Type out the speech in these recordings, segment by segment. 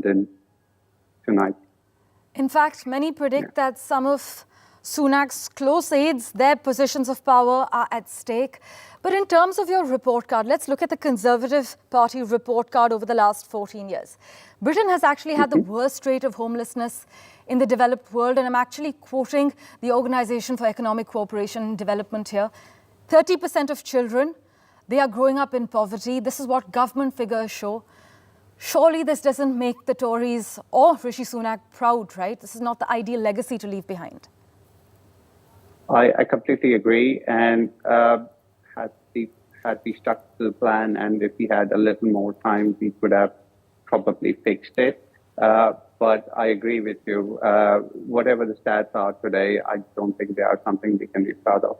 London tonight. In fact, many predict that some of Sunak's close aides, their positions of power are at stake. But in terms of your report card, let's look at the Conservative Party report card over the last 14 years. Britain has actually had the worst rate of homelessness in the developed world, and I'm actually quoting the Organization for Economic Cooperation and Development here. 30% of children, they are growing up in poverty. This is what government figures show. Surely this doesn't make the Tories or Rishi Sunak proud, right? This is not the ideal legacy to leave behind. I completely agree. And had we stuck to the plan, and if we had a little more time, we could have probably fixed it. But I agree with you. Whatever the stats are today, I don't think they are something we can be proud of.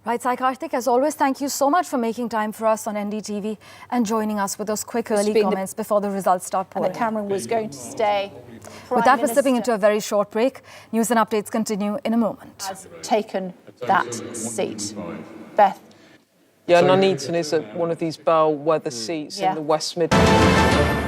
Right, Sai Karthik, as always, thank you so much for making time for us on NDTV and joining us with those quick early comments before the results start pouring. And that Cameron was going to stay. With that, we're slipping into a very short break. News and updates continue in a moment. Has taken that seat. Beth. Yeah, Nuneaton is at one of these bellwether seats in the West Midlands.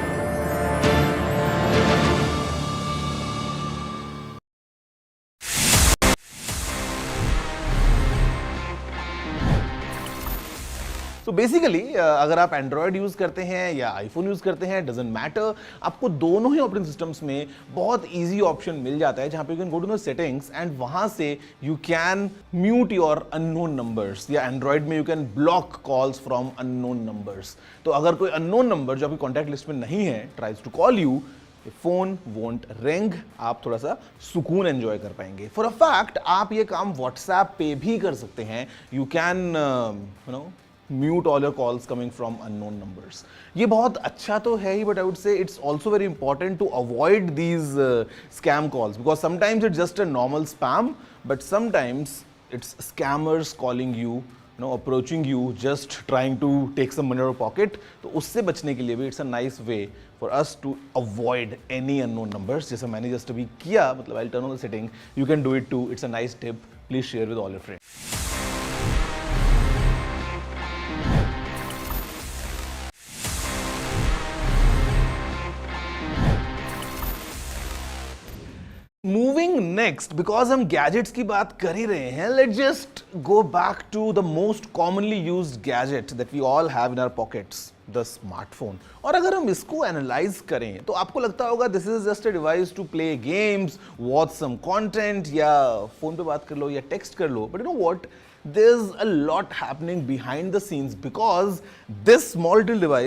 तो basically अगर आप Android use करते हैं या iPhone use करते हैं, doesn't matter, आपको दोनों ही ऑपरेटिंग सिस्टम्स में बहुत इजी ऑप्शन मिल जाता है जहां पे you can go to the settings and वहां से you can mute your unknown numbers, या एंड्रॉयड में you can block calls from unknown numbers. तो अगर कोई अननोन नंबर जो आपकी कॉन्टैक्ट लिस्ट में नहीं है tries to call you, phone won't ring, आप थोड़ा सा सुकून एंजॉय कर पाएंगे. फॉर अ फैक्ट आप ये काम व्हाट्सएप पे भी कर सकते हैं. You can mute all your calls coming from unknown numbers. ये बहुत अच्छा तो है ही, but I would say it's also very important to avoid these scam calls, because sometimes it's just a normal spam, but sometimes it's scammers calling you, approaching you, just trying to take some money out of pocket. तो उससे बचने के लिए भी it's a nice way for us to avoid any unknown numbers. जैसा मैंने just अभी किया, मतलब I'll turn on the setting. You can do it too. It's a nice tip. Please share with all your friends. Moving next, because हम gadgets की बात कर ही रहे हैं, let's just go back to the most commonly used gadget that we all have in our pockets, the smartphone. और अगर हम इसको analyze करें तो आपको लगता होगा this is just a device to play games, watch some content, या phone पे बात कर लो या text कर लो. But you know what? There's a lot happening behind the scenes, because this small little device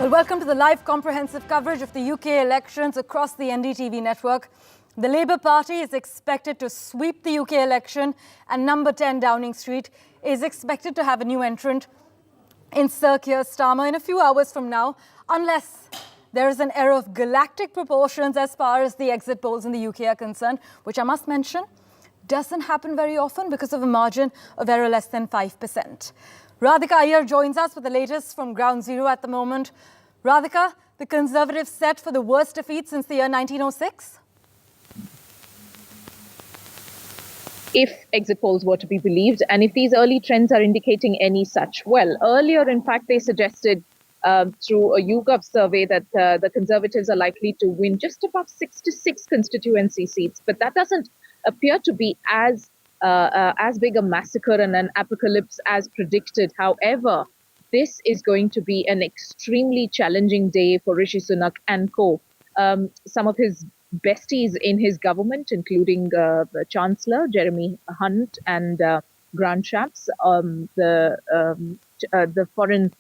Well, welcome to the live comprehensive coverage of the UK elections across the NDTV network. The Labour Party is expected to sweep the UK election, and number 10 Downing Street is expected to have a new entrant in Sir Keir Starmer in a few hours from now, unless there is an error of galactic proportions as far as the exit polls in the UK are concerned, which I must mention doesn't happen very often because of a margin of error less than 5%. Radhika Iyer joins us with the latest from ground zero at the moment. Radhika, the Conservatives set for the worst defeat since the year 1906? If exit polls were to be believed, and if these early trends are indicating any such. Well, earlier, in fact, they suggested through a YouGov survey that the Conservatives are likely to win just above 66 constituency seats, but that doesn't appear to be as big a massacre and an apocalypse as predicted. However, this is going to be an extremely challenging day for Rishi Sunak and co. Some of his besties in his government, including the Chancellor, Jeremy Hunt, and Grant Shapps, the foreign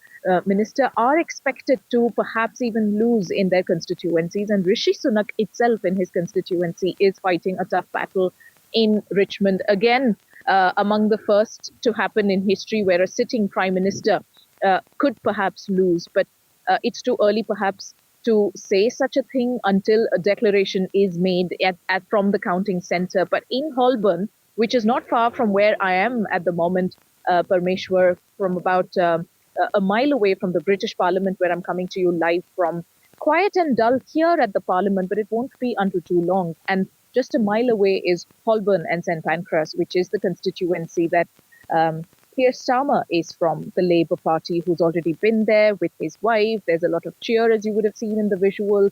minister, are expected to perhaps even lose in their constituencies. And Rishi Sunak itself in his constituency is fighting a tough battle in Richmond, again among the first to happen in history where a sitting prime minister could perhaps lose. But it's too early perhaps to say such a thing until a declaration is made from the counting centre. But in Holborn, which is not far from where I am at the moment, Parmeshwar, from about a mile away from the British Parliament where I'm coming to you live from, quiet and dull here at the Parliament, but it won't be until too long. And just a mile away is Holborn and St Pancras, which is the constituency that Keir Starmer is from, the Labour Party, who's already been there with his wife. There's a lot of cheer, as you would have seen in the visuals.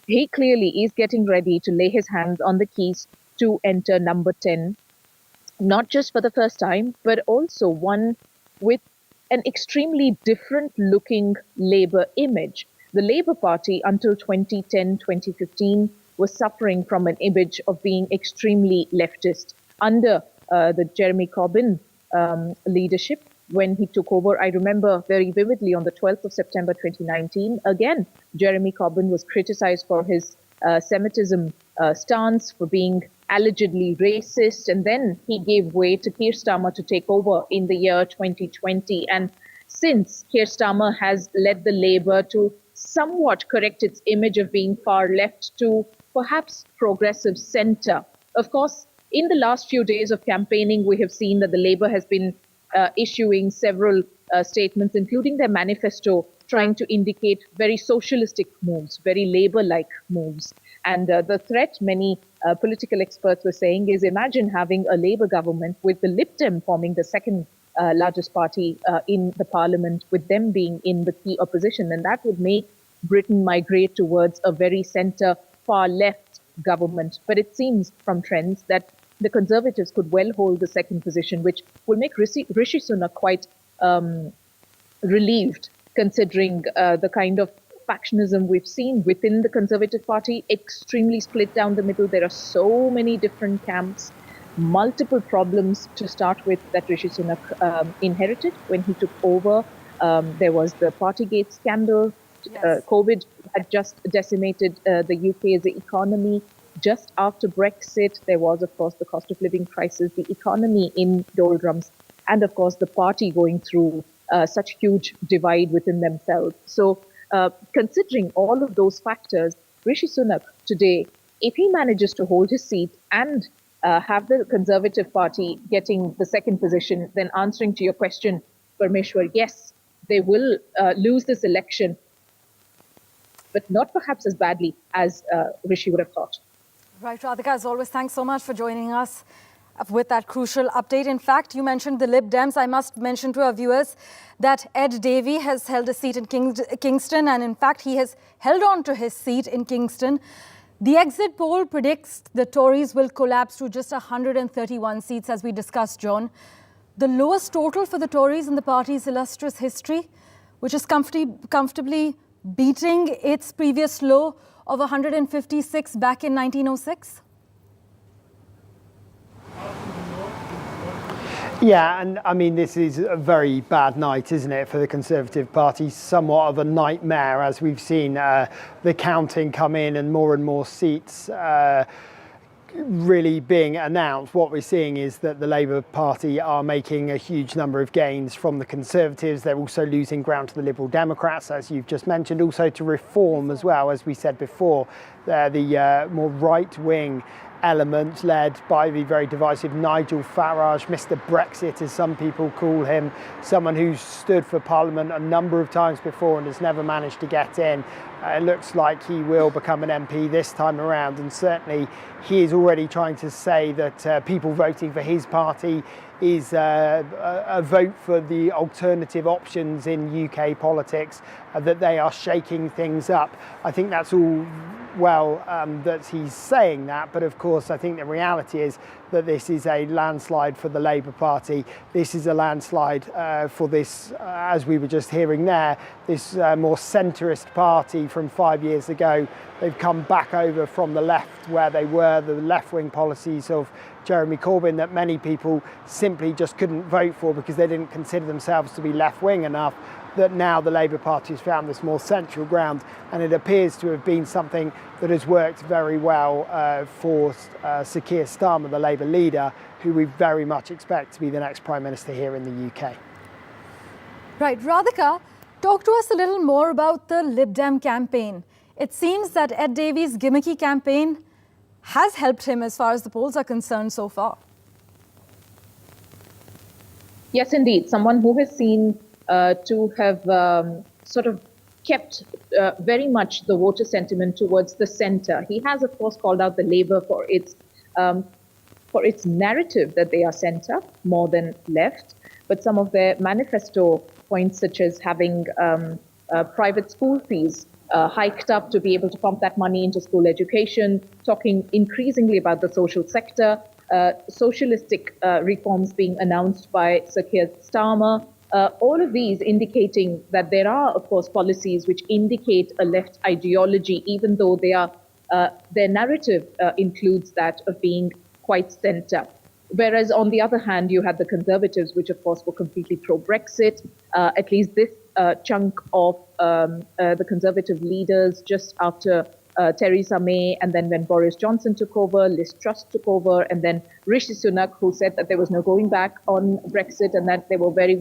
He clearly is getting ready to lay his hands on the keys to enter number 10, not just for the first time, but also one with an extremely different looking Labour image. The Labour Party until 2010, 2015 was suffering from an image of being extremely leftist. Under the Jeremy Corbyn leadership, when he took over, I remember very vividly on the 12th of September 2019, again, Jeremy Corbyn was criticized for his Semitism stance, for being allegedly racist, and then he gave way to Keir Starmer to take over in the year 2020. And since, Keir Starmer has led the Labour to somewhat correct its image of being far left to perhaps progressive centre. Of course, in the last few days of campaigning, we have seen that the Labour has been issuing several statements, including their manifesto, trying to indicate very socialistic moves, very Labour-like moves. And the threat, many political experts were saying, is imagine having a Labour government with the Lib Dem forming the second largest party in the Parliament, with them being in the key opposition. And that would make Britain migrate towards a very centre, far-left government. But it seems from trends that the Conservatives could well hold the second position, which will make Rishi Sunak quite relieved, considering the kind of factionism we've seen within the Conservative Party, extremely split down the middle. There are so many different camps, multiple problems to start with that Rishi Sunak inherited when he took over. There was the Partygate scandal. Yes. COVID had just decimated the UK's economy. Just after Brexit, there was, of course, the cost of living crisis, the economy in doldrums, and, of course, the party going through such huge divide within themselves. So, considering all of those factors, Rishi Sunak today, if he manages to hold his seat and have the Conservative Party getting the second position, then answering to your question, Parmeshwar, yes, they will lose this election, but not perhaps as badly as Rishi would have thought. Right, Radhika, as always, thanks so much for joining us with that crucial update. In fact, you mentioned the Lib Dems. I must mention to our viewers that Ed Davey has held a seat in Kingston, and in fact, he has held on to his seat in Kingston. The exit poll predicts the Tories will collapse to just 131 seats, as we discussed, John. The lowest total for the Tories in the party's illustrious history, which is comfortably beating its previous low of 156 back in 1906? Yeah, and I mean, this is a very bad night, isn't it, for the Conservative Party? Somewhat of a nightmare, as we've seen the counting come in and more seats really being announced. What we're seeing is that the Labour Party are making a huge number of gains from the Conservatives. They're also losing ground to the Liberal Democrats, as you've just mentioned, also to Reform as well, as we said before. The more right-wing element led by the very divisive Nigel Farage, Mr. Brexit, as some people call him, someone who's stood for Parliament a number of times before and has never managed to get in. It looks like he will become an MP this time around, and certainly he is already trying to say that people voting for his party is a vote for the alternative options in UK politics, that they are shaking things up. I think that's all well that he's saying that, but of course I think the reality is that this is a landslide for the Labour Party. This is a landslide for this, as we were just hearing there, this more centrist party from 5 years ago. They've come back over from the left where they were, the left-wing policies of Jeremy Corbyn that many people simply just couldn't vote for because they didn't consider themselves to be left-wing enough, that now the Labour Party has found this more central ground, and it appears to have been something that has worked very well for Sir Keir Starmer, the Labour leader, who we very much expect to be the next Prime Minister here in the UK. Right, Radhika, talk to us a little more about the Lib Dem campaign. It seems that Ed Davey's gimmicky campaign has helped him as far as the polls are concerned so far. Yes, indeed. Someone who has seen to have sort of kept very much the voter sentiment towards the centre. He has, of course, called out the Labour for its narrative that they are centre more than left, but some of their manifesto points, such as having private school fees hiked up to be able to pump that money into school education, talking increasingly about the social sector, socialistic reforms being announced by Sir Keir Starmer, all of these indicating that there are, of course, policies which indicate a left ideology, even though they are, their narrative includes that of being quite centre. Whereas on the other hand, you had the Conservatives, which of course were completely pro-Brexit. At least this chunk of the Conservative leaders just after Theresa May, and then when Boris Johnson took over, Liz Truss took over, and then Rishi Sunak, who said that there was no going back on Brexit and that they were very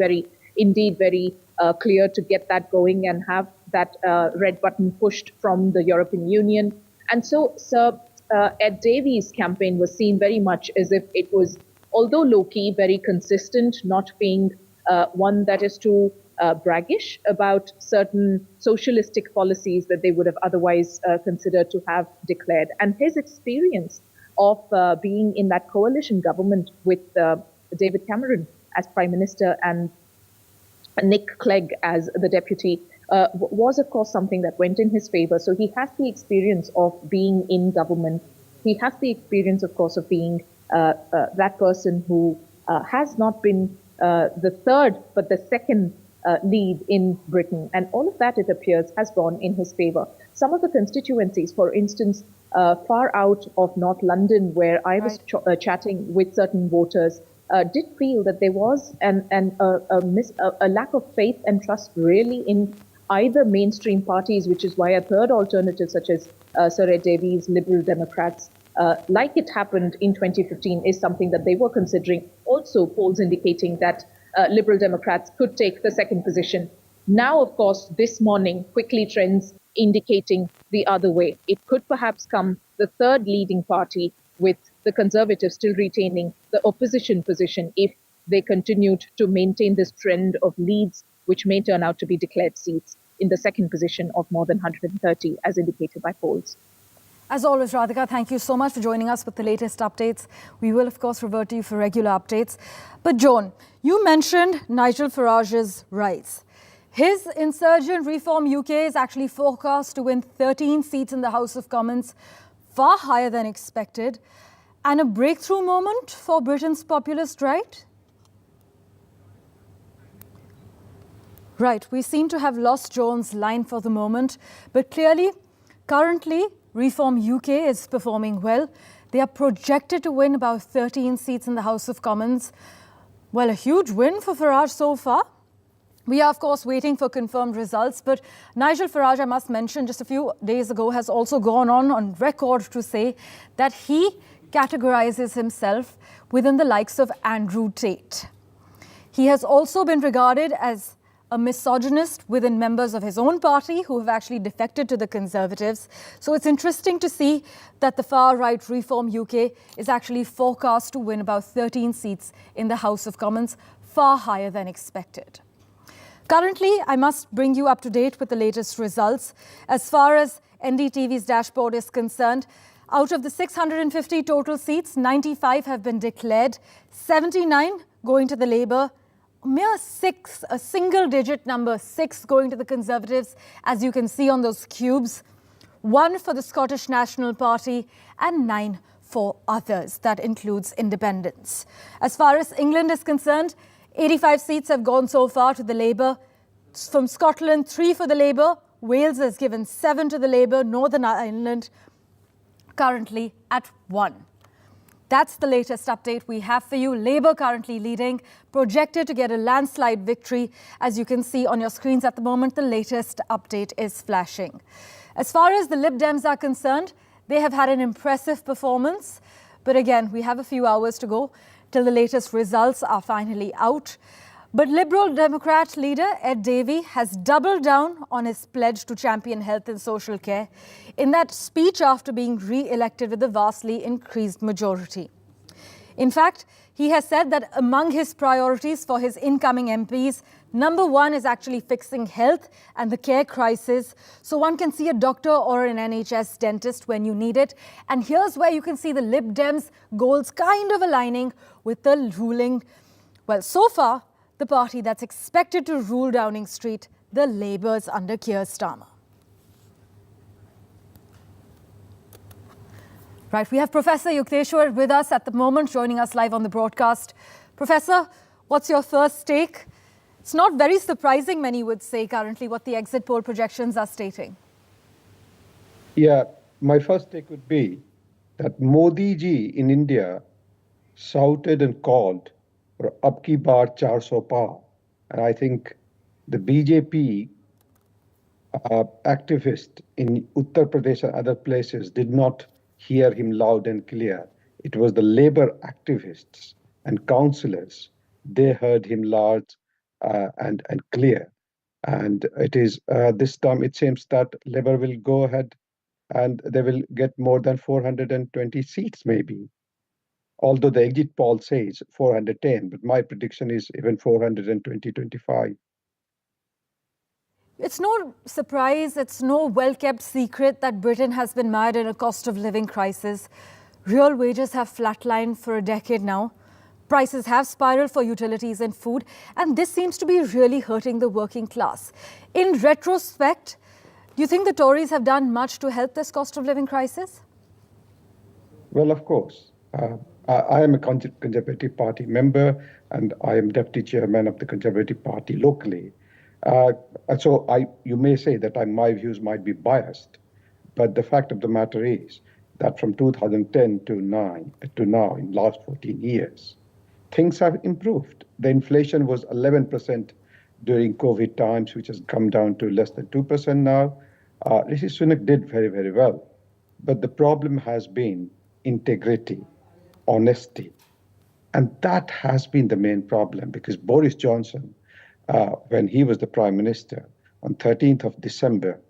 clear to get that going and have that red button pushed from the European Union. And so Sir Ed Davey's campaign was seen very much as if it was, although low-key, very consistent, not being one that is too braggish about certain socialistic policies that they would have otherwise considered to have declared. And his experience of being in that coalition government with David Cameron as Prime Minister and Nick Clegg as the deputy was, of course, something that went in his favour. So he has the experience of being in government. He has the experience, of course, of being that person who has not been the third, but the second lead in Britain. And all of that, it appears, has gone in his favour. Some of the constituencies, for instance, far out of North London, where I was chatting with certain voters, did feel that there was a lack of faith and trust really in either mainstream parties, which is why a third alternative, such as Sir Ed Davey's Liberal Democrats, like it happened in 2015, is something that they were considering. Also, polls indicating that Liberal Democrats could take the second position. Now, of course, this morning, quickly trends indicating the other way. It could perhaps come the third leading party, with the Conservatives still retaining the opposition position if they continued to maintain this trend of leads, which may turn out to be declared seats in the second position of more than 130, as indicated by polls. As always, Radhika, thank you so much for joining us with the latest updates. We will, of course, revert to you for regular updates. But, Joan, you mentioned Nigel Farage's rise. His insurgent Reform UK is actually forecast to win 13 seats in the House of Commons, far higher than expected, and a breakthrough moment for Britain's populist right? Right, we seem to have lost Joan's line for the moment, but clearly, currently, Reform UK is performing well. They are projected to win about 13 seats in the House of Commons. Well, a huge win for Farage so far. We are, of course, waiting for confirmed results, but Nigel Farage, I must mention, just a few days ago, has also gone on record to say that he categorizes himself within the likes of Andrew Tate. He has also been regarded as a misogynist within members of his own party who have actually defected to the Conservatives. So it's interesting to see that the far-right Reform UK is actually forecast to win about 13 seats in the House of Commons, far higher than expected. Currently, I must bring you up to date with the latest results. As far as NDTV's dashboard is concerned, out of the 650 total seats, 95 have been declared, 79 going to the Labour, mere 6, a single-digit number, 6 going to the Conservatives, as you can see on those cubes, 1 for the Scottish National Party, and 9 for others. That includes independents. As far as England is concerned, 85 seats have gone so far to the Labour. From Scotland, 3 for the Labour. Wales has given 7 to the Labour. Northern Ireland currently at 1. That's the latest update we have for you. Labour currently leading, projected to get a landslide victory. As you can see on your screens at the moment, the latest update is flashing. As far as the Lib Dems are concerned, they have had an impressive performance. But again, we have a few hours to go till the latest results are finally out. But Liberal Democrat leader Ed Davey has doubled down on his pledge to champion health and social care in that speech after being re-elected with a vastly increased majority. In fact, he has said that among his priorities for his incoming MPs, number one is actually fixing health and the care crisis, so one can see a doctor or an NHS dentist when you need it. And here's where you can see the Lib Dems' goals kind of aligning with the ruling, well, so far, the party that's expected to rule Downing Street, the Labours under Keir Starmer. Right, we have Professor Yukteswar with us at the moment, joining us live on the broadcast. Professor, what's your first take? It's not very surprising, many would say, currently, what the exit poll projections are stating. Yeah, my first take would be that Modi ji in India shouted and called for Ab Ki Baar 400 Par. And I think the BJP activists in Uttar Pradesh and other places did not hear him loud and clear. It was the labor activists and councillors. They heard him loud and clear. And it is this time it seems that Labour will go ahead and they will get more than 420 seats maybe. Although the exit poll says 410, but my prediction is even 420, 25. It's no surprise, it's no well-kept secret that Britain has been mired in a cost of living crisis. Real wages have flatlined for a decade now. Prices have spiraled for utilities and food, and this seems to be really hurting the working class. In retrospect, do you think the Tories have done much to help this cost of living crisis? Well, of course. I am a Conservative Party member, and I am Deputy Chairman of the Conservative Party locally. So you may say that my views might be biased, but the fact of the matter is that from 2010 to now, in the last 14 years, things have improved. The inflation was 11% during COVID times, which has come down to less than 2% now. Rishi Sunak did very, very well. But the problem has been integrity, honesty. And that has been the main problem, because Boris Johnson, when he was the Prime Minister on 13th of December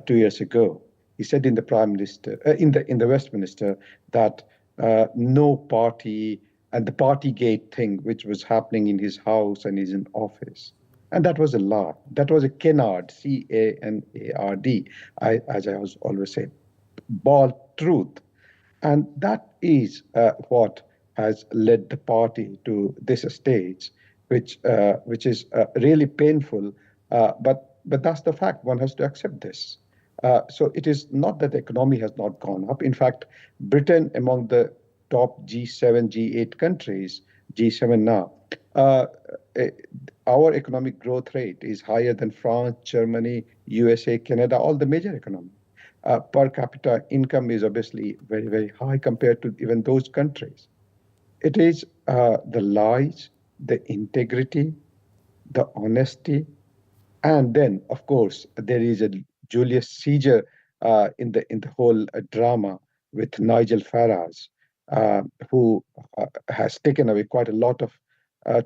2 years ago, he said in the Prime Minister in the Westminster that no party and the Partygate thing, which was happening in his house and his office, and that was a lie. That was a canard, C-A-N-A-R-D, as I was always saying, bald truth, and that is what has led the party to this stage, which is really painful. But that's the fact. One has to accept this. So it is not that the economy has not gone up. In fact, Britain, among the top G7, G8 countries, G7 now, our economic growth rate is higher than France, Germany, USA, Canada, all the major economies. Per capita income is obviously very, very high compared to even those countries. It is the lies, the integrity, the honesty, and then, of course, there is a Julius Caesar in the whole drama with Nigel Farage, who has taken away quite a lot of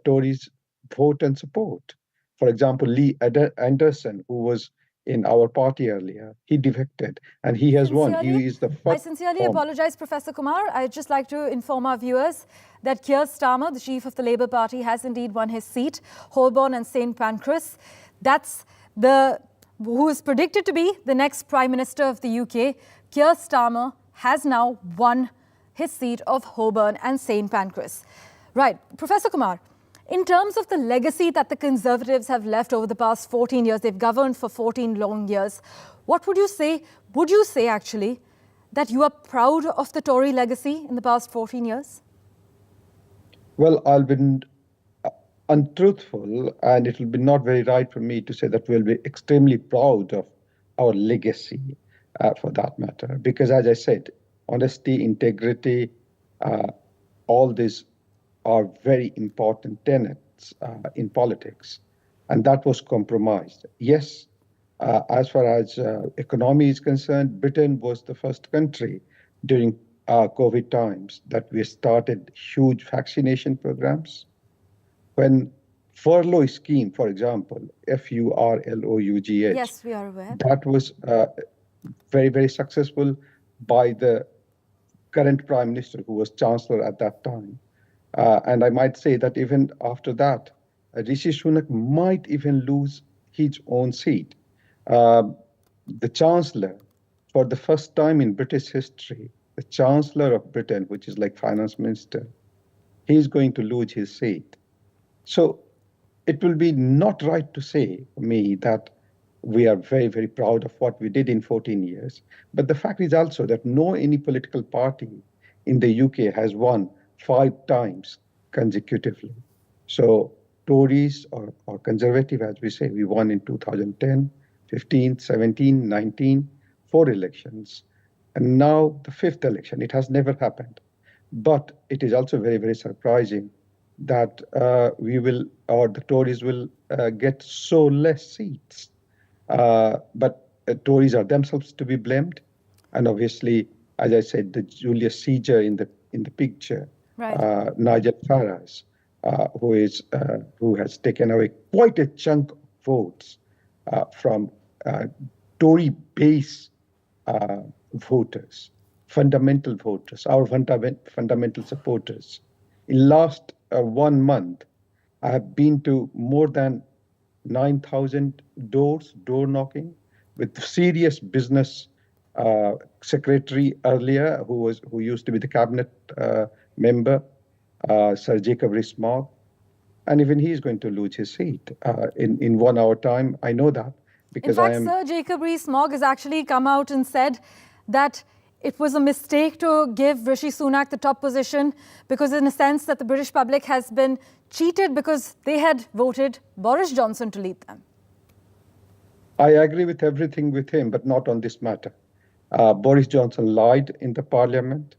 Tories' vote and support. For example, Lee Anderson, who was in our party earlier, he defected, and he has won. He is the first. I sincerely apologize, Professor Kumar. I'd just like to inform our viewers that Keir Starmer, the chief of the Labour Party, has indeed won his seat, Holborn and St Pancras. That's who is predicted to be the next Prime Minister of the UK. Keir Starmer has now won his seat of Holborn and St Pancras. Right, Professor Kumar, in terms of the legacy that the Conservatives have left over the past 14 years, they've governed for 14 long years, what would you say? Would you say, actually, that you are proud of the Tory legacy in the past 14 years? Well, I'll be untruthful, and it will be not very right for me to say that we'll be extremely proud of our legacy, for that matter, because, as I said, honesty, integrity, all these are very important tenets in politics, and that was compromised. Yes, as far as economy is concerned, Britain was the first country during COVID times that we started huge vaccination programs. When furlough scheme, for example, F-U-R-L-O-U-G-H, yes, we are aware. That was very, very successful by the current Prime Minister, who was Chancellor at that time. And I might say that even after that, Rishi Sunak might even lose his own seat. The Chancellor, for the first time in British history, the Chancellor of Britain, which is like Finance Minister, he's going to lose his seat. So it will be not right to say for me that we are very, very proud of what we did in 14 years. But the fact is also that any political party in the UK has won 5 times consecutively. So Tories or Conservative, as we say, we won in 2010, 15, 17, 19, 4 elections. And now the 5th election. It has never happened. But it is also very, very surprising that the Tories will get so less seats. But Tories are themselves to be blamed. And obviously, as I said, the Julius Caesar in the picture, right. Nigel Farage, who has taken away quite a chunk of votes from Tory base voters, fundamental voters, our fundamental supporters. In last 1 month, I have been to more than 9,000 door knocking with serious business secretary earlier, who used to be the cabinet member, Sir Jacob Rees-Mogg, and even he is going to lose his seat in 1 hour time. I know that because Sir Jacob Rees-Mogg has actually come out and said that it was a mistake to give Rishi Sunak the top position because in a sense that the British public has been cheated because they had voted Boris Johnson to lead them. I agree with everything with him, but not on this matter. Boris Johnson lied in the parliament.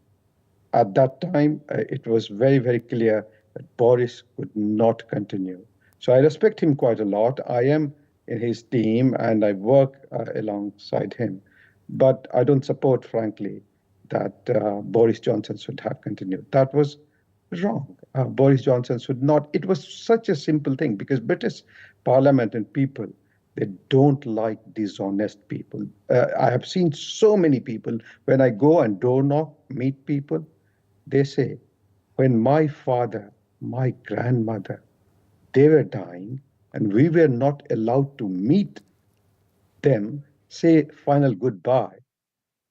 At that time, it was very, very clear that Boris could not continue. So I respect him quite a lot. I am in his team and I work alongside him. But I don't support, frankly, that Boris Johnson should have continued. That was wrong. Boris Johnson should not. It was such a simple thing because British Parliament and people, they don't like dishonest people. I have seen so many people, when I go and door knock, meet people, they say, when my father, my grandmother, they were dying and we were not allowed to meet them, say final goodbye.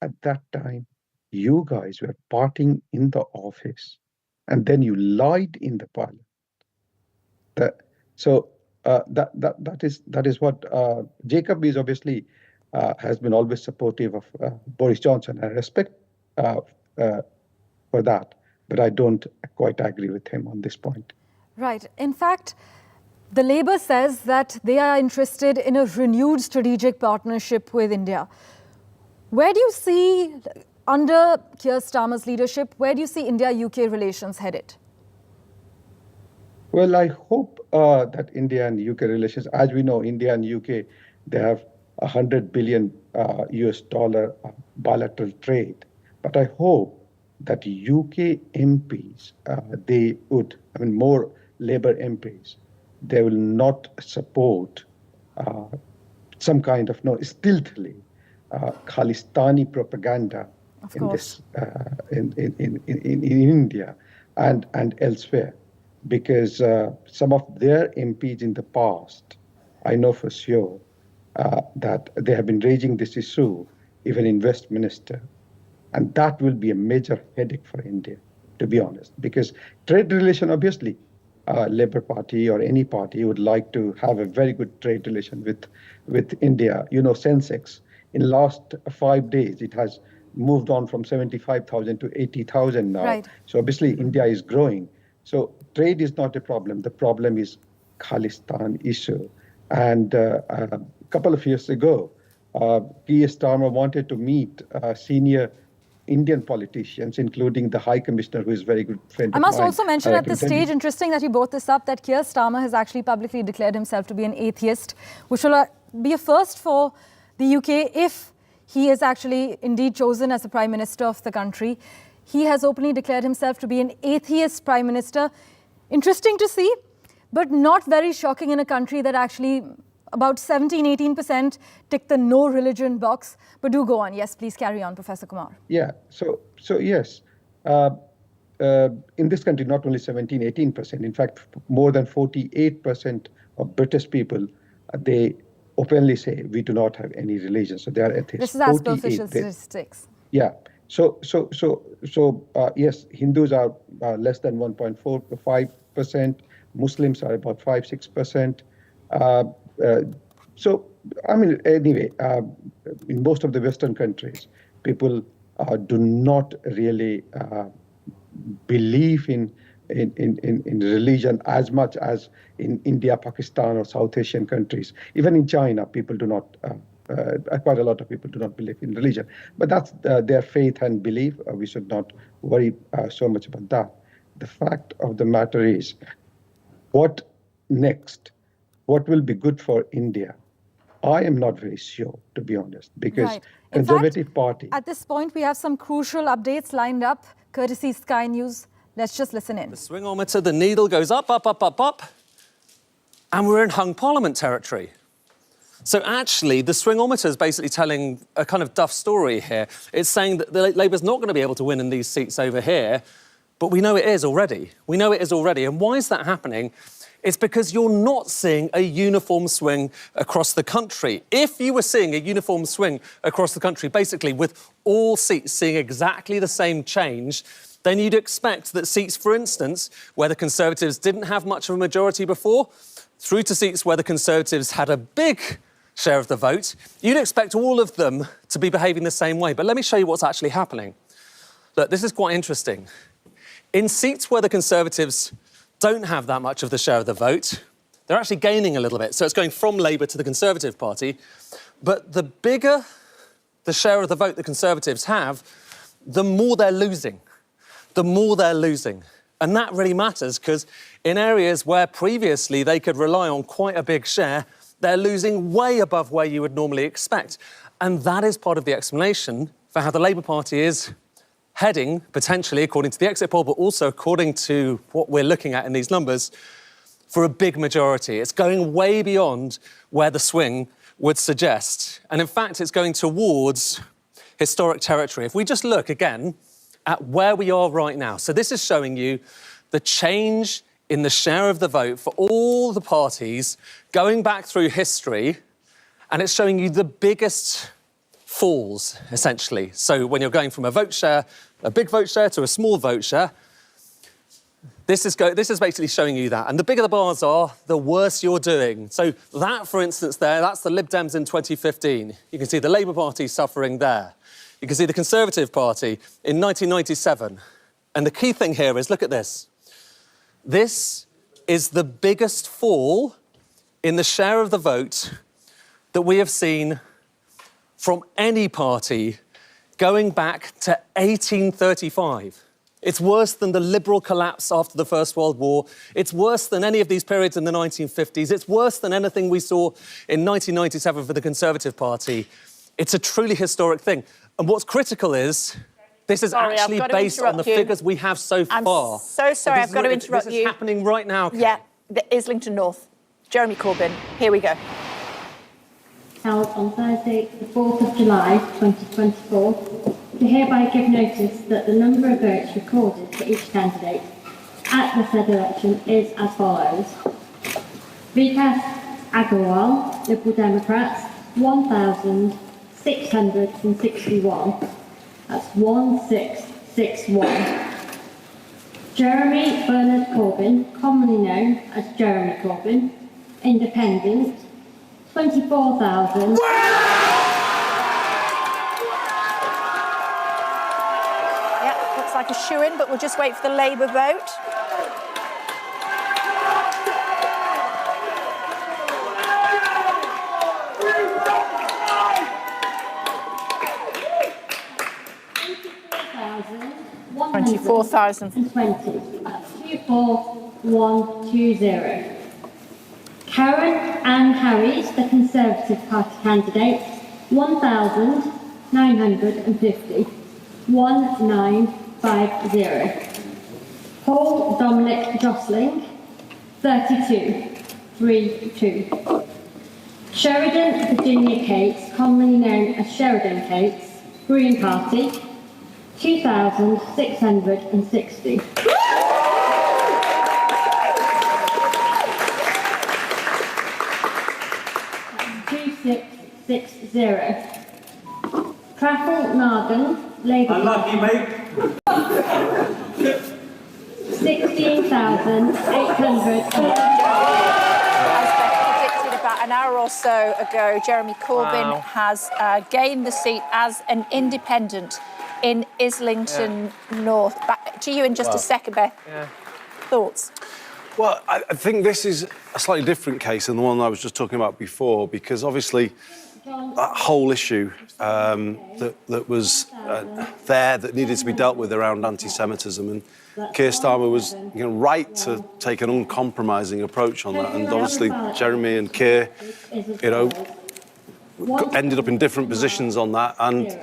At that time, you guys were partying in the office and then you lied in the parliament. That is what Jacob is obviously has been always supportive of Boris Johnson. I respect for that, but I don't quite agree with him on this point. Right. In fact, the Labour says that they are interested in a renewed strategic partnership with India. Where do you see, under Keir Starmer's leadership, where do you see India-UK relations headed? Well, I hope that India and UK relations, as we know, India and UK, they have $100 billion US dollar bilateral trade. But I hope that UK MPs, they would, more Labour MPs, they will not support some kind of, stealthily, Khalistani propaganda in this in India and elsewhere, because some of their MPs in the past, I know for sure that they have been raising this issue even in Westminster, and that will be a major headache for India, to be honest, because trade relation, obviously, Labour Party or any party would like to have a very good trade relation with India. Sensex, in last 5 days, it has moved on from 75,000 to 80,000 now. Right. So obviously India is growing. So trade is not a problem. The problem is Khalistan issue. And a couple of years ago, Keir Starmer wanted to meet senior Indian politicians, including the High Commissioner, who is a very good friend of mine. I must also mention at this stage, interesting that you brought this up, that Keir Starmer has actually publicly declared himself to be an atheist, which will be a first for the UK if he is actually indeed chosen as the Prime Minister of the country. He has openly declared himself to be an atheist Prime Minister. Interesting to see, but not very shocking in a country that actually about 17-18% tick the no religion box. But do go on. Yes, please carry on, Professor Kumar. Yeah, so yes. in this country, not only 17, 18%, in fact, more than 48% of British people, they openly say we do not have any religion, so they are atheists. This is as per official statistics. Yeah. So yes, Hindus are less than 1.45%. Muslims are about 5-6%. So I mean, anyway, in most of the Western countries, people do not really believe in religion as much as in India, Pakistan, or South Asian countries. Even in China, people do not. Quite a lot of people do not believe in religion, but that's their faith and belief. We should not worry so much about that. The fact of the matter is, what next? What will be good for India? I am not very sure, to be honest, because Conservative Party. At this point, we have some crucial updates lined up, courtesy Sky News. Let's just listen in. The swingometer, the needle goes up, up, up, up, up, and we're in hung parliament territory. So actually, the swingometer is basically telling a kind of duff story here. It's saying that Labour's not going to be able to win in these seats over here, but we know it is already. We know it is already. And why is that happening? It's because you're not seeing a uniform swing across the country. If you were seeing a uniform swing across the country, basically with all seats seeing exactly the same change, then you'd expect that seats, for instance, where the Conservatives didn't have much of a majority before, through to seats where the Conservatives had a big share of the vote, you'd expect all of them to be behaving the same way. But let me show you what's actually happening. Look, this is quite interesting. In seats where the Conservatives don't have that much of the share of the vote, they're actually gaining a little bit. So it's going from Labour to the Conservative Party. But the bigger the share of the vote the Conservatives have, the more they're losing. The more they're losing. And that really matters because in areas where previously they could rely on quite a big share, they're losing way above where you would normally expect. And that is part of the explanation for how the Labour Party is heading, potentially, according to the exit poll, but also according to what we're looking at in these numbers, for a big majority. It's going way beyond where the swing would suggest. And in fact, it's going towards historic territory. If we just look again at where we are right now. So this is showing you the change in the share of the vote for all the parties going back through history, and it's showing you the biggest falls, essentially. So when you're going from a vote share, a big vote share, to a small vote share, this is basically showing you that. And the bigger the bars are, the worse you're doing. So that, for instance, that's the Lib Dems in 2015. You can see the Labour Party suffering there. You can see the Conservative Party in 1997. And the key thing here is, look at this. This is the biggest fall in the share of the vote that we have seen from any party going back to 1835. It's worse than the Liberal collapse after the First World War. It's worse than any of these periods in the 1950s. It's worse than anything we saw in 1997 for the Conservative Party. It's a truly historic thing. And what's critical is this is actually based on the figures we have so far. I'm so sorry, I've got to interrupt you. This is happening right now, Kate. Yeah, the Islington North. Jeremy Corbyn, here we go. Held on Thursday, the 4th of July, 2024, to hereby give notice that the number of votes recorded for each candidate at the said election is as follows. Vikas Agarwal, Liberal Democrats, 1,661. That's 1661. Jeremy Bernard Corbyn, commonly known as Jeremy Corbyn, Independent, 24,000. Yeah, looks like a shoo-in, but we'll just wait for the Labour vote. $24,020. That's 24120. Karen Ann Harries, the Conservative Party candidate, 1,950. 1950. Paul Dominic Jostling, 3232. Sheridan Virginia Cates, commonly known as Sheridan Cates, Green Party, 2,660. Traffel Nargan, Labour. Unlucky, mate. 16,800. About an hour or so ago, Jeremy Corbyn has gained the seat as an independent in Islington North. Back to you in just a second, Beth. Thoughts? Well, I think this is a slightly different case than the one I was just talking about before, because obviously that whole issue that was there that needed to be dealt with around anti-Semitism, and Keir Starmer was right to take an uncompromising approach on that, and obviously Jeremy and Keir, ended up in different positions on that, and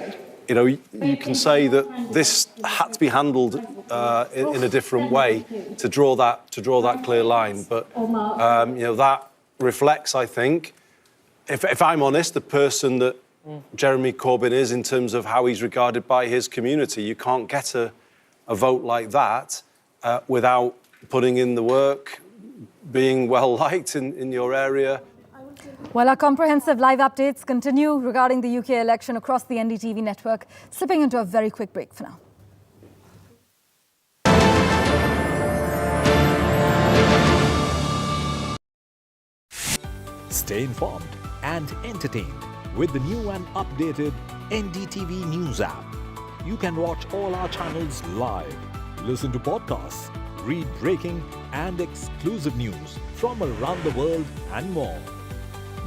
you can say that this had to be handled in a different way to draw that clear line, but that reflects, I think, if I'm honest, the person that Jeremy Corbyn is in terms of how he's regarded by his community. You can't get a vote like that without putting in the work, being well liked in your area. Well, our comprehensive live updates continue regarding the UK election across the NDTV network, slipping into a very quick break for now. Stay informed and entertained with the new and updated NDTV News app. You can watch all our channels live, listen to podcasts, read breaking and exclusive news from around the world and more.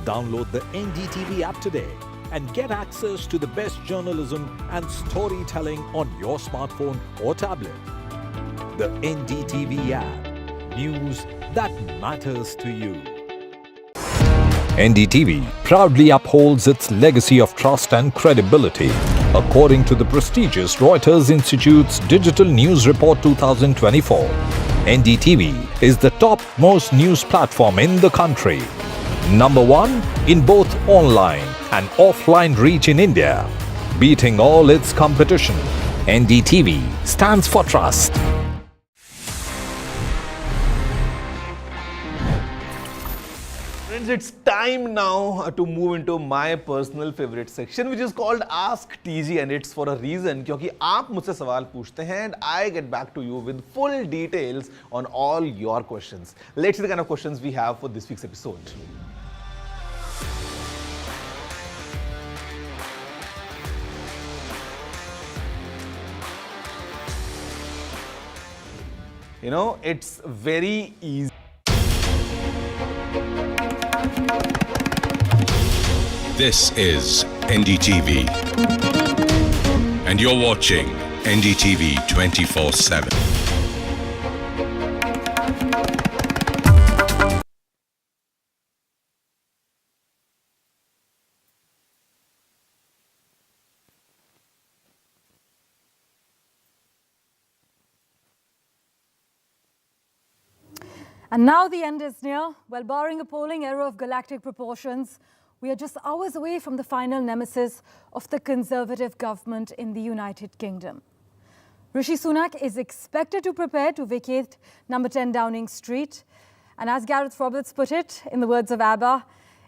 Download the NDTV app today and get access to the best journalism and storytelling on your smartphone or tablet. The NDTV app. News that matters to you. NDTV proudly upholds its legacy of trust and credibility. According to the prestigious Reuters Institute's Digital News Report 2024, NDTV is the top-most news platform in the country. Number 1 in both online and offline reach in India, beating all its competition. NDTV stands for trust. Friends, it's time now to move into my personal favorite section, which is called Ask TG, and it's for a reason, क्योंकि आप मुझसे सवाल पूछते हैं and I get back to you with full details on all your questions. Let's see the kind of questions we have for this week's episode. It's very easy. This is NDTV, and you're watching NDTV 24/7. And now the end is near. Well, barring a polling error of galactic proportions, we are just hours away from the final nemesis of the Conservative government in the United Kingdom. Rishi Sunak is expected to prepare to vacate number 10 Downing Street. And as Gareth Roberts put it, in the words of ABBA,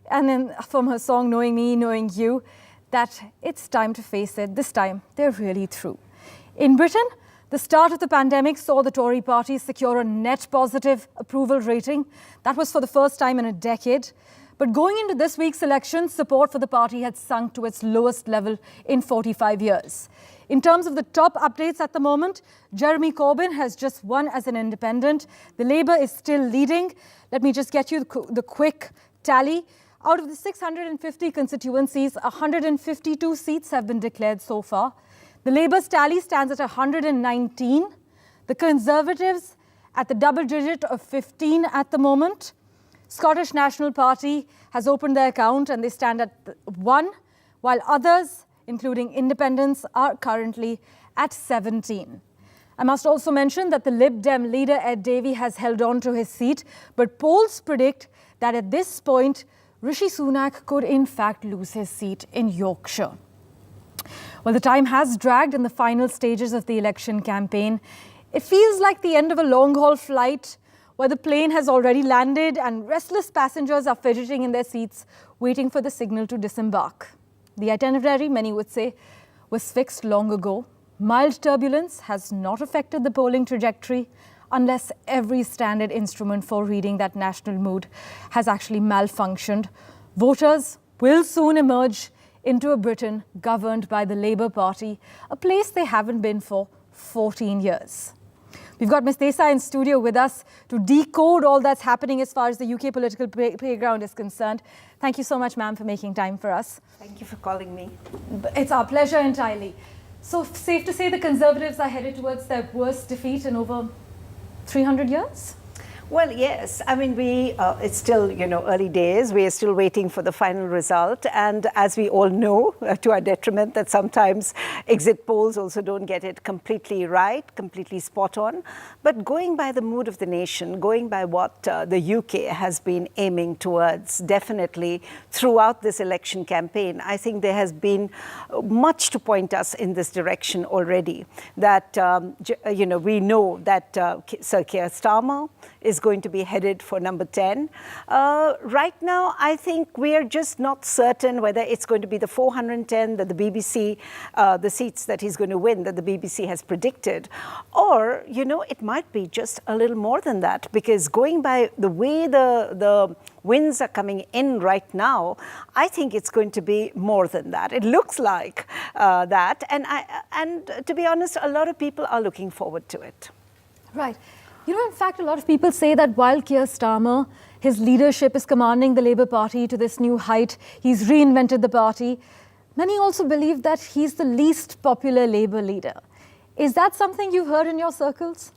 and from her song Knowing Me, Knowing You, that it's time to face it. This time, they're really through. In Britain, the start of the pandemic saw the Tory party secure a net positive approval rating. That was for the first time in a decade. But going into this week's election, support for the party had sunk to its lowest level in 45 years. In terms of the top updates at the moment, Jeremy Corbyn has just won as an independent. The Labour is still leading. Let me just get you the quick tally. Out of the 650 constituencies, 152 seats have been declared so far. The Labour's tally stands at 119. The Conservatives at the double digit of 15 at the moment. Scottish National Party has opened their account and they stand at 1, while others, including independents, are currently at 17. I must also mention that the Lib Dem leader Ed Davey has held on to his seat, but polls predict that at this point, Rishi Sunak could in fact lose his seat in Yorkshire. Well, the time has dragged in the final stages of the election campaign. It feels like the end of a long-haul flight where the plane has already landed and restless passengers are fidgeting in their seats, waiting for the signal to disembark. The itinerary, many would say, was fixed long ago. Mild turbulence has not affected the polling trajectory unless every standard instrument for reading that national mood has actually malfunctioned. Voters will soon emerge into a Britain governed by the Labour Party, a place they haven't been for 14 years. We've got Ms. Desai in studio with us to decode all that's happening as far as the UK political playground is concerned. Thank you so much, ma'am, for making time for us. Thank you for calling me. It's our pleasure entirely. So safe to say the Conservatives are headed towards their worst defeat in over 300 years? Well, yes. I mean, it's still, early days. We are still waiting for the final result. And as we all know, to our detriment, that sometimes exit polls also don't get it completely right, completely spot on. But going by the mood of the nation, going by what the UK has been aiming towards, definitely throughout this election campaign, I think there has been much to point us in this direction already. That, we know that Sir Keir Starmer is going to be headed for number 10. Right now, I think we are just not certain whether it's going to be the 410 that the BBC, the seats that he's going to win, that the BBC has predicted, or, it might be just a little more than that, because going by the way the wins are coming in right now, I think it's going to be more than that. It looks like that, and to be honest, a lot of people are looking forward to it. Right. In fact, a lot of people say that while Keir Starmer, his leadership is commanding the Labour Party to this new height, he's reinvented the party, many also believe that he's the least popular Labour leader. Is that something you've heard in your circles?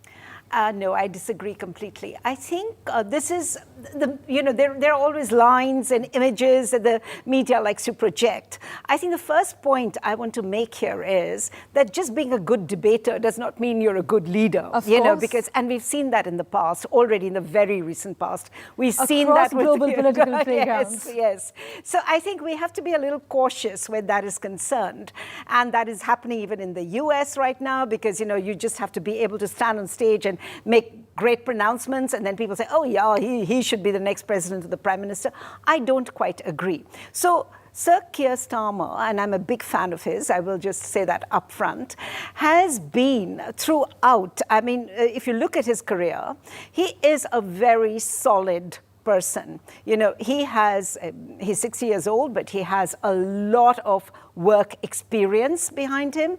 No, I disagree completely. I think this is, there are always lines and images that the media likes to project. I think the first point I want to make here is that just being a good debater does not mean you're a good leader. Of course. And we've seen that in the past, already in the very recent past. We've seen that with global political playgrounds. Yes. So I think we have to be a little cautious where that is concerned. And that is happening even in the US right now, because, you just have to be able to stand on stage and make great pronouncements, and then people say, oh yeah, he should be the next president or the prime minister. I don't quite agree. So Sir Keir Starmer, and I'm a big fan of his, I will just say that up front, has been throughout, I mean, if you look at his career, he is a very solid person. He's 60 years old, but he has a lot of work experience behind him.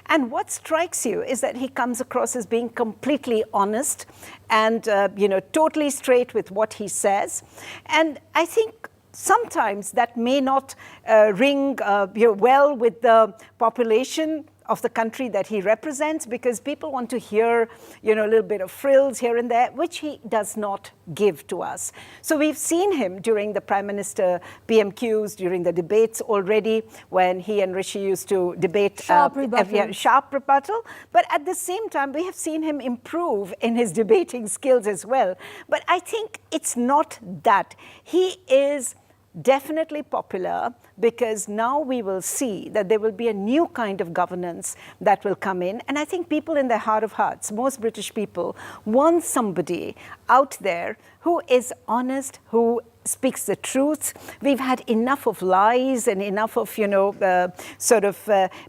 And what strikes you is that he comes across as being completely honest and, totally straight with what he says. And I think sometimes that may not ring well with the population of the country that he represents, because people want to hear, a little bit of frills here and there, which he does not give to us. So we've seen him during the Prime Minister PMQs, during the debates already, when he and Rishi used to debate. Sharp rebuttal. But at the same time, we have seen him improve in his debating skills as well. But I think it's not that. He is definitely popular, because now we will see that there will be a new kind of governance that will come in. And I think people in their heart of hearts, most British people, want somebody out there who is honest, who speaks the truth. We've had enough of lies and enough of,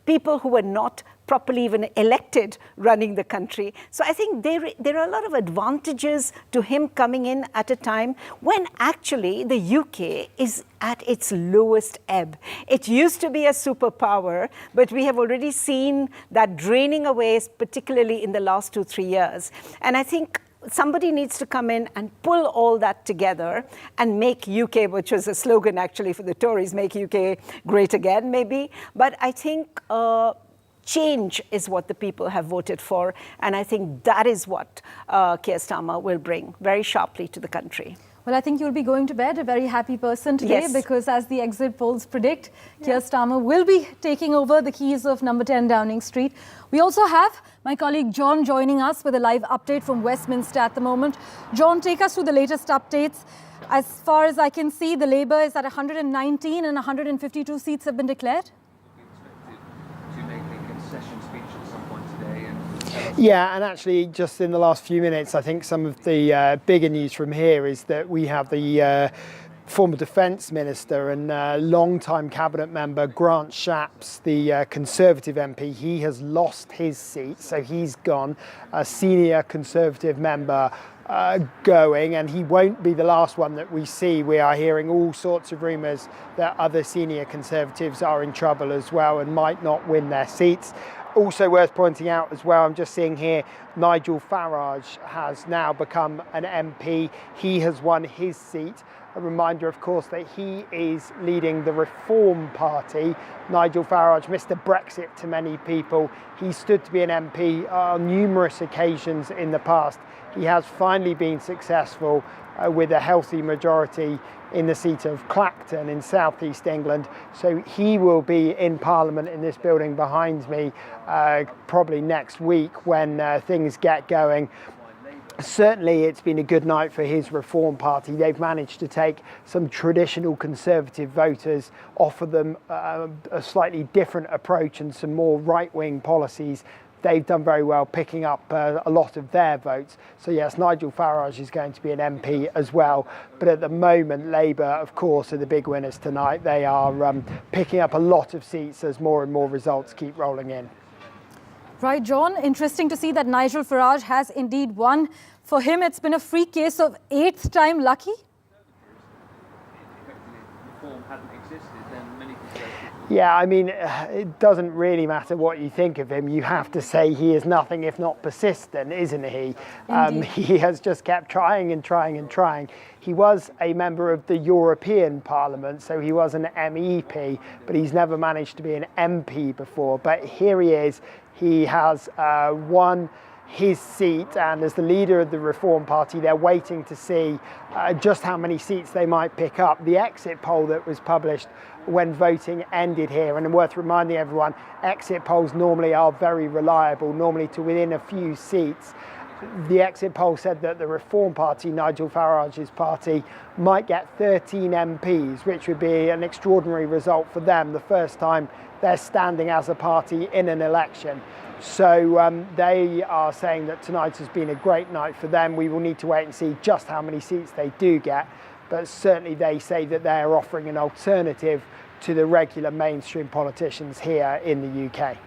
people who were not properly even elected running the country. So I think there are a lot of advantages to him coming in at a time when actually the UK is at its lowest ebb. It used to be a superpower, but we have already seen that draining away, particularly in the last 2-3 years. And I think somebody needs to come in and pull all that together and make UK, which was a slogan actually for the Tories, make UK great again, maybe. But I think change is what the people have voted for. And I think that is what Keir Starmer will bring very sharply to the country. Well, I think you'll be going to bed a very happy person today, yes, because as the exit polls predict, Keir Starmer will be taking over the keys of number 10 Downing Street. We also have my colleague John joining us with a live update from Westminster at the moment. John, take us through the latest updates. As far as I can see, the Labour is at 119 and 152 seats have been declared. Yeah, and actually just in the last few minutes, I think some of the bigger news from here is that we have the former Defence Minister and long-time Cabinet member Grant Shapps, the Conservative MP. He has lost his seat, so he's gone. A senior Conservative member going, and he won't be the last one that we see. We are hearing all sorts of rumours that other senior Conservatives are in trouble as well and might not win their seats. Also worth pointing out as well, I'm just seeing here, Nigel Farage has now become an MP. He has won his seat. A reminder, of course, that he is leading the Reform Party. Nigel Farage, Mr. Brexit to many people. He stood to be an MP on numerous occasions in the past. He has finally been successful with a healthy majority in the seat of Clacton in southeast England. So he will be in Parliament in this building behind me probably next week when things get going. Certainly it's been a good night for his Reform Party. They've managed to take some traditional Conservative voters, offer them a slightly different approach and some more right-wing policies. They've done very well picking up a lot of their votes. So yes, Nigel Farage is going to be an MP as well. But at the moment, Labour, of course, are the big winners tonight. They are picking up a lot of seats as more and more results keep rolling in. Right, John, interesting to see that Nigel Farage has indeed won. For him, it's been a free case of 8th time lucky. Yeah, I mean, it doesn't really matter what you think of him. You have to say he is nothing if not persistent, isn't he? He has just kept trying and trying and trying. He was a member of the European Parliament, so he was an MEP, but he's never managed to be an MP before. But here he is. He has won his seat, and as the leader of the Reform Party, they're waiting to see just how many seats they might pick up. The exit poll that was published when voting ended here, and worth reminding everyone, exit polls normally are very reliable, normally to within a few seats. The exit poll said that the Reform Party, Nigel Farage's party, might get 13 MPs, which would be an extraordinary result for them, the first time they're standing as a party in an election. So they are saying that tonight has been a great night for them. We will need to wait and see just how many seats they do get, but certainly they say that they are offering an alternative to the regular mainstream politicians here in the UK.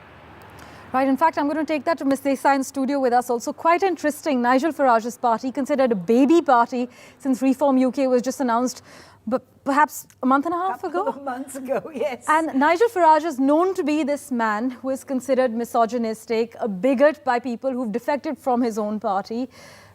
Right, in fact, I'm going to take that to Ms. Desai in studio with us also. Quite interesting, Nigel Farage's party, considered a baby party since Reform UK was just announced, but perhaps a month and a half ago? A couple of months ago, yes. And Nigel Farage is known to be this man who is considered misogynistic, a bigot by people who've defected from his own party.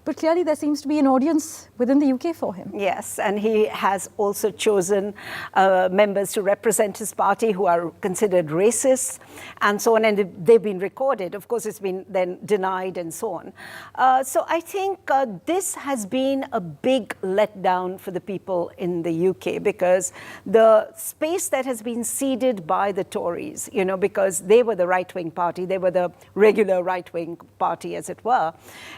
But clearly there seems to be an audience within the UK for him. Yes, and he has also chosen members to represent his party who are considered racist and so on, and they've been recorded. Of course, it's been then denied and so on. So I think this has been a big letdown for the people in the UK, because the space that has been ceded by the Tories, you know, because they were the right-wing party, they were the regular right-wing party, as it were,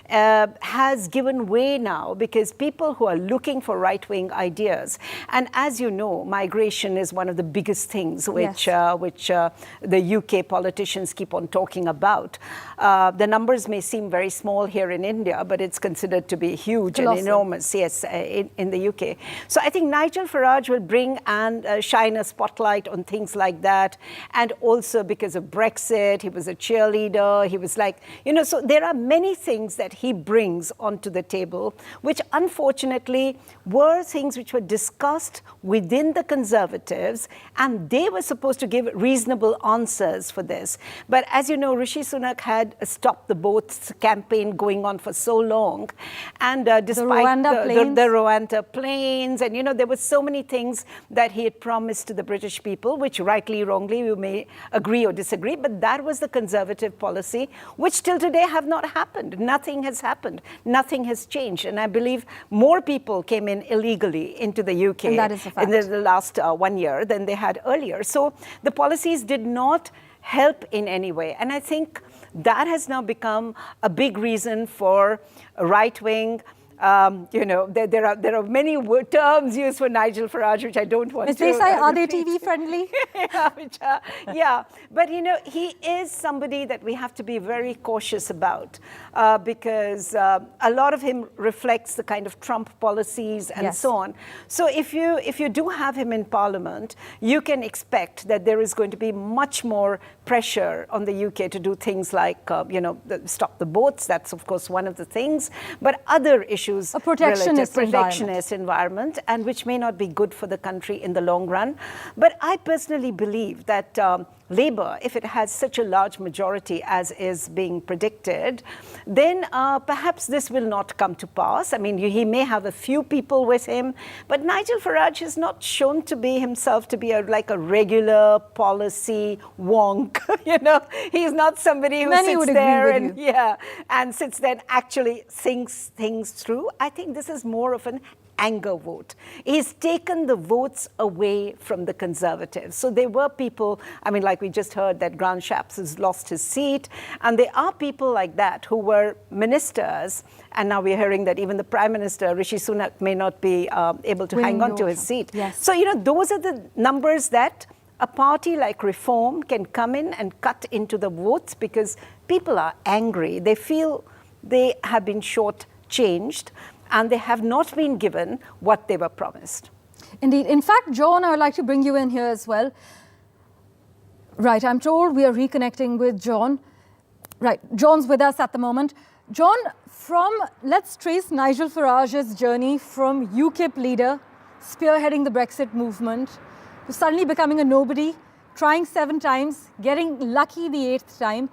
has given way now, because people who are looking for right-wing ideas, and as you know, migration is one of the biggest things which the UK politicians keep on talking about. The numbers may seem very small here in India, but it's considered to be huge and enormous, yes, in the UK. So I think Nigel Farage will bring and shine a spotlight on things like that, and also because of Brexit, he was a cheerleader, he was like, you know, so there are many things that he brings onto the table, which unfortunately were things which were discussed within the Conservatives, and they were supposed to give reasonable answers for this. But as you know, Rishi Sunak had a Stop the Boats campaign going on for so long, and despite the Rwanda planes, and you know, there were so many things that he had promised to the British people, which rightly, wrongly, you may agree or disagree, but that was the Conservative policy, which till today have not happened. Nothing has happened. Nothing has changed. And I believe more people came in illegally into the UK in the last 1 year than they had earlier. So the policies did not help in any way. And I think that has now become a big reason for right-wing There are many terms used for Nigel Farage, which I don't want to. Are they TV friendly? But he is somebody that we have to be very cautious about because a lot of him reflects the kind of Trump policies and so on. So if you do have him in Parliament, you can expect that there is going to be much more pressure on the UK to do things like, stop the boats. That's, of course, one of the things. But other issues, a protectionist environment, and which may not be good for the country in the long run. But I personally believe that Labour, if it has such a large majority as is being predicted, then perhaps this will not come to pass. I mean, he may have a few people with him, but Nigel Farage has not shown to be himself to be like a regular policy wonk. He's not somebody who sits there and sits there and actually thinks things through. I think this is more of an anger vote. He's taken the votes away from the Conservatives. So there were people, like we just heard that Grant Shapps has lost his seat, and there are people like that who were ministers, and now we're hearing that even the Prime Minister, Rishi Sunak, may not be able to hang on to his seat. Yes. So, those are the numbers that a party like Reform can come in and cut into the votes because people are angry. They feel they have been shortchanged, and they have not been given what they were promised. Indeed. In fact, John, I would like to bring you in here as well. Right, I'm told we are reconnecting with John. Right, John's with us at the moment. John, let's trace Nigel Farage's journey from UKIP leader, spearheading the Brexit movement, to suddenly becoming a nobody, trying 7 times, getting lucky the 8th time.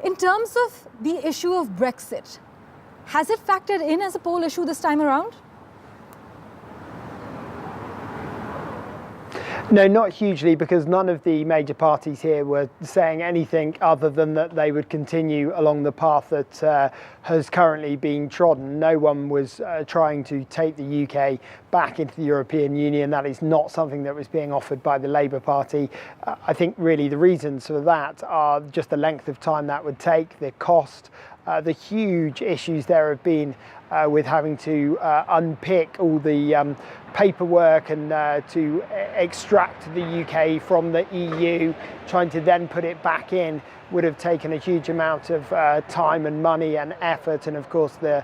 In terms of the issue of Brexit, has it factored in as a poll issue this time around? No, not hugely, because none of the major parties here were saying anything other than that they would continue along the path that has currently been trodden. No one was trying to take the UK back into the European Union. That is not something that was being offered by the Labour Party. I think really the reasons for that are just the length of time that would take, the cost, the huge issues there have been with having to unpick all the paperwork and to extract the UK from the EU, trying to then put it back in would have taken a huge amount of time and money and effort, and of course the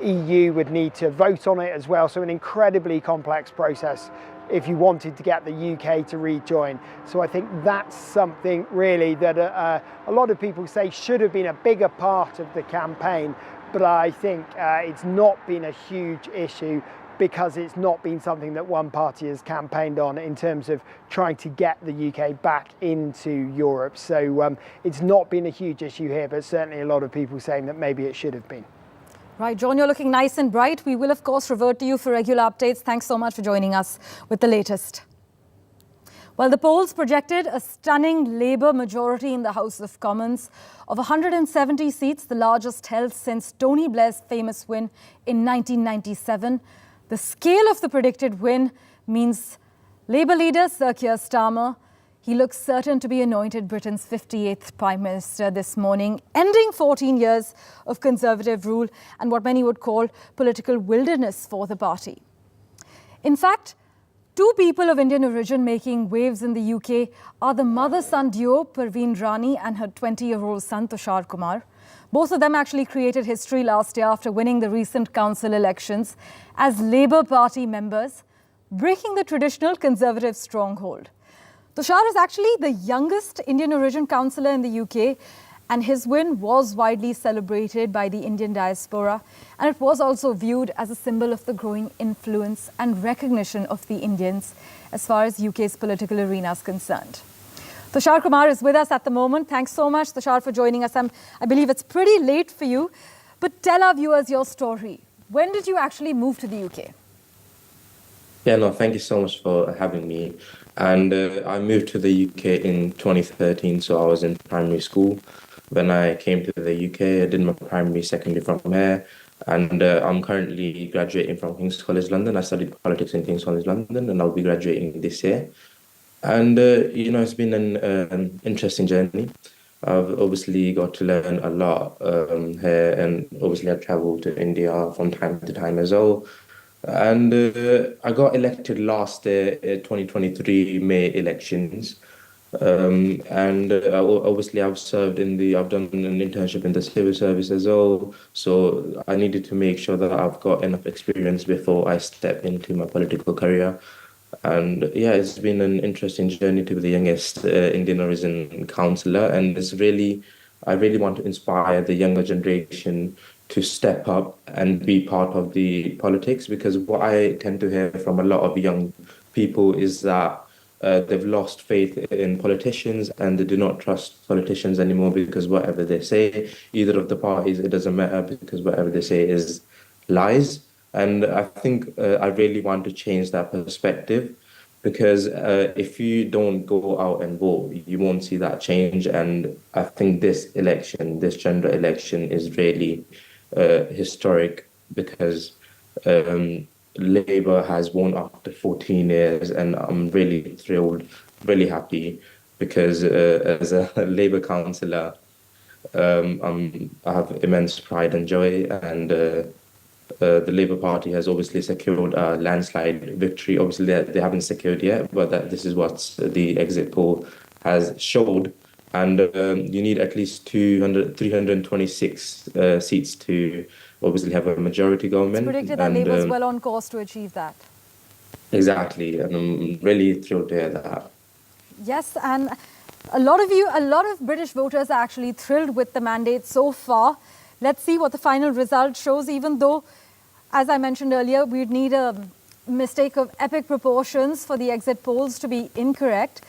EU would need to vote on it as well, so an incredibly complex process if you wanted to get the UK to rejoin. So I think that's something really that a lot of people say should have been a bigger part of the campaign, but I think it's not been a huge issue because it's not been something that one party has campaigned on in terms of trying to get the UK back into Europe. So it's not been a huge issue here, but certainly a lot of people saying that maybe it should have been. Right, John, you're looking nice and bright. We will, of course, revert to you for regular updates. Thanks so much for joining us with the latest. Well, the polls projected a stunning Labour majority in the House of Commons of 170 seats, the largest held since Tony Blair's famous win in 1997. The scale of the predicted win means Labour leader Sir Keir Starmer, he looks certain to be anointed Britain's 58th Prime Minister this morning, ending 14 years of Conservative rule and what many would call political wilderness for the party. In fact, 2 people of Indian origin making waves in the UK are the mother-son duo Parveen Rani and her 20-year-old son Tushar Kumar. Both of them actually created history last year after winning the recent council elections as Labour Party members, breaking the traditional Conservative stronghold. Tushar is actually the youngest Indian origin councillor in the UK, and his win was widely celebrated by the Indian diaspora, and it was also viewed as a symbol of the growing influence and recognition of the Indians as far as UK's political arena is concerned. Tushar Kumar is with us at the moment. Thanks so much, Tushar, for joining us. I believe it's pretty late for you, but tell our viewers your story. When did you actually move to the UK? Yeah, no, thank you so much for having me. And I moved to the UK in 2013, so I was in primary school. When I came to the UK, I did my primary, secondary from here, and I'm currently graduating from King's College London. I studied politics in King's College London, and I'll be graduating this year. And, it's been an interesting journey. I've obviously got to learn a lot here, and obviously I've travelled to India from time to time as well. And I got elected last year, 2023 May elections. And obviously I've done an internship in the civil service as well. So I needed to make sure that I've got enough experience before I step into my political career. And yeah, it's been an interesting journey to be the youngest Indian origin councillor. And I really want to inspire the younger generation to step up and be part of the politics, because what I tend to hear from a lot of young people is that they've lost faith in politicians and they do not trust politicians anymore, because whatever they say, either of the parties, it doesn't matter, because whatever they say is lies. And I think I really want to change that perspective, because if you don't go out and vote, you won't see that change. And I think this general election is really historic, because Labour has won after 14 years, and I'm really thrilled, really happy, because as a Labour councillor, I have immense pride and joy, and the Labour Party has obviously secured a landslide victory. Obviously, they haven't secured yet, but this is what the exit poll has showed. And you need at least 326 seats to obviously have a majority government. It's predicted that Labour is well on course to achieve that. Exactly, and I'm really thrilled to hear that. Yes, and a lot of British voters are actually thrilled with the mandate so far. Let's see what the final result shows, even though, as I mentioned earlier, we'd need a mistake of epic proportions for the exit polls to be incorrect.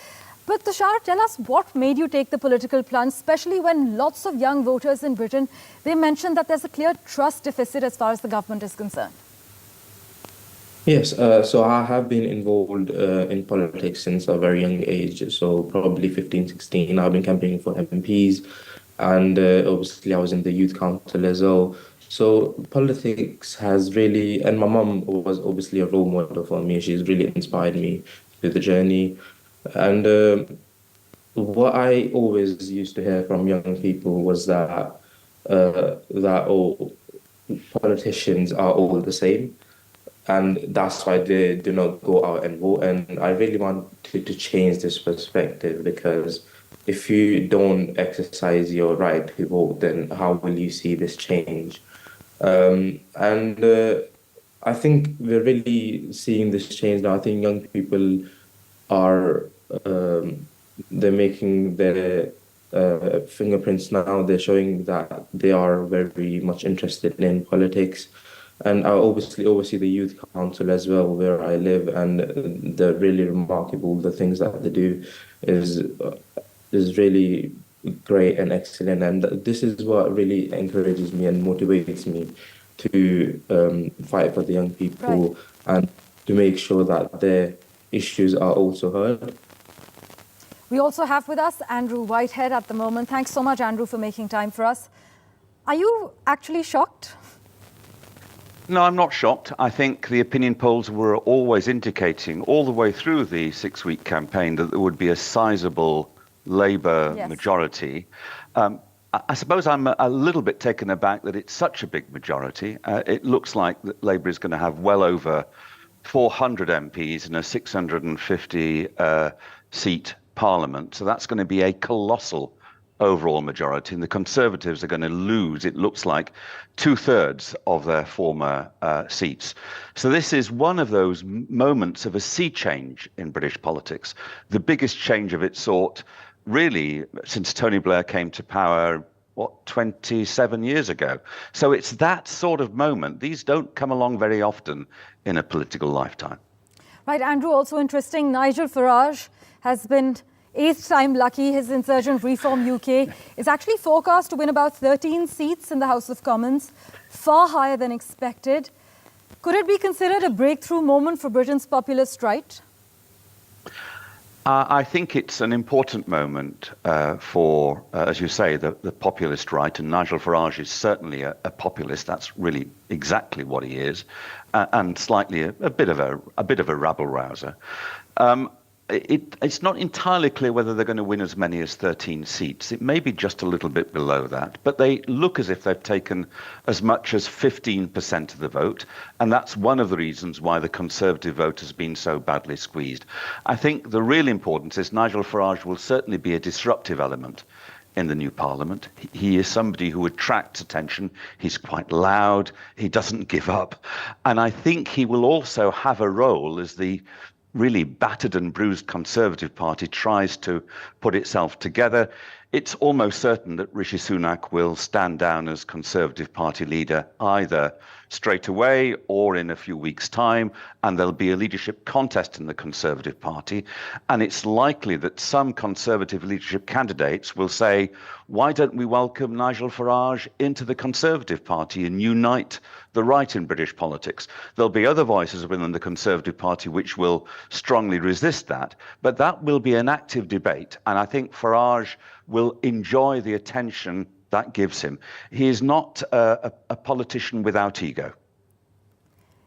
But Tushar, tell us what made you take the political plunge, especially when lots of young voters in Britain, they mentioned that there's a clear trust deficit as far as the government is concerned. Yes, so I have been involved in politics since a very young age, so probably 15, 16. I've been campaigning for MPs, and obviously I was in the youth council as well. So politics has really, and my mum was obviously a role model for me. She's really inspired me through the journey. And what I always used to hear from young people was that all politicians are all the same, and that's why they do not go out and vote. And I really want to change this perspective, because if you don't exercise your right to vote, then how will you see this change? And I think we're really seeing this change now. I think young people are they're making their fingerprints now. They're showing that they are very much interested in politics. And I obviously oversee the youth council as well, where I live, and they're really remarkable. The things that they do is really great and excellent. And this is what really encourages me and motivates me to fight for the young people, and to make sure that their issues are also heard. We also have with us Andrew Whitehead at the moment. Thanks so much, Andrew, for making time for us. Are you actually shocked? No, I'm not shocked. I think the opinion polls were always indicating all the way through the 6-week campaign that there would be a sizable Labour majority. I suppose I'm a little bit taken aback that it's such a big majority. It looks like that Labour is going to have well over 400 MPs in a 650 seat parliament. So that's going to be a colossal overall majority. And the Conservatives are going to lose, it looks like, 2/3 of their former seats. So this is one of those moments of a sea change in British politics, the biggest change of its sort, really, since Tony Blair came to power, 27 years ago. So it's that sort of moment. These don't come along very often in a political lifetime. Right, Andrew, also interesting, Nigel Farage has been 8th time lucky. His Insurgent Reform UK is actually forecast to win about 13 seats in the House of Commons, far higher than expected. Could it be considered a breakthrough moment for Britain's populist right? I think it's an important moment for, as you say, the populist right, and Nigel Farage is certainly a populist. That's really exactly what he is, and slightly a bit of a rabble rouser. it's not entirely clear whether they're going to win as many as 13 seats. It may be just a little bit below that, but they look as if they've taken as much as 15% of the vote, and that's one of the reasons why the Conservative vote has been so badly squeezed. I think the real importance is Nigel Farage will certainly be a disruptive element in the new parliament. He is somebody who attracts attention. He's quite loud. He doesn't give up. And I think he will also have a role as the really battered and bruised Conservative Party tries to put itself together. It's almost certain that Rishi Sunak will stand down as Conservative Party leader either straight away or in a few weeks' time, and there'll be a leadership contest in the Conservative Party. And it's likely that some Conservative leadership candidates will say, why don't we welcome Nigel Farage into the Conservative Party and unite the right in British politics? There'll be other voices within the Conservative Party which will strongly resist that, but that will be an active debate. And I think Farage will enjoy the attention that gives him. He is not a politician without ego.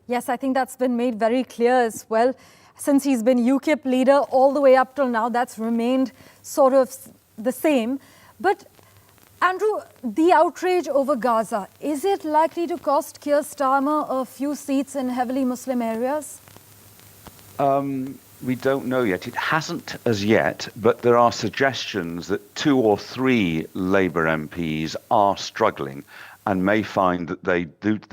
Yes, I think that's been made very clear as well. Since he's been UKIP leader all the way up till now, that's remained sort of the same. But Andrew, the outrage over Gaza, is it likely to cost Keir Starmer a few seats in heavily Muslim areas? We don't know yet. It hasn't as yet, but there are suggestions that 2 or 3 Labour MPs are struggling and may find that they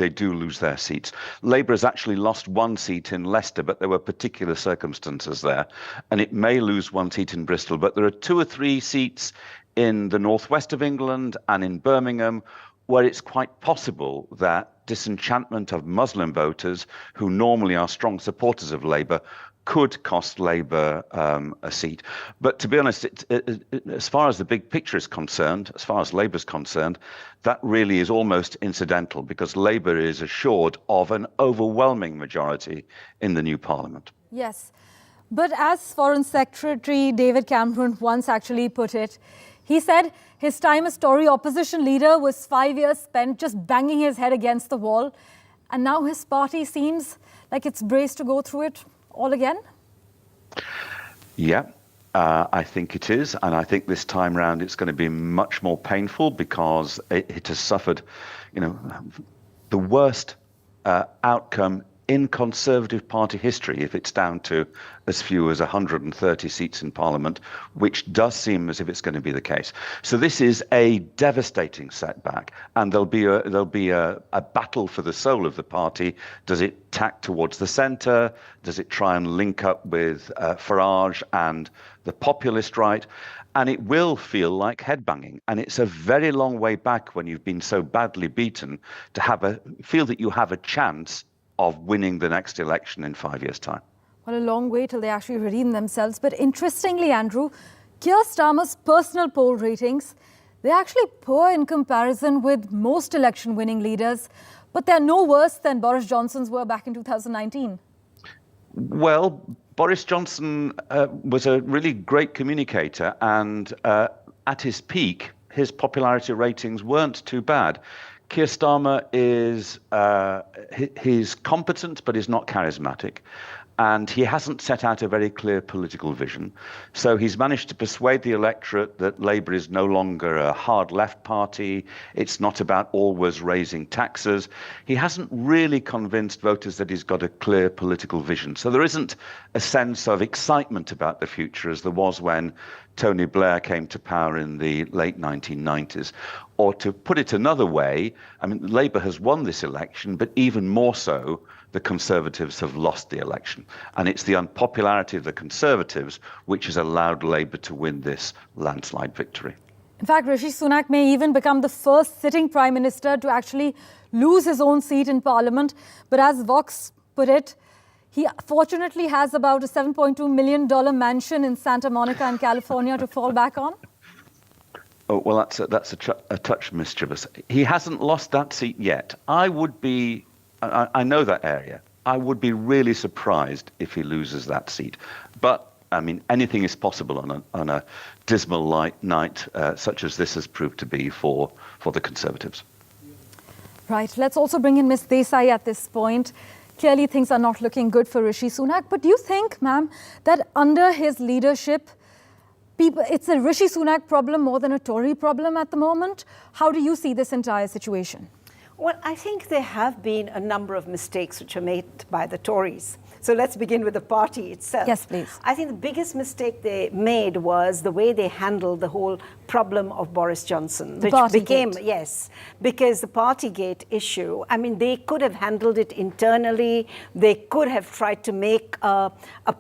do lose their seats. Labour has actually lost 1 seat in Leicester, but there were particular circumstances there, and it may lose 1 seat in Bristol. But there are 2 or 3 seats in the northwest of England and in Birmingham where it's quite possible that disenchantment of Muslim voters, who normally are strong supporters of Labour, could cost Labour a seat. But to be honest, as far as the big picture is concerned, as far as Labour's concerned, that really is almost incidental, because Labour is assured of an overwhelming majority in the new parliament. Yes, but as Foreign Secretary David Cameron once actually put it, he said his time as Tory opposition leader was 5 years spent just banging his head against the wall, and now his party seems like it's braced to go through it all again? Yeah, I think it is. And I think this time round it's going to be much more painful, because it has suffered, the worst outcome in Conservative Party history, if it's down to as few as 130 seats in Parliament, which does seem as if it's going to be the case. So this is a devastating setback, and there'll be a battle for the soul of the party. Does it tack towards the centre? Does it try and link up with Farage and the populist right? And it will feel like headbanging. And it's a very long way back, when you've been so badly beaten, to feel that you have a chance of winning the next election in 5 years' time. Well, a long way till they actually redeem themselves. But interestingly, Andrew, Keir Starmer's personal poll ratings, they're actually poor in comparison with most election-winning leaders, but they're no worse than Boris Johnson's were back in 2019. Well, Boris Johnson was a really great communicator, and at his peak, his popularity ratings weren't too bad. Keir Starmer he's competent, but he's not charismatic. And he hasn't set out a very clear political vision. So he's managed to persuade the electorate that Labour is no longer a hard left party. It's not about always raising taxes. He hasn't really convinced voters that he's got a clear political vision. So there isn't a sense of excitement about the future as there was when Tony Blair came to power in the late 1990s. Or to put it another way, I mean, Labour has won this election, but even more so, the Conservatives have lost the election. And it's the unpopularity of the Conservatives which has allowed Labour to win this landslide victory. In fact, Rishi Sunak may even become the first sitting Prime Minister to actually lose his own seat in Parliament. But as Vox put it, he fortunately has about a $7.2 million mansion in Santa Monica in California to fall back on. Oh, well, that's a touch mischievous. He hasn't lost that seat yet. I know that area. I would be really surprised if he loses that seat. But, I mean, anything is possible on a dismal night such as this has proved to be for the Conservatives. Right. Let's also bring in Ms. Desai at this point. clearly things are not looking good for Rishi Sunak. But do you think, ma'am, that under his leadership, it's a Rishi Sunak problem more than a Tory problem at the moment? How do you see this entire situation? Well, I think there have been a number of mistakes which are made by the Tories. So let's begin with the party itself. Yes, please. I think the biggest mistake they made was the way they handled the whole problem of Boris Johnson, which became, yes, because the Partygate issue, I mean, they could have handled it internally. They could have tried to make a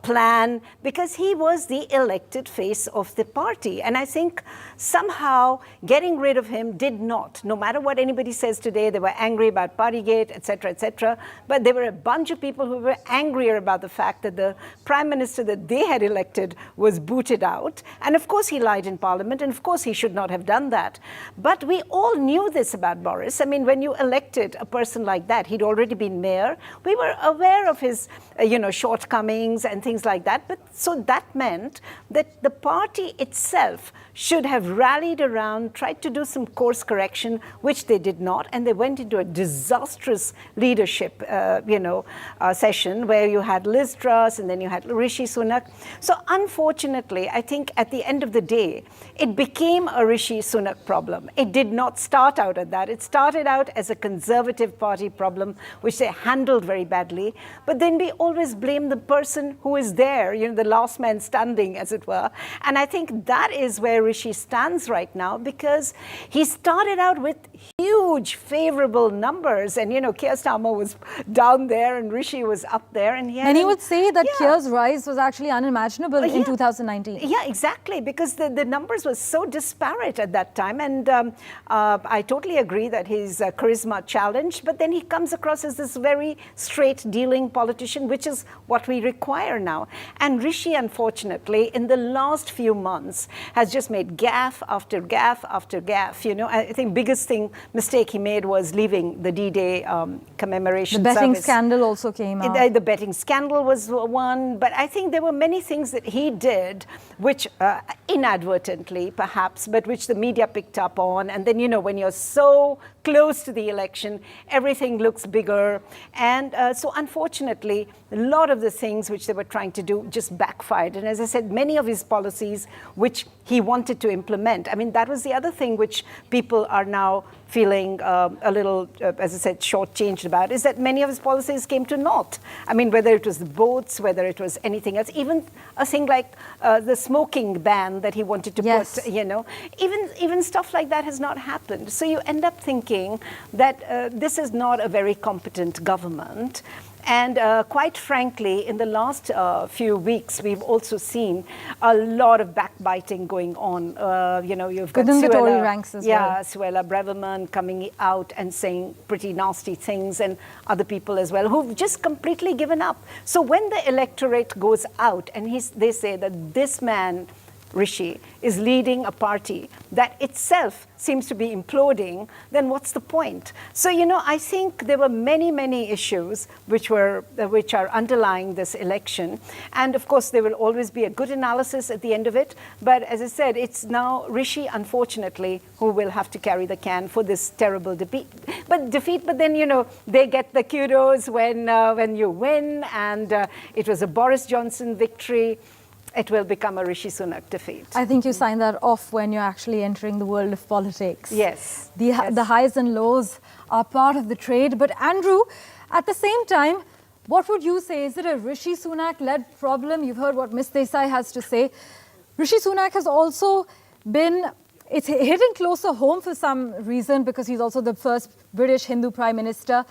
plan, because he was the elected face of the party. And I think somehow getting rid of him did not. No matter what anybody says today, they were angry about Partygate, etc., but there were a bunch of people who were angrier about the fact that the prime minister that they had elected was booted out. And of course he lied in Parliament, and of course he should not have done that. But we all knew this about Boris. I mean, when you elected a person like that, he'd already been mayor. We were aware of his, shortcomings and things like that. But so that meant that the party itself should have rallied around, tried to do some course correction, which they did not, and they went into a disastrous leadership, session where you had Liz Truss and then you had Rishi Sunak. So unfortunately, I think at the end of the day, it became a Rishi Sunak problem. It did not start out at that. It started out as a Conservative Party problem, which they handled very badly. But then we always blame the person who is there, the last man standing, as it were. And I think that is where Rishi stands right now, because he started out with huge favorable numbers, and Keir Starmer was down there and Rishi was up there, and many would say that Keir's rise was actually unimaginable in 2019. Yeah, exactly, because the numbers were so disparate at that time, and I totally agree that his charisma challenged, but then he comes across as this very straight-dealing politician, which is what we require now. And Rishi, unfortunately, in the last few months, has just made gaffe after gaffe after gaffe. I think biggest mistake he made was leaving the D-Day commemoration service. The betting service. Scandal also came out. The betting scandal was one, but I think there were many things that he did which inadvertently perhaps, but which the media picked up on. And then, when you're so close to the election, everything looks bigger. And so unfortunately, a lot of the things which they were trying to do just backfired. And as I said, many of his policies which he wanted to implement, I mean, that was the other thing which people are now feeling a little, as I said, shortchanged about, is that many of his policies came to naught. I mean, whether it was the boats, whether it was anything else, even a thing like the smoking ban that he wanted to put, even stuff like that has not happened. So you end up thinking that this is not a very competent government. And quite frankly, in the last few weeks, we've also seen a lot of backbiting going on. You've got within the Tory ranks as well. Yeah, Suella Braverman coming out and saying pretty nasty things, and other people as well who've just completely given up. So when the electorate goes out and they say that this man, Rishi, is leading a party that itself seems to be imploding, then what's the point? So, I think there were many, many issues which are underlying this election. And of course, there will always be a good analysis at the end of it. But as I said, it's now Rishi, unfortunately, who will have to carry the can for this terrible defeat. But then, they get the kudos when you win. And it was a Boris Johnson victory. It will become a Rishi Sunak defeat. I think you sign that off when you're actually entering the world of politics. Yes. The highs and lows are part of the trade. But Andrew, at the same time, what would you say? Is it a Rishi Sunak-led problem? You've heard what Ms. Desai has to say. Rishi Sunak has also been, it's hitting closer home for some reason, because he's also the first British Hindu Prime Minister.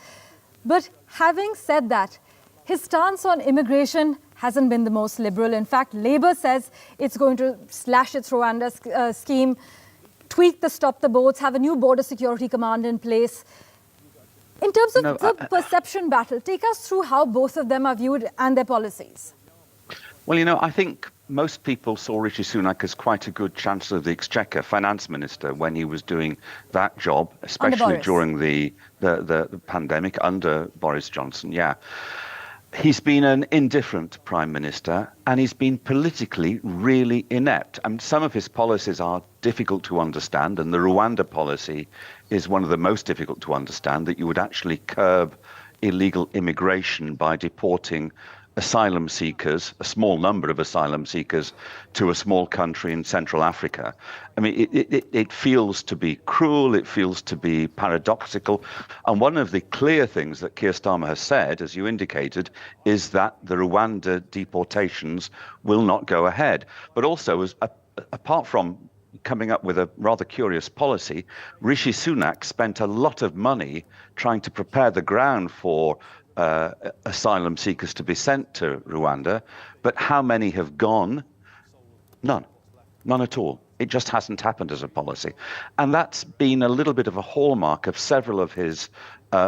But having said that, his stance on immigration hasn't been the most liberal. In fact, Labour says it's going to slash its Rwanda scheme, tweak the Stop the Boats, have a new border security command in place. In terms of the perception battle, take us through how both of them are viewed and their policies. Well, I think most people saw Rishi Sunak as quite a good Chancellor of the Exchequer, Finance Minister, when he was doing that job, especially during the pandemic under Boris Johnson. Yeah. He's been an indifferent Prime Minister, and he's been politically really inept. And some of his policies are difficult to understand, and the Rwanda policy is one of the most difficult to understand, that you would actually curb illegal immigration by deporting asylum seekers, a small number of asylum seekers, to a small country in Central Africa. I mean, it feels to be cruel, it feels to be paradoxical. And one of the clear things that Keir Starmer has said, as you indicated, is that the Rwanda deportations will not go ahead. But also, apart from coming up with a rather curious policy, Rishi Sunak spent a lot of money trying to prepare the ground for asylum seekers to be sent to Rwanda, but how many have gone? None at all. It just hasn't happened as a policy. And that's been a little bit of a hallmark of several of his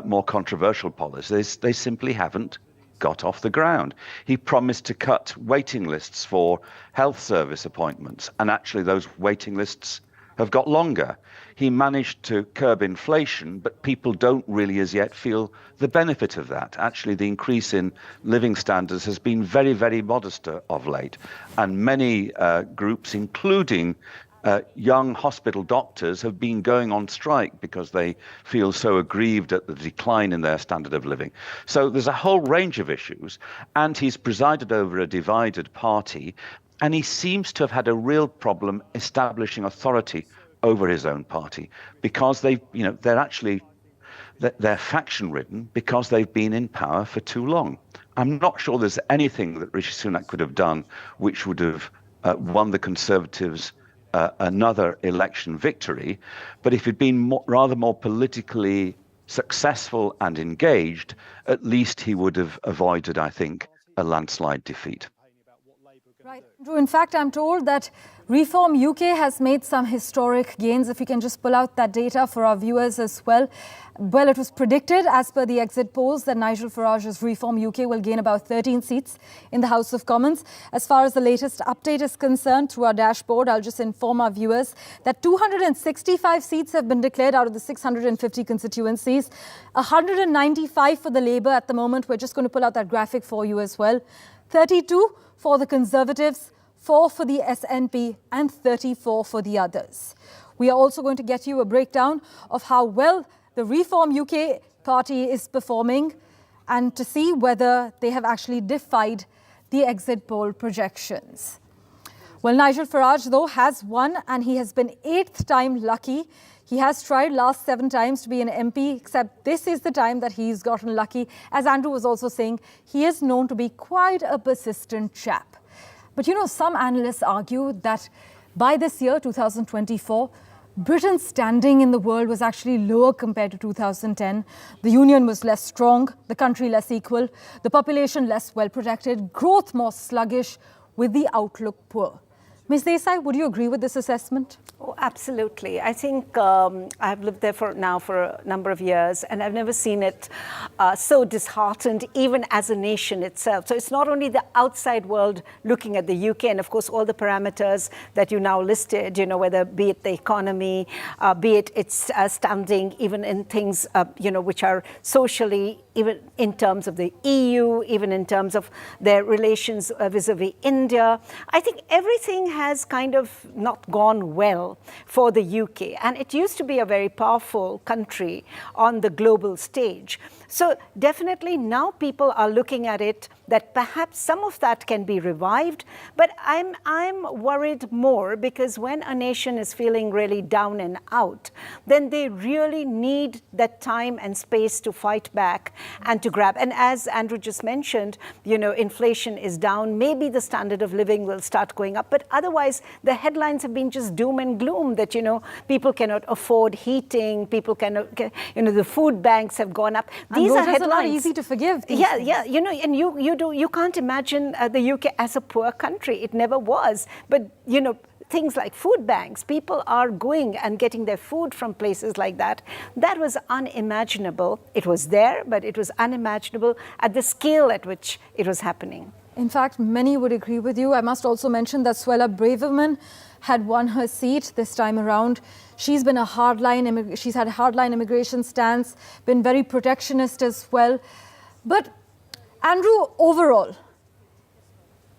more controversial policies. They simply haven't got off the ground. He promised to cut waiting lists for health service appointments, and actually those waiting lists have got longer. He managed to curb inflation, but people don't really as yet feel the benefit of that. Actually, the increase in living standards has been very, very modest of late. And many groups, including young hospital doctors, have been going on strike because they feel so aggrieved at the decline in their standard of living. So there's a whole range of issues, and he's presided over a divided party, and he seems to have had a real problem establishing authority over his own party, because they're faction-ridden because they've been in power for too long. I'm not sure there's anything that Rishi Sunak could have done which would have won the Conservatives another election victory, but if he'd been rather more politically successful and engaged, at least he would have avoided, I think, a landslide defeat. Right. Andrew, in fact, I'm told that Reform UK has made some historic gains. If you can just pull out that data for our viewers as well. Well, it was predicted, as per the exit polls, that Nigel Farage's Reform UK will gain about 13 seats in the House of Commons. As far as the latest update is concerned, through our dashboard, I'll just inform our viewers that 265 seats have been declared out of the 650 constituencies. 195 for the Labour at the moment. We're just going to pull out that graphic for you as well. 32 for the Conservatives, 4 for the SNP, and 34 for the others. We are also going to get you a breakdown of how well the Reform UK party is performing and to see whether they have actually defied the exit poll projections. Well, Nigel Farage, though, has won, and he has been 8th time lucky. He has tried last 7 times to be an MP, except this is the time that he's gotten lucky. As Andrew was also saying, he is known to be quite a persistent chap. But you know, some analysts argue that by this year, 2024, Britain's standing in the world was actually lower compared to 2010. The union was less strong, the country less equal, the population less well protected, growth more sluggish, with the outlook poor. Ms. Desai, would you agree with this assessment? Oh, absolutely. I think I've lived there for a number of years, and I've never seen it so disheartened, even as a nation itself. So it's not only the outside world looking at the UK, and of course all the parameters that you now listed, you know, whether be it the economy, be it its standing, even in things, which are socially, even in terms of the EU, even in terms of their relations vis-a-vis India. I think everything has kind of not gone well for the UK. And it used to be a very powerful country on the global stage. So definitely now people are looking at it that perhaps some of that can be revived. But I'm worried more because when a nation is feeling really down and out, then they really need that time and space to fight back and to grab. And as Andrew just mentioned, inflation is down. Maybe the standard of living will start going up. But otherwise, the headlines have been just doom and gloom that, people cannot afford heating, people cannot, the food banks have gone up. These are headlines. Are not easy to forgive. Yeah, and you can't imagine the UK as a poor country. It never was. But, things like food banks, people are going and getting their food from places like that. That was unimaginable. It was there, but it was unimaginable at the scale at which it was happening. In fact, many would agree with you. I must also mention that Suella Braverman had won her seat this time around. She's been she's had a hardline immigration stance, been very protectionist as well. But Andrew, overall,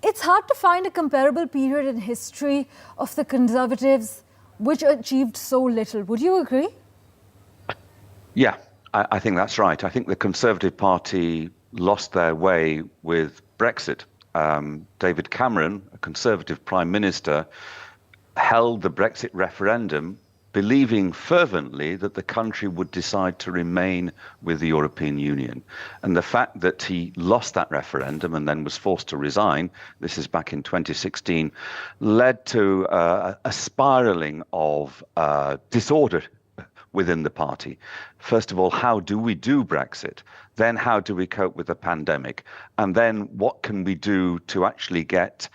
it's hard to find a comparable period in history of the Conservatives which achieved so little. Would you agree? Yeah, I think that's right. I think the Conservative Party lost their way with Brexit. David Cameron, a Conservative Prime Minister, held the Brexit referendum believing fervently that the country would decide to remain with the European Union. And the fact that he lost that referendum and then was forced to resign, this is back in 2016, led to a spiraling of disorder within the party. First of all, how do we do Brexit? Then how do we cope with the pandemic? And then what can we do to actually get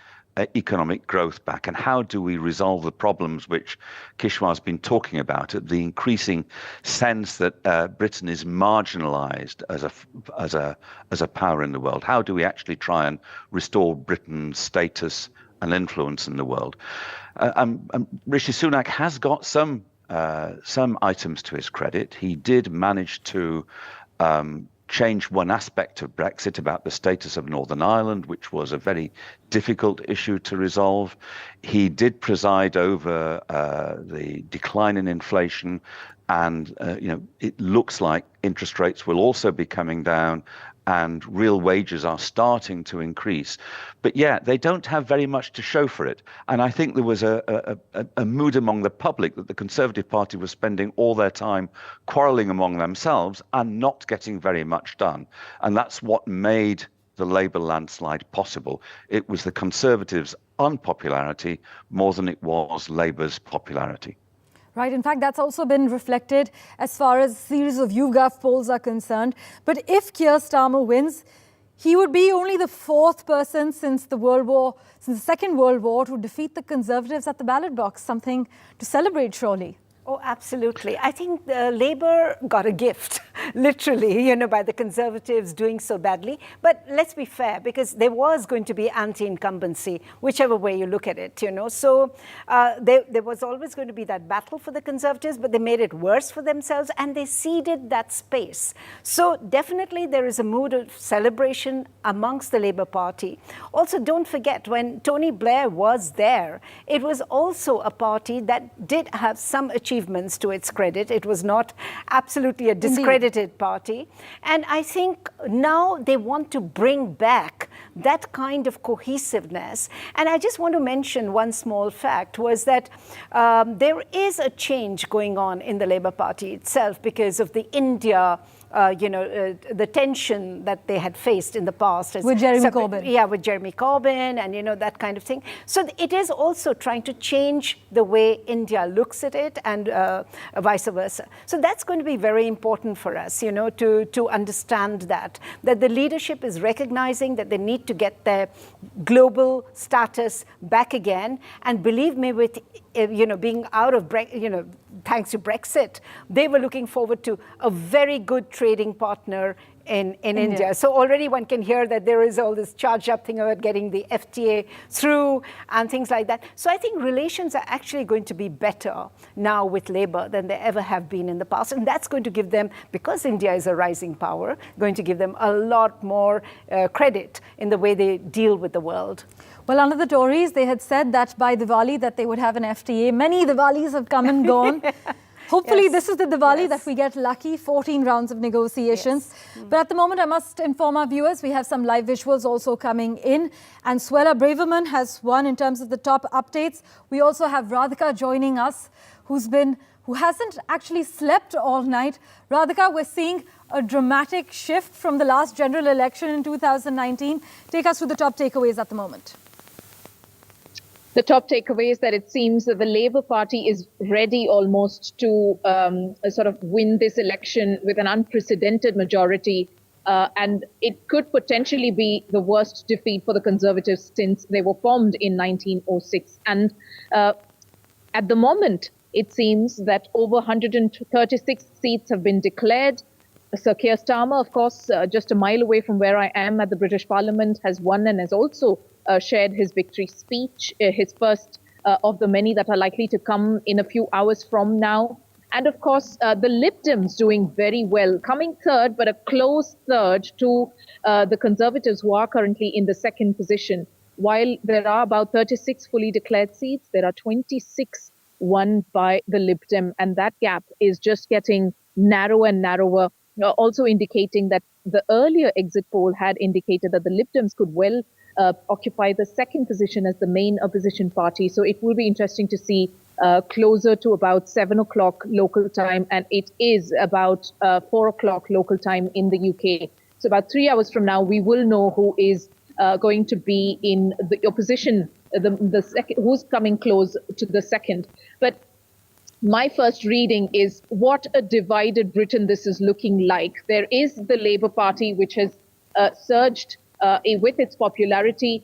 economic growth back, and how do we resolve the problems which Kishwar's been talking about, the increasing sense that Britain is marginalised as a power in the world? How do we actually try and restore Britain's status and influence in the world? Rishi Sunak has got some items to his credit. He did manage to change one aspect of Brexit about the status of Northern Ireland, which was a very difficult issue to resolve. He did preside over the decline in inflation, and it looks like interest rates will also be coming down, and real wages are starting to increase. But yeah, they don't have very much to show for it. And I think there was a mood among the public that the Conservative Party was spending all their time quarrelling among themselves and not getting very much done. And that's what made the Labour landslide possible. It was the Conservatives' unpopularity more than it was Labour's popularity. Right. In fact, that's also been reflected as far as a series of YouGov polls are concerned. But if Keir Starmer wins, he would be only the fourth person since the Second World War to defeat the Conservatives at the ballot box. Something to celebrate, surely. Oh, absolutely. I think Labour got a gift, literally, by the Conservatives doing so badly. But let's be fair, because there was going to be anti-incumbency, whichever way you look at it, So there was always going to be that battle for the Conservatives, but they made it worse for themselves and they ceded that space. So definitely there is a mood of celebration amongst the Labour Party. Also, don't forget, when Tony Blair was there, it was also a party that did have some achievements to its credit. It was not absolutely a discredited party. And I think now they want to bring back that kind of cohesiveness. And I just want to mention one small fact was that there is a change going on in the Labour Party itself because of the India the tension that they had faced in the past. With Jeremy Corbyn. Yeah, with Jeremy Corbyn and, that kind of thing. So it is also trying to change the way India looks at it and vice versa. So that's going to be very important for us, to understand that the leadership is recognizing that they need to get their global status back again. And believe me, with, being out of, thanks to Brexit, they were looking forward to a very good trading partner in India. So already one can hear that there is all this charged up thing about getting the FTA through and things like that. So I think relations are actually going to be better now with Labour than they ever have been in the past. And that's going to give them, because India is a rising power, going to give them a lot more credit in the way they deal with the world. Well, under the Tories, they had said that by Diwali that they would have an FTA. Many Diwalis have come and gone. Hopefully, this is the Diwali that we get lucky, 14 rounds of negotiations. But at the moment, I must inform our viewers, we have some live visuals also coming in. And Suella Braverman has won in terms of the top updates. We also have Radhika joining us, who hasn't actually slept all night. Radhika, we're seeing a dramatic shift from the last general election in 2019. Take us through the top takeaways at the moment. The top takeaway is that it seems that the Labour Party is ready almost to sort of win this election with an unprecedented majority. And it could potentially be the worst defeat for the Conservatives since they were formed in 1906. And at the moment, it seems that over 136 seats have been declared. Sir Keir Starmer, of course, just a mile away from where I am at the British Parliament, has won and has also shared his victory speech, his first of the many that are likely to come in a few hours from now. And of course, the Lib Dems doing very well, coming third, but a close third to the Conservatives who are currently in the second position. While there are about 36 fully declared seats, there are 26 won by the Lib Dem, and that gap is just getting narrower and narrower also indicating that the earlier exit poll had indicated that the Lib Dems could well occupy the second position as the main opposition party. So it will be interesting to see closer to about 7 o'clock local time, and it is about 4 o'clock local time in the UK. So about 3 hours from now, we will know who is going to be in the opposition, the second, who's coming close to the second. But my first reading is what a divided Britain this is looking like. There is the Labour Party, which has surged with its popularity,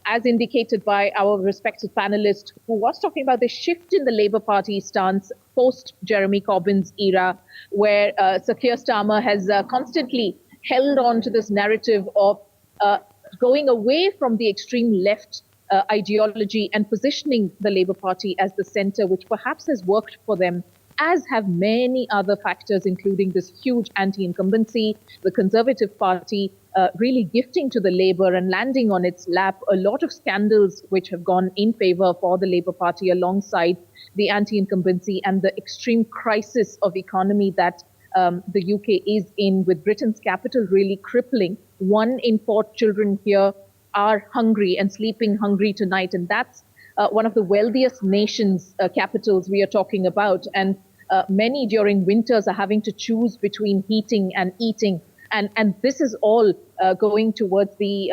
as indicated by our respected panelist, who was talking about the shift in the Labour Party stance post Jeremy Corbyn's era, where Sir Keir Starmer has constantly held on to this narrative of going away from the extreme left ideology and positioning the Labour Party as the centre, which perhaps has worked for them, as have many other factors, including this huge anti-incumbency, the Conservative Party really gifting to the Labour and landing on its lap a lot of scandals which have gone in favour for the Labour Party, alongside the anti-incumbency and the extreme crisis of economy that the UK is in, with Britain's capital really crippling. 1 in 4 children here are hungry and sleeping hungry tonight, and that's one of the wealthiest nations' capitals we are talking about. And many during winters are having to choose between heating and eating. And this is all going towards the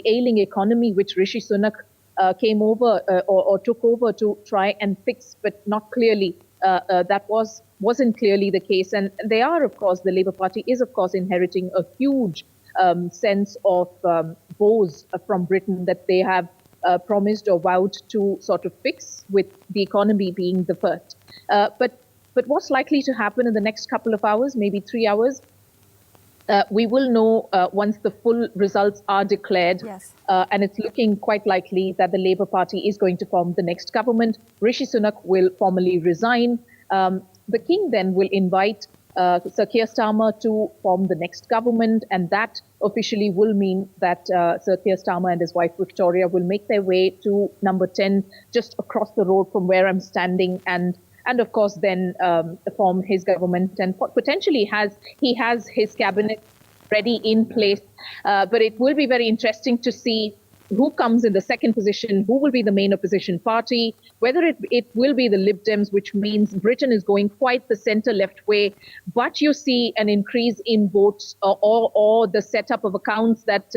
ailing economy, which Rishi Sunak came over or took over to try and fix, but not clearly. That wasn't clearly the case. And they are, of course, the Labour Party is, of course, inheriting a huge sense of woes from Britain that they have promised or vowed to sort of fix, with the economy being the first. But what's likely to happen in the next couple of hours, maybe 3 hours, we will know once the full results are declared. Yes. And it's looking quite likely that the Labour Party is going to form the next government. Rishi Sunak will formally resign. The King then will invite Sir Keir Starmer to form the next government, and that officially will mean that Sir Keir Starmer and his wife Victoria will make their way to number 10, just across the road from where I'm standing, and of course then form his government, and potentially he has his cabinet ready in place. But it will be very interesting to see who comes in the second position, who will be the main opposition party, whether it will be the Lib Dems, which means Britain is going quite the centre-left way. But you see an increase in votes or the setup of accounts that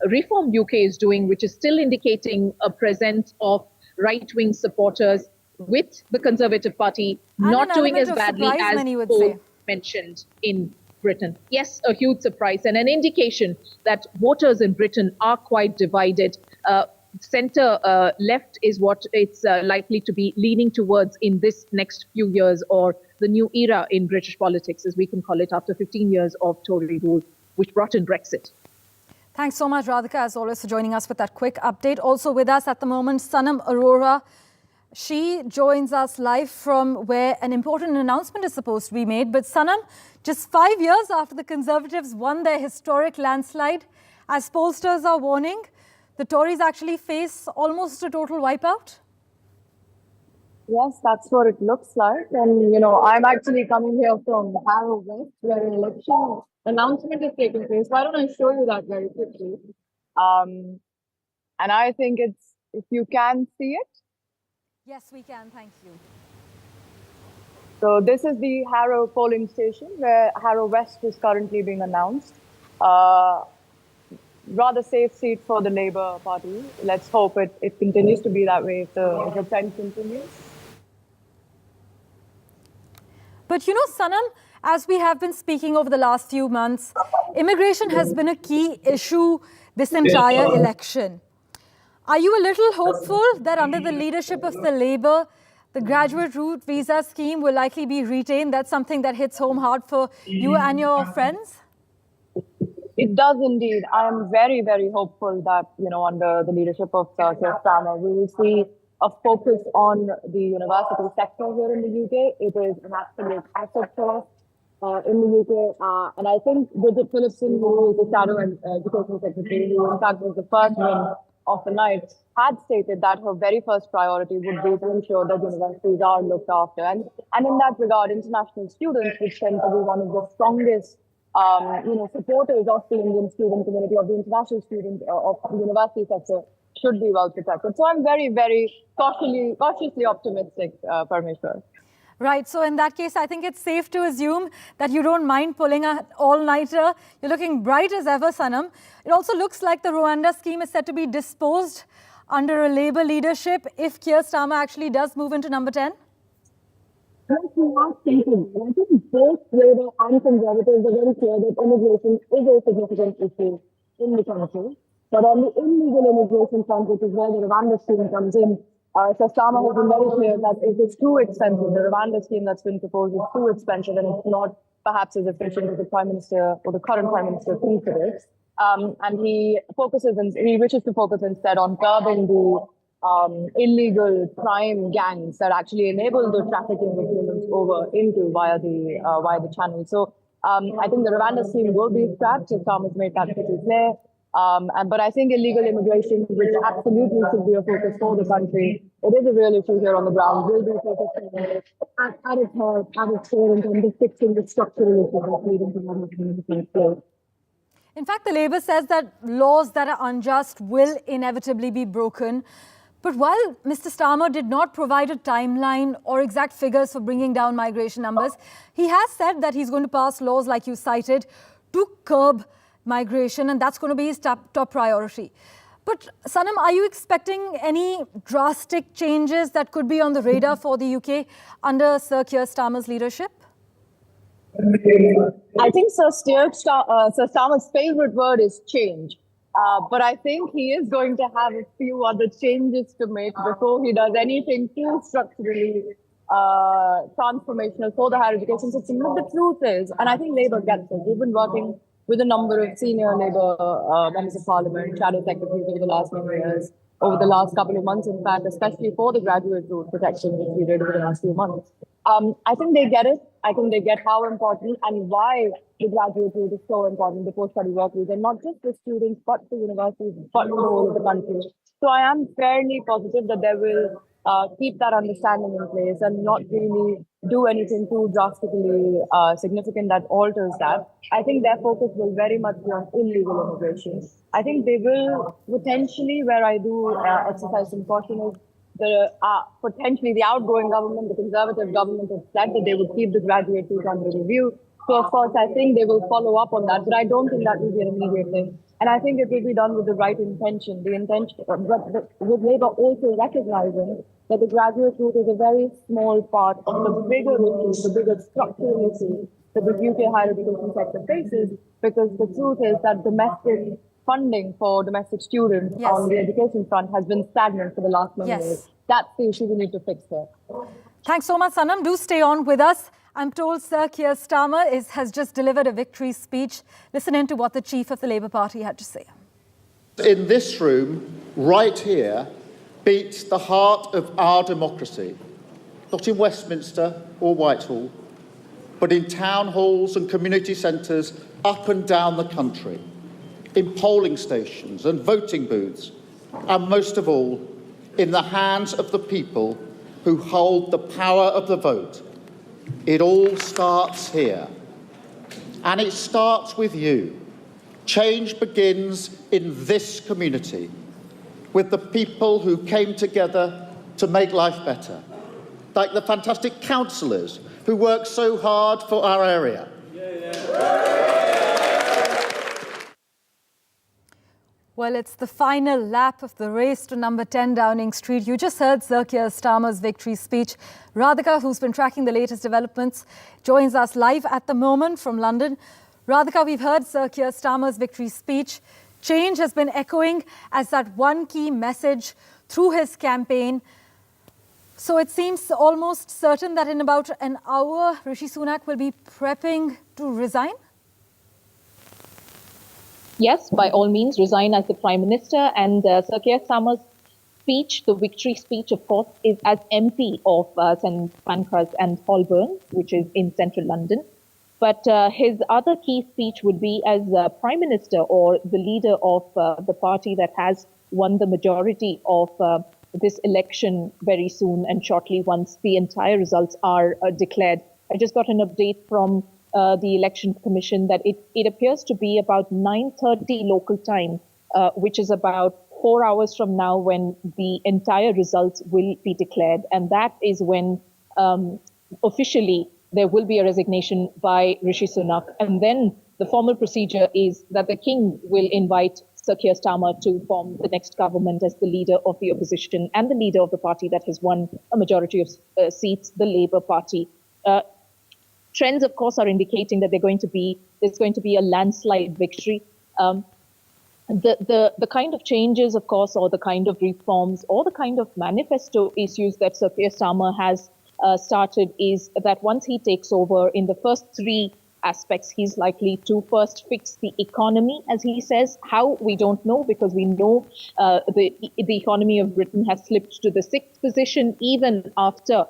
Reform UK is doing, which is still indicating a presence of right-wing supporters with the Conservative Party, And not an doing element as of badly surprise, as many would polls say. mentioned in Britain. Yes, a huge surprise, and an indication that voters in Britain are quite divided. Centre left is what it's likely to be leaning towards in this next few years, or the new era in British politics, as we can call it, after 15 years of Tory rule, which brought in Brexit. Thanks so much, Radhika, as always, for joining us with that quick update. Also with us at the moment, Sanam Arora. She joins us live from where an important announcement is supposed to be made. But Sanam, just 5 years after the Conservatives won their historic landslide, as pollsters are warning, the Tories actually face almost a total wipeout? Yes, that's what it looks like. And, you know, I'm actually coming here from Harrow West, where an election announcement is taking place. Why don't I show you that very quickly? And I think it's, if you can see it. Yes, we can. Thank you. So this is the Harrow polling station where Harrow West is currently being announced. Rather safe seat for the Labour Party. Let's hope it continues to be that way if the trend continues. But you know, Sanam, as we have been speaking over the last few months, immigration has been a key issue this entire election. Are you a little hopeful that under the leadership of the Labour, the graduate route visa scheme will likely be retained? That's something that hits home hard for you and your friends? It does indeed. I am very, very hopeful that, you know, under the leadership of Keir Starmer, we will see a focus on the university sector here in the UK. It is an absolute asset for us in the UK. And I think Bridget Phillipson, who is the Shadow Education Secretary, who in fact was the first one of the night, had stated that her very first priority would be to ensure that universities are looked after. And in that regard, international students, which tend to be one of the strongest supporters of the Indian student community, of the international student, of the university sector should be well protected. So I'm very, very cautiously optimistic, Parmeshwar. Right, so in that case, I think it's safe to assume that you don't mind pulling an all-nighter. You're looking bright as ever, Sanam. It also looks like the Rwanda scheme is set to be disposed under a Labour leadership if Keir Starmer actually does move into number 10. I think both Labour and Conservatives are very clear that immigration is a significant issue in the country. But on the illegal immigration front, which is where the Rwanda scheme comes in, Sir Starmer has been very clear that it is too expensive. The Rwanda scheme that's been proposed is too expensive, and it's not perhaps as efficient as the Prime Minister or the current Prime Minister thinks it is. And he wishes to focus instead on curbing the illegal crime gangs that actually enable the trafficking of humans over into via the channel. So I think the Rwanda scheme will be scrapped. Sir Starmer's made that pretty clear. But I think illegal immigration, which absolutely should be a focus for the country, it is a real issue here on the ground, will be focused at its heart, at its core, in terms of fixing the structural issues that lead into one of the place. In fact, the Labour says that laws that are unjust will inevitably be broken. But while Mr. Starmer did not provide a timeline or exact figures for bringing down migration numbers, he has said that he's going to pass laws, like you cited, to curb migration, and that's going to be his top priority. But Sanam, are you expecting any drastic changes that could be on the radar for the UK under Sir Keir Starmer's leadership? I think Sir Starmer's favourite word is change. But I think he is going to have a few other changes to make before he does anything too structurally transformational for the higher education system. Look, the truth is, and I think Labour gets it, we've been working with a number of senior Labour members of Parliament, shadow secretaries over the last many years, over the last couple of months, in fact, especially for the graduate route protection, which we did over the last few months. I think they get it. I think they get how important and why the graduate route is so important, the post-study work route, and not just for students, but for universities, but for the whole of the country. So I am fairly positive that they will keep that understanding in place and not really do anything too drastically significant that alters that. I think their focus will very much be on illegal immigration. I think they will potentially, where I do exercise some caution, is potentially the outgoing government, the Conservative government, has said that they would keep the graduate route under review. So, of course, I think they will follow up on that, but I don't think that will be an immediate thing. And I think it will be done with the right intention, but with Labour also recognizing that the graduate route is a very small part of the bigger issues, the bigger structural issues that the UK higher education sector faces, because the truth is that domestic funding for domestic students on the education front has been stagnant for the last many years. That's the issue we need to fix here. Thanks so much, Sanam. Do stay on with us. I'm told Sir Keir Starmer has just delivered a victory speech. Listen in to what the chief of the Labour Party had to say. In this room, right here, beats the heart of our democracy. Not in Westminster or Whitehall, but in town halls and community centres up and down the country, in polling stations and voting booths, and most of all, in the hands of the people who hold the power of the vote. It all starts here. And it starts with you. Change begins in this community, with the people who came together to make life better, like the fantastic councillors who work so hard for our area. Well, it's the final lap of the race to number 10 Downing Street. You just heard Sir Keir Starmer's victory speech. Radhika, who's been tracking the latest developments, joins us live at the moment from London. Radhika, we've heard Sir Keir Starmer's victory speech. Change has been echoing as that one key message through his campaign. So it seems almost certain that in about an hour, Rishi Sunak will be prepping to resign? Yes, by all means, resign as the Prime Minister. And Sir Keir Starmer's speech, the victory speech, of course, is as MP of St Pancras and Holborn, which is in central London. But his other key speech would be as Prime Minister or the leader of the party that has won the majority of this election very soon and shortly once the entire results are declared. I just got an update from the Election Commission that it appears to be about 9:30 local time, which is about 4 hours from now when the entire results will be declared. And that is when officially there will be a resignation by Rishi Sunak. And then the formal procedure is that the King will invite Sir Keir Starmer to form the next government as the leader of the opposition and the leader of the party that has won a majority of seats, the Labour Party. Trends, of course, are indicating that there's going to be a landslide victory. The kind of changes, of course, or the kind of reforms, or the kind of manifesto issues that Sir Keir Starmer has started is that once he takes over, in the first three aspects, he's likely to first fix the economy, as he says. How, we don't know, because we know the economy of Britain has slipped to the 6th position, even after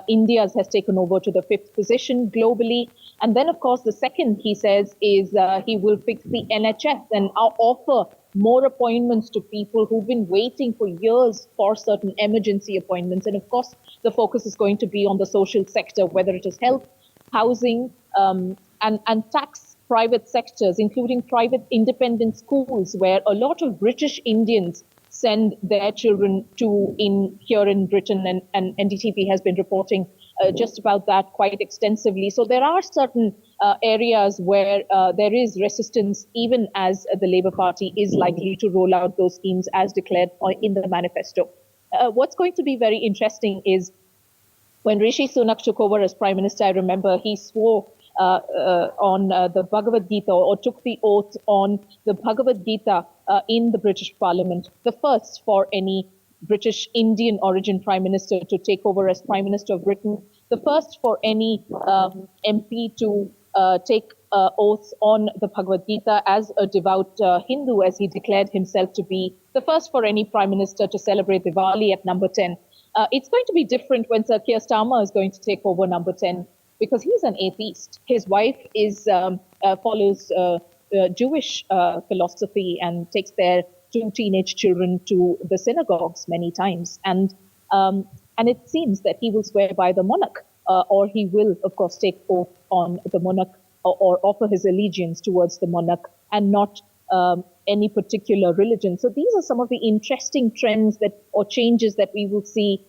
India's has taken over to the 5th position globally. And then, of course, the second, he says, is he will fix the NHS and offer more appointments to people who've been waiting for years for certain emergency appointments. And of course, the focus is going to be on the social sector, whether it is health, housing, and tax private sectors, including private independent schools, where a lot of British Indians send their children to here in Britain, and NDTV has been reporting just about that quite extensively. So there are certain areas where there is resistance, even as the Labour Party is likely to roll out those schemes as declared in the manifesto. What's going to be very interesting is when Rishi Sunak took over as Prime Minister, I remember he swore on the Bhagavad Gita, or took the oath on the Bhagavad Gita in the British Parliament, the first for any British Indian origin Prime Minister to take over as Prime Minister of Britain, the first for any MP to take oath on the Bhagavad Gita as a devout Hindu, as he declared himself to be, the first for any Prime Minister to celebrate Diwali at number 10. It's going to be different when Sir Keir Starmer is going to take over number 10, because he's an atheist. His wife follows Jewish philosophy and takes their 2 teenage children to the synagogues many times. And it seems that he will swear by the monarch, or he will, of course, take oath on the monarch, or offer his allegiance towards the monarch, and not any particular religion. So these are some of the interesting trends or changes that we will see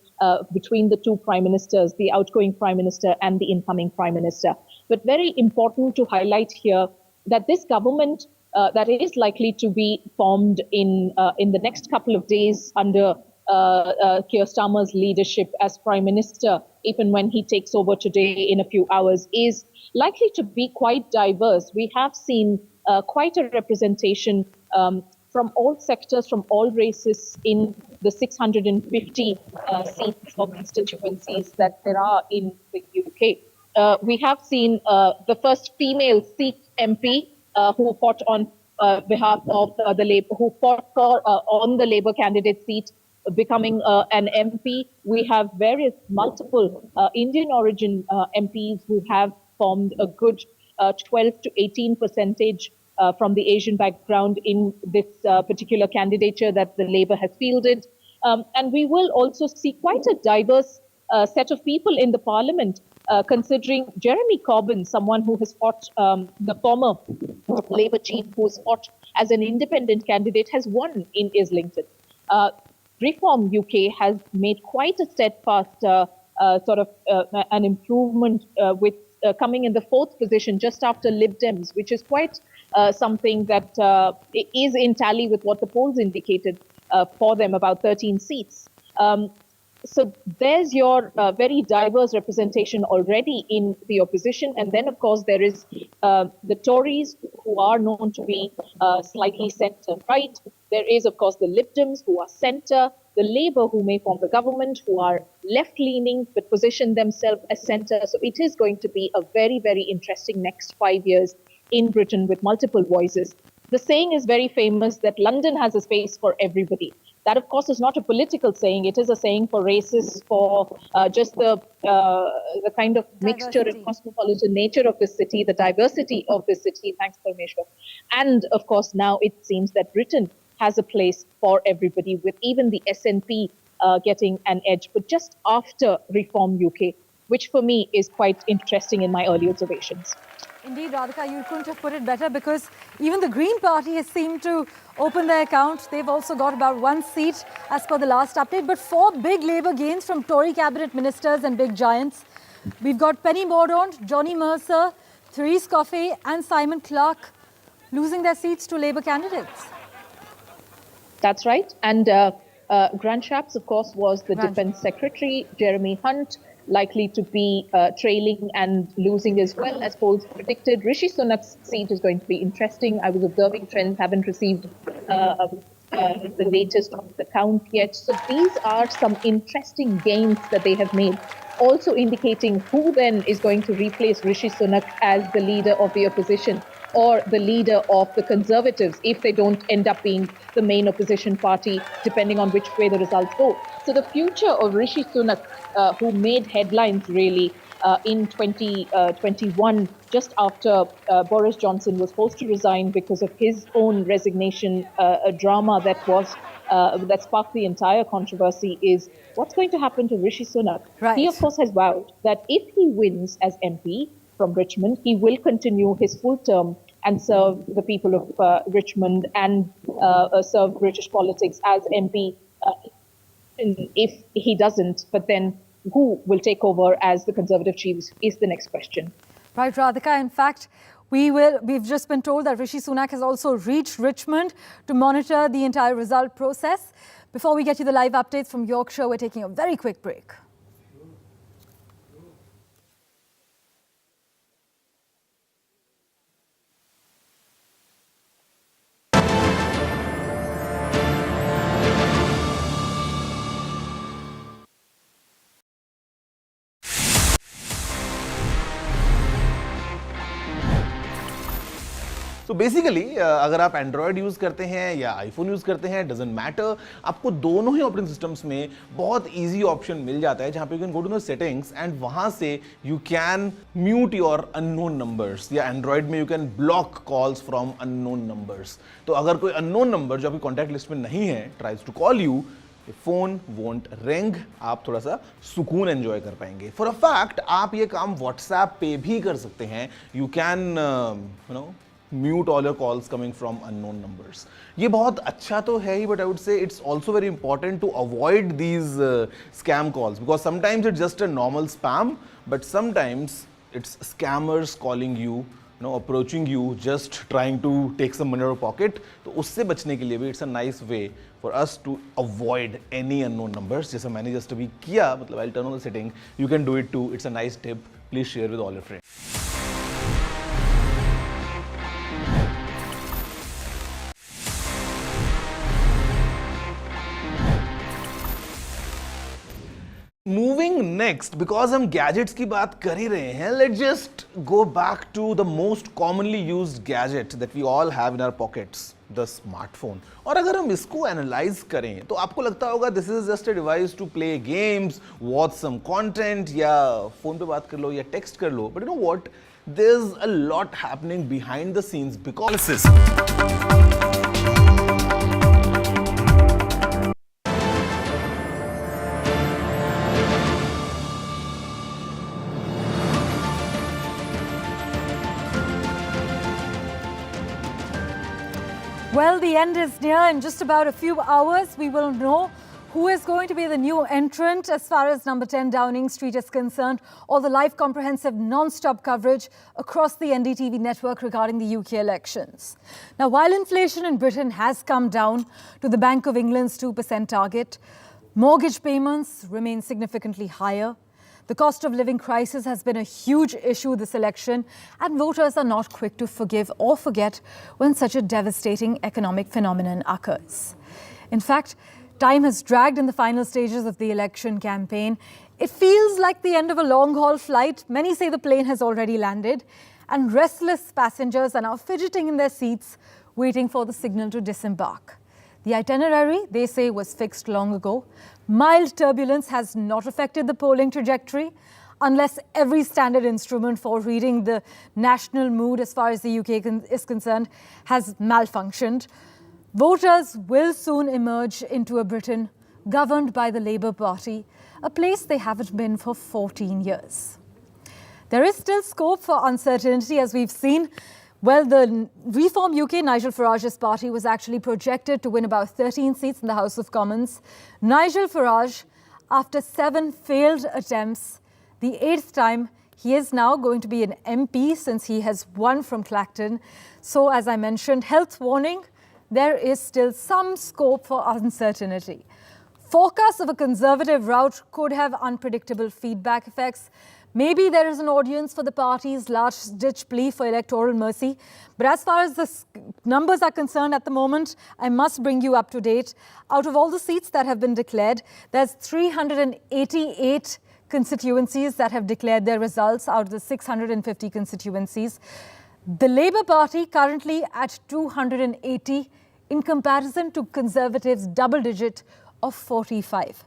between the two prime ministers, the outgoing prime minister and the incoming prime minister. But very important to highlight here that this government that is likely to be formed in the next couple of days under Keir Starmer's leadership as prime minister, even when he takes over today in a few hours, is likely to be quite diverse. We have seen quite a representation from all sectors, from all races in the 650 seats or constituencies that there are in the UK. We have seen the first female Sikh MP who fought on behalf of the Labour, who fought on the Labour candidate seat, becoming an MP. We have multiple Indian origin MPs who have formed a good 12 to 18% from the Asian background in this particular candidature that the Labour has fielded. And we will also see quite a diverse set of people in the parliament, considering Jeremy Corbyn, someone who has fought, the former Labour chief who has fought as an independent candidate, has won in Islington. Reform UK has made quite a steadfast an improvement with coming in the 4th position just after Lib Dems, which is quite something that is in tally with what the polls indicated for them, about 13 seats. So there's your very diverse representation already in the opposition. And then, of course, there is the Tories, who are known to be slightly centre-right. There is, of course, the Lib Dems, who are centre, the Labour, who may form the government, who are left-leaning but position themselves as centre. So it is going to be a very, very interesting next 5 years in Britain with multiple voices. The saying is very famous that London has a space for everybody. That, of course, is not a political saying. It is a saying for races, for just the kind of mixture and cosmopolitan nature of this city, the diversity of this city. Thanks, Parmeshwar. And, of course, now it seems that Britain has a place for everybody, with even the SNP getting an edge, but just after Reform UK, which for me is quite interesting in my early observations. Indeed, Radhika, you couldn't have put it better, because even the Green Party has seemed to open their account. They've also got about 1 seat as per the last update, but 4 big Labour gains from Tory cabinet ministers and big giants. We've got Penny Mordaunt, Johnny Mercer, Therese Coffey and Simon Clarke losing their seats to Labour candidates. That's right. And Grant Shapps, of course, was the Defence Secretary. Jeremy Hunt likely to be trailing and losing as well, as polls predicted. Rishi Sunak's seat is going to be interesting. I was observing trends, haven't received the latest of the count yet. So these are some interesting gains that they have made, also indicating who then is going to replace Rishi Sunak as the leader of the opposition, or the leader of the Conservatives, if they don't end up being the main opposition party, depending on which way the results go. So the future of Rishi Sunak, who made headlines really in 2021, just after Boris Johnson was forced to resign because of his own resignation, a drama that was that sparked the entire controversy, is what's going to happen to Rishi Sunak. Right. He, of course, has vowed that if he wins as MP from Richmond, he will continue his full term and serve the people of Richmond and serve British politics as MP. If he doesn't, but then who will take over as the Conservative chief is the next question. Right, Radhika. In fact, we've just been told that Rishi Sunak has also reached Richmond to monitor the entire result process. Before we get you the live updates from Yorkshire, we're taking a very quick break. तो basically अगर आप Android use करते हैं या iPhone use करते हैं, doesn't matter, आपको दोनों ही ऑपरेटिंग सिस्टम्स में बहुत इजी ऑप्शन मिल जाता है जहां पे you can go to the settings and वहां से you can mute your unknown numbers, या एंड्रॉयड में you can block calls from unknown numbers. तो अगर कोई अननोन नंबर जो आपकी कॉन्टैक्ट लिस्ट में नहीं है tries to call you, phone won't ring, आप थोड़ा सा सुकून एंजॉय कर पाएंगे। फॉर अ फैक्ट आप ये काम व्हाट्सएप पे भी कर सकते हैं। You can mute all your calls coming from unknown numbers. ये बहुत अच्छा तो है ही, but I would say it's also very important to avoid these scam calls, because sometimes it's just a normal spam, but sometimes it's scammers calling you, approaching you, just trying to take some money out of your pocket. तो उससे बचने के लिए भी it's a nice way for us to avoid any unknown numbers. जैसा मैंने just अभी किया, मतलब I'll turn on the setting. You can do it too. It's a nice tip. Please share with all your friends. Moving next, because हम gadgets की बात कर ही रहे हैं, let's just go back to the most commonly used gadget that we all have in our pockets, the smartphone. और अगर हम इसको analyze करें तो आपको लगता होगा this is just a device to play games, watch some content, या phone पे बात कर लो या text कर लो. But you know what? There's a lot happening behind the scenes because Well, the end is near. In just about a few hours, we will know who is going to be the new entrant as far as number 10 Downing Street is concerned, or the live comprehensive non-stop coverage across the NDTV network regarding the UK elections. Now, while inflation in Britain has come down to the Bank of England's 2% target, mortgage payments remain significantly higher. The cost of living crisis has been a huge issue this election, and voters are not quick to forgive or forget when such a devastating economic phenomenon occurs. In fact, time has dragged in the final stages of the election campaign. It feels like the end of a long-haul flight. Many say the plane has already landed, and restless passengers are now fidgeting in their seats, waiting for the signal to disembark. The itinerary, they say, was fixed long ago. Mild turbulence has not affected the polling trajectory, unless every standard instrument for reading the national mood as far as the UK is concerned has malfunctioned. Voters will soon emerge into a Britain governed by the Labour Party, a place they haven't been for 14 years. There is still scope for uncertainty, as we've seen. Well, the Reform UK, Nigel Farage's party, was actually projected to win about 13 seats in the House of Commons. Nigel Farage, after 7 failed attempts, the 8th time, he is now going to be an MP since he has won from Clacton. So, as I mentioned, health warning, there is still some scope for uncertainty. Forecasts of a Conservative rout could have unpredictable feedback effects. Maybe there is an audience for the party's last-ditch plea for electoral mercy. But as far as the numbers are concerned at the moment, I must bring you up to date. Out of all the seats that have been declared, there's 388 constituencies that have declared their results out of the 650 constituencies. The Labour Party currently at 280 in comparison to Conservatives' double digit of 45.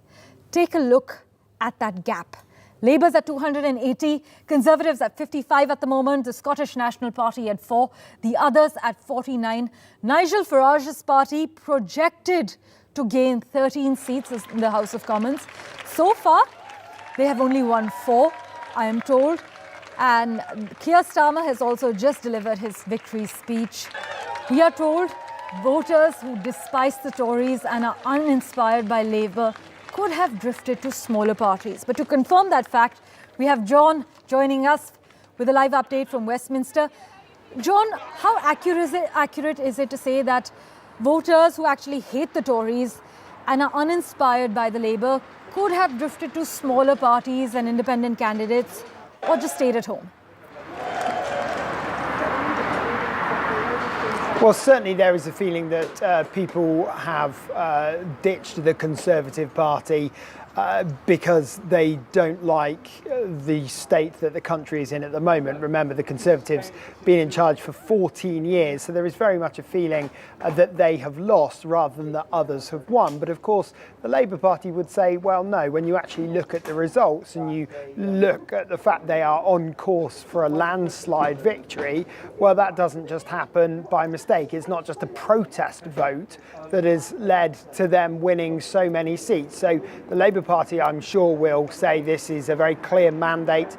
Take a look at that gap. Labour's at 280, Conservatives at 55 at the moment, the Scottish National Party at 4, the others at 49. Nigel Farage's party projected to gain 13 seats in the House of Commons. So far, they have only won 4, I am told. And Keir Starmer has also just delivered his victory speech. We are told voters who despise the Tories and are uninspired by Labour could have drifted to smaller parties. But to confirm that fact, we have John joining us with a live update from Westminster. John, how accurate is it to say that voters who actually hate the Tories and are uninspired by the Labour could have drifted to smaller parties and independent candidates, or just stayed at home? Well, certainly there is a feeling that people have ditched the Conservative Party because they don't like the state that the country is in at the moment. Remember, the Conservatives been in charge for 14 years, so there is very much a feeling that they have lost rather than that others have won. But of course, the Labour Party would say, well, no, when you actually look at the results and you look at the fact they are on course for a landslide victory, well, that doesn't just happen by mistake. It's not just a protest vote that has led to them winning so many seats. So the Labour Party, I'm sure, will say this is a very clear mandate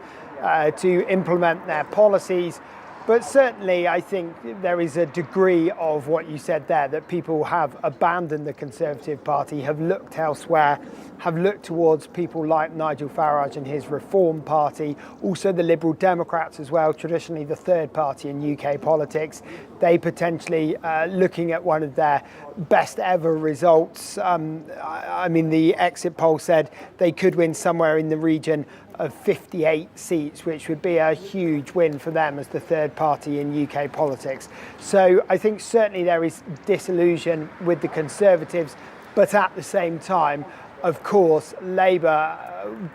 to implement their policies. But certainly, I think there is a degree of what you said there, that people have abandoned the Conservative Party, have looked elsewhere, have looked towards people like Nigel Farage and his Reform Party, also the Liberal Democrats as well, traditionally the third party in UK politics. They potentially looking at one of their best ever results. I mean, the exit poll said they could win somewhere in the region of 58 seats, which would be a huge win for them as the third party in UK politics. So I think certainly there is disillusion with the Conservatives, but at the same time, of course, Labour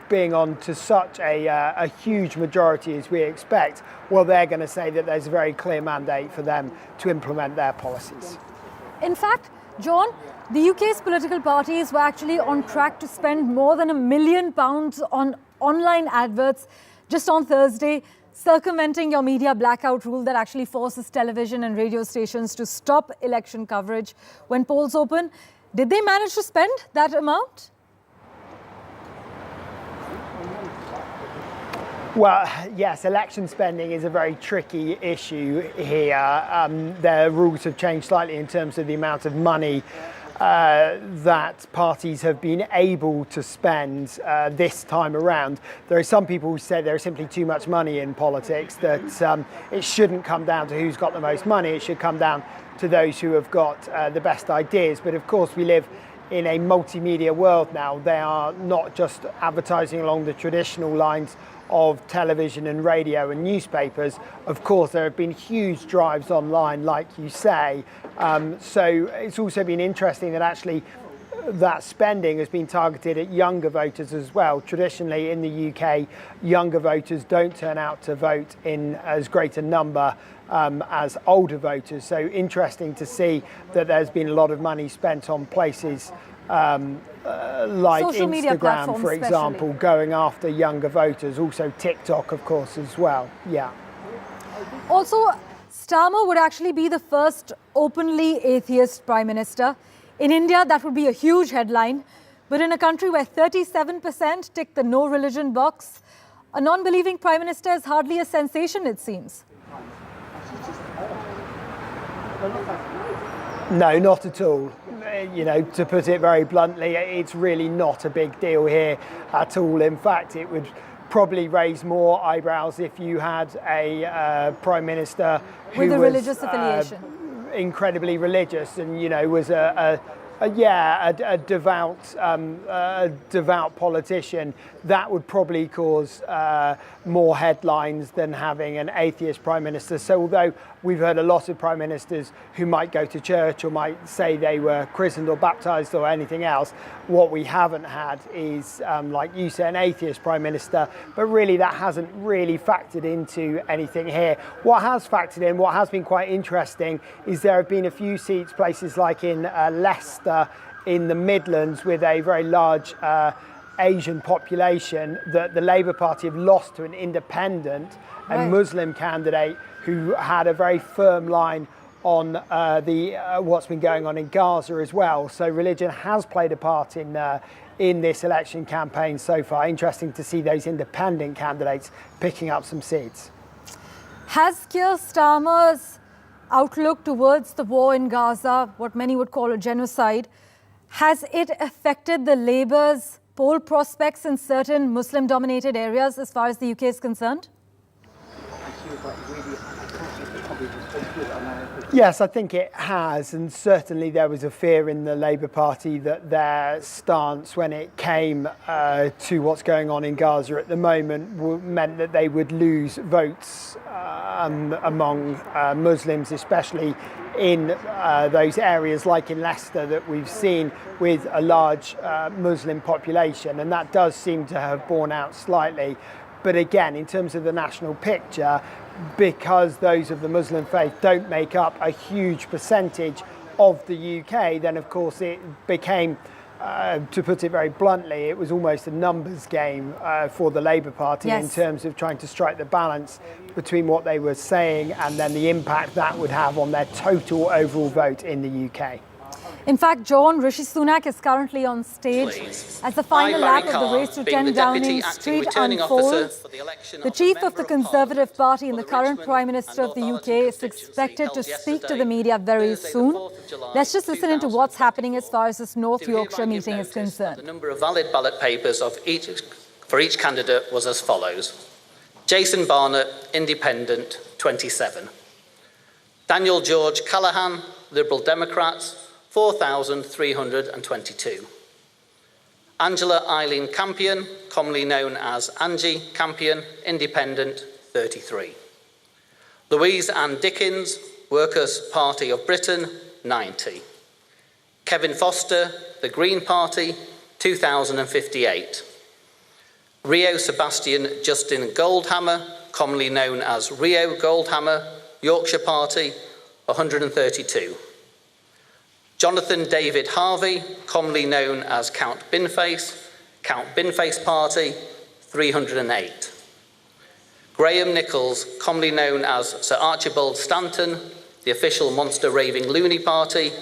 being on to such a huge majority as we expect, well, they're going to say that there's a very clear mandate for them to implement their policies. In fact, John, the UK's political parties were actually on track to spend more than £1 million on online adverts just on Thursday, circumventing your media blackout rule that actually forces television and radio stations to stop election coverage when polls open. Did they manage to spend that amount? Well, yes, election spending is a very tricky issue here. Their rules have changed slightly in terms of the amount of money that parties have been able to spend this time around. There are some people who say there is simply too much money in politics, that it shouldn't come down to who's got the most money, it should come down to those who have got the best ideas. But of course, we live in a multimedia world now. They are not just advertising along the traditional lines of television and radio and newspapers. Of course, there have been huge drives online, like you say. So it's also been interesting that actually that spending has been targeted at younger voters as well. Traditionally in the UK, younger voters don't turn out to vote in as great a number as older voters. So interesting to see that there's been a lot of money spent on places like social Instagram, for example, especially going after younger voters. Also TikTok, of course, as well. Yeah. Also, Starmer would actually be the first openly atheist prime minister. In India, that would be a huge headline. But in a country where 37% tick the no religion box, A non-believing Prime Minister is hardly a sensation, it seems. No, not at all. You know, to put it very bluntly, it's really not a big deal here at all. In fact, it would probably raise more eyebrows if you had a Prime Minister who with a was religious affiliation. Incredibly religious and, you know, was a devout politician. That would probably cause more headlines than having an atheist Prime Minister. So although we've heard a lot of Prime Ministers who might go to church or might say they were christened or baptised or anything else, what we haven't had is, like you say, an atheist Prime Minister, but really that hasn't really factored into anything here. What has factored in, what has been quite interesting, is there have been a few seats, places like in Leicester, in the Midlands, with a very large Asian population, that the Labour Party have lost to an independent and Muslim candidate who had a very firm line on what's been going on in Gaza as well. So religion has played a part in this election campaign so far. Interesting to see those independent candidates picking up some seats. Has Keir Starmer's outlook towards the war in Gaza, what many would call a genocide, has it affected the Labour's poll prospects in certain Muslim-dominated areas as far as the UK is concerned? Yes, I think it has, and certainly there was a fear in the Labour Party that their stance when it came to what's going on in Gaza at the moment meant that they would lose votes among Muslims, especially in those areas like in Leicester that we've seen with a large Muslim population, and that does seem to have borne out slightly. But again, in terms of the national picture, because those of the Muslim faith don't make up a huge percentage of the UK, then of course it became, to put it very bluntly, it was almost a numbers game for the Labour Party in terms of trying to strike the balance between what they were saying and then the impact that would have on their total overall vote in the UK. In fact, John, Rishi Sunak is currently on stage as the final lap of the race to 10 Downing Street unfolds. The chief of the Conservative Party and the current Prime Minister of the UK is expected to speak to the media very soon. Let's just listen into what's happening as far as this North Yorkshire meeting is concerned. The number of valid ballot papers for each candidate was as follows. Jason Barnett, Independent, 27. Daniel George Callaghan, Liberal Democrats, 4,322. Angela Eileen Campion, commonly known as Angie Campion, Independent, 33. Louise Ann Dickens, Workers' Party of Britain, 90. Kevin Foster, the Green Party, 2,058. Rio Sebastian Justin Goldhammer, commonly known as Rio Goldhammer, Yorkshire Party, 132. Jonathan David Harvey, commonly known as Count Binface Party, 308. Graham Nichols, commonly known as Sir Archibald Stanton, the official monster raving loony party,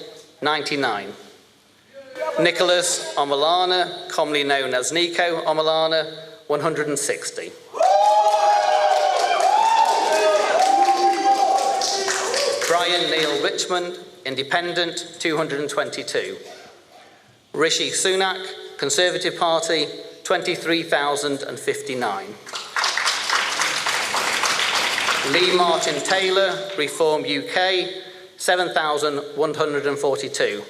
99. Nicholas Omolana, commonly known as Nico Omolana, 160. Brian Neil Richmond, Independent, 222. Rishi Sunak, Conservative Party, 23,059. Lee Martin Taylor, Reform UK, 7,142.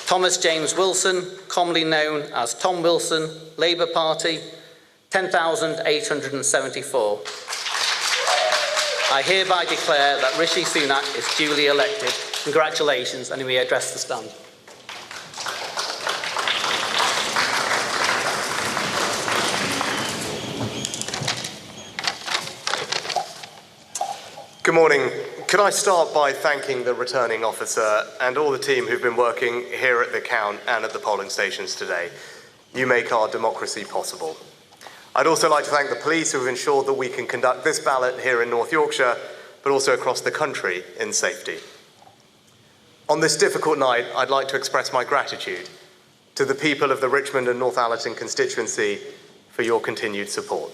Thomas James Wilson, commonly known as Tom Wilson, Labour Party, 10,874. I hereby declare that Rishi Sunak is duly elected. Congratulations, and he may address the stand. Good morning. Could I start by thanking the returning officer and all the team who've been working here at the count and at the polling stations today. You make our democracy possible. I'd also like to thank the police who have ensured that we can conduct this ballot here in North Yorkshire, but also across the country in safety. On this difficult night, I'd like to express my gratitude to the people of the Richmond and Northallerton constituency for for your continued support.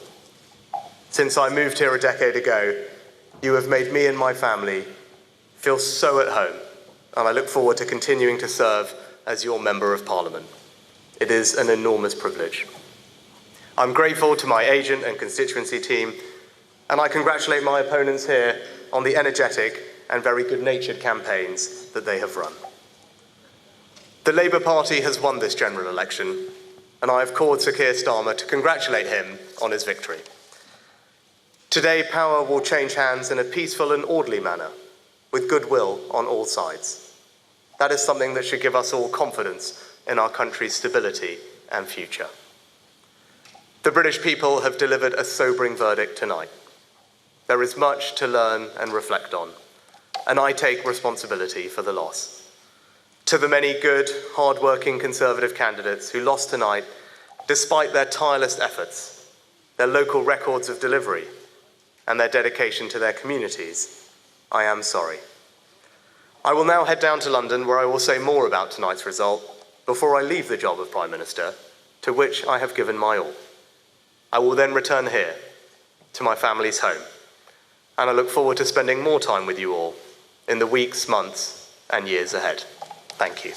Since I moved here a decade ago, you have made me and my family feel so at home, and I look forward to continuing to serve as your Member of Parliament. It is an enormous privilege. I'm grateful to my agent and constituency team, and I congratulate my opponents here on the energetic and very good-natured campaigns that they have run. The Labour Party has won this general election, and I have called Sir Keir Starmer to congratulate him on his victory. Today, power will change hands in a peaceful and orderly manner, with goodwill on all sides. That is something that should give us all confidence in our country's stability and future. The British people have delivered a sobering verdict tonight. There is much to learn and reflect on, and I take responsibility for the loss. To the many good, hard-working Conservative candidates who lost tonight, despite their tireless efforts, their local records of delivery, and their dedication to their communities, I am sorry. I will now head down to London, where I will say more about tonight's result before I leave the job of Prime Minister, to which I have given my all. I will then return here, to my family's home, and I look forward to spending more time with you all in the weeks, months, and years ahead. Thank you.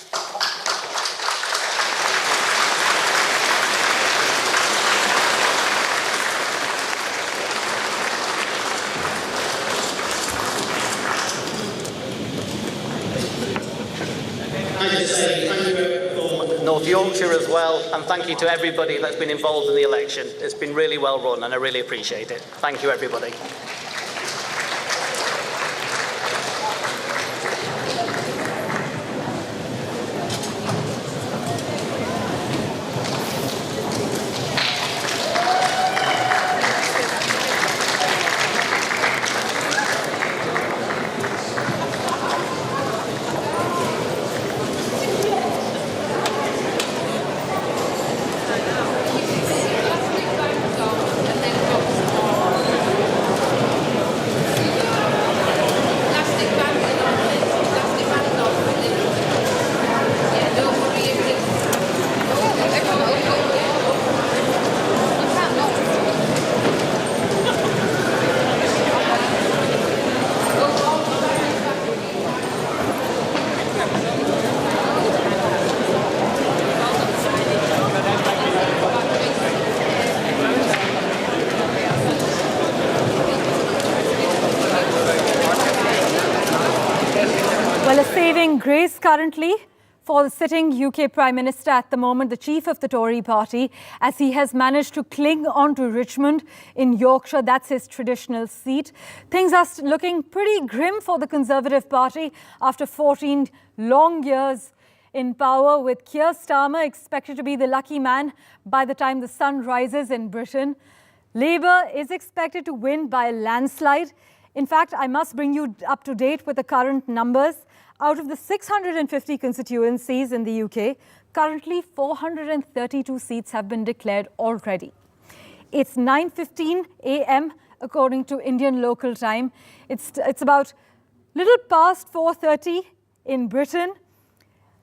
North Yorkshire as well, and thank you to everybody that's been involved in the election. It's been really well run, and I really appreciate it. Thank you, everybody. Grace currently for the sitting UK Prime Minister at the moment, the chief of the Tory party, as he has managed to cling on to Richmond in Yorkshire. That's his traditional seat. Things are looking pretty grim for the Conservative Party after 14 long years in power, with Keir Starmer expected to be the lucky man by the time the sun rises in Britain. Labour is expected to win by a landslide. In fact, I must bring you up to date with the current numbers. Out of the 650 constituencies in the UK, currently 432 seats have been declared already. It's 9:15 a.m. according to Indian local time. It's about little past 4:30 in Britain.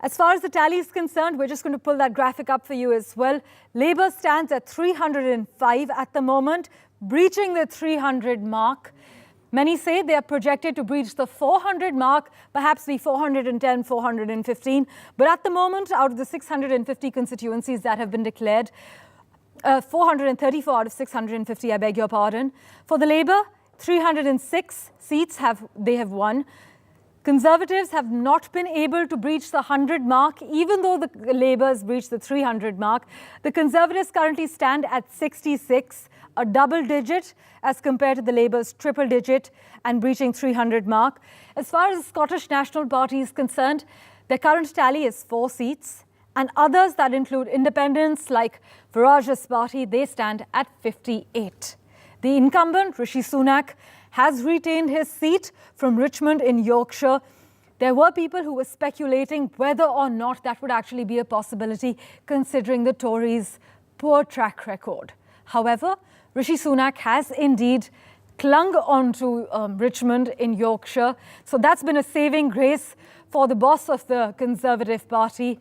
As far as the tally is concerned, we're just going to pull that graphic up for you as well. Labour stands at 305 at the moment, breaching the 300 mark. Many say they are projected to breach the 400 mark, perhaps be 410, 415. But at the moment, out of the 650 constituencies that have been declared, 434 out of 650, I beg your pardon. For the Labour, 306 seats they have won. Conservatives have not been able to breach the 100 mark, even though the Labour has breached the 300 mark. The Conservatives currently stand at 66, a double digit as compared to the Labour's triple digit and breaching 300 mark. As far as the Scottish National Party is concerned, their current tally is 4 seats, and others that include independents like Farage's party, they stand at 58. The incumbent, Rishi Sunak, has retained his seat from Richmond in Yorkshire. There were people who were speculating whether or not that would actually be a possibility, considering the Tories' poor track record. However, Rishi Sunak has indeed clung on to Richmond in Yorkshire. So that's been a saving grace for the boss of the Conservative Party.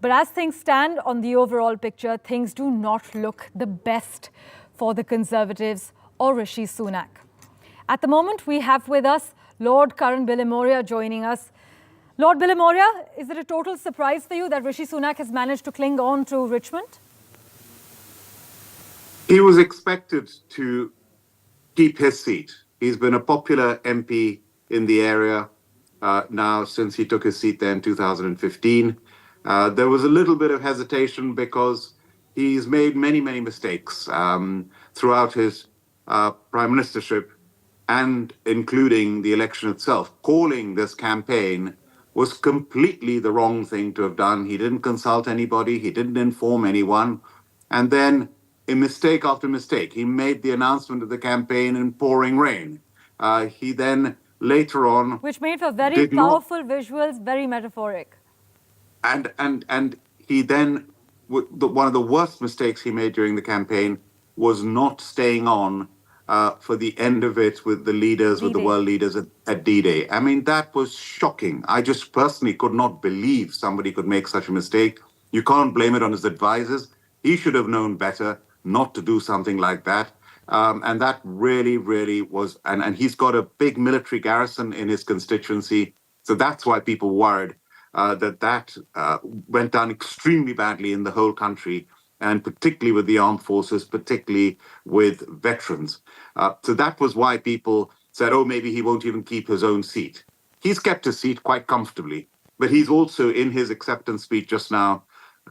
But as things stand on the overall picture, things do not look the best for the Conservatives or Rishi Sunak. At the moment, we have with us Lord Karan Bilimoria joining us. Lord Bilimoria, is it a total surprise for you that Rishi Sunak has managed to cling on to Richmond? He was expected to keep his seat. He's been a popular MP in the area now since he took his seat there in 2015. There was a little bit of hesitation because he's made many, many mistakes throughout his prime ministership, and including the election itself. Calling this campaign was completely the wrong thing to have done. He didn't consult anybody. He didn't inform anyone. And then, in mistake after mistake, he made the announcement of the campaign in pouring rain. He then, later on... Which made for very powerful visuals, very metaphoric. And he then, one of the worst mistakes he made during the campaign was not staying on for the end of it with the leaders, with the world leaders at D-Day. I mean, that was shocking. I just personally could not believe somebody could make such a mistake. You can't blame it on his advisors. He should have known better not to do something like that. And that really, really was, and he's got a big military garrison in his constituency. So that's why people worried that went down extremely badly in the whole country, and particularly with the armed forces, particularly with veterans. So that was why people said, oh, maybe he won't even keep his own seat. He's kept his seat quite comfortably, but he's also, in his acceptance speech just now,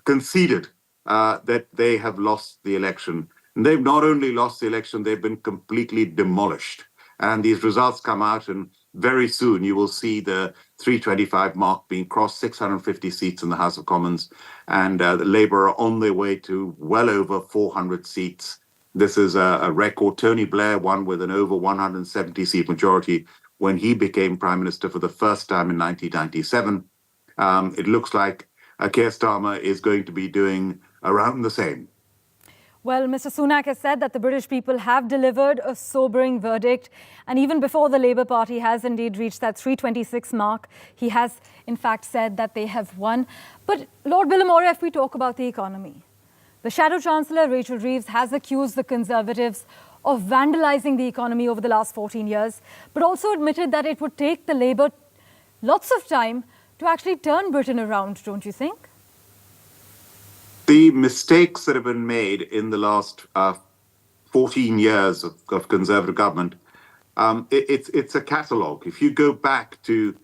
conceded that they have lost the election. And they've not only lost the election, they've been completely demolished. And these results come out, and very soon you will see the 325 mark being crossed, 650 seats in the House of Commons, and the Labour are on their way to well over 400 seats. This is a record. Tony Blair won with an over 170 seat majority when he became Prime Minister for the first time in 1997. It looks like Keir Starmer is going to be doing around the same. Well, Mr. Sunak has said that the British people have delivered a sobering verdict. And even before the Labour Party has indeed reached that 326 mark, he has in fact said that they have won. But Lord Bilimoria, if we talk about the economy, the Shadow Chancellor, Rachel Reeves, has accused the Conservatives of vandalising the economy over the last 14 years, but also admitted that it would take the Labour lots of time to actually turn Britain around, don't you think? The mistakes that have been made in the last 14 years of Conservative government, it's a catalogue. If you go back to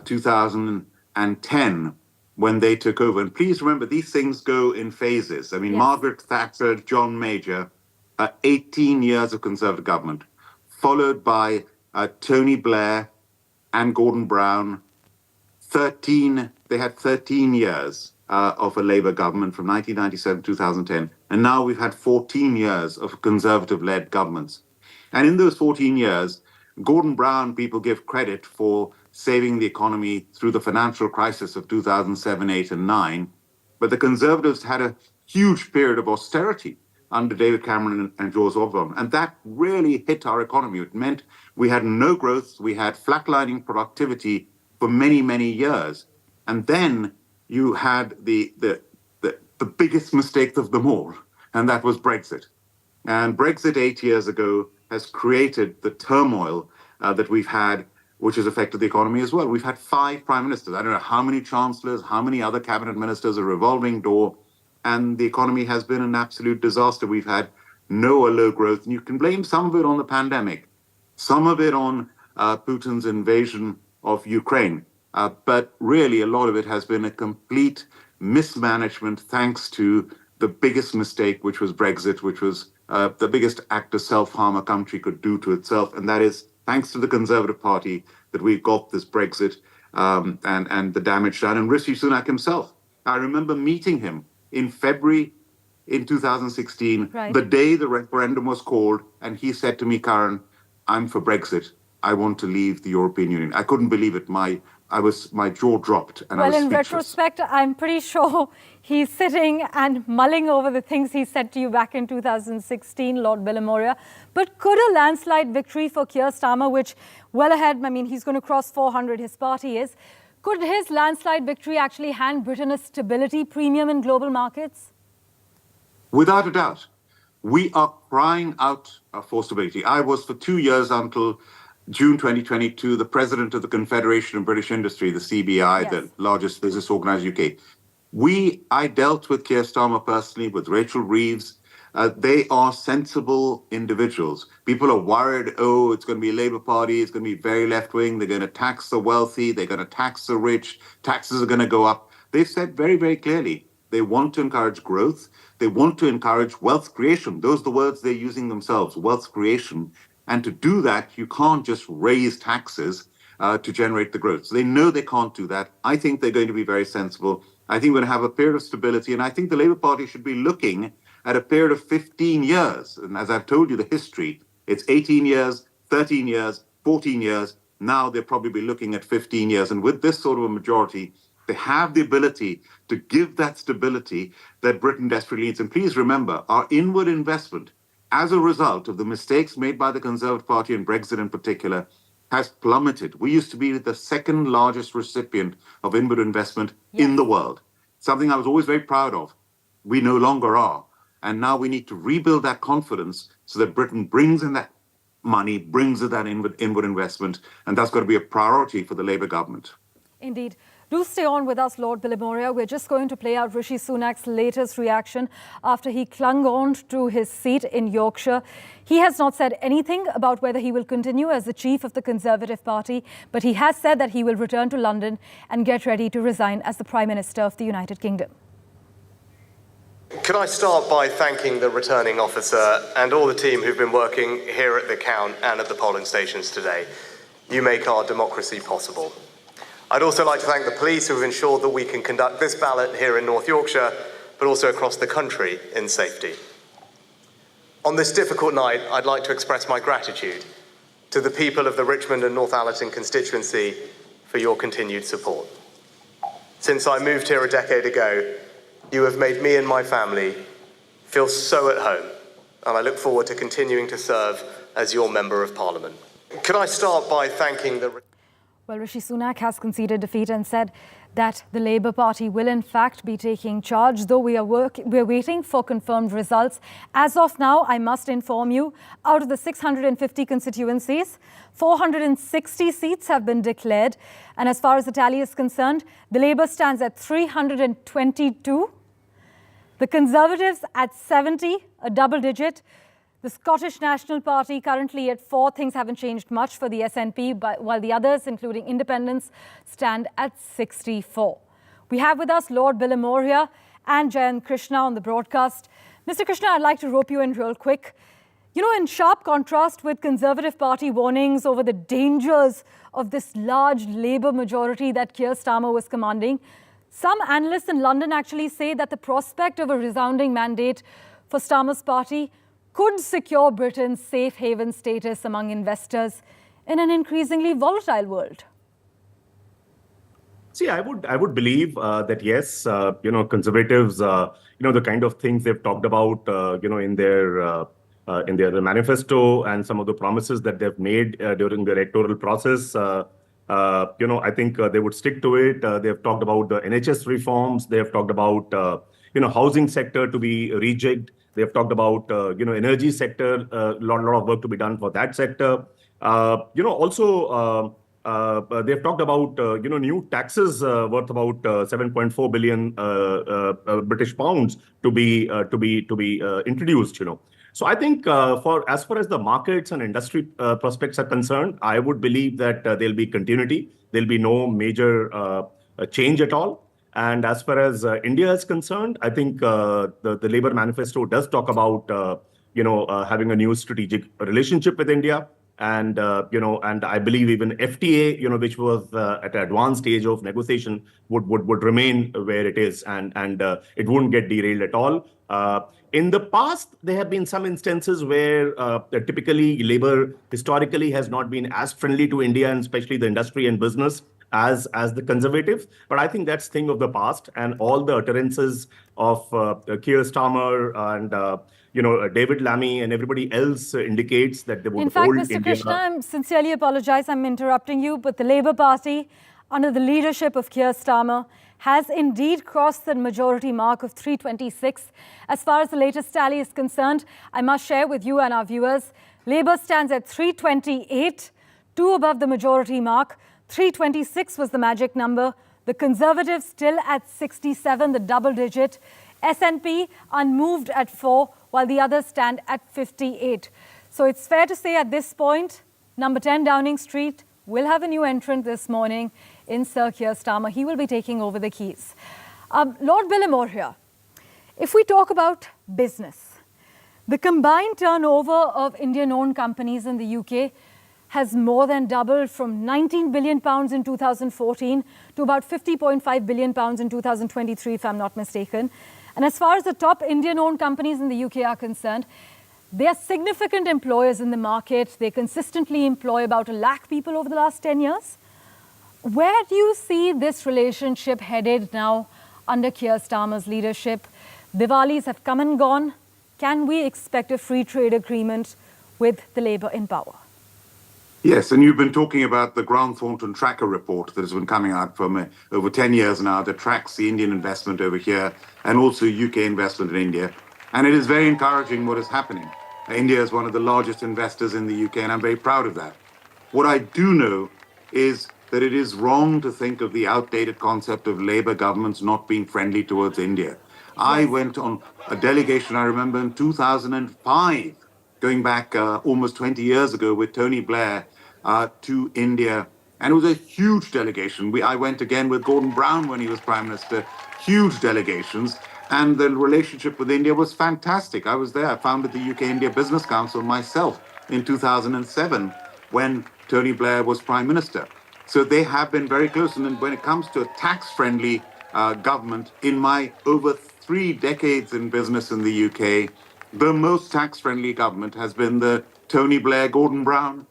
2010, when they took over, and please remember, these things go in phases. I mean, yes. Margaret Thatcher, John Major, 18 years of Conservative government, followed by Tony Blair and Gordon Brown, they had 13 years of a Labour government from 1997 to 2010. And now we've had 14 years of Conservative-led governments. And in those 14 years, Gordon Brown, people give credit for saving the economy through the financial crisis of 2007, 8 and 9. But the Conservatives had a huge period of austerity under David Cameron and George Osborne. And that really hit our economy. It meant we had no growth. We had flatlining productivity for many, many years. And then you had the biggest mistake of them all, and that was Brexit. And Brexit 8 years ago has created the turmoil that we've had, which has affected the economy as well. We've had 5 prime ministers. I don't know how many chancellors, how many other cabinet ministers, a revolving door, and the economy has been an absolute disaster. We've had no or low growth, and you can blame some of it on the pandemic, some of it on Putin's invasion of Ukraine. But really, a lot of it has been a complete mismanagement thanks to the biggest mistake, which was Brexit, which was the biggest act of self-harm a country could do to itself. And that is thanks to the Conservative Party that we've got this Brexit and the damage done. And Rishi Sunak himself, I remember meeting him in February in 2016, the day the referendum was called. And he said to me, Karen, I'm for Brexit. I want to leave the European Union. I couldn't believe it. My jaw dropped and I was speechless. Well, in retrospect, I'm pretty sure he's sitting and mulling over the things he said to you back in 2016, Lord Bilimoria. But could a landslide victory for Keir Starmer, which well ahead, I mean, he's going to cross 400, his party is, Could his landslide victory actually hand Britain a stability premium in global markets? Without a doubt. We are crying out for stability. I was for 2 years until June 2022, the president of the Confederation of British Industry, the CBI, Yes. the largest business organised UK. I dealt with Keir Starmer personally, with Rachel Reeves. They are sensible individuals. People are worried, oh, it's going to be a Labour Party, it's going to be very left-wing, they're going to tax the wealthy, they're going to tax the rich, taxes are going to go up. They've said very, very clearly, they want to encourage growth, they want to encourage wealth creation. Those are the words they're using themselves, wealth creation. And to do that, you can't just raise taxes to generate the growth. So they know they can't do that. I think they're going to be very sensible. I think we're going to have a period of stability. And I think the Labour Party should be looking at a period of 15 years. And as I've told you, the history, it's 18 years, 13 years, 14 years. Now they'll probably be looking at 15 years. And with this sort of a majority, they have the ability to give that stability that Britain desperately needs. And please remember, our inward investment, as a result of the mistakes made by the Conservative Party and Brexit in particular, has plummeted. We used to be the second largest recipient of inward investment in the world, something I was always very proud of. We no longer are. And now we need to rebuild that confidence so that Britain brings in that money, brings in that inward investment, and that's got to be a priority for the Labour government. Indeed. Do stay on with us, Lord Bilimoria. We're just going to play out Rishi Sunak's latest reaction after he clung on to his seat in Yorkshire. He has not said anything about whether he will continue as the chief of the Conservative Party, but he has said that he will return to London and get ready to resign as the Prime Minister of the United Kingdom. Could I start by thanking the returning officer and all the team who've been working here at the count and at the polling stations today. You make our democracy possible. I'd also like to thank the police who have ensured that we can conduct this ballot here in North Yorkshire, but also across the country in safety. On this difficult night, I'd like to express my gratitude to the people of the Richmond and Northallerton constituency for your continued support. Since I moved here a decade ago, you have made me and my family feel so at home, and I look forward to continuing to serve as your Member of Parliament. Could I start by thanking the... Well, Rishi Sunak has conceded defeat and said that the Labour Party will in fact be taking charge, though we're waiting for confirmed results. As of now, I must inform you, out of the 650 constituencies, 460 seats have been declared. And as far as the tally is concerned, the Labour stands at 322, the Conservatives at 70, a double digit. The Scottish National Party currently at 4. Things haven't changed much for the SNP, but while the others, including independents, stand at 64. We have with us Lord Bilimoria and Jayant Krishna on the broadcast. Mr. Krishna, I'd like to rope you in real quick. You know, in sharp contrast with Conservative Party warnings over the dangers of this large Labour majority that Keir Starmer was commanding, some analysts in London actually say that the prospect of a resounding mandate for Starmer's party could secure Britain's safe haven status among investors in an increasingly volatile world. See, I would believe that yes, Conservatives, the kind of things they've talked about, in their manifesto and some of the promises that they've made during the electoral process. I think they would stick to it. They've talked about the NHS reforms. They have talked about housing sector to be rejigged. They've talked about, energy sector, lot of work to be done for that sector. Also, they've talked about, new taxes worth about 7.4 billion British pounds to be introduced, So I think as far as the markets and industry prospects are concerned, I would believe that there'll be continuity. There'll be no major change at all. And as far as India is concerned, I think the Labour manifesto does talk about, having a new strategic relationship with India. And, and I believe even FTA, which was at an advanced stage of negotiation, would remain where it is and it wouldn't get derailed at all. In the past, there have been some instances where typically Labour historically has not been as friendly to India, and especially the industry and business, as the Conservatives. But I think that's thing of the past, and all the utterances of Keir Starmer and David Lammy and everybody else indicates that they would in fact, hold Mr. India. Krishna, I sincerely apologize, I'm interrupting you, but the Labour Party under the leadership of Keir Starmer has indeed crossed the majority mark of 326. As far as the latest tally is concerned, I must share with you and our viewers, Labour stands at 328, 2 above the majority mark. 326 was the magic number. The Conservatives still at 67, the double digit. SNP unmoved at 4, while the others stand at 58. So it's fair to say at this point, number 10 Downing Street will have a new entrant this morning in Sir Keir Starmer. He will be taking over the keys. Lord Billimore here. If we talk about business, the combined turnover of Indian-owned companies in the UK has more than doubled from £19 billion in 2014 to about £50.5 billion in 2023, if I'm not mistaken. And as far as the top Indian-owned companies in the UK are concerned, they are significant employers in the market. They consistently employ about 1 lakh people over the last 10 years. Where do you see this relationship headed now under Keir Starmer's leadership? Diwalis have come and gone. Can we expect a free trade agreement with the Labour in power? Yes, and you've been talking about the Grant Thornton Tracker report that has been coming out from over 10 years now that tracks the Indian investment over here and also UK investment in India. And it is very encouraging what is happening. India is one of the largest investors in the UK, and I'm very proud of that. What I do know is that it is wrong to think of the outdated concept of Labour governments not being friendly towards India. I went on a delegation, I remember, in 2005, going back almost 20 years ago with Tony Blair to India. And it was a huge delegation. I went again with Gordon Brown when he was Prime Minister, huge delegations. And the relationship with India was fantastic. I was there. I founded the UK-India Business Council myself in 2007 when Tony Blair was Prime Minister. So they have been very close. And then when it comes to a tax-friendly government, in my over 3 decades in business in the UK, the most tax-friendly government has been the Tony Blair, Gordon Brown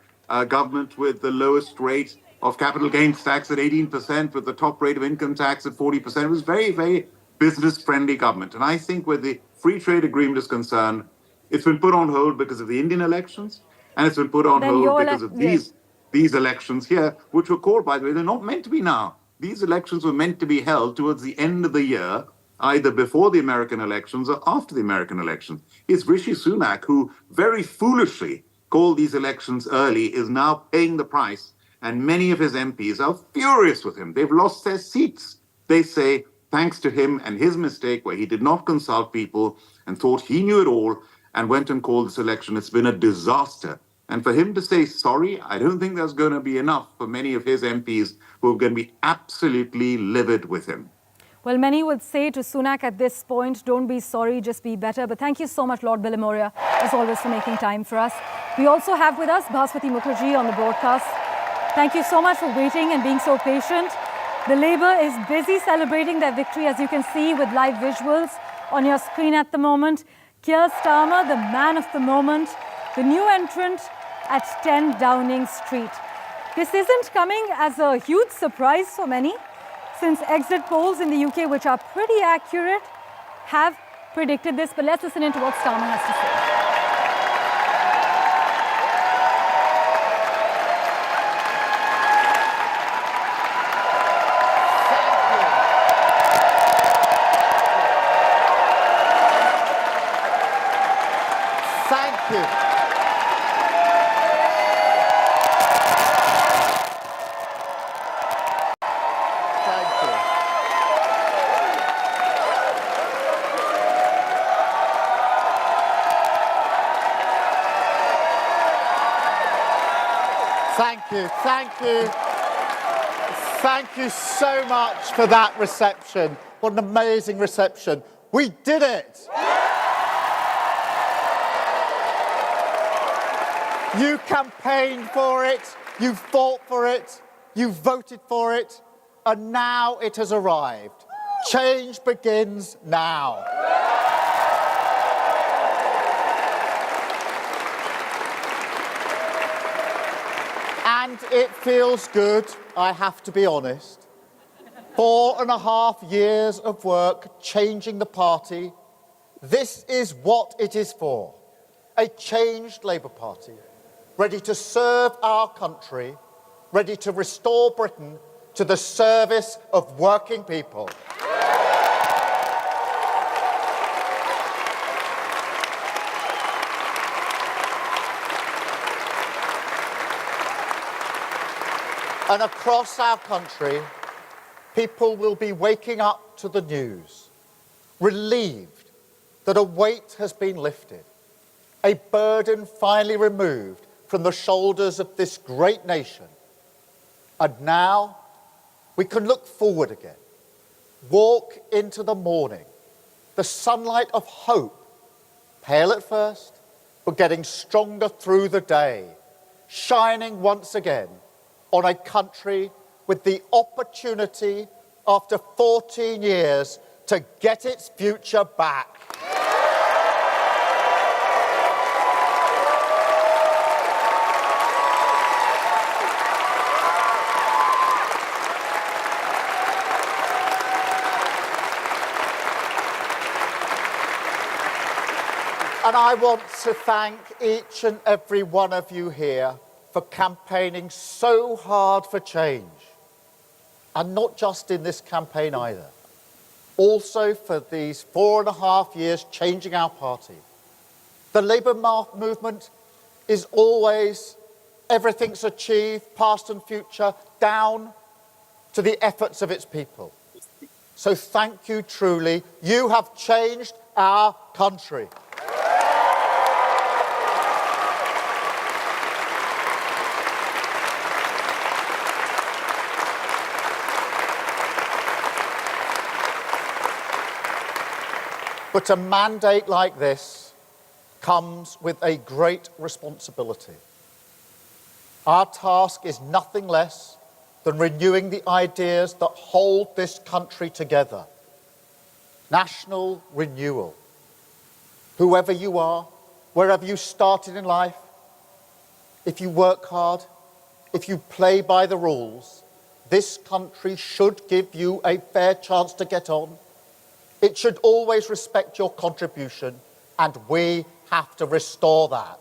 government with the lowest rate of capital gains tax at 18%, with the top rate of income tax at 40%. It was very, very business-friendly government. And I think where the free trade agreement is concerned, it's been put on hold because of the Indian elections, and it's been put on hold because of these elections here, which were called, by the way, they're not meant to be now. These elections were meant to be held towards the end of the year, either before the American elections or after the American elections. It's Rishi Sunak, who very foolishly called these elections early, is now paying the price, and many of his MPs are furious with him. They've lost their seats. They say, thanks to him and his mistake where he did not consult people and thought he knew it all and went and called this election, it's been a disaster. And for him to say sorry, I don't think there's going to be enough for many of his MPs who are going to be absolutely livid with him. Well, many would say to Sunak at this point, don't be sorry, just be better. But thank you so much, Lord Billimore, as always, for making time for us. We also have with us Bhaswati Mukherjee on the broadcast. Thank you so much for waiting and being so patient. The Labour is busy celebrating their victory, as you can see with live visuals on your screen at the moment. Keir Starmer, the man of the moment, the new entrant at 10 Downing Street. This isn't coming as a huge surprise for many, since exit polls in the UK, which are pretty accurate, have predicted this. But let's listen into what Starmer has to say. Thank you so much for that reception. What an amazing reception. We did it. You campaigned for it, you fought for it, you voted for it, and now it has arrived. Change begins now. And it feels good, I have to be honest. 4.5 years of work changing the party. This is what it is for. A changed Labour Party, ready to serve our country, ready to restore Britain to the service of working people. And across our country, people will be waking up to the news, relieved that a weight has been lifted, a burden finally removed from the shoulders of this great nation. And now we can look forward again, walk into the morning, the sunlight of hope, pale at first, but getting stronger through the day, shining once again on a country with the opportunity after 14 years to get its future back. And I want to thank each and every one of you here for campaigning so hard for change. And not just in this campaign either. Also for these 4.5 years changing our party. The Labour movement is always everything's achieved, past and future, down to the efforts of its people. So thank you truly. You have changed our country. But a mandate like this comes with a great responsibility. Our task is nothing less than renewing the ideas that hold this country together. National renewal. Whoever you are, wherever you started in life, if you work hard, if you play by the rules, this country should give you a fair chance to get on. It should always respect your contribution, and we have to restore that.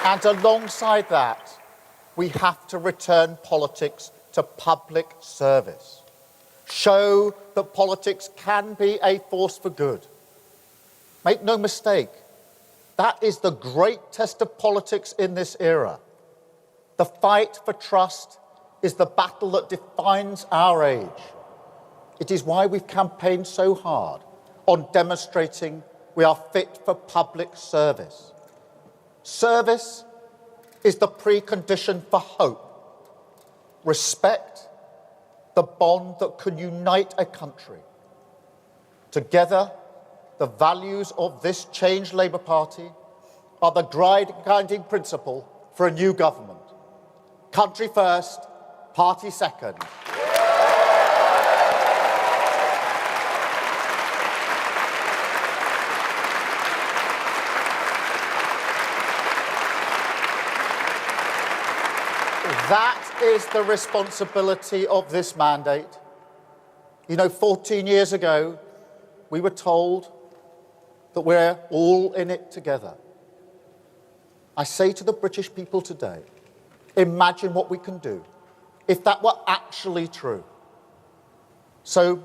And alongside that, we have to return politics to public service. Show that politics can be a force for good. Make no mistake, that is the great test of politics in this era. The fight for trust is the battle that defines our age. It is why we've campaigned so hard on demonstrating we are fit for public service. Service is the precondition for hope. Respect, the bond that can unite a country. Together, the values of this changed Labour Party are the guiding principle for a new government. Country first, party second. That is the responsibility of this mandate. You know, 14 years ago, we were told that we're all in it together. I say to the British people today, imagine what we can do if that were actually true. So,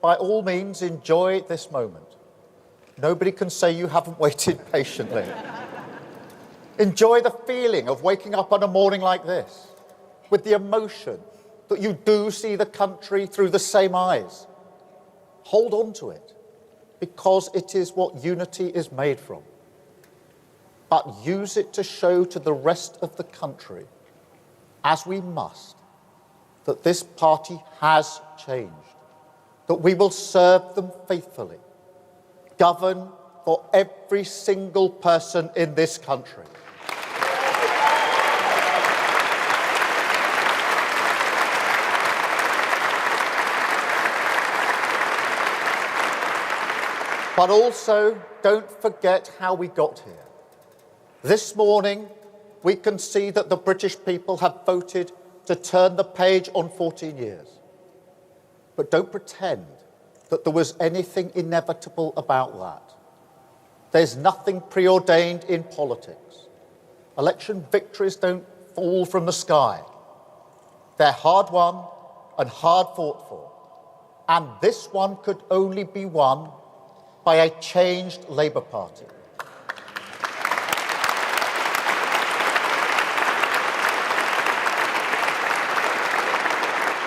by all means, enjoy this moment. Nobody can say you haven't waited patiently. Enjoy the feeling of waking up on a morning like this, with the emotion that you do see the country through the same eyes. Hold on to it, because it is what unity is made from. But use it to show to the rest of the country, as we must, that this party has changed, that we will serve them faithfully, govern for every single person in this country. But also, don't forget how we got here. This morning, we can see that the British people have voted to turn the page on 14 years. But don't pretend that there was anything inevitable about that. There's nothing preordained in politics. Election victories don't fall from the sky. They're hard won and hard fought for. And this one could only be won by a changed Labour Party.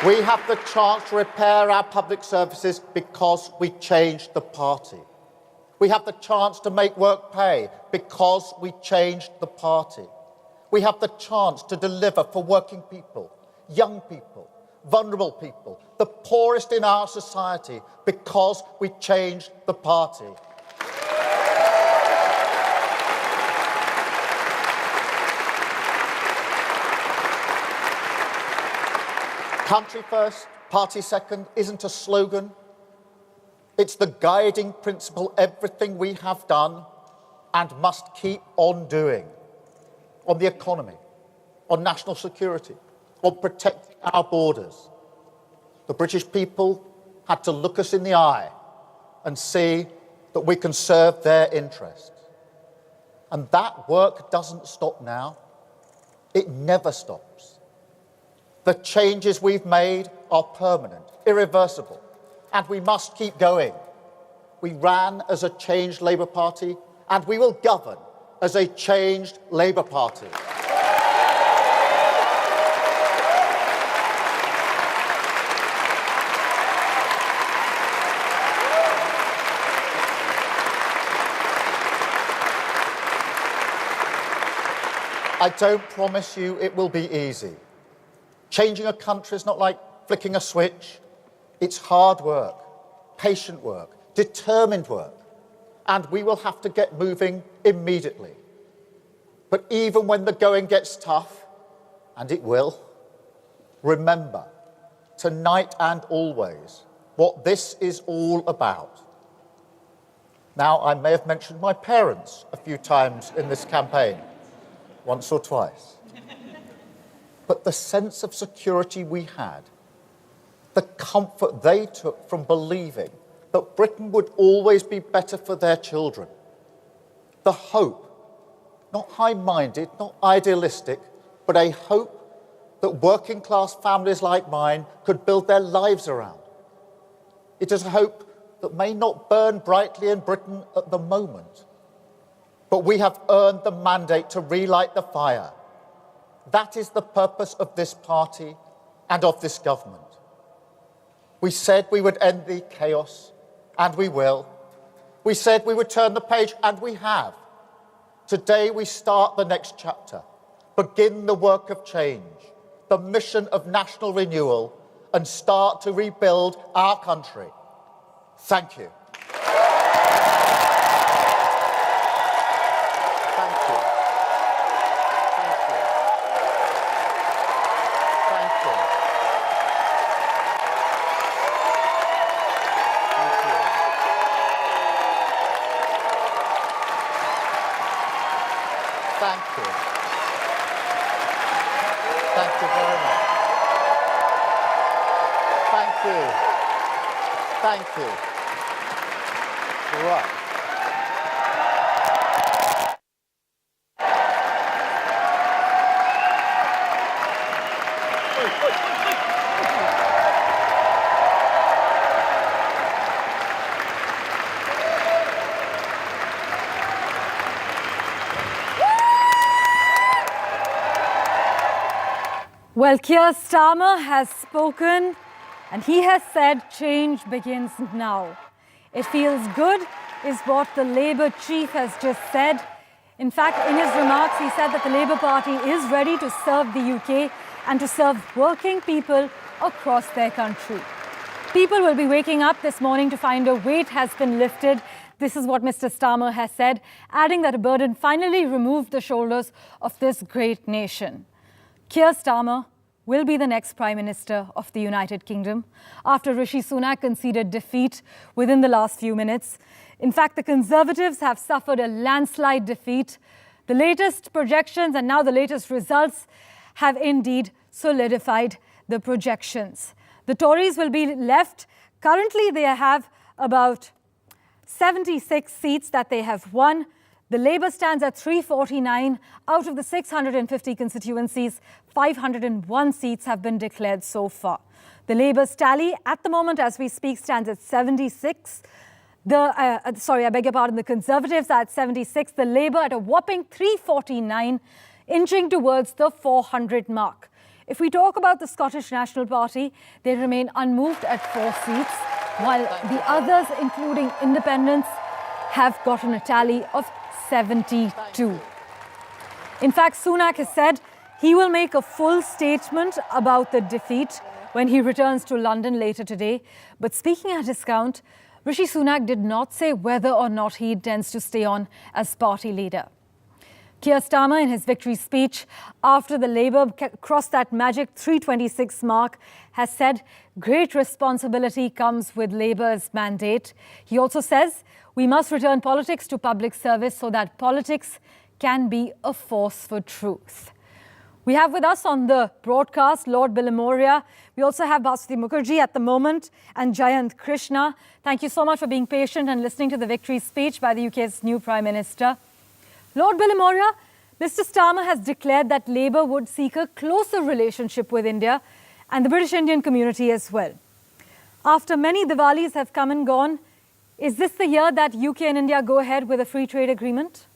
We have the chance to repair our public services because we changed the party. We have the chance to make work pay because we changed the party. We have the chance to deliver for working people, young people, vulnerable people, the poorest in our society, because we changed the party. Country first, party second isn't a slogan. It's the guiding principle everything we have done and must keep on doing. On the economy, on national security, on protecting our borders. The British people had to look us in the eye and see that we can serve their interests. And that work doesn't stop now. It never stops. The changes we've made are permanent, irreversible, and we must keep going. We ran as a changed Labour Party, and we will govern as a changed Labour Party. I don't promise you it will be easy. Changing a country is not like flicking a switch. It's hard work, patient work, determined work, and we will have to get moving immediately. But even when the going gets tough, and it will, remember, tonight and always, what this is all about. Now, I may have mentioned my parents a few times in this campaign, once or twice. But the sense of security we had, the comfort they took from believing that Britain would always be better for their children, the hope, not high-minded, not idealistic, but a hope that working-class families like mine could build their lives around. It is a hope that may not burn brightly in Britain at the moment, but we have earned the mandate to relight the fire. That is the purpose of this party and of this government. We said we would end the chaos, and we will. We said we would turn the page, and we have. Today we start the next chapter, begin the work of change, the mission of national renewal, and start to rebuild our country. Thank you. Thank you. Right. Well, Keir Starmer has spoken. And he has said change begins now. It feels good, is what the Labour chief has just said. In fact, in his remarks, he said that the Labour Party is ready to serve the UK and to serve working people across their country. People will be waking up this morning to find a weight has been lifted. This is what Mr. Starmer has said, adding that a burden finally removed the shoulders of this great nation. Keir Starmer will be the next Prime Minister of the United Kingdom after Rishi Sunak conceded defeat within the last few minutes. In fact, the Conservatives have suffered a landslide defeat. The latest projections and now the latest results have indeed solidified the projections. The Tories will be left Currently, they have about 76 seats that they have won. The Labour stands at 349 out of the 650 constituencies. 501 seats have been declared so far. The Labour's tally at the moment, as we speak, stands at 76. The Conservatives are at 76. The Labour at a whopping 349, inching towards the 400 mark. If we talk about the Scottish National Party, they remain unmoved at 4 seats, while the others, including independents, have gotten a tally of 72. In fact, Sunak has said he will make a full statement about the defeat when he returns to London later today. But speaking at discount, Rishi Sunak did not say whether or not he intends to stay on as party leader. Keir Starmer, in his victory speech after the Labour crossed that magic 326 mark, has said great responsibility comes with Labour's mandate. He also says we must return politics to public service so that politics can be a force for truth. We have with us on the broadcast Lord Bilimoria. We also have Basuti Mukherjee at the moment and Jayant Krishna. Thank you so much for being patient and listening to the victory speech by the UK's new Prime Minister. Lord Bilimoria, Mr. Starmer has declared that Labour would seek a closer relationship with India and the British Indian community as well. After many Diwalis have come and gone, is this the year that UK and India go ahead with a free trade agreement?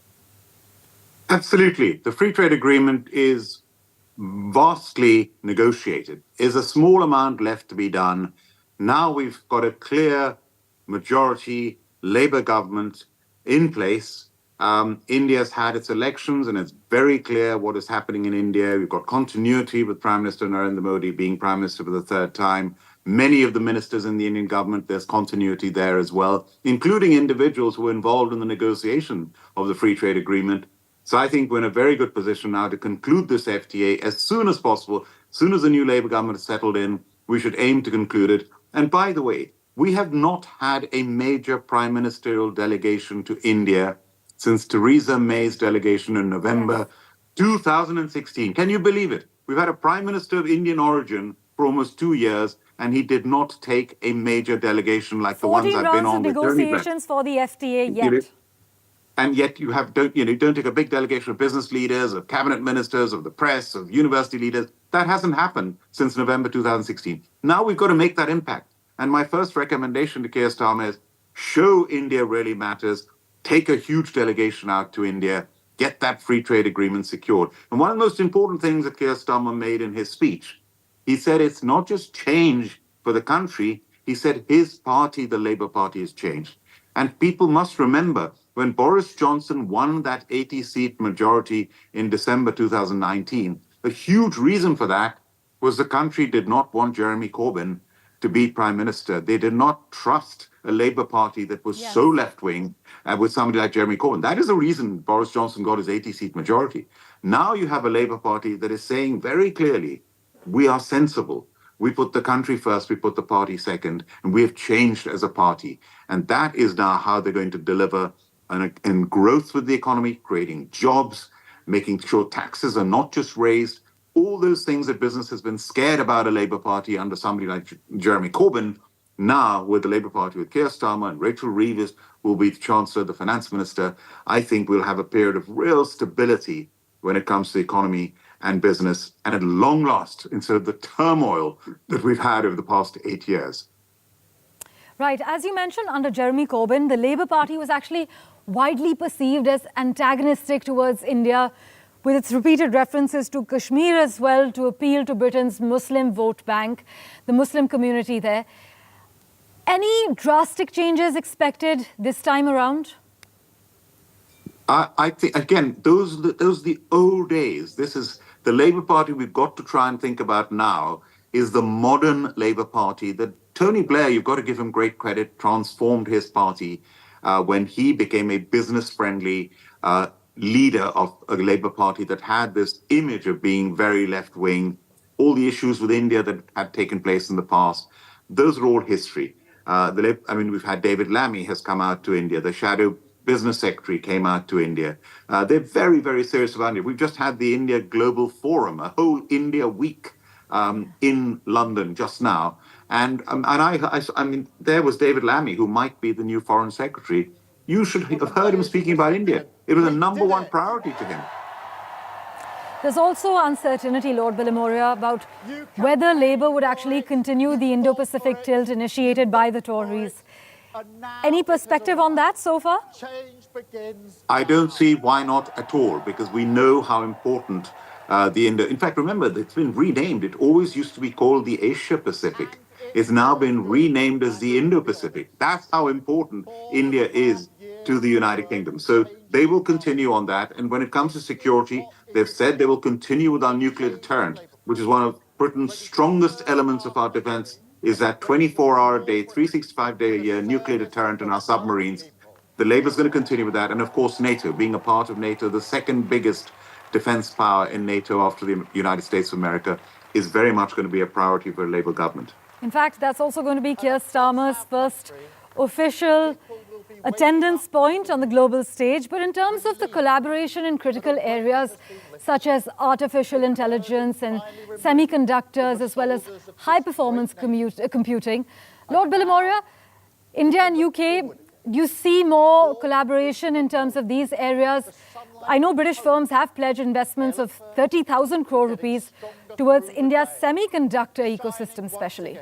Absolutely. The free trade agreement is vastly negotiated. Is a small amount left to be done. Now we've got a clear majority Labour government in place. India's had its elections and it's very clear what is happening in India. We've got continuity with Prime Minister Narendra Modi being Prime Minister for the 3rd time. Many of the ministers in the Indian government, there's continuity there as well, including individuals who were involved in the negotiation of the free trade agreement. So I think we're in a very good position now to conclude this FTA as soon as possible. As soon as the new Labour government is settled in, we should aim to conclude it. And by the way, we have not had a major prime ministerial delegation to India since Theresa May's delegation in November 2016. Can you believe it? We've had a prime minister of Indian origin for almost 2 years, and he did not take a major delegation like the ones I've been on with 14 rounds of negotiations for the FTA yet. And yet you don't take a big delegation of business leaders, of cabinet ministers, of the press, of university leaders. That hasn't happened since November 2016. Now we've got to make that impact. And my first recommendation to Keir Starmer is show India really matters, take a huge delegation out to India, get that free trade agreement secured. And one of the most important things that Keir Starmer made in his speech, he said it's not just change for the country, he said his party, the Labour Party, has changed. And people must remember, when Boris Johnson won that 80-seat majority in December 2019, a huge reason for that was the country did not want Jeremy Corbyn to be Prime Minister. They did not trust a Labour Party that was so left-wing with somebody like Jeremy Corbyn. That is the reason Boris Johnson got his 80-seat majority. Now you have a Labour Party that is saying very clearly, we are sensible. We put the country first, we put the party second, and we have changed as a party. And that is now how they're going to deliver and growth with the economy, creating jobs, making sure taxes are not just raised. All those things that business has been scared about a Labour Party under somebody like Jeremy Corbyn, now with the Labour Party, with Keir Starmer and Rachel Reeves will be the Chancellor, the Finance Minister, I think we'll have a period of real stability when it comes to the economy and business, and at long last, instead of the turmoil that we've had over the past 8 years. Right. As you mentioned, under Jeremy Corbyn, the Labour Party was actually widely perceived as antagonistic towards India, with its repeated references to Kashmir as well, to appeal to Britain's Muslim vote bank, the Muslim community there. Any drastic changes expected this time around? I think, again, those are the old days. This is the Labour Party we've got to try and think about now is the modern Labour Party that Tony Blair, you've got to give him great credit, transformed his party when he became a business-friendly leader of a Labour Party that had this image of being very left-wing. All the issues with India that had taken place in the past, those are all history. We've had David Lammy has come out to India. The shadow business secretary came out to India. They're very, very serious about India. We've just had the India Global Forum, a whole India week in London just now. And I mean, there was David Lammy, who might be the new foreign secretary. You should have heard him speaking about India. It was a number one priority to him. There's also uncertainty, Lord Bilimoria, about whether Labour would actually continue the Indo-Pacific tilt initiated by the Tories. Any perspective on that so far? I don't see why not at all, because we know how important the Indo... In fact, remember, it's been renamed. It always used to be called the Asia-Pacific. It's now been renamed as the Indo-Pacific. That's how important India is to the United Kingdom. So they will continue on that. And when it comes to security, they've said they will continue with our nuclear deterrent, which is one of Britain's strongest elements of our defense, is that 24-hour-a-day, 365-day-a-year nuclear deterrent in our submarines. The Labour's going to continue with that. And of course, NATO, being a part of NATO, the second biggest defense power in NATO after the United States of America, is very much going to be a priority for a Labour government. In fact, that's also going to be Keir Starmer's first official attendance point on the global stage. But in terms of the collaboration in critical areas such as artificial intelligence and semiconductors, as well as high-performance computing, Lord Bilimoria, India and UK, do you see more collaboration in terms of these areas? I know British firms have pledged investments of 30,000 crore rupees towards India's semiconductor ecosystem especially.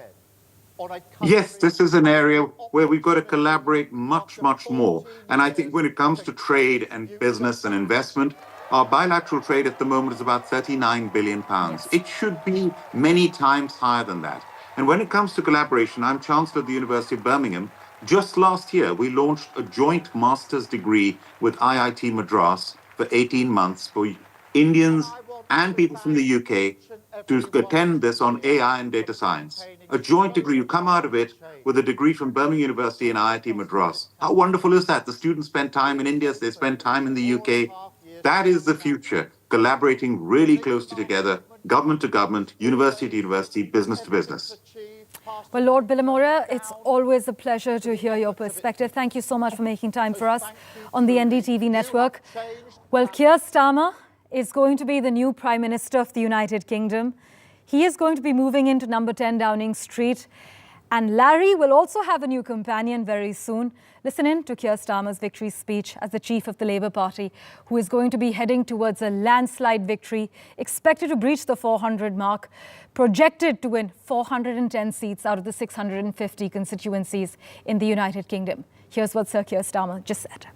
Yes, this is an area where we've got to collaborate much, much more. And I think when it comes to trade and business and investment, our bilateral trade at the moment is about £39 billion. It should be many times higher than that. And when it comes to collaboration, I'm Chancellor of the University of Birmingham. Just last year, we launched a joint master's degree with IIT Madras for 18 months for Indians and people from the UK to attend this on AI and data science. A joint degree, you come out of it with a degree from Birmingham University and IIT Madras. How wonderful is that? The students spend time in India, they spend time in the UK. That is the future, collaborating really closely together, government to government, university to university, business to business. Well, Lord Bilimoria, it's always a pleasure to hear your perspective. Thank you so much for making time for us on the NDTV network. Well, Keir Starmer is going to be the new Prime Minister of the United Kingdom. He is going to be moving into number 10 Downing Street. And Larry will also have a new companion very soon. Listen in to Keir Starmer's victory speech as the chief of the Labour Party, who is going to be heading towards a landslide victory, expected to breach the 400 mark, projected to win 410 seats out of the 650 constituencies in the United Kingdom. Here's what Sir Keir Starmer just said.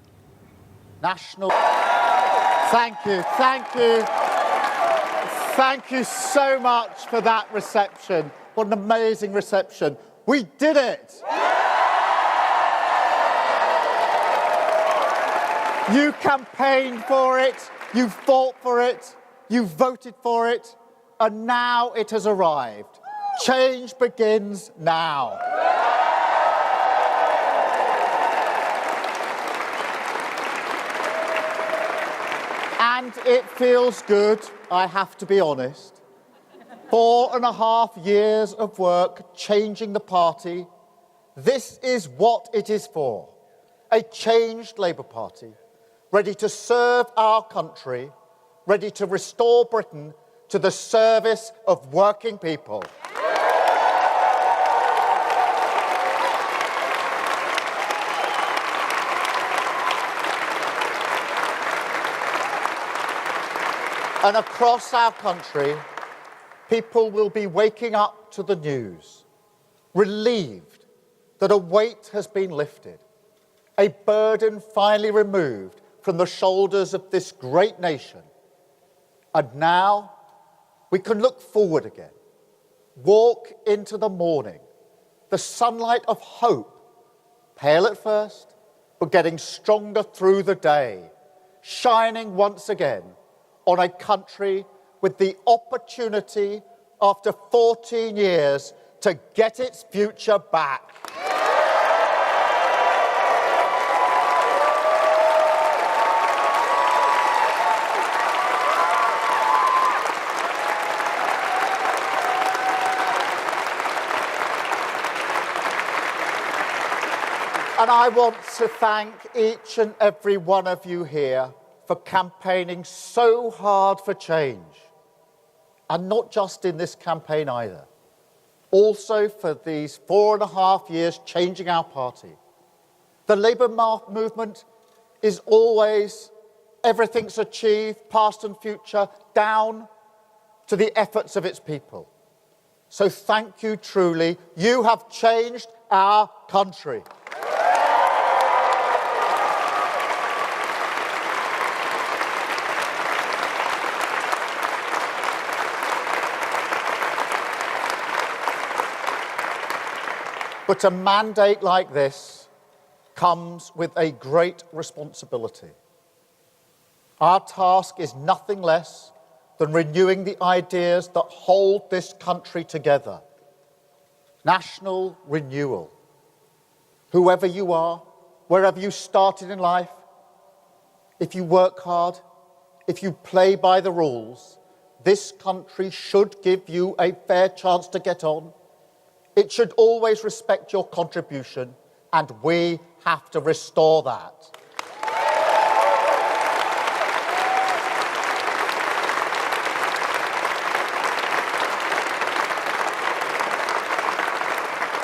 National. Thank you, thank you. Thank you so much for that reception. What an amazing reception. We did it. You campaigned for it, you fought for it, you voted for it, and now it has arrived. Change begins now. And it feels good, I have to be honest. 4.5 years of work changing the party. This is what it is for. A changed Labour Party, ready to serve our country, ready to restore Britain to the service of working people. And across our country, people will be waking up to the news, relieved that a weight has been lifted, a burden finally removed from the shoulders of this great nation. And now we can look forward again, walk into the morning, the sunlight of hope, pale at first, but getting stronger through the day, shining once again on a country with the opportunity after 14 years to get its future back. And I want to thank each and every one of you here for campaigning so hard for change. And not just in this campaign either. also for these 4.5 years changing our party. The Labour movement is always everything's achieved, past and future, down to the efforts of its people. So thank you truly. You have changed our country. But a mandate like this comes with a great responsibility. Our task is nothing less than renewing the ideas that hold this country together. National renewal. Whoever you are, wherever you started in life, if you work hard, if you play by the rules, this country should give you a fair chance to get on. It should always respect your contribution, and we have to restore that.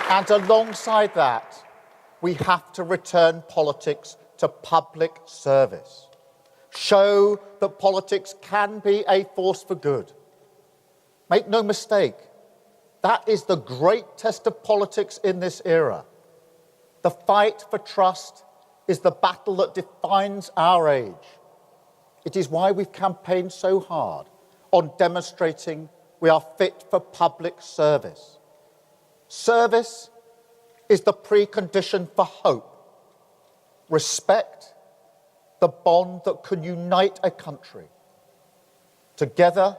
And alongside that, we have to return politics to public service. Show that politics can be a force for good. Make no mistake, that is the great test of politics in this era. The fight for trust is the battle that defines our age. It is why we've campaigned so hard on demonstrating we are fit for public service. Service is the precondition for hope. Respect, the bond that can unite a country. Together,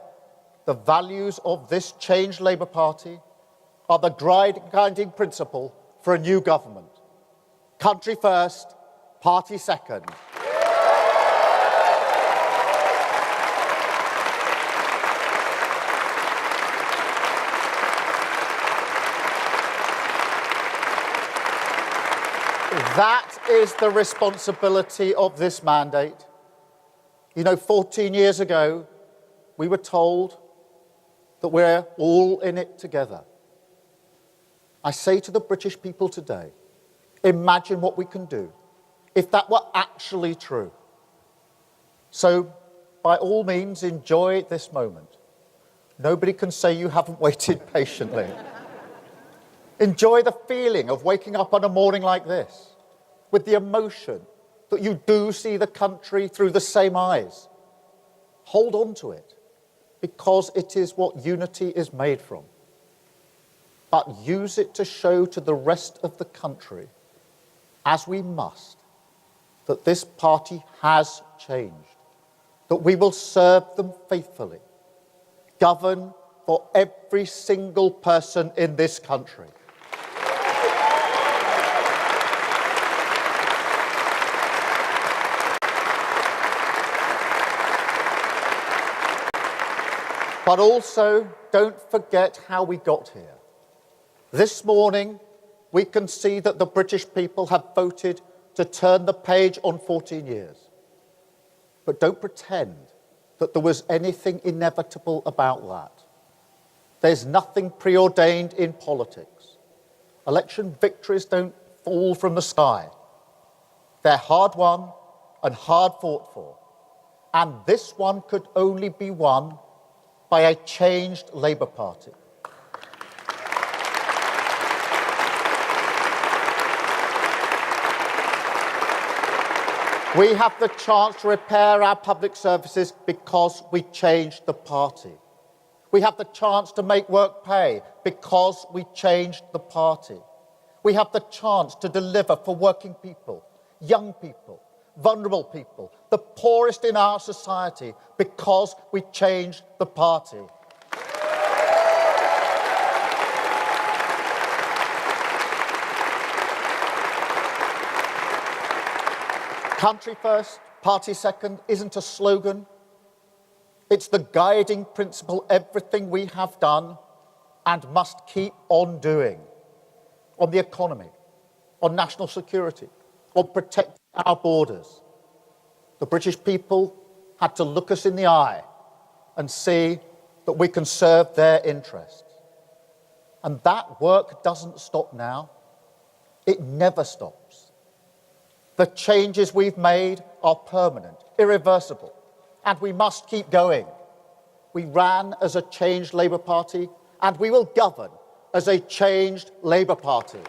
the values of this changed Labour Party are the guiding principle for a new government. Country first, party second. That is the responsibility of this mandate. You know, 14 years ago, we were told that we're all in it together. I say to the British people today, imagine what we can do if that were actually true. So, by all means, enjoy this moment. Nobody can say you haven't waited patiently. Enjoy the feeling of waking up on a morning like this, with the emotion that you do see the country through the same eyes. Hold on to it, because it is what unity is made from. But use it to show to the rest of the country, as we must, that this party has changed, that we will serve them faithfully, govern for every single person in this country. But also, don't forget how we got here. This morning, we can see that the British people have voted to turn the page on 14 years. But don't pretend that there was anything inevitable about that. There's nothing preordained in politics. Election victories don't fall from the sky. They're hard won and hard fought for. And this one could only be won by a changed Labour Party. We have the chance to repair our public services because we changed the party. We have the chance to make work pay because we changed the party. We have the chance to deliver for working people, young people, vulnerable people, the poorest in our society, because we changed the party. Country first, party second isn't a slogan. It's the guiding principle everything we have done and must keep on doing. On the economy, on national security, on protecting our borders. The British people had to look us in the eye and see that we can serve their interests. And that work doesn't stop now. It never stops. The changes we've made are permanent, irreversible, and we must keep going. We ran as a changed Labour Party, and we will govern as a changed Labour Party.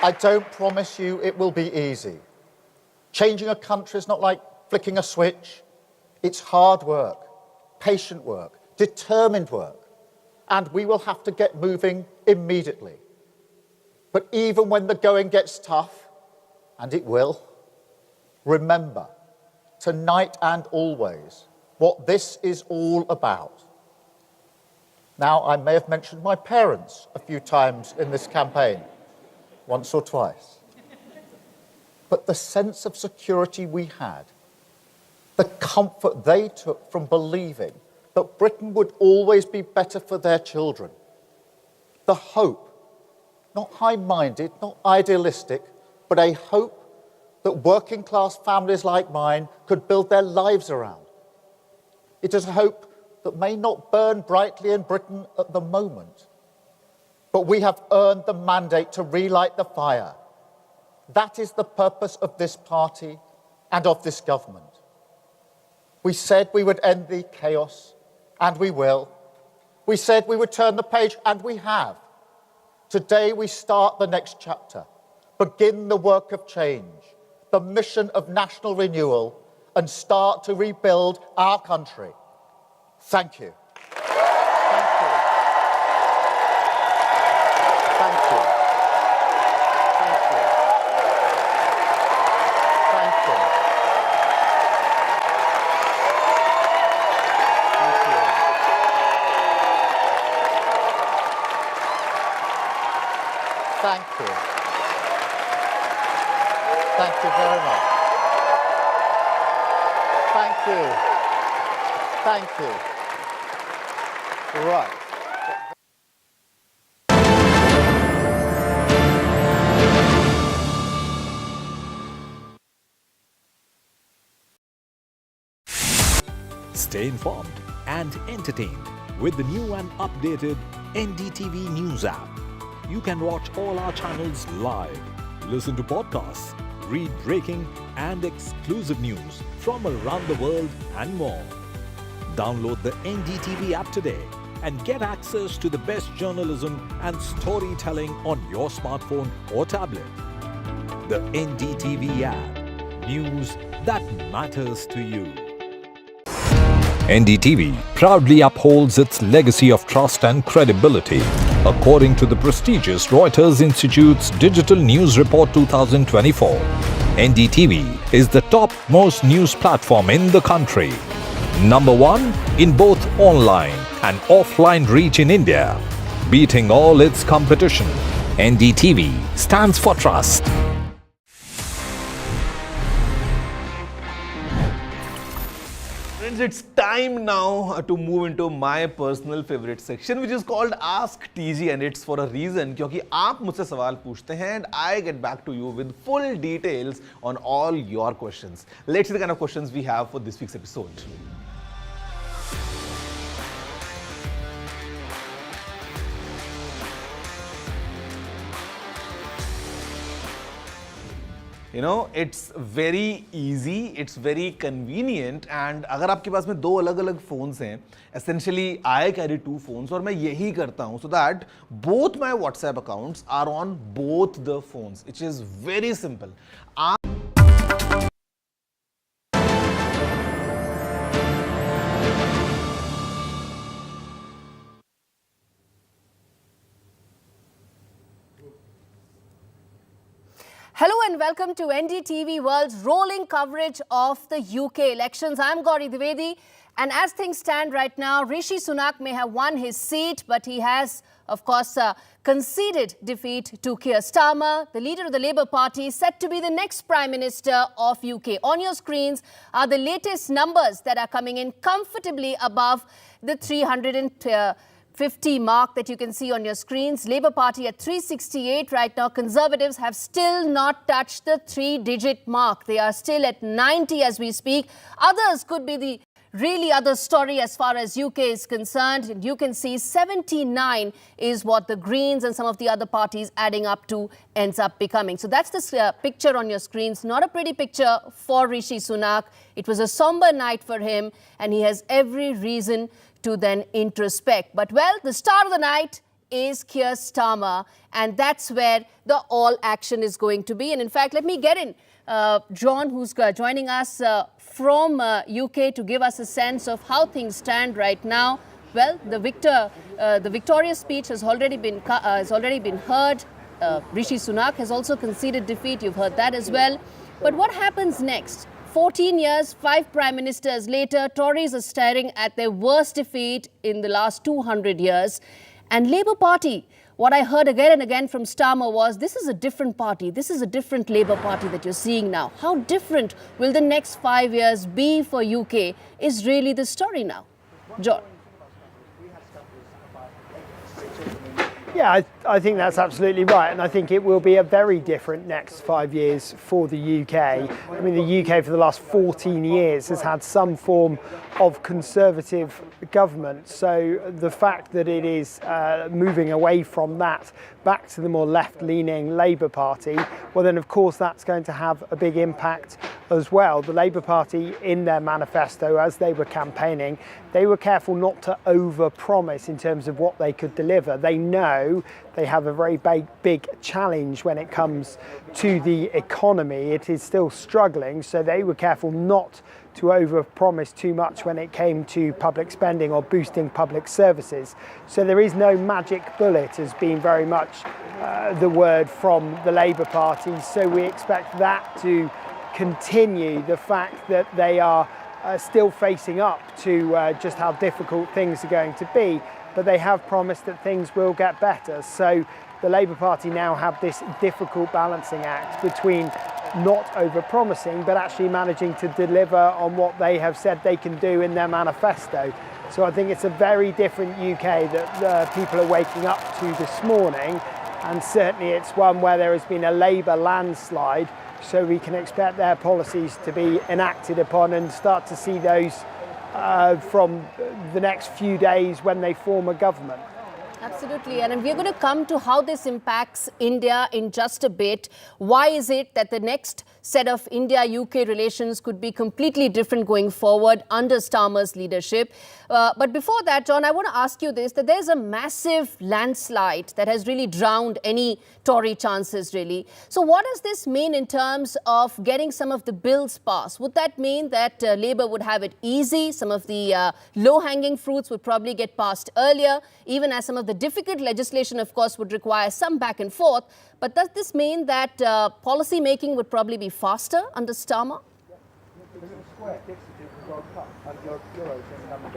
I don't promise you it will be easy. Changing a country is not like flicking a switch. It's hard work, patient work, determined work, and we will have to get moving immediately. But even when the going gets tough, and it will, remember, tonight and always, what this is all about. Now, I may have mentioned my parents a few times in this campaign, once or twice. But the sense of security we had, the comfort they took from believing that Britain would always be better for their children, the hope, not high-minded, not idealistic, but a hope that working-class families like mine could build their lives around. It is a hope that may not burn brightly in Britain at the moment, but we have earned the mandate to relight the fire. That is the purpose of this party and of this government. We said we would end the chaos, and we will. We said we would turn the page, and we have. Today we start the next chapter, begin the work of change, the mission of national renewal, and start to rebuild our country. Thank you. Thank you. Thank you very much. Thank you. Thank you. Right. Stay informed and entertained with the new and updated NDTV News app. You can watch all our channels live, listen to podcasts, read breaking and exclusive news from around the world and more. Download the NDTV app today and get access to the best journalism and storytelling on your smartphone or tablet. The NDTV app. News that matters to you. NDTV proudly upholds its legacy of trust and credibility. According to the prestigious Reuters Institute's Digital News Report 2024, NDTV is the topmost news platform in the country. Number 1 in both online and offline reach in India. Beating all its competition, NDTV stands for trust. Friends, it's time now to move into my personal favorite section, which is called Ask TG, and it's for a reason, क्योंकि आप मुझसे सवाल पूछते हैं and I get back to you with full details on all your questions. Let's see the kind of questions we have for this week's episode. You know, it's very easy, it's very convenient, and अगर आपके पास में 2 अलग-अलग phones हैं, essentially I carry 2 phones और मैं यही करता हूँ so that both my WhatsApp accounts are on both the phones, which is very simple. Hello and welcome to NDTV World's rolling coverage of the UK elections. I'm Gauri Dwivedi, and as things stand right now, Rishi Sunak may have won his seat, but he has, of course, conceded defeat to Keir Starmer, the leader of the Labour Party, set to be the next Prime Minister of UK. On your screens are the latest numbers that are coming in comfortably above the 300 350 mark that you can see on your screens. Labour Party at 368 right now. Conservatives have still not touched the 3-digit mark. They are still at 90 as we speak. Others could be the really other story as far as UK is concerned. And you can see 79 is what the Greens and some of the other parties adding up to ends up becoming. So that's the picture on your screens. Not a pretty picture for Rishi Sunak. It was a somber night for him, and he has every reason to then introspect. But well, the star of the night is Keir Starmer, and that's where the all action is going to be. And in fact, let me get in John, who's joining us from UK to give us a sense of how things stand right now. Well, the victorious speech has already been heard. Rishi Sunak has also conceded defeat. You've heard that as well. But what happens next? 14 years, 5 prime ministers later, Tories are staring at their worst defeat in the last 200 years. And Labour Party, what I heard again and again from Starmer was, this is a different party. This is a different Labour Party that you're seeing now. How different will the next 5 years be for UK is really the story now. John. Yeah, I think that's absolutely right. And I think it will be a very different next 5 years for the UK. I mean, the UK for the last 14 years has had some form of Conservative government. So the fact that it is moving away from that back to the more left-leaning Labour Party, well then of course that's going to have a big impact as well. The Labour Party, in their manifesto as they were campaigning, they were careful not to over-promise in terms of what they could deliver. They know they have a very big challenge when it comes to the economy. It is still struggling, so they were careful not to over-promise too much when it came to public spending or boosting public services. So there is no magic bullet has been very much the word from the Labour Party. So we expect that to continue. The fact that they are still facing up to just how difficult things are going to be, but they have promised that things will get better. So the Labour Party now have this difficult balancing act between not over-promising, but actually managing to deliver on what they have said they can do in their manifesto. So I think it's a very different UK that people are waking up to this morning, and certainly it's one where there has been a Labour landslide, so we can expect their policies to be enacted upon and start to see those from the next few days when they form a government. Absolutely. And we're going to come to how this impacts India in just a bit. Why is it that the next set of India-UK relations could be completely different going forward under Starmer's leadership? But before that, John, I want to ask you this, that there's a massive landslide that has really drowned any Tory chances, really. So what does this mean in terms of getting some of the bills passed? Would that mean that Labour would have it easy? Some of the low-hanging fruits would probably get passed earlier, even as some of the difficult legislation, of course, would require some back and forth. But does this mean that policy making would probably be faster under Starmer?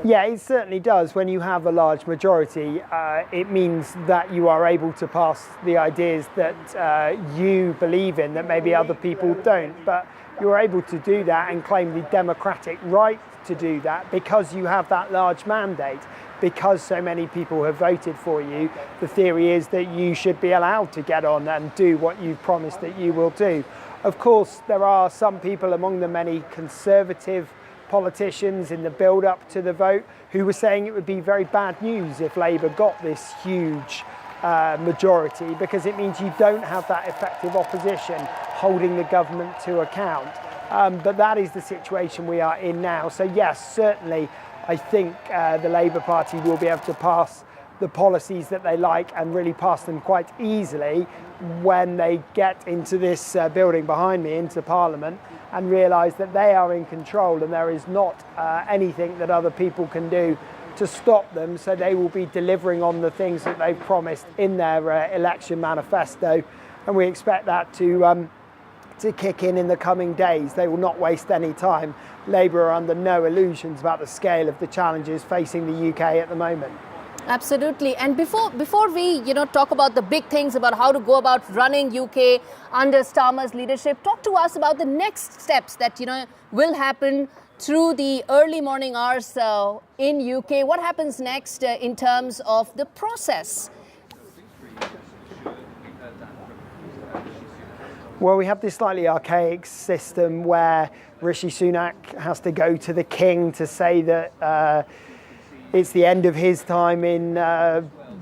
Yeah, it certainly does. When you have a large majority, it means that you are able to pass the ideas that you believe in that maybe other people don't. But you're able to do that and claim the democratic right to do that because you have that large mandate. Because so many people have voted for you, the theory is that you should be allowed to get on and do what you've promised that you will do. Of course, there are some people, among the many Conservative politicians in the build-up to the vote, who were saying it would be very bad news if Labour got this huge majority, because it means you don't have that effective opposition holding the government to account. But that is the situation we are in now. So yes, certainly, I think the Labour Party will be able to pass the policies that they like and really pass them quite easily when they get into this building behind me, into Parliament, and realise that they are in control and there is not anything that other people can do to stop them. So they will be delivering on the things that they've promised in their election manifesto, and we expect that to kick in the coming days. They will not waste any time. Labour are under no illusions about the scale of the challenges facing the UK at the moment. Absolutely. And before we, talk about the big things about how to go about running UK under Starmer's leadership, talk to us about the next steps that, will happen through the early morning hours in UK. What happens next in terms of the process? Well, we have this slightly archaic system where Rishi Sunak has to go to the King to say that it's the end of his time in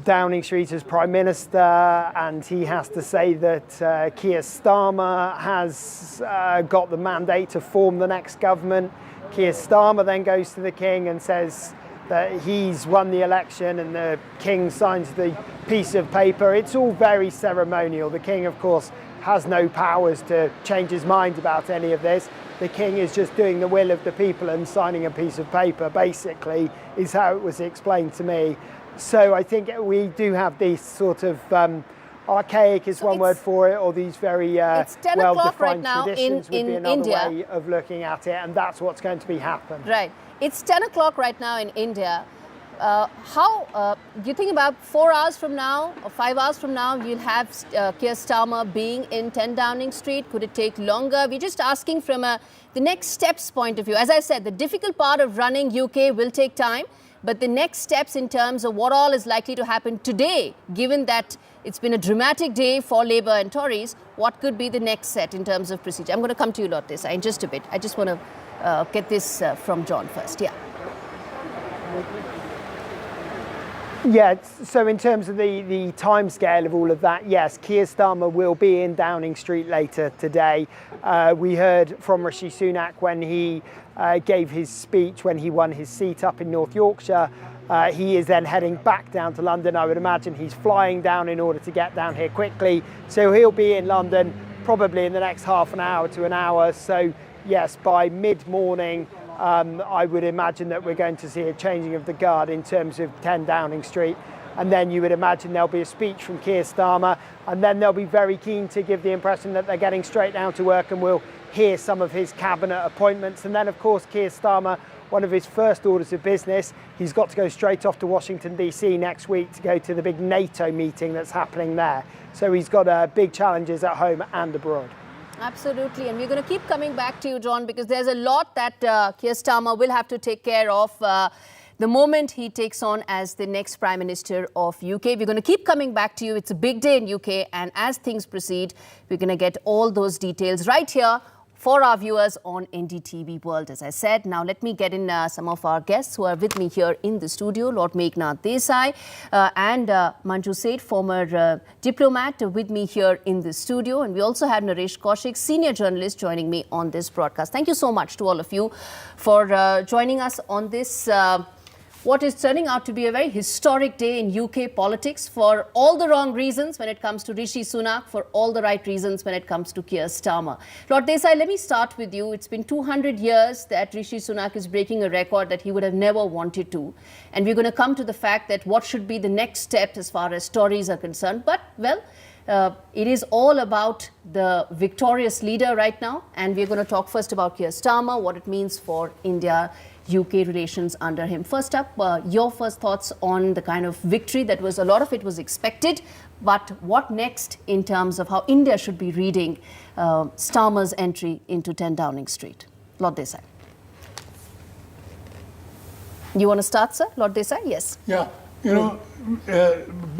Downing Street as Prime Minister, and he has to say that Keir Starmer has got the mandate to form the next government. Keir Starmer then goes to the King and says that he's won the election, and the King signs the piece of paper. It's all very ceremonial. The King, of course, has no powers to change his mind about any of this. The King is just doing the will of the people and signing a piece of paper, basically, is how it was explained to me. So I think we do have these sort of archaic is one word for it, or these very well-defined right now traditions would be another India. way of looking at it, and that's what's going to be happen. Right. It's 10 o'clock right now in India. How do you think about 4 hours from now or 5 hours from now you'll have Keir Starmer being in 10 Downing Street? Could it take longer? We're just asking from the next steps point of view. As I said, the difficult part of running UK will take time, but the next steps in terms of what all is likely to happen today, given that it's been a dramatic day for Labour and Tories, what could be the next set in terms of procedure? I'm going to come to you, Lord Desai, in just a bit. I just want to get this from John first. Yeah. Yeah, so in terms of the timescale of all of that, yes, Keir Starmer will be in Downing Street later today. We heard from Rishi Sunak when he gave his speech, when he won his seat up in North Yorkshire. He is then heading back down to London. I would imagine he's flying down in order to get down here quickly. So he'll be in London probably in the next half an hour to an hour. So yes, by mid-morning, I would imagine that we're going to see a changing of the guard in terms of 10 Downing Street. And then you would imagine there'll be a speech from Keir Starmer, and then they'll be very keen to give the impression that they're getting straight down to work, and we'll hear some of his cabinet appointments. And then, of course, Keir Starmer, one of his first orders of business, he's got to go straight off to Washington, D.C. next week to go to the big NATO meeting that's happening there. So he's got big challenges at home and abroad. Absolutely, and we're going to keep coming back to you, John, because there's a lot that Keir Starmer will have to take care of the moment he takes on as the next Prime Minister of UK. We're going to keep coming back to you. It's a big day in UK, and as things proceed, we're going to get all those details right here for our viewers on NDTV World, as I said. Now, let me get in some of our guests who are with me here in the studio. Lord Meghnad Desai and Manju Seth, former diplomat, with me here in the studio. And we also have Naresh Kaushik, senior journalist, joining me on this broadcast. Thank you so much to all of you for joining us on this what is turning out to be a very historic day in UK politics for all the wrong reasons when it comes to Rishi Sunak, for all the right reasons when it comes to Keir Starmer. Lord Desai, let me start with you. It's been 200 years that Rishi Sunak is breaking a record that he would have never wanted to. And we're going to come to the fact that what should be the next step as far as Tories are concerned. But, well, it is all about the victorious leader right now. And we're going to talk first about Keir Starmer, what it means for India UK relations under him. First up, your first thoughts on the kind of victory that was, a lot of it was expected, but what next in terms of how India should be reading Starmer's entry into 10 Downing Street? Lord Desai. You want to start, sir? Lord Desai? Yes. Yeah. You know,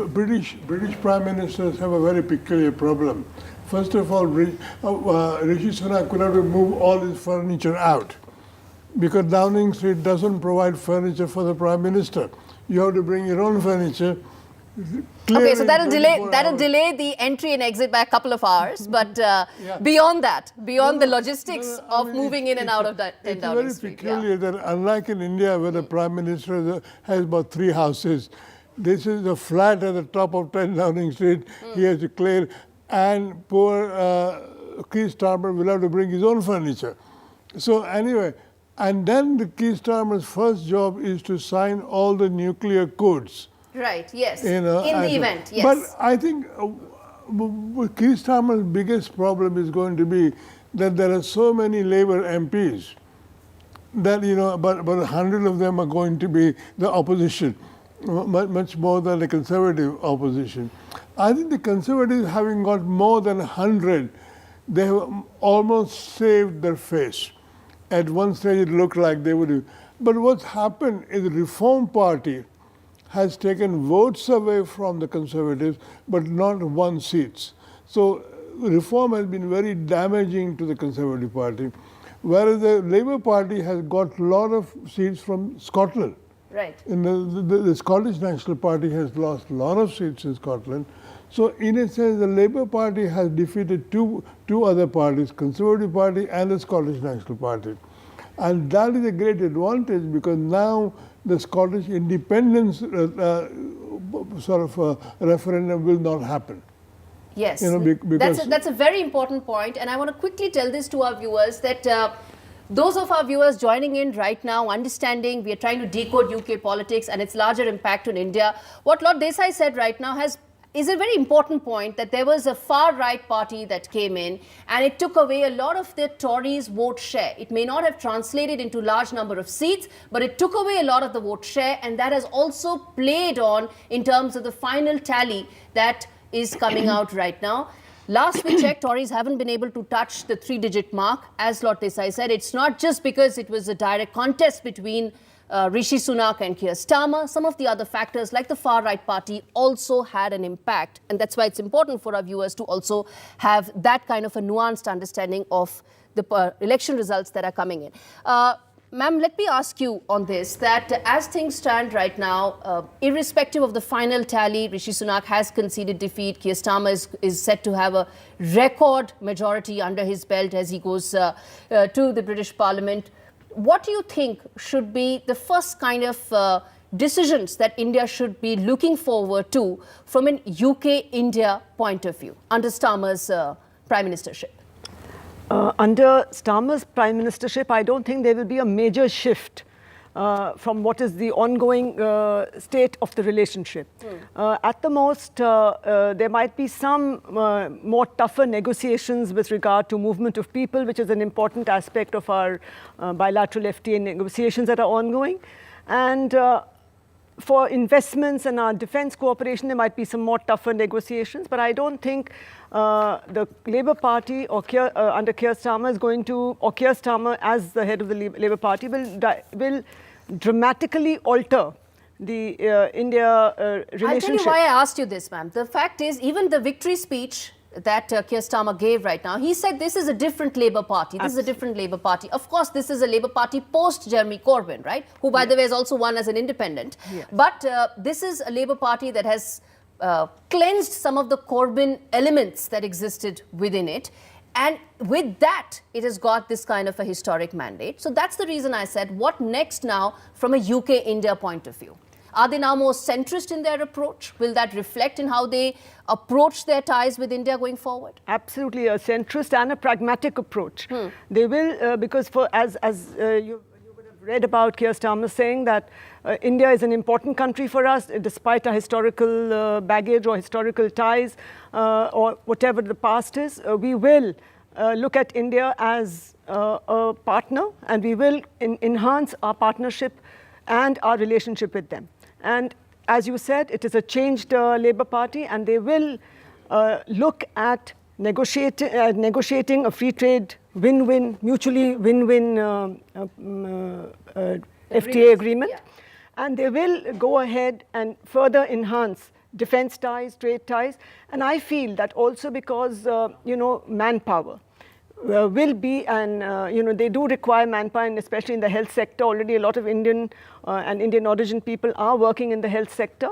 British Prime Ministers have a very peculiar problem. First of all, Rishi Sunak could have to move all his furniture out, because Downing Street doesn't provide furniture for the Prime Minister. You have to bring your own furniture. Okay, so that'll delay the entry and exit by a couple of hours. But beyond that, beyond the logistics of moving in and out of 10 Downing Street. It's very peculiar that unlike in India, where the Prime Minister has about 3 houses, this is a flat at the top of 10 Downing Street. He has to clear, and poor Keir Starmer will have to bring his own furniture. So anyway, and then the Keir Starmer's first job is to sign all the nuclear codes. Right, yes, You know, in the event, yes. But I think Keir Starmer's biggest problem is going to be that there are so many Labour MPs that, you know, about 100 of them are going to be the opposition, much more than the Conservative opposition. I think the Conservatives, having got more than 100, they have almost saved their face. At one stage, it looked like they would. But what's happened is the Reform Party has taken votes away from the Conservatives, but not won seats. So Reform has been very damaging to the Conservative Party, whereas the Labour Party has got a lot of seats from Scotland. Right. And the Scottish National Party has lost a lot of seats in Scotland. So in a sense, the Labour Party has defeated two other parties, Conservative Party and the Scottish National Party. And that is a great advantage because now the Scottish independence referendum will not happen. Yes, because that's a very important point, and I want to quickly tell this to our viewers that those of our viewers joining in right now, understanding we are trying to decode UK politics and its larger impact on India. What Lord Desai said right now is a very important point, that there was a far-right party that came in and it took away a lot of the Tories' vote share. It may not have translated into large number of seats, but it took away a lot of the vote share, and that has also played on in terms of the final tally that is coming out right now. Last we checked, Tories haven't been able to touch the 3-digit mark. As Lord Desai said, it's not just because it was a direct contest between Rishi Sunak and Keir Starmer. Some of the other factors, like the far-right party, also had an impact. And that's why it's important for our viewers to also have that kind of a nuanced understanding of the election results that are coming in. Ma'am, let me ask you on this, that as things stand right now, irrespective of the final tally, Rishi Sunak has conceded defeat. Keir Starmer is set to have a record majority under his belt as he goes to the British Parliament. What do you think should be the first kind of decisions that India should be looking forward to from an UK-India point of view under Starmer's prime ministership? Under Starmer's prime ministership, I don't think there will be a major shift from what is the ongoing state of the relationship. At the most, there might be some more tougher negotiations with regard to movement of people, which is an important aspect of our bilateral FTA negotiations that are ongoing. And for investments and our defense cooperation, there might be some more tougher negotiations, but I don't think the Labour Party or under Keir Starmer is going to, or Keir Starmer as the head of the Labour Party will dramatically alter the India relationship. I'll tell you why I asked you this, ma'am. The fact is, even the victory speech that Keir Starmer gave right now, he said this is a different Labour Party. This is a different Labour Party. Of course, this is a Labour Party post Jeremy Corbyn, right? Who, by the way, has also won as an independent. Yes. But this is a Labour Party that has cleansed some of the Corbyn elements that existed within it. And with that, it has got this kind of a historic mandate. So that's the reason I said, what next now from a UK-India point of view? Are they now more centrist in their approach? Will that reflect in how they approach their ties with India going forward? Absolutely, a centrist and a pragmatic approach. They will, because as you would have read about Keir Starmer saying that India is an important country for us, despite our historical baggage or historical ties or whatever the past is. We will look at India as a partner, and we will enhance our partnership and our relationship with them. And as you said, it is a changed Labour Party, and they will look at negotiating a free trade win-win, mutually win-win FTA agreement. Yeah. And they will go ahead and further enhance defense ties, trade ties. And I feel that also because, manpower will be, and they do require manpower, and especially in the health sector. Already a lot of Indian and Indian origin people are working in the health sector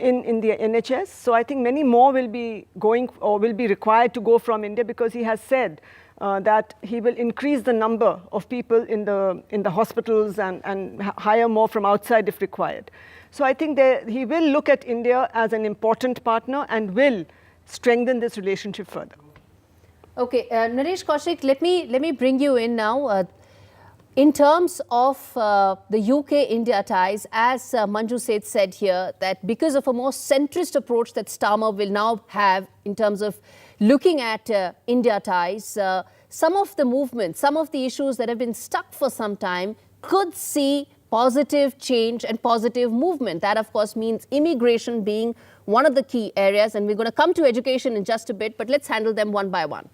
in the NHS. So I think many more will be going or will be required to go from India, because he has said that he will increase the number of people in the hospitals and hire more from outside if required. So I think he will look at India as an important partner and will strengthen this relationship further. Okay, Naresh Kaushik, let me bring you in now. In terms of the UK-India ties, as Manju Seth said here, that because of a more centrist approach that Starmer will now have in terms of looking at India ties, some of the movements, some of the issues that have been stuck for some time could see positive change and positive movement. That, of course, means immigration being one of the key areas. And we're going to come to education in just a bit, but let's handle them one by one.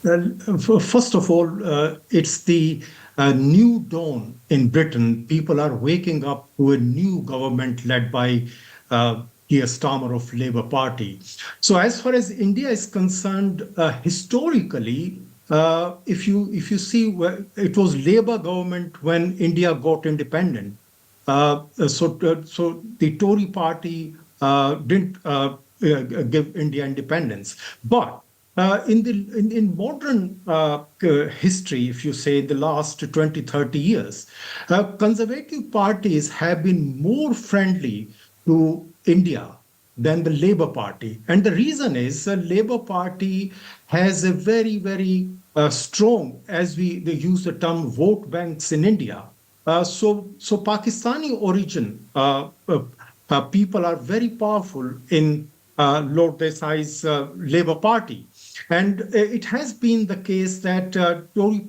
First of all, it's the new dawn in Britain. People are waking up to a new government led by Keir Starmer of Labour Party. So as far as India is concerned, historically, if you see, it was Labour government when India got independent. So the Tory party didn't give India independence. But in modern history, if you say the last 20, 30 years, conservative parties have been more friendly to India than the Labour Party. And the reason is the Labour Party has a very, very strong, as they use the term, vote banks in India. So Pakistani origin people are very powerful in Lord Desai's Labour Party. And it has been the case that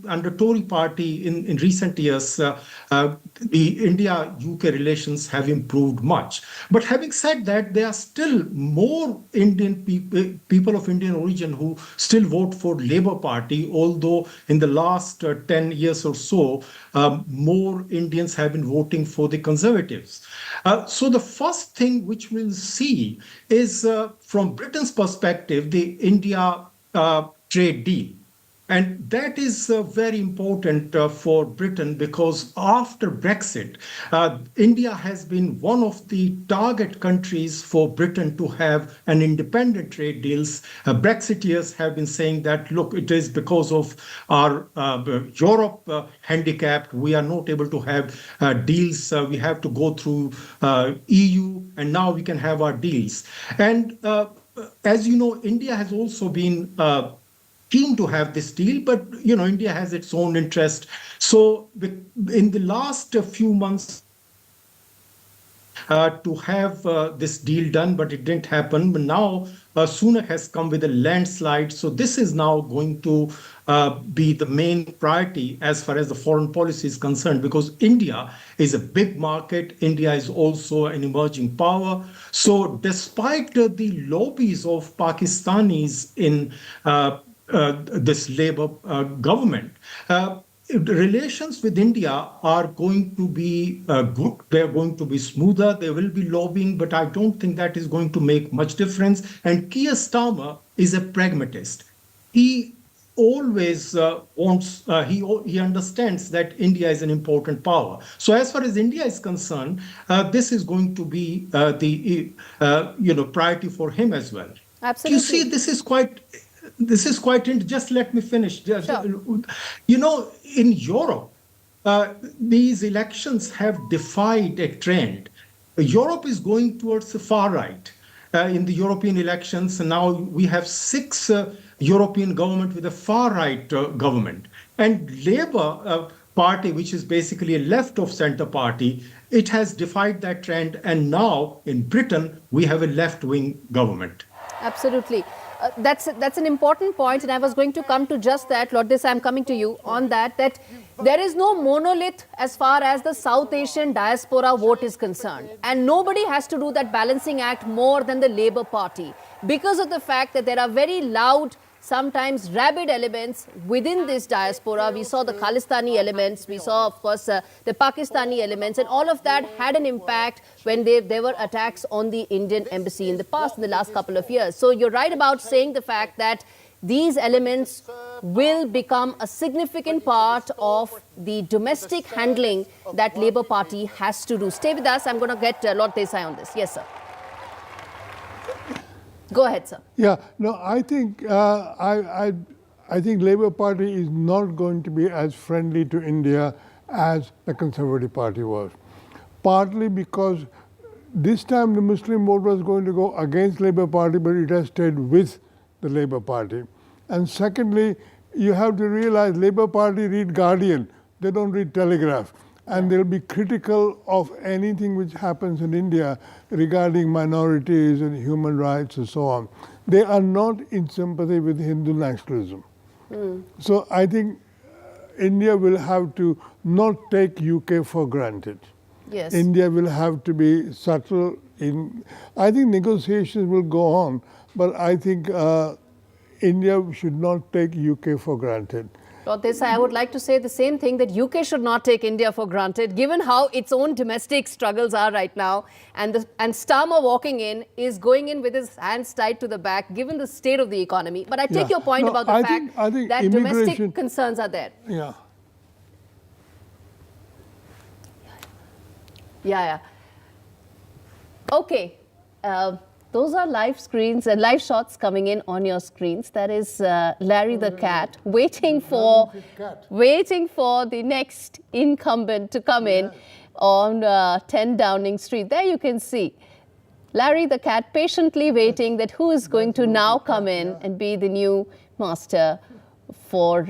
under Tory party in recent years, the India-UK relations have improved much. But having said that, there are still more Indian people of Indian origin who still vote for Labour Party, although in the last 10 years or so, more Indians have been voting for the Conservatives. So the first thing which we'll see is, from Britain's perspective, the India trade deal. And that is very important for Britain, because after Brexit, India has been one of the target countries for Britain to have an independent trade deals. Brexiteers have been saying that, look, it is because of our Europe handicapped, we are not able to have deals. We have to go through EU, and now we can have our deals. And as you know, India has also been keen to have this deal, but India has its own interest. So in the last few months, to have this deal done, but it didn't happen. But now Sunak has come with a landslide. So this is now going to be the main priority as far as the foreign policy is concerned, because India is a big market. India is also an emerging power. So despite the lobbies of Pakistanis in this Labour government, relations with India are going to be good. They're going to be smoother. There will be lobbying, but I don't think that is going to make much difference. And Keir Starmer is a pragmatist. He always wants, he understands that India is an important power. So as far as India is concerned, this is going to be the priority for him as well. Absolutely. You see, this is quite, just let me finish. Sure. In Europe, these elections have defied a trend. Europe is going towards the far right in the European elections. And now we have 6 European government with a far right government. And Labour Party, which is basically a left of center party, it has defied that trend. And now in Britain, we have a left-wing government. Absolutely. That's an important point, and I was going to come to just that. Lord Desai, I'm coming to you on that there is no monolith as far as the South Asian diaspora vote is concerned. And nobody has to do that balancing act more than the Labour Party, because of the fact that there are very loud, sometimes rabid elements within this diaspora. We saw the Khalistani elements, we saw, of course, the Pakistani elements, and all of that had an impact when there were attacks on the Indian embassy in the past, in the last couple of years. So you're right about saying the fact that these elements will become a significant part of the domestic handling that Labour Party has to do. Stay with us. I'm going to get Lord Desai on this. Yes, sir. Go ahead, sir. Yeah, no, I think I think Labour Party is not going to be as friendly to India as the Conservative Party was. Partly because this time the Muslim vote was going to go against Labour Party, but it has stayed with the Labour Party. And secondly, you have to realize Labour Party read Guardian, they don't read Telegraph. And they'll be critical of anything which happens in India regarding minorities and human rights and so on. They are not in sympathy with Hindu nationalism. So I think India will have to not take UK for granted. Yes. India will have to be subtle in, I think negotiations will go on, but I think India should not take UK for granted. Lord Desai, I would like to say the same thing, that UK should not take India for granted, given how its own domestic struggles are right now. And Starmer walking in is going in with his hands tied to the back, given the state of the economy. But I take your point about the fact that domestic concerns are there. Yeah. Yeah. Okay. Those are live screens and live shots coming in on your screens. That is Larry the cat waiting for the next incumbent to come in on 10 Downing Street. There you can see Larry the cat patiently waiting that who is going to now come in and be the new master for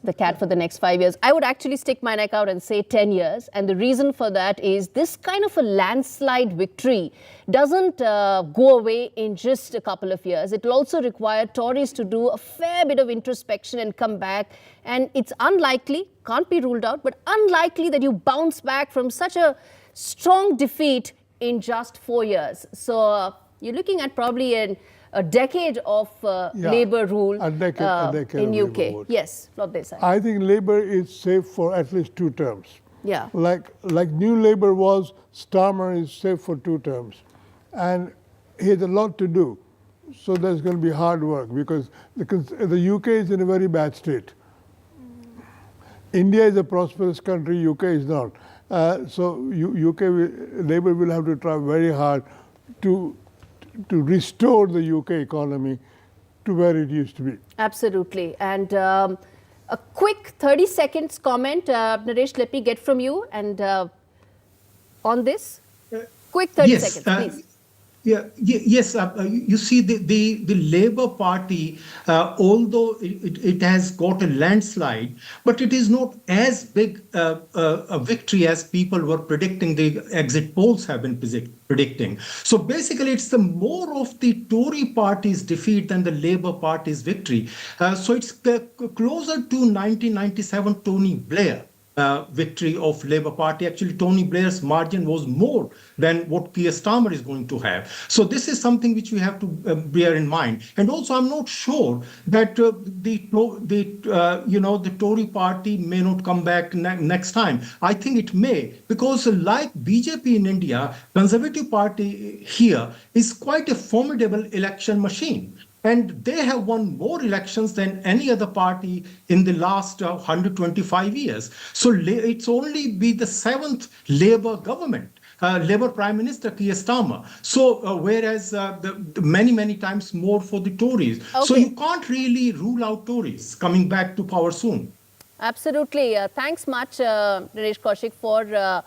the cat for the next 5 years. I would actually stick my neck out and say 10 years. And the reason for that is this kind of a landslide victory doesn't go away in just a couple of years. It will also require Tories to do a fair bit of introspection and come back. And it's unlikely, can't be ruled out, but unlikely that you bounce back from such a strong defeat in just 4 years. So you're looking at probably a decade of Labour rule in UK. Yes, Lord Desai. I think Labour is safe for at least 2 terms. Yeah. Like New Labour was, Starmer is safe for 2 terms. And he has a lot to do. So there's going to be hard work because the UK is in a very bad state. India is a prosperous country, UK is not. So Labour will have to try very hard to restore the UK economy to where it used to be. Absolutely. And a quick 30 seconds comment, Naresh, let me get from you. And on this, quick 30 seconds, please. Yes. You see, the Labour Party, although it has got a landslide, but it is not as big a victory as people were predicting. The exit polls have been predicting. So basically, it's the more of the Tory party's defeat than the Labour Party's victory. So it's closer to 1997 Tony Blair. Victory of Labour Party. Actually, Tony Blair's margin was more than what Keir Starmer is going to have. So this is something which we have to bear in mind. And also, I'm not sure that the Tory party may not come back next time. I think it may, because like BJP in India, Conservative Party here is quite a formidable election machine. And they have won more elections than any other party in the last 125 years. So it's only be the 7th Labour government, Labour Prime Minister Keir Starmer. So whereas many times more for the Tories. Okay. So you can't really rule out Tories coming back to power soon. Absolutely. Thanks much, Naresh Kaushik, for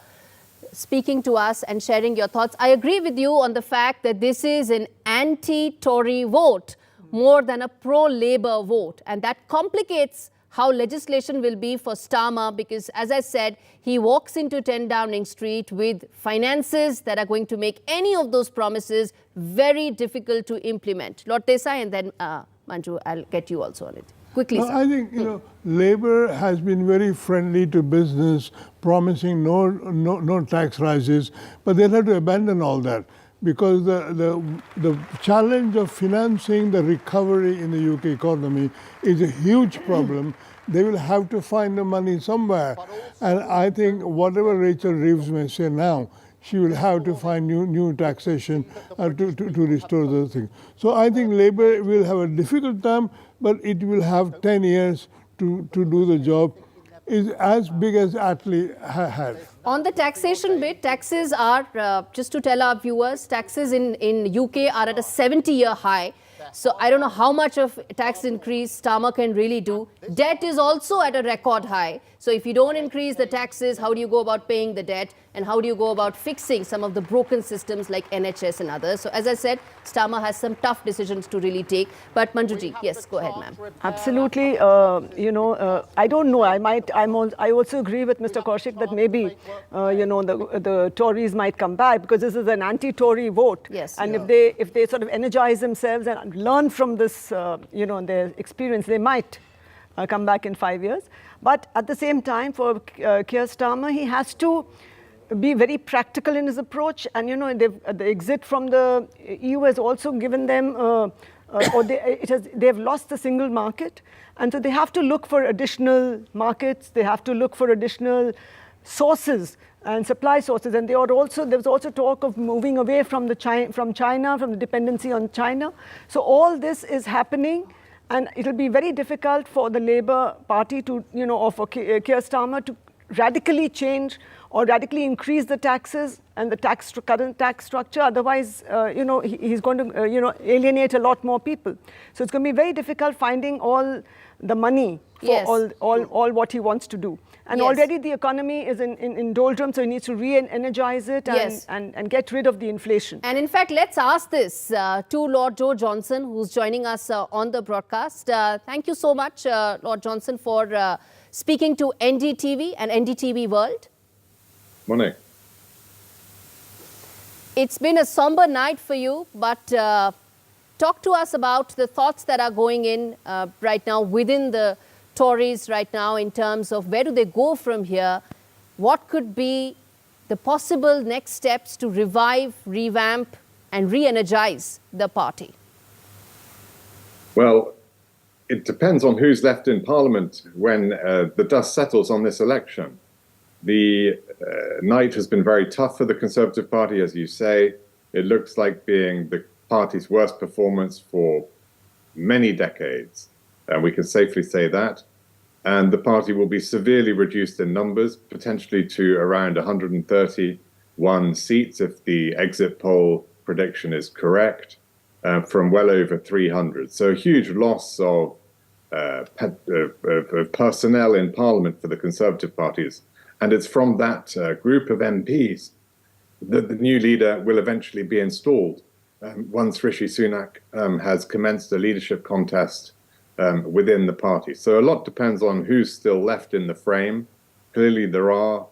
speaking to us and sharing your thoughts. I agree with you on the fact that this is an anti-Tory vote more than a pro-Labour vote. And that complicates how legislation will be for Starmer because, as I said, he walks into 10 Downing Street with finances that are going to make any of those promises very difficult to implement. Lord Desai and then Manju, I'll get you also on it. Quickly, sir. I think, Labour has been very friendly to business, promising no tax rises, but they'll have to abandon all that. Because the challenge of financing the recovery in the UK economy is a huge problem. They will have to find the money somewhere. And I think whatever Rachel Reeves may say now, she will have to find new taxation to restore the thing. So I think Labour will have a difficult time, but it will have 10 years to do the job. Is as big as Attlee had. On the taxation bit, taxes are, just to tell our viewers, taxes in UK are at a 70-year high. So I don't know how much of tax increase Starmer can really do. Debt is also at a record high. So if you don't increase the taxes, how do you go about paying the debt? And how do you go about fixing some of the broken systems like NHS and others? So as I said, Starmer has some tough decisions to really take. But Manjuji, yes, go ahead, ma'am. Absolutely. I don't know. I also agree with Mr. Kaushik that maybe, the Tories might come back because this is an anti-Tory vote. Yes. And if they sort of energize themselves and learn from this, their experience, they might come back in 5 years. But at the same time, for Keir Starmer, he has to be very practical in his approach. And, the exit from the EU has also given them or they've lost the single market. And so they have to look for additional markets. They have to look for additional sources and supply sources. And there was also talk of moving away from China, from the dependency on China. So all this is happening. And it'll be very difficult for the Labour Party to, or for Keir Starmer to radically change or radically increase the taxes and the current tax structure. Otherwise, he's going to, alienate a lot more people. So it's going to be very difficult finding all the money for all what he wants to do. And already the economy is in doldrums, so he needs to re-energize it and get rid of the inflation. And in fact, let's ask this to Lord Joe Johnson, who's joining us on the broadcast. Thank you so much, Lord Johnson, for speaking to NDTV and NDTV World. Morning. It's been a somber night for you, but talk to us about the thoughts that are going in right now within the Tories right now in terms of where do they go from here? What could be the possible next steps to revive, revamp and re-energize the party? Well, it depends on who's left in Parliament when the dust settles on this election. The night has been very tough for the Conservative Party, as you say. It looks like being the party's worst performance for many decades, and we can safely say that. And the party will be severely reduced in numbers, potentially to around 131 seats if the exit poll prediction is correct, from well over 300. So a huge loss of personnel in Parliament for the Conservative parties. And it's from that group of MPs that the new leader will eventually be installed once Rishi Sunak has commenced a leadership contest within the party. So a lot depends on who's still left in the frame. Clearly there are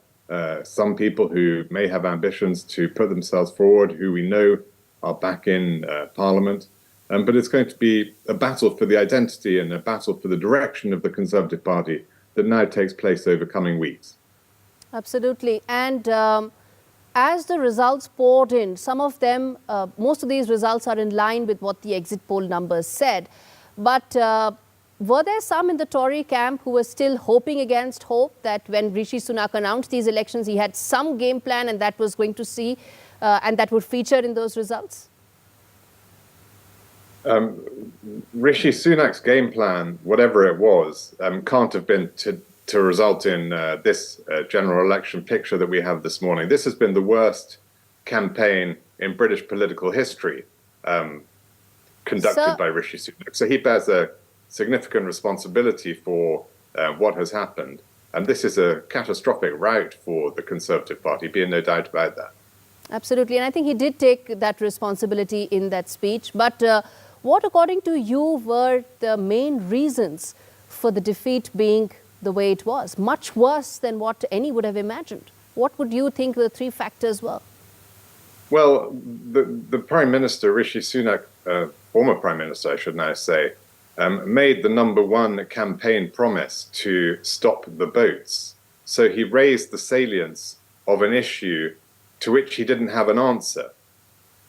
some people who may have ambitions to put themselves forward, who we know are back in Parliament. But it's going to be a battle for the identity and a battle for the direction of the Conservative Party that now takes place over coming weeks. Absolutely. And as the results poured in, some of them, most of these results are in line with what the exit poll numbers said. But were there some in the Tory camp who were still hoping against hope that when Rishi Sunak announced these elections, he had some game plan and that was going to see and that would feature in those results? Rishi Sunak's game plan, whatever it was, can't have been to result in this general election picture that we have this morning. This has been the worst campaign in British political history conducted by Rishi Sunak. So he bears a significant responsibility for what has happened. And this is a catastrophic rout for the Conservative Party, be in no doubt about that. Absolutely. And I think he did take that responsibility in that speech. But what, according to you, were the main reasons for the defeat being the way it was? Much worse than what any would have imagined. What would you think the three factors were? Well, the Prime Minister, Rishi Sunak, former Prime Minister, I should now say, made the #1 campaign promise to stop the boats. So he raised the salience of an issue to which he didn't have an answer.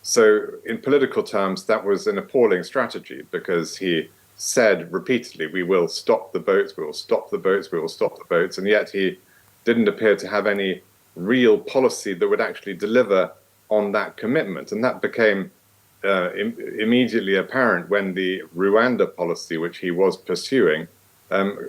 So in political terms, that was an appalling strategy because he said repeatedly, we will stop the boats, we will stop the boats, we will stop the boats. And yet he didn't appear to have any real policy that would actually deliver on that commitment. And that became immediately apparent when the Rwanda policy, which he was pursuing,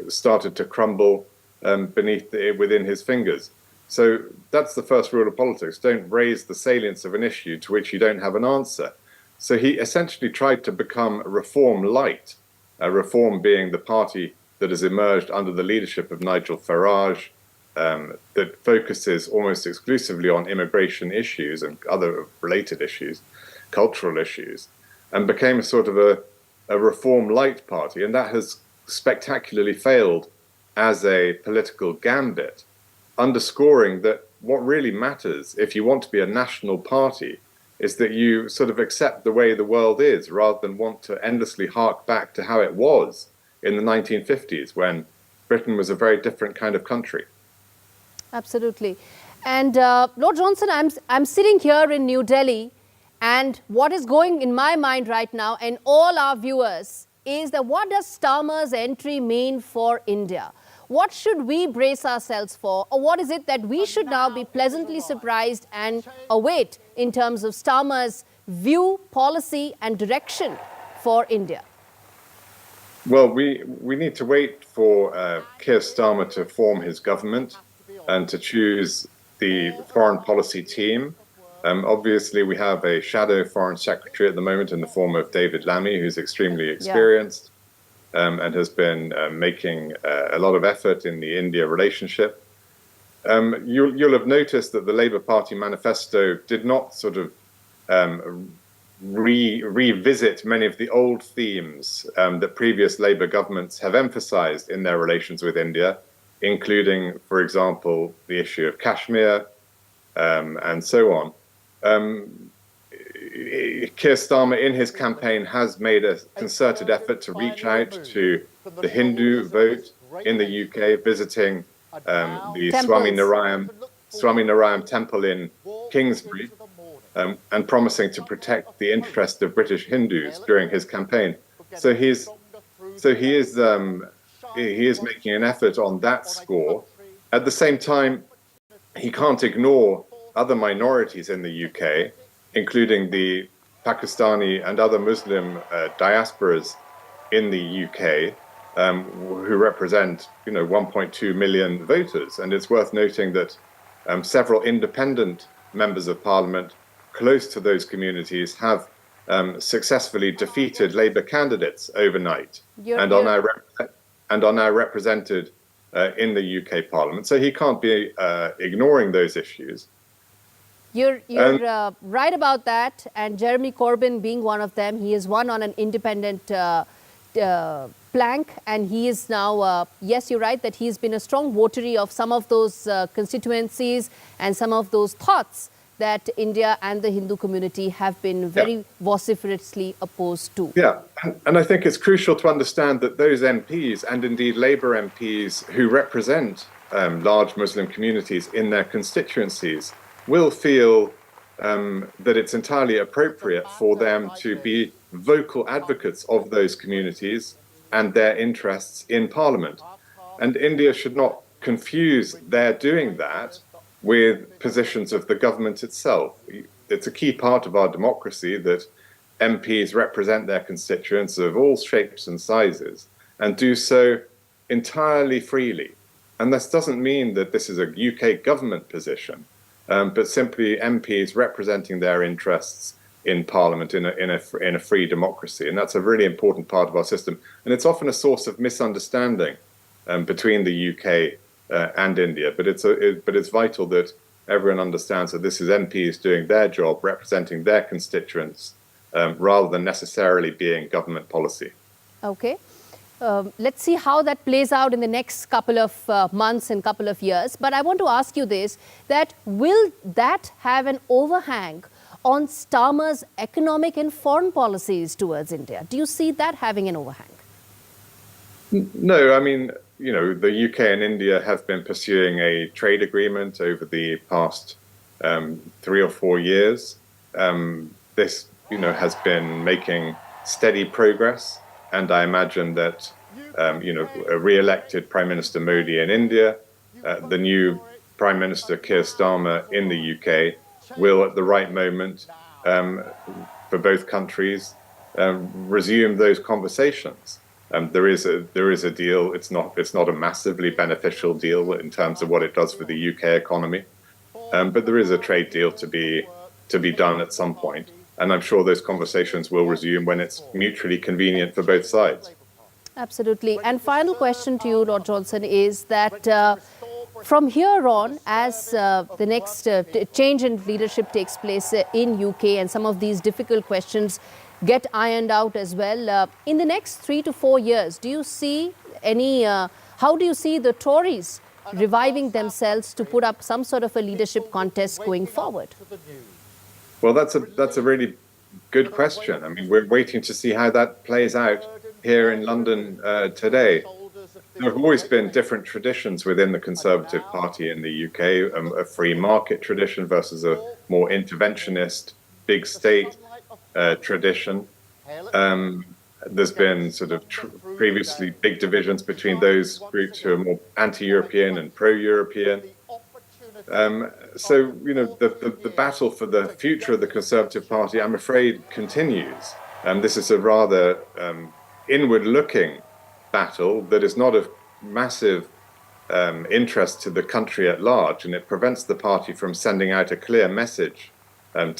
started to crumble within his fingers. So that's the first rule of politics. Don't raise the salience of an issue to which you don't have an answer. So he essentially tried to become Reform light, Reform being the party that has emerged under the leadership of Nigel Farage, that focuses almost exclusively on immigration issues and other related issues, cultural issues, and became a sort of a Reform light party. And that has spectacularly failed as a political gambit, underscoring that what really matters if you want to be a national party is that you sort of accept the way the world is rather than want to endlessly hark back to how it was in the 1950s when Britain was a very different kind of country. Absolutely. And Lord Johnson, I'm sitting here in New Delhi And what is going in my mind right now and all our viewers is that what does Starmer's entry mean for India? What should we brace ourselves for? Or what is it that we should now be pleasantly surprised and await in terms of Starmer's view, policy and direction for India? Well, we need to wait for Keir Starmer to form his government and to choose the foreign policy team. Obviously, we have a shadow foreign secretary at the moment in the form of David Lammy, who's extremely experienced and has been making a lot of effort in the India relationship. You'll have noticed that the Labour Party manifesto did not sort of revisit many of the old themes that previous Labour governments have emphasised in their relations with India, including, for example, the issue of Kashmir and so on. Keir Starmer, in his campaign, has made a concerted effort to reach out to the Hindu vote in the UK, visiting the Swaminarayan temple in Kingsbury, and promising to protect the interest of British Hindus during his campaign. So he is making an effort on that score. At the same time, he can't ignore other minorities in the UK, including the Pakistani and other Muslim diasporas in the UK, who represent 1.2 million voters. And it's worth noting that several independent members of Parliament close to those communities have successfully defeated Labour candidates overnight and are now represented in the UK Parliament. So he can't be ignoring those issues. You're right about that, and Jeremy Corbyn being one of them. He is one on an independent plank, and he is now, yes, you're right, that he's been a strong votary of some of those constituencies and some of those thoughts that India and the Hindu community have been very vociferously opposed to. Yeah, and I think it's crucial to understand that those MPs, and indeed Labour MPs who represent large Muslim communities in their constituencies, will feel that it's entirely appropriate for them to be vocal advocates of those communities and their interests in Parliament. And India should not confuse their doing that with positions of the government itself. It's a key part of our democracy that MPs represent their constituents of all shapes and sizes and do so entirely freely. And this doesn't mean that this is a UK government position, but simply MPs representing their interests in Parliament in a free democracy. And that's a really important part of our system. And it's often a source of misunderstanding between the UK and India. But it's vital that everyone understands that this is MPs doing their job, representing their constituents, rather than necessarily being government policy. Okay. Let's see how that plays out in the next couple of months and couple of years. But I want to ask you this, that will that have an overhang on Starmer's economic and foreign policies towards India? Do you see that having an overhang? No, I mean, the UK and India have been pursuing a trade agreement over the past 3 or 4 years. This, has been making steady progress. And I imagine that, a re-elected Prime Minister Modi in India, the new Prime Minister Keir Starmer in the UK, will at the right moment for both countries resume those conversations. There is a deal. It's not a massively beneficial deal in terms of what it does for the UK economy, but there is a trade deal to be done at some point. And I'm sure those conversations will resume when it's mutually convenient for both sides. Absolutely. And final question to you, Lord Johnson, is that from here on, as the next change in leadership takes place in UK and some of these difficult questions get ironed out as well, in the next 3 to 4 years, do you see how do you see the Tories reviving themselves to put up some sort of a leadership contest going forward? Well, that's a really good question. I mean, we're waiting to see how that plays out here in London today. There have always been different traditions within the Conservative Party in the UK, a free market tradition versus a more interventionist big state tradition. There's been sort of previously big divisions between those groups who are more anti-European and pro-European. So, you know, the battle for the future of the Conservative Party, I'm afraid, continues. This is a rather inward-looking battle that is not of massive interest to the country at large, and it prevents the party from sending out a clear message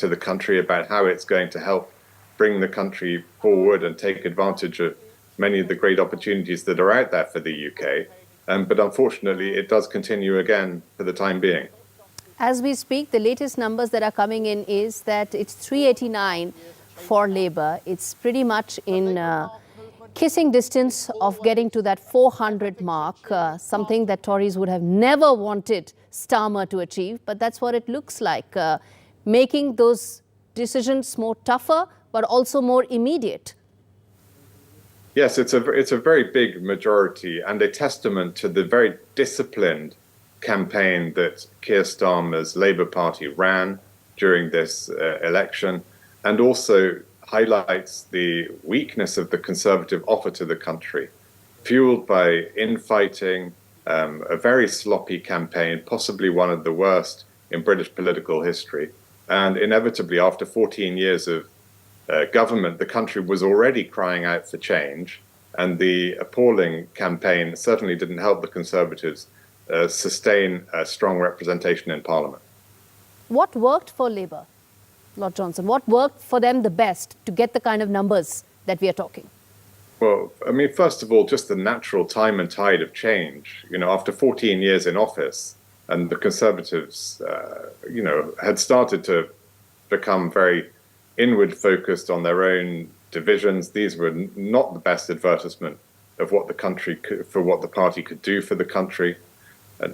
to the country about how it's going to help bring the country forward and take advantage of many of the great opportunities that are out there for the UK. But unfortunately, it does continue again for the time being. As we speak, the latest numbers that are coming in is that it's 389 for Labour. It's pretty much in kissing distance of getting to that 400 mark, something that Tories would have never wanted Starmer to achieve. But that's what it looks like, making those decisions more tougher, but also more immediate. Yes, it's a very big majority and a testament to the very disciplined campaign that Keir Starmer's Labour Party ran during this election, and also highlights the weakness of the Conservative offer to the country, fueled by infighting, a very sloppy campaign, possibly one of the worst in British political history. And inevitably, after 14 years of government, the country was already crying out for change, and the appalling campaign certainly didn't help the Conservatives sustain a strong representation in Parliament. What worked for Labour, Lord Johnson? What worked for them the best to get the kind of numbers that we are talking? Well, I mean, first of all, just the natural time and tide of change. You know, after 14 years in office, and the Conservatives, you know, had started to become very inward focused on their own divisions. These were not the best advertisement of what the country could, for what the party could do for the country.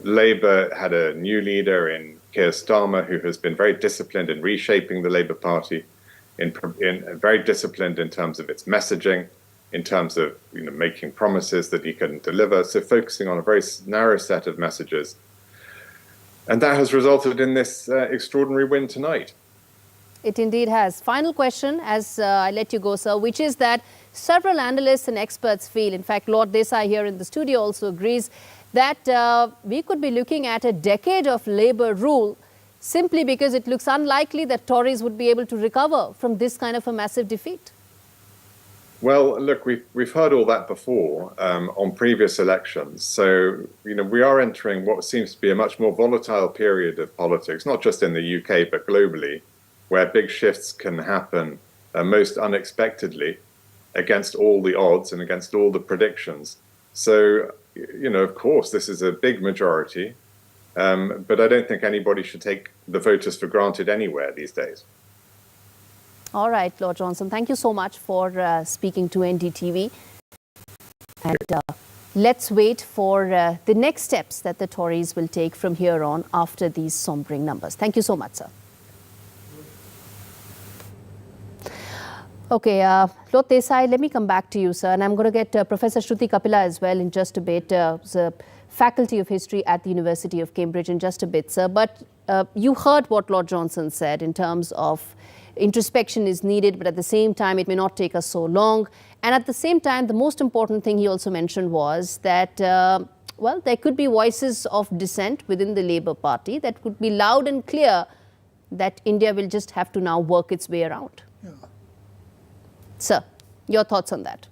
Labour had a new leader in Keir Starmer, who has been very disciplined in reshaping the Labour Party, in very disciplined in terms of its messaging, in terms of, you know, making promises that he couldn't deliver. So focusing on a very narrow set of messages. And that has resulted in this extraordinary win tonight. It indeed has. Final question, as I let you go, sir, which is that several analysts and experts feel, in fact, Lord Desai here in the studio also agrees, that we could be looking at a decade of Labour rule simply because it looks unlikely that Tories would be able to recover from this kind of a massive defeat. Well, look, we've heard all that before on previous elections. So, you know, we are entering what seems to be a much more volatile period of politics, not just in the UK, but globally, where big shifts can happen most unexpectedly against all the odds and against all the predictions. So, you know, of course, this is a big majority, but I don't think anybody should take the voters for granted anywhere these days. All right, Lord Johnson, thank you so much for speaking to NDTV. And let's wait for the next steps that the Tories will take from here on after these sombering numbers. Thank you so much, sir. Okay, Lord Desai, let me come back to you, sir. And I'm going to get Professor Shruti Kapila as well in just a bit. The Faculty of History at the University of Cambridge in just a bit, sir. But you heard what Lord Johnson said in terms of introspection is needed, but at the same time, it may not take us so long. And at the same time, the most important thing he also mentioned was that, well, there could be voices of dissent within the Labour Party that could be loud and clear that India will just have to now work its way around. Yeah. Sir, your thoughts on that?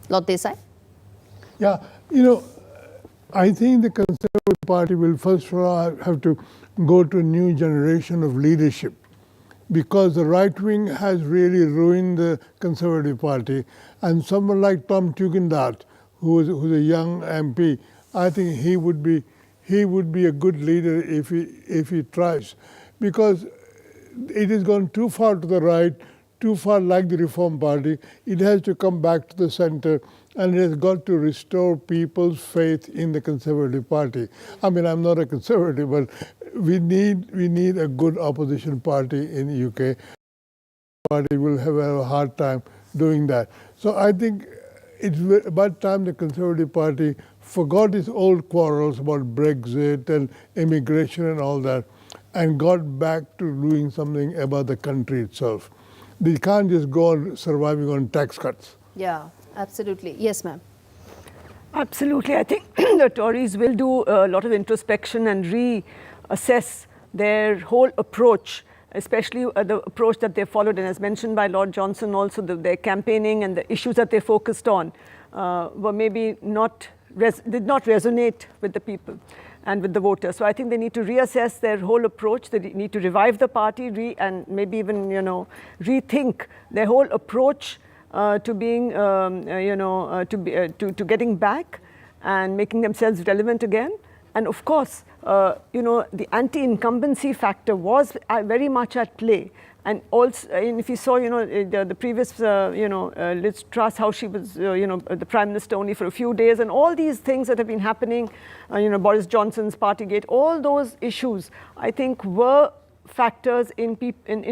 Lord Desai? Yeah, you know, I think the Conservative Party will first of all have to go to a new generation of leadership, because the right wing has really ruined the Conservative Party. And someone like Tom Tugendhat, who's a young MP, I think he would be a good leader if he tries, because it has gone too far to the right, too far like the Reform Party. It has to come back to the center, and it has got to restore people's faith in the Conservative Party. I mean, I'm not a conservative, but we need a good opposition party in the UK. Party will have a hard time doing that. So I think it's about time the Conservative Party forgot its old quarrels about Brexit and immigration and all that, and got back to doing something about the country itself. They can't just go on surviving on tax cuts. Yeah, absolutely. Yes, ma'am. Absolutely. I think the Tories will do a lot of introspection and reassess their whole approach, especially the approach that they followed. And as mentioned by Lord Johnson also, their campaigning and the issues that they focused on were maybe did not resonate with the people and with the voters. So I think they need to reassess their whole approach. They need to revive the party and maybe even, rethink their whole approach to being, to getting back and making themselves relevant again. And of course, the anti-incumbency factor was very much at play. And also, and if you saw, the previous, Liz Truss, how she was, the Prime Minister only for a few days, and all these things that have been happening, Boris Johnson's Partygate, all those issues, I think, were factors in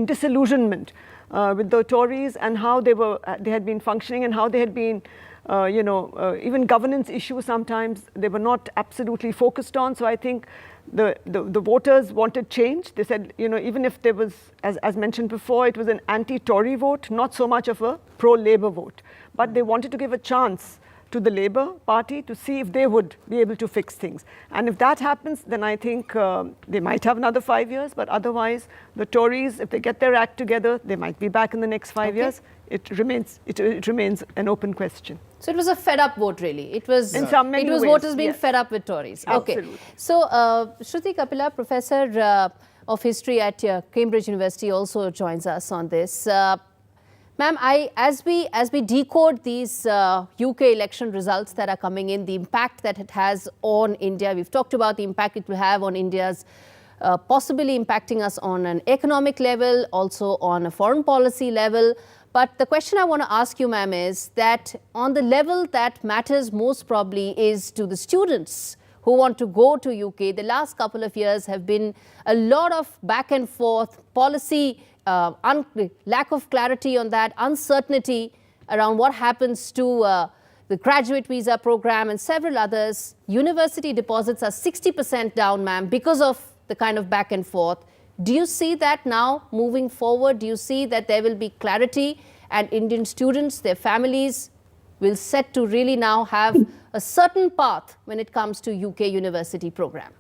disillusionment with the Tories and how they had been functioning and how they had been, even governance issues sometimes they were not absolutely focused on. So I think the voters wanted change. They said, even if there was, as mentioned before, it was an anti-Tory vote, not so much of a pro-Labour vote. But they wanted to give a chance to the Labour Party to see if they would be able to fix things. And if that happens, then I think they might have another 5 years. But otherwise, the Tories, if they get their act together, they might be back in the next 5 years. It remains an open question. So it was a fed-up vote, really. It was many ways, voters being fed up with Tories. Absolutely. Okay. So Shruti Kapila, Professor of History at Cambridge University, also joins us on this. Ma'am, as we decode these UK election results that are coming in, the impact that it has on India, we've talked about the impact it will have on India's possibly impacting us on an economic level, also on a foreign policy level. But the question I want to ask you, ma'am, is that on the level that matters most probably is to the students who want to go to UK. The last couple of years have been a lot of back and forth policy, lack of clarity on that, uncertainty around what happens to the graduate visa program and several others. University deposits are 60% down, ma'am, because of the kind of back and forth. Do you see that now moving forward? Do you see that there will be clarity and Indian students, their families will set to really now have a certain path when it comes to UK university program?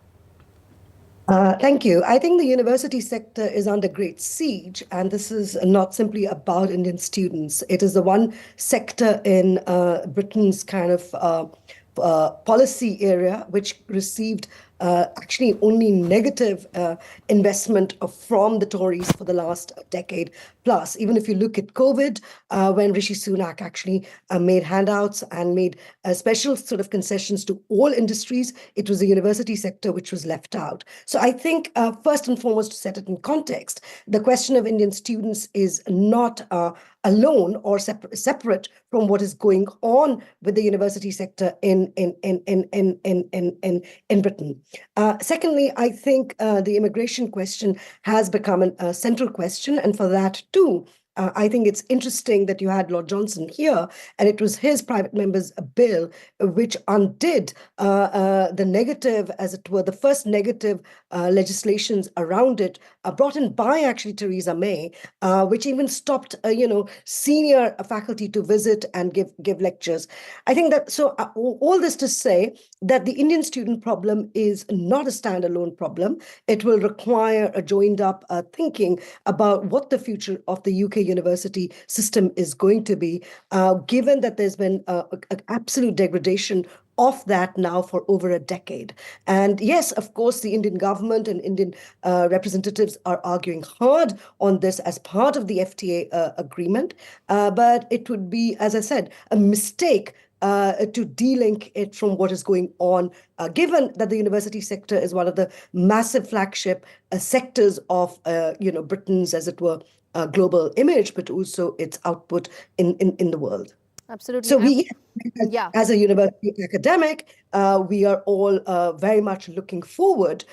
Thank you. I think the university sector is under great siege, and this is not simply about Indian students. It is the one sector in Britain's kind of policy area which received actually only negative investment from the Tories for the last decade plus. Even if you look at COVID, when Rishi Sunak actually made handouts and made special sort of concessions to all industries, it was the university sector which was left out. So I think first and foremost, to set it in context, the question of Indian students is not alone or separate from what is going on with the university sector in Britain. Secondly, I think the immigration question has become a central question, and for that too, I think it's interesting that you had Lord Johnson here, and it was his private member's bill which undid the negative, as it were, the first negative legislations around it, brought in by actually Theresa May, which even stopped, senior faculty to visit and give lectures. I think that, so all this to say that the Indian student problem is not a standalone problem. It will require a joined up thinking about what the future of the UK university system is going to be, given that there's been an absolute degradation of that now for over a decade. And yes, of course, the Indian government and Indian representatives are arguing hard on this as part of the FTA agreement. But it would be, as I said, a mistake to delink it from what is going on, given that the university sector is one of the massive flagship sectors of Britain's, as it were, global image, but also its output in the world. Absolutely. So As a university academic, we are all very much looking forward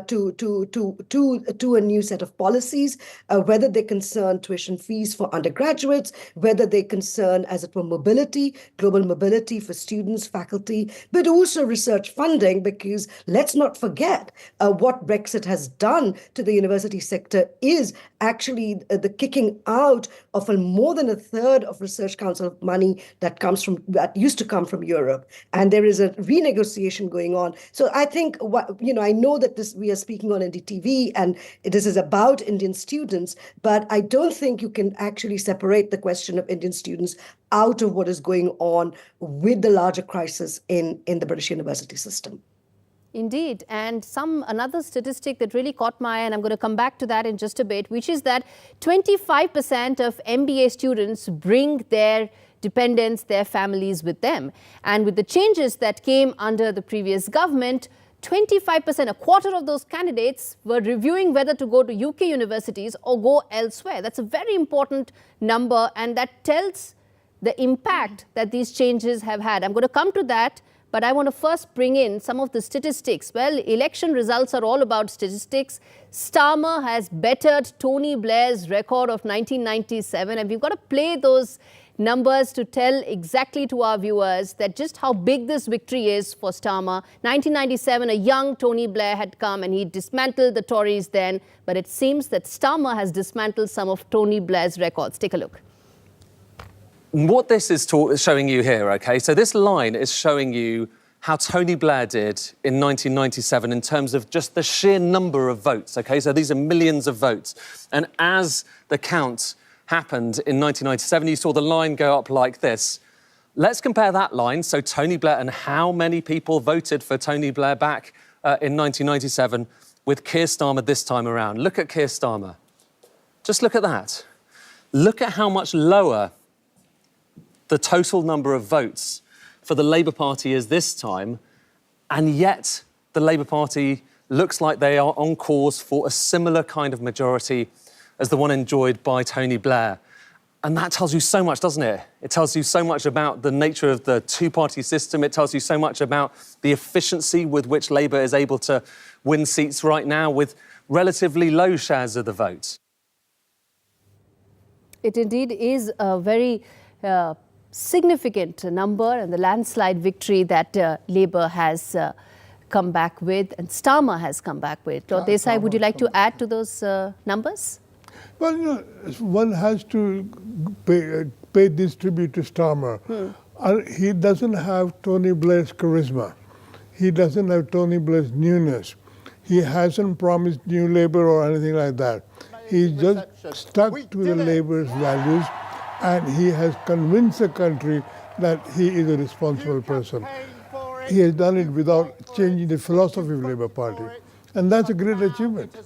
to a new set of policies, whether they concern tuition fees for undergraduates, whether they concern, as it were, mobility, global mobility for students, faculty, but also research funding, because let's not forget what Brexit has done to the university sector is actually the kicking out of more than a third of Research Council money that used to come from Europe, and there is a renegotiation going on. So I think I know that we are speaking on NDTV and this is about Indian students, but I don't think you can actually separate the question of Indian students out of what is going on with the larger crisis in the British university system. Indeed. And another statistic that really caught my eye, and I'm going to come back to that in just a bit, which is that 25% of MBA students bring their dependents, their families with them. And with the changes that came under the previous government, 25%, a quarter of those candidates were reviewing whether to go to UK universities or go elsewhere. That's a very important number, and that tells the impact that these changes have had. I'm going to come to that, but I want to first bring in some of the statistics. Well, election results are all about statistics. Starmer has bettered Tony Blair's record of 1997, and we've got to play those numbers to tell exactly to our viewers that just how big this victory is for Starmer. 1997, a young Tony Blair had come and he dismantled the Tories then, but it seems that Starmer has dismantled some of Tony Blair's records. Take a look. What this is showing you here, OK, so this line is showing you how Tony Blair did in 1997 in terms of just the sheer number of votes, OK? So these are millions of votes. And as the count happened in 1997, you saw the line go up like this. Let's compare that line, so Tony Blair and how many people voted for Tony Blair back in 1997 with Keir Starmer this time around. Look at Keir Starmer. Just look at that. Look at how much lower the total number of votes for the Labour Party is this time, and yet the Labour Party looks like they are on course for a similar kind of majority as the one enjoyed by Tony Blair. And that tells you so much, doesn't it? It tells you so much about the nature of the two-party system. It tells you so much about the efficiency with which Labour is able to win seats right now with relatively low shares of the vote. It indeed is a very significant number, and the landslide victory that Labour has come back with and Starmer has come back with. Lord Desai, would you like to add to those numbers? Well, one has to pay this tribute to Starmer. He doesn't have Tony Blair's charisma. He doesn't have Tony Blair's newness. He hasn't promised new Labour or anything like that. He's just stuck to the Labour's values, and he has convinced the country that he is a responsible person. He has done it without changing the philosophy of Labour Party. And that's a great achievement.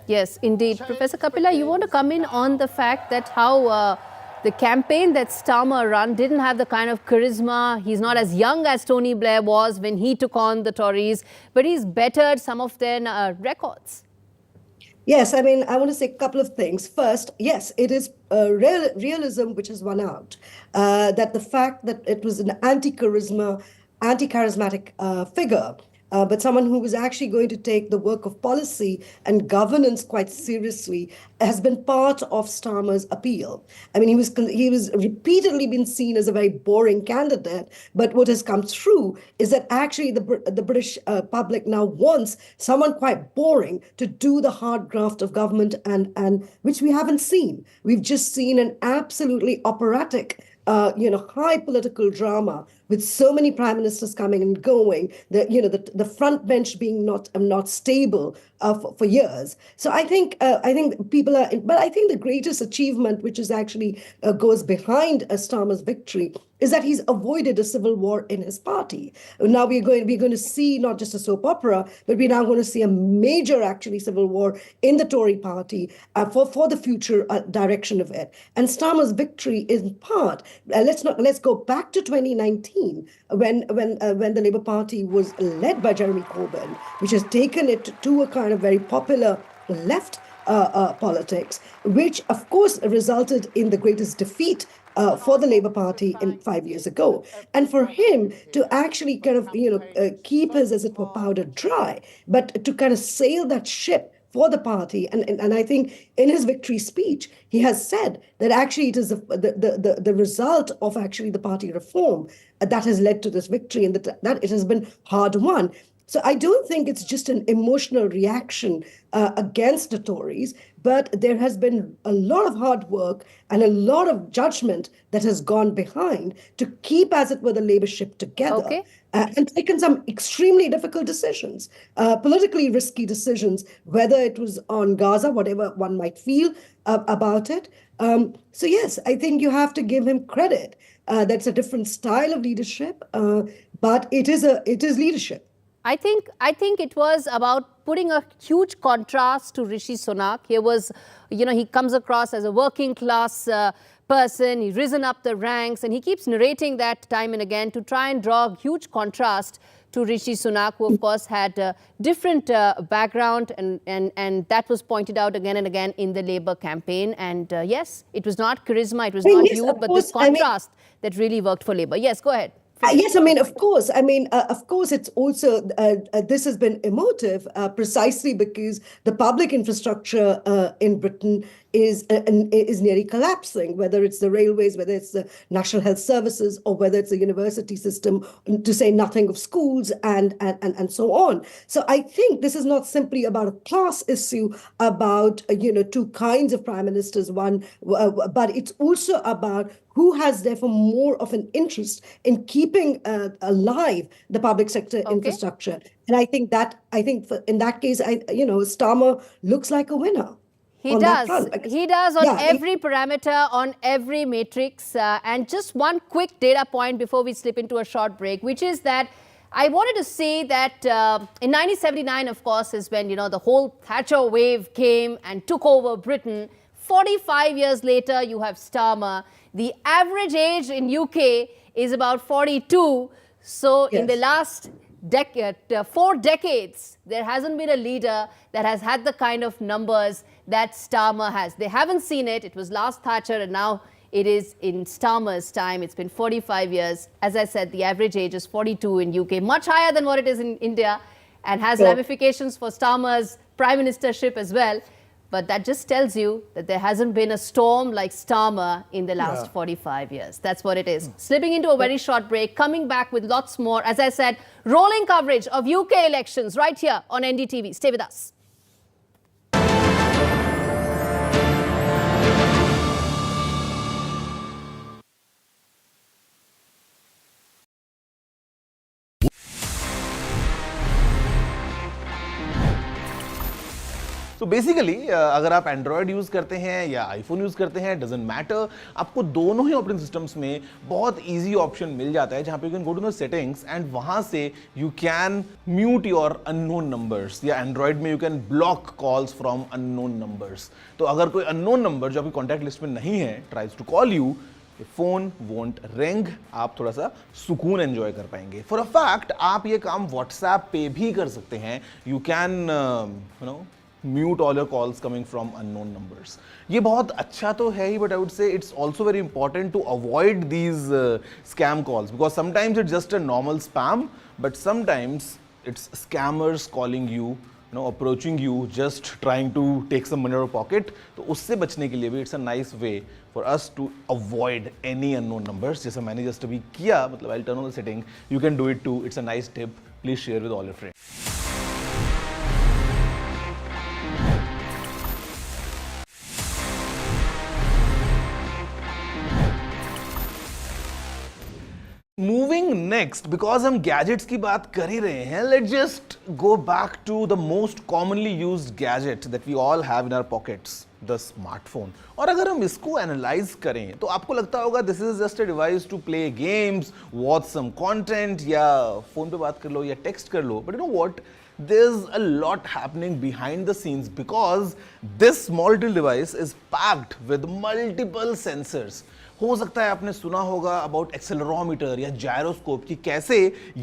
Yes, indeed. Professor Kapila, you want to come in on the fact that how the campaign that Starmer ran didn't have the kind of charisma. He's not as young as Tony Blair was when he took on the Tories, but he's bettered some of their records. Yes, I mean, I want to say a couple of things. First, yes, it is realism which has won out. That the fact that it was an anti-charismatic figure, but someone who was actually going to take the work of policy and governance quite seriously has been part of Starmer's appeal. I mean, he was repeatedly been seen as a very boring candidate, but what has come through is that actually the British public now wants someone quite boring to do the hard graft of government, and which we haven't seen. We've just seen an absolutely operatic high political drama with so many prime ministers coming and going, the front bench being not stable for years. So I think people are, but I think the greatest achievement, which is actually goes behind Starmer's victory, is that he's avoided a civil war in his party. Now we're going to see not just a soap opera, but we're now going to see a major actually civil war in the Tory party for the future direction of it. And Starmer's victory is in part. Let's go back to 2019 when the Labour Party was led by Jeremy Corbyn, which has taken it to a kind of very popular left politics, which of course resulted in the greatest defeat for the Labour Party 5 years ago. And for him to actually kind of, keep his, as it were, powder dry, but to kind of sail that ship for the party. And I think in his victory speech, he has said that actually it is the result of actually the party reform that has led to this victory, and that it has been hard won. So I don't think it's just an emotional reaction against the Tories, but there has been a lot of hard work and a lot of judgment that has gone behind to keep, as it were, the Labour ship together. And taken some extremely difficult decisions, politically risky decisions, whether it was on Gaza, whatever one might feel about it. So yes, I think you have to give him credit. That's a different style of leadership, but it is leadership. I think it was about putting a huge contrast to Rishi Sunak. He was, he comes across as a working class person. He's risen up the ranks, and he keeps narrating that time and again to try and draw a huge contrast to Rishi Sunak, who of course had a different background, and that was pointed out again and again in the Labour campaign. And yes, it was not charisma, it was not youth, but this contrast that really worked for Labour. Yes, go ahead. Yes, of course. Of course, it's also, this has been emotive precisely because the public infrastructure in Britain is nearly collapsing, whether it's the railways, whether it's the National Health Services, or whether it's the university system, to say nothing of schools and so on. So I think this is not simply about a class issue, about, two kinds of prime ministers, one, but it's also about who has therefore more of an interest in keeping alive the public sector infrastructure. And I think in that case, Starmer looks like a winner. He does. He does on every parameter, on every matrix. And just one quick data point before we slip into a short break, which is that I wanted to say that in 1979, of course, is when, the whole Thatcher wave came and took over Britain. 45 years later, you have Starmer. The average age in UK is about 42. So in the last decade, 4 decades, there hasn't been a leader that has had the kind of numbers that Starmer has. They haven't seen it. It was last Thatcher, and now it is in Starmer's time. It's been 45 years. As I said, the average age is 42 in UK, much higher than what it is in India, and has ramifications for Starmer's prime ministership as well. But that just tells you that there hasn't been a storm like Starmer in the last 45 years. That's what it is. Slipping into a very short break, coming back with lots more. As I said, rolling coverage of UK elections right here on NDTV. Stay with us. तो basically अगर आप Android use करते हैं या iPhone use करते हैं, doesn't matter, आपको दोनों ही ऑपरेटिंग सिस्टम्स में बहुत इजी ऑप्शन मिल जाता है जहां पे you can go to the settings and वहां से you can mute your unknown numbers, या एंड्रॉयड में you can block calls from unknown numbers. तो अगर कोई अननोन नंबर जो आपकी कॉन्टैक्ट लिस्ट में नहीं है tries to call you, phone won't ring, आप थोड़ा सा सुकून एंजॉय कर पाएंगे. फॉर अ फैक्ट आप ये काम व्हाट्सएप पे भी कर सकते हैं. You can mute all your calls coming from unknown numbers. ये बहुत अच्छा तो है ही, but I would say it's also very important to avoid these scam calls, because sometimes it's just a normal spam, but sometimes it's scammers calling you, approaching you, just trying to take some money out of pocket. तो उससे बचने के लिए भी it's a nice way for us to avoid any unknown numbers. जैसा मैंने just अभी किया, मतलब I'll turn on the setting. You can do it too. It's a nice tip. Please share with all your friends. Moving next, because हम gadgets की बात कर ही रहे हैं, let's just go back to the most commonly used gadget that we all have in our pockets, the smartphone. और अगर हम इसको analyze करें तो आपको लगता होगा this is just a device to play games, watch some content, या phone पे बात कर लो या text कर लो. But you know what? There's a lot happening behind the scenes, because this small little device is packed with multiple sensors. हो सकता है आपने सुना होगा अबाउट एक्सेलरोमीटर या जायरोस्कोप कि कैसे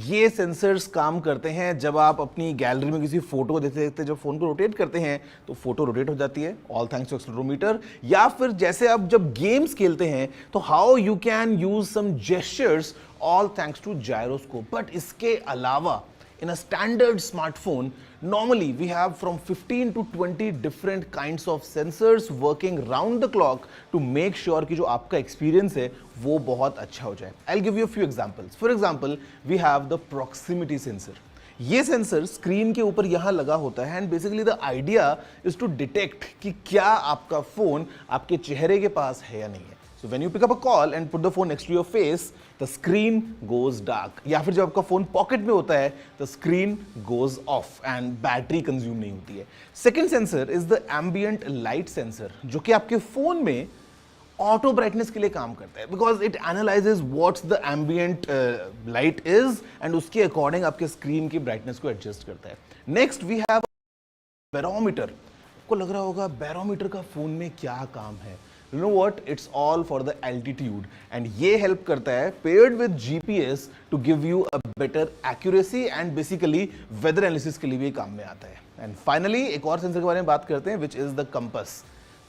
ये सेंसर्स काम करते हैं। जब आप अपनी गैलरी में किसी फोटो देखते देखते जब फोन को रोटेट करते हैं तो फोटो रोटेट हो जाती है, ऑल थैंक्स टू एक्सेलरोमीटर। या फिर जैसे आप जब गेम्स खेलते हैं तो how you can use some gestures, all thanks to gyroscope. But इसके अलावा in a standard smartphone, normally we have from 15 to 20 different kinds of sensors working round the clock to make sure कि जो आपका experience है वो बहुत अच्छा हो जाए। I'll give you a few examples. For example, we have the proximity sensor. ये सेंसर स्क्रीन के ऊपर यहाँ लगा होता है and basically the idea is to detect कि क्या आपका फोन आपके चेहरे के पास है या नहीं है। So when you pick up a call and put the phone next to your face, the screen goes dark. या फिर जब आपका फोन पॉकेट में होता है, the screen goes off and battery consume नहीं होती है। Second sensor is the ambient light sensor, जो कि आपके फोन में ऑटो ब्राइटनेस के लिए काम करता है, because it analyses what's the ambient light is and उसके अकॉर्डिंग आपके स्क्रीन की ब्राइटनेस को एडजस्ट करता है। Next we have barometer. आपको लग रहा होगा बैरोमीटर का फोन में क्या काम है? You know what? It's all for the altitude and ये help करता है paired with GPS to give you a better accuracy and basically weather analysis के लिए भी काम में आता है। And finally एक और सेंसर के बारे में बात करते हैं which is the compass.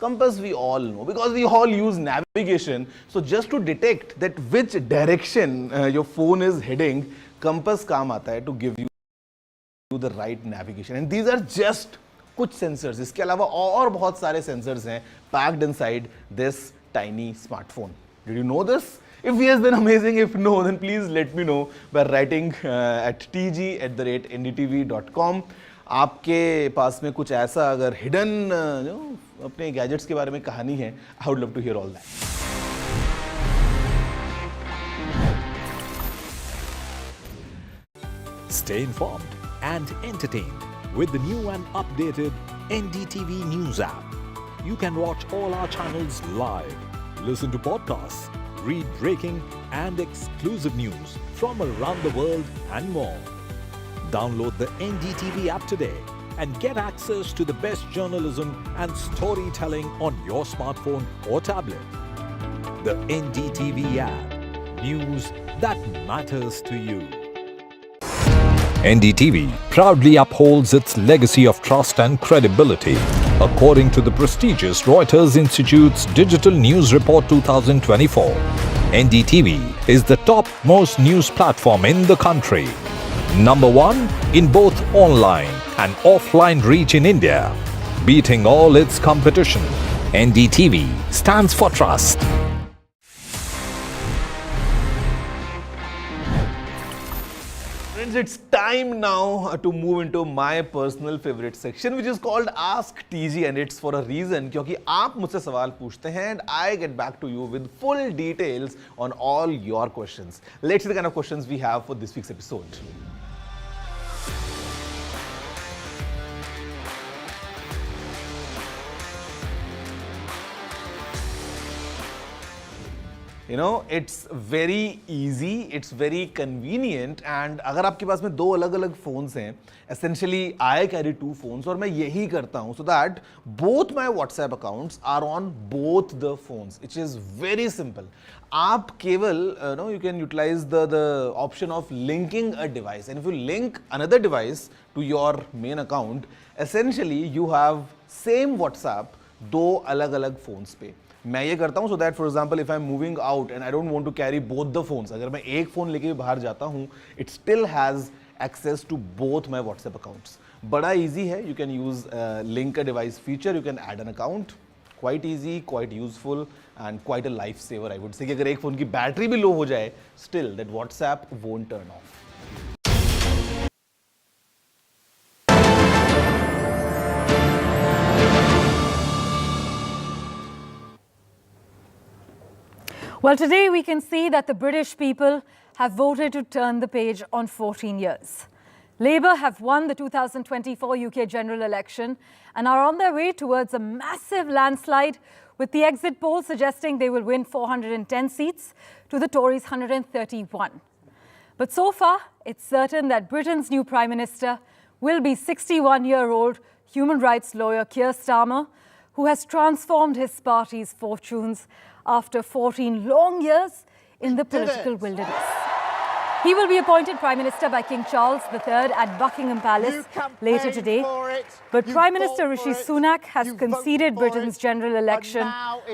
Compass we all know because we all use navigation. So just to detect that which direction your phone is heading, compass काम आता है to give you the right navigation. And these are just कुछ sensors. इसके अलावा और बहुत सारे sensors हैं packed inside this tiny smartphone. Did you know this? If yes then amazing, if no then please let me know by writing at tg@ndtv.com। आपके पास में कुछ ऐसा अगर हिडन अपने गैजेट्स के बारे में कहानी है, I would love to hear all that. Stay informed and entertained with the new and updated NDTV News app. You can watch all our channels live, listen to podcasts, read breaking and exclusive news from around the world and more. Download the NDTV app today and get access to the best journalism and storytelling on your smartphone or tablet. The NDTV app. News that matters to you. NDTV proudly upholds its legacy of trust and credibility. According to the prestigious Reuters Institute's Digital News Report 2024, NDTV is the top-most news platform in the country. Number one in both online and offline reach in India. Beating all its competition, NDTV stands for trust. It's time now to move into my personal favorite section which is called Ask TG, and it's for a reason क्योंकि आप मुझसे सवाल पूछते हैं and I get back to you with full details on all your questions. Let's see the kind of questions we have for this week's episode. You know, it's very easy, it's very convenient and अगर आपके पास में दो अलग अलग phones हैं, essentially I carry two phones और मैं यही करता हूँ so that both my WhatsApp accounts are on both the phones, which is very simple. आप केवल you can utilize the option of linking a device, and if you link another device to your main account, essentially you have same WhatsApp दो अलग अलग phones पे। मैं ये करता हूँ so that for example if I'm moving out and I don't want to carry both the phones, अगर मैं एक फ़ोन लेके बाहर जाता हूँ, it still has access to both my WhatsApp accounts. बड़ा easy है, you can use link a device feature, you can add an account, quite easy, quite useful and quite a lifesaver I would say कि अगर एक phone की battery भी लो हो जाए, still that WhatsApp won't turn off. Well, today we can see that the British people have voted to turn the page on 14 years. Labour have won the 2024 UK general election and are on their way towards a massive landslide, with the exit poll suggesting they will win 410 seats to the Tories' 131. But so far, it's certain that Britain's new Prime Minister will be 61-year-old human rights lawyer Keir Starmer, who has transformed his party's fortunes after 14 long years in the political wilderness. He will be appointed Prime Minister by King Charles III at Buckingham Palace later today. But Prime Minister Rishi Sunak has conceded Britain's general election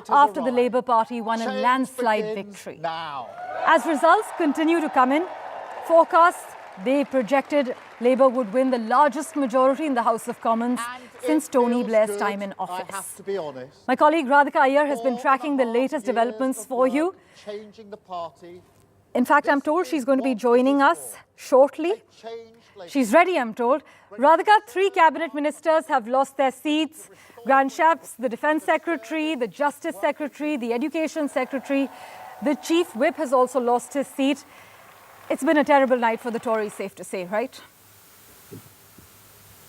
after the Labour Party won a landslide victory. As results continue to come in, forecasts, they projected Labour would win the largest majority in the House of Commons since Tony Blair's time in office. My colleague Radhika Iyer has been tracking the latest developments for you. In fact, I'm told she's going to be joining us shortly. She's ready, I'm told. Radhika, 3 cabinet ministers have lost their seats. Grand Chefs, the Defence Secretary, the Justice Secretary, the Education Secretary. The Chief Whip has also lost his seat. It's been a terrible night for the Tories, safe to say, right?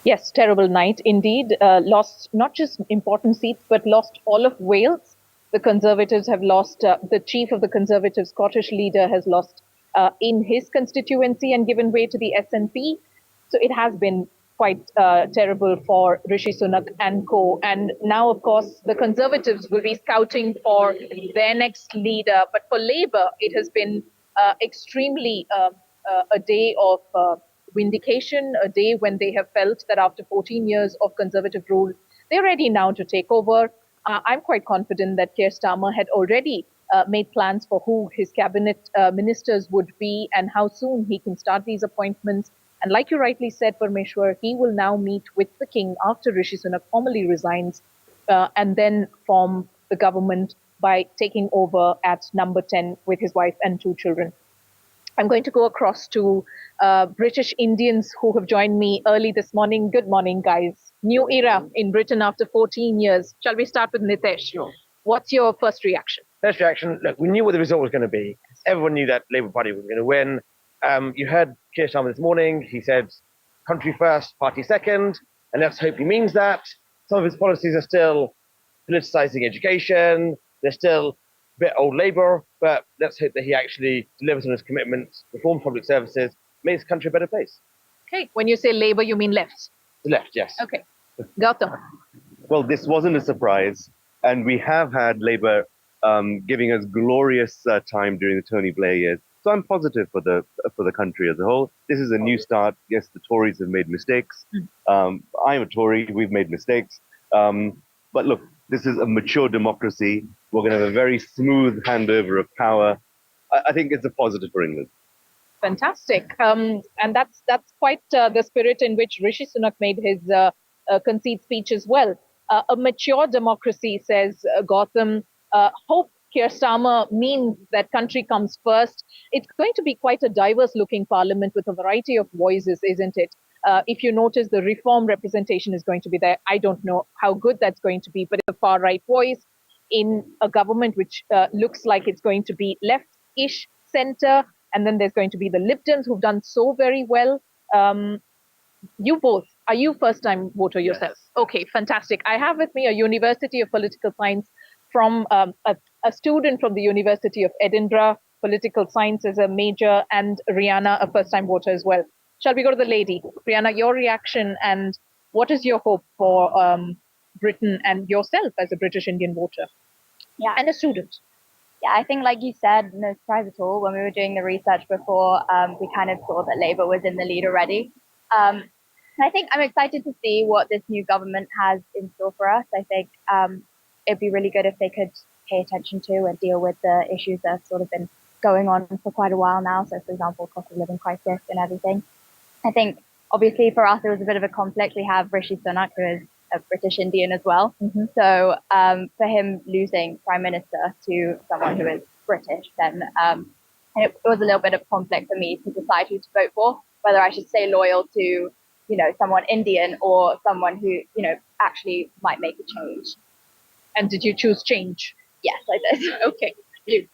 Yes, terrible night indeed. Lost not just important seats, but lost all of Wales. The Conservatives have lost, the chief of the Conservative Scottish leader has lost in his constituency and given way to the SNP. So it has been quite terrible for Rishi Sunak and co. And now, of course, the Conservatives will be scouting for their next leader. But for Labour, it has been extremely a day of vindication, a day when they have felt that after 14 years of Conservative rule, they're ready now to take over. I'm quite confident that Keir Starmer had already made plans for who his cabinet ministers would be and how soon he can start these appointments. And like you rightly said, Parmeshwar, he will now meet with the King after Rishi Sunak formally resigns and then form the government by taking over at number 10 with his wife and 2 children. I'm going to go across to British Indians who have joined me early this morning. Good morning, guys. New era in Britain after 14 years. Shall we start with Nitesh? Sure. What's your first reaction? First reaction, look, we knew what the result was going to be. Everyone knew that Labour Party was going to win. You heard Keir Starmer this morning. He said, country first, party second. And let's hope he means that. Some of his policies are still politicising education. They're still a bit old Labour. But let's hope that he actually delivers on his commitments, reforms public services, makes the country a better place. Okay. When you say Labour, you mean left? The left, yes. Okay. Gautam. Well, this wasn't a surprise. And we have had Labour giving us glorious time during the Tony Blair years. So I'm positive for the country as a whole. This is a new start. Yes, the Tories have made mistakes. I'm a Tory. We've made mistakes. But look, this is a mature democracy. We're going to have a very smooth handover of power. I think it's a positive for England. Fantastic. And that's quite the spirit in which Rishi Sunak made his concede speech as well. A mature democracy, says Gautam. Hope Keir Starmer means that country comes first. It's going to be quite a diverse-looking parliament with a variety of voices, isn't it? If you notice, the reform representation is going to be there. I don't know how good that's going to be, but it's a far-right voice in a government which looks like it's going to be left-ish centre. And then there's going to be the Lib Dems who've done so very well. You both, are you first-time voter yourself? Yes. Okay, fantastic. I have with me a University of Political Science from a student from the University of Edinburgh, political science as a major, and Rihanna, a first-time voter as well. Shall we go to the lady? Rihanna, your reaction and what is your hope for Britain and yourself as a British Indian voter? Yeah. And a student? Yeah, I think like you said, no surprise at all. When we were doing the research before, we kind of saw that Labour was in the lead already. I think I'm excited to see what this new government has in store for us. I think it'd be really good if they could pay attention to and deal with the issues that have sort of been going on for quite a while now. So, for example, cost of living crisis and everything. I think, obviously, for us, it was a bit of a conflict. We have Rishi Sunak, who is a British Indian as well. Mm-hmm. So for him losing Prime Minister to someone who is British, then it was a little bit of conflict for me to decide who to vote for, whether I should stay loyal to, you know, someone Indian or someone who, you know, actually might make a change. And did you choose change? Yes, I did. Okay. You.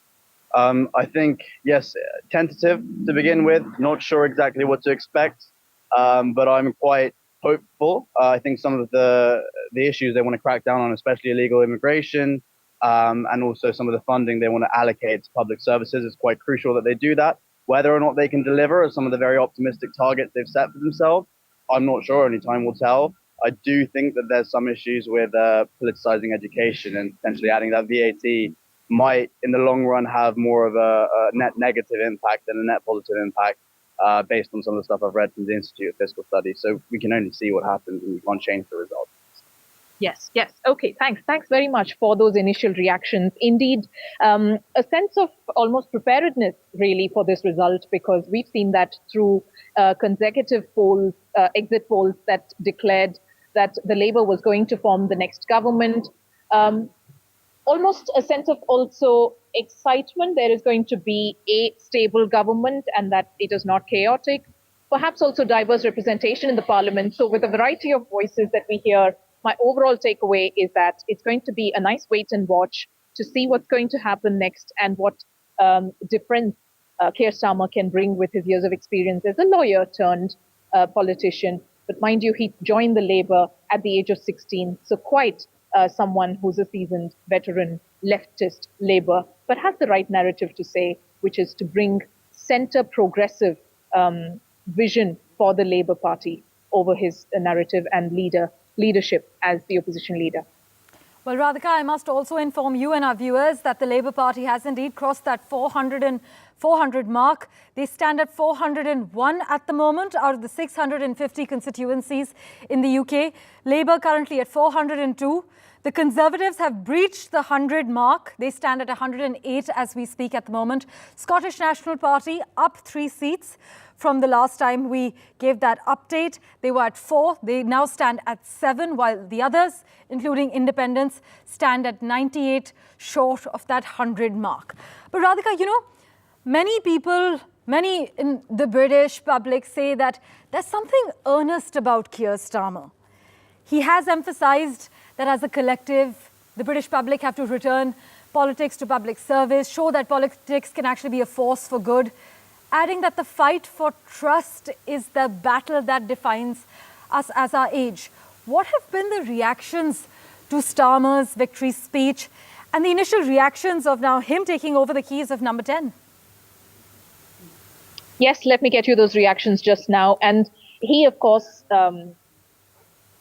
I think, yes, tentative to begin with, not sure exactly what to expect, but I'm quite hopeful. I think some of the issues they want to crack down on, especially illegal immigration, and also some of the funding they want to allocate to public services, is quite crucial that they do that. Whether or not they can deliver some of the very optimistic targets they've set for themselves, I'm not sure. Only time will tell. I do think that there's some issues with politicizing education and potentially adding that VAT might, in the long run, have more of a net negative impact than a net positive impact, based on some of the stuff I've read from the Institute of Fiscal Studies. So we can only see what happens, and we can't change the results. Yes, yes. Okay, thanks. Thanks very much for those initial reactions. Indeed, a sense of almost preparedness, really, for this result, because we've seen that through consecutive polls, exit polls that declared that the Labour was going to form the next government. Almost a sense of also excitement. There is going to be a stable government and that it is not chaotic. Perhaps also diverse representation in the parliament. So with a variety of voices that we hear, my overall takeaway is that it's going to be a nice wait and watch to see what's going to happen next and what difference Keir Starmer can bring with his years of experience as a lawyer turned politician. But mind you, he joined the Labour at the age of 16, so quite someone who's a seasoned veteran leftist Labour, but has the right narrative to say, which is to bring centre progressive vision for the Labour Party over his narrative and leadership as the opposition leader. Well, Radhika, I must also inform you and our viewers that the Labour Party has indeed crossed that 400 mark. They stand at 401 at the moment out of the 650 constituencies in the UK. Labour currently at 402. The Conservatives have breached the 100 mark. They stand at 108 as we speak at the moment. Scottish National Party up 3 seats from the last time we gave that update. They were at 4. They now stand at 7, while the others, including independents, stand at 98, short of that 100 mark. But Radhika, you know, many people, many in the British public say that there's something earnest about Keir Starmer. He has emphasized that as a collective, the British public have to return politics to public service, show that politics can actually be a force for good, adding that the fight for trust is the battle that defines us as our age. What have been the reactions to Starmer's victory speech and the initial reactions of now him taking over the keys of number 10? Yes, let me get you those reactions just now. And he, of course,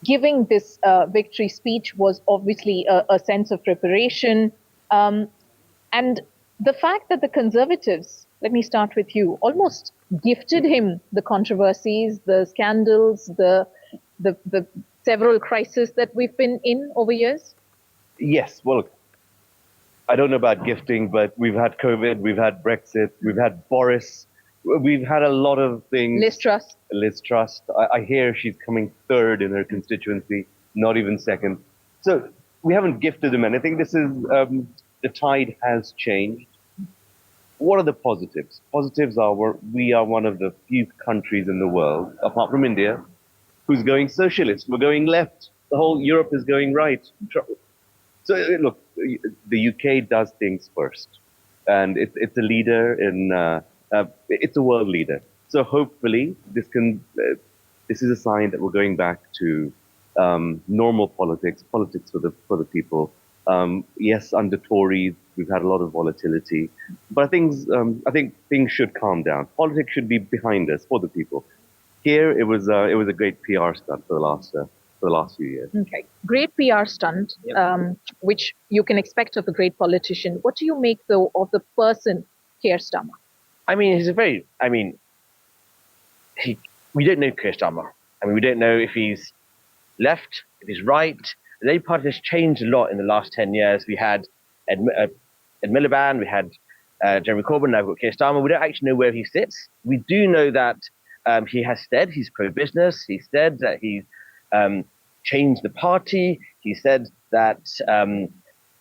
giving this victory speech was obviously a sense of preparation. And the fact that the Conservatives, let me start with you, almost gifted him the controversies, the scandals, the several crises that we've been in over years? Yes, well, I don't know about gifting, but we've had COVID, we've had Brexit, we've had Boris, we've had a lot of things. Liz Truss. I hear she's coming third in her constituency, not even second. So we haven't gifted him anything. This is, the tide has changed. What are the positives? Positives are we are one of the few countries in the world, apart from India, who's going socialist. We're going left. The whole Europe is going right. So look, the UK does things first, and it's a leader in. It's a world leader. So hopefully this is a sign that we're going back to normal politics for the people. Yes, under Tories, we've had a lot of volatility, but I think things should calm down. Politics should be behind us for the people. Here, it was a great PR stunt for the last few years. Okay, great PR stunt, which you can expect of a great politician. What do you make, though, of the person, Keir Starmer? I mean, we don't know Keir Starmer. I mean, we don't know if he's left, if he's right. The Labour Party has changed a lot in the last 10 years. We had Ed Miliband, we had Jeremy Corbyn, now we've got Keir Starmer. We don't actually know where he sits. We do know that he has said he's pro-business. He said that he's changed the party. He said that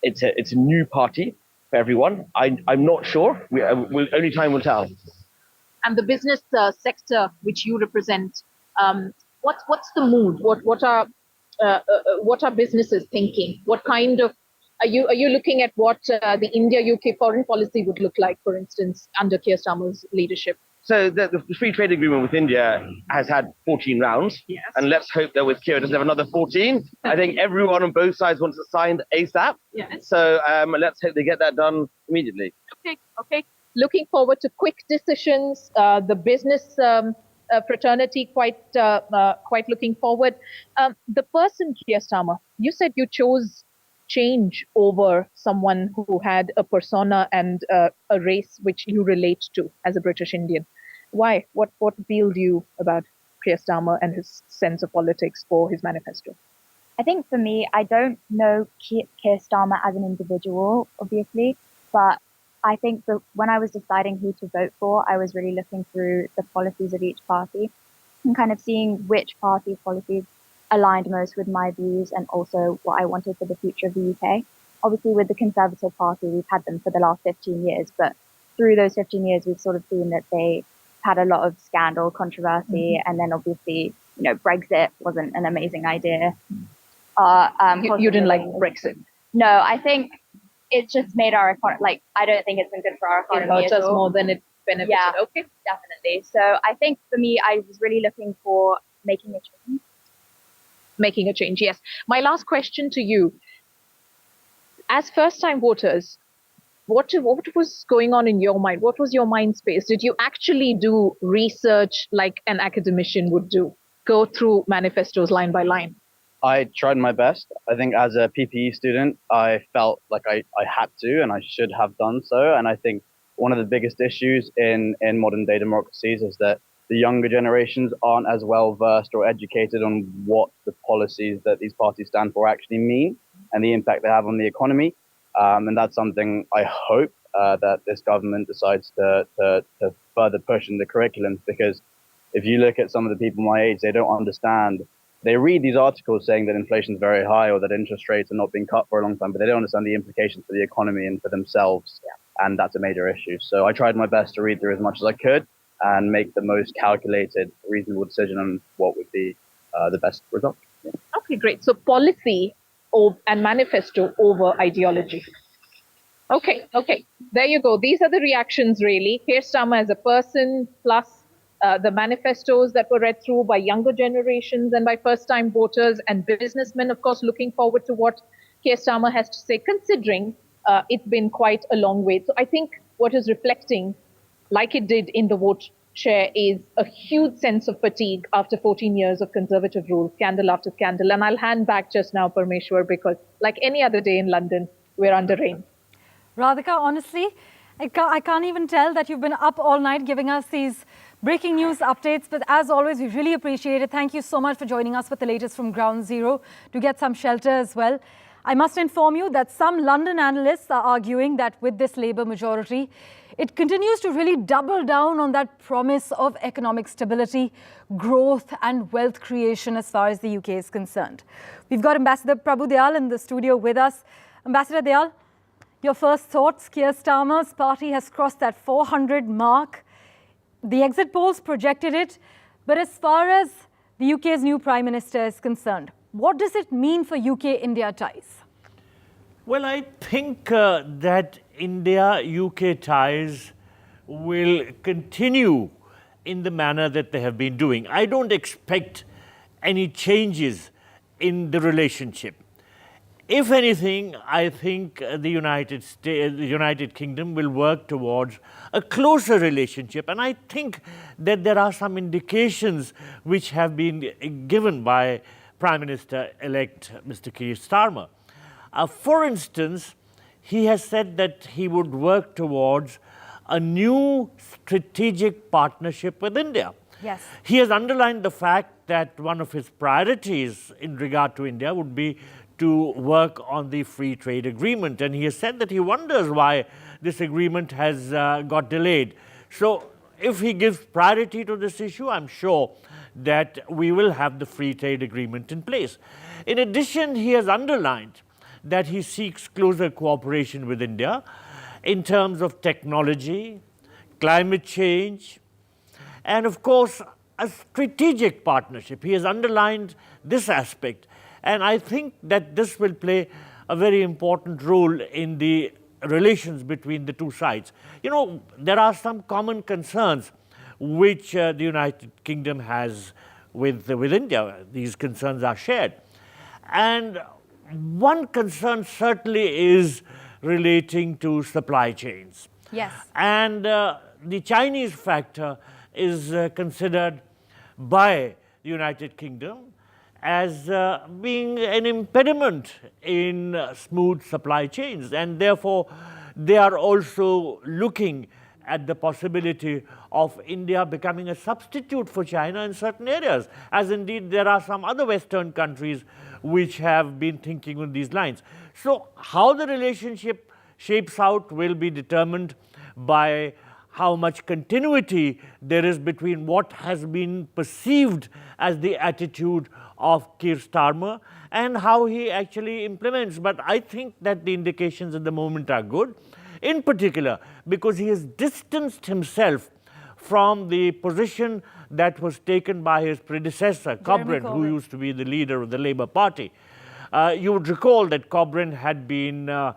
it's a new party for everyone. I'm not sure. Only time will tell. And the business sector which you represent, what's the mood? What are businesses thinking? What kind of are you looking at what the India-UK foreign policy would look like, for instance, under Keir Starmer's leadership? So the free trade agreement with India has had 14 rounds, yes. And let's hope that with Keir it doesn't have another 14. I think everyone on both sides wants it signed ASAP. Yes. So let's hope they get that done immediately. Okay. Looking forward to quick decisions. The business fraternity quite looking forward. The person, Keir Starmer, you said you chose change over someone who had a persona and a race which you relate to as a British Indian? Why? What appealed you about Keir Starmer and his sense of politics or his manifesto? I think for me, I don't know Keir Starmer as an individual, obviously, but I think that when I was deciding who to vote for, I was really looking through the policies of each party and kind of seeing which party's policies aligned most with my views and also what I wanted for the future of the UK. Obviously, with the Conservative Party, we've had them for the last 15 years, but through those 15 years, we've sort of seen that they had a lot of scandal, controversy, and then obviously, Brexit wasn't an amazing idea. You didn't like Brexit? No, I think it's just made our economy, I don't think it's been good for our economy. It hurt us more than it benefited. Yeah, okay. Definitely. So I think for me, I was really looking for making a change. Making a change, yes. My last question to you. As first-time voters, what was going on in your mind? What was your mind space? Did you actually do research like an academician would do? Go through manifestos line by line? I tried my best. I think as a PPE student, I felt like I had to and I should have done so. And I think one of the biggest issues in modern day democracies is that the younger generations aren't as well versed or educated on what the policies that these parties stand for actually mean and the impact they have on the economy. And that's something I hope that this government decides to further push in the curriculum, because if you look at some of the people my age, they don't understand. They read these articles saying that inflation is very high or that interest rates are not being cut for a long time, but they don't understand the implications for the economy and for themselves. Yeah. And that's a major issue. So I tried my best to read through as much as I could and make the most calculated, reasonable decision on what would be the best result. Yeah. Okay, great. So policy and manifesto over ideology. Okay. There you go. These are the reactions, really. Keir Starmer as a person, plus the manifestos that were read through by younger generations and by first-time voters and businessmen, of course, looking forward to what Keir Starmer has to say, considering it's been quite a long wait. So I think what is reflecting, like it did in the vote share, is a huge sense of fatigue after 14 years of Conservative rule, scandal after scandal. And I'll hand back just now, Parmeshwar, because like any other day in London, we're under rain. Radhika, honestly, I can't even tell that you've been up all night giving us these breaking news updates. But as always, we really appreciate it. Thank you so much for joining us with the latest from Ground Zero to get some shelter as well. I must inform you that some London analysts are arguing that with this Labour majority, it continues to really double down on that promise of economic stability, growth and wealth creation as far as the UK is concerned. We've got Ambassador Prabhu Dayal in the studio with us. Ambassador Dayal, your first thoughts. Keir Starmer's party has crossed that 400 mark. The exit polls projected it. But as far as the UK's new Prime Minister is concerned, what does it mean for UK-India ties? Well, I think that India-UK ties will continue in the manner that they have been doing. I don't expect any changes in the relationship. If anything, I think the United Kingdom will work towards a closer relationship. And I think that there are some indications which have been given by Prime Minister-elect Mr. Keir Starmer. For instance, he has said that he would work towards a new strategic partnership with India. Yes. He has underlined the fact that one of his priorities in regard to India would be to work on the free trade agreement. And he has said that he wonders why this agreement has got delayed. So if he gives priority to this issue, I'm sure that we will have the free trade agreement in place. In addition, he has underlined that he seeks closer cooperation with India in terms of technology, climate change, and of course, a strategic partnership. He has underlined this aspect. And I think that this will play a very important role in the relations between the two sides. You know, there are some common concerns which the United Kingdom has with India. These concerns are shared. And one concern certainly is relating to supply chains. Yes. And the Chinese factor is considered by the United Kingdom as being an impediment in smooth supply chains. And therefore, they are also looking at the possibility of India becoming a substitute for China in certain areas, as indeed there are some other Western countries which have been thinking on these lines. So how the relationship shapes out will be determined by how much continuity there is between what has been perceived as the attitude of Keir Starmer and how he actually implements. But I think that the indications at the moment are good, in particular because he has distanced himself from the position that was taken by his predecessor, Corbyn, who used to be the leader of the Labour Party. You would recall that Corbyn had been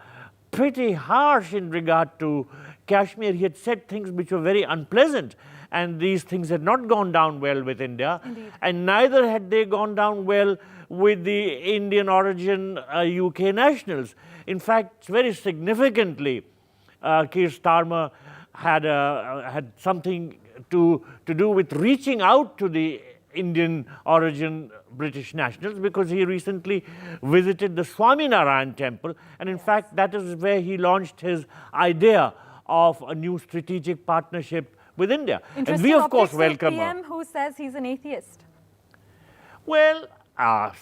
pretty harsh in regard to Kashmir. He had said things which were very unpleasant, and these things had not gone down well with India. Indeed. And neither had they gone down well with the Indian origin UK nationals. In fact, very significantly, Keir Starmer had something to do with reaching out to the Indian origin British nationals, because he recently visited the Swaminarayan temple, and in fact that is where he launched his idea of a new strategic partnership with India. And we of course welcome him. PM who says he's an atheist. Well,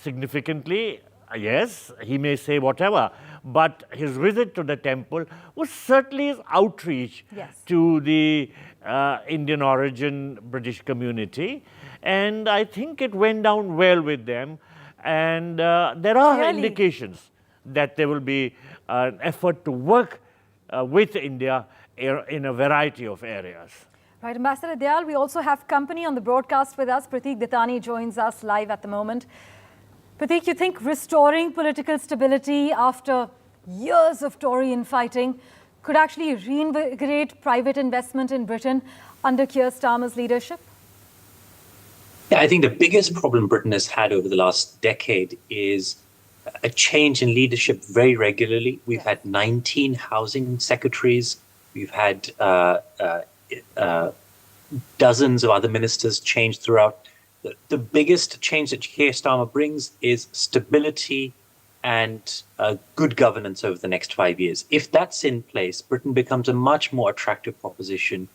significantly, yes, he may say whatever, but his visit to the temple was certainly his outreach to the Indian origin British community, and I think it went down well with them, and there are indications that there will be an effort to work with India in a variety of areas. Right, Ambassador Dayal, we also have company on the broadcast with us. Pratik Ditani joins us live at the moment. Pratik, you think restoring political stability after years of Tory infighting could actually reinvigorate private investment in Britain under Keir Starmer's leadership? Yeah, I think the biggest problem Britain has had over the last decade is a change in leadership very regularly. We've had 19 housing secretaries. We've had dozens of other ministers change throughout. The biggest change that Keir Starmer brings is stability and good governance over the next 5 years. If that's in place, Britain becomes a much more attractive proposition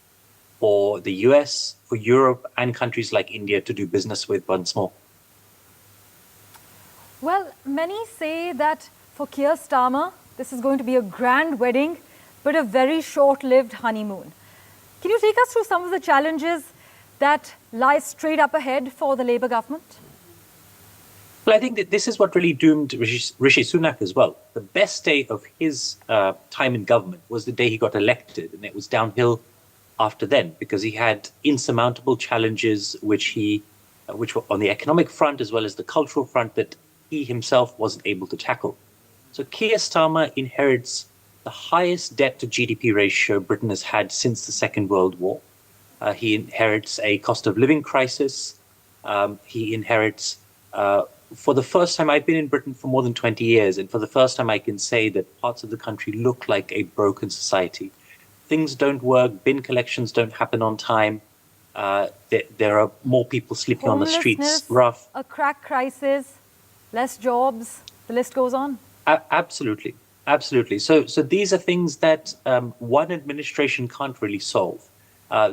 for the US, for Europe, and countries like India to do business with once more. Well, many say that for Keir Starmer, this is going to be a grand wedding, but a very short-lived honeymoon. Can you take us through some of the challenges that lie straight up ahead for the Labour government? Well, I think that this is what really doomed Rishi Sunak as well. The best day of his time in government was the day he got elected, and it was downhill after then, because he had insurmountable challenges which were on the economic front as well as the cultural front that he himself wasn't able to tackle. So Keir Starmer inherits the highest debt to GDP ratio Britain has had since the Second World War. He inherits a cost of living crisis. He inherits, for the first time, I've been in Britain for more than 20 years, and for the first time I can say that parts of the country look like a broken society. Things don't work, bin collections don't happen on time, there are more people sleeping on the streets, rough. A crack crisis, less jobs, the list goes on. Absolutely, absolutely. So these are things that one administration can't really solve.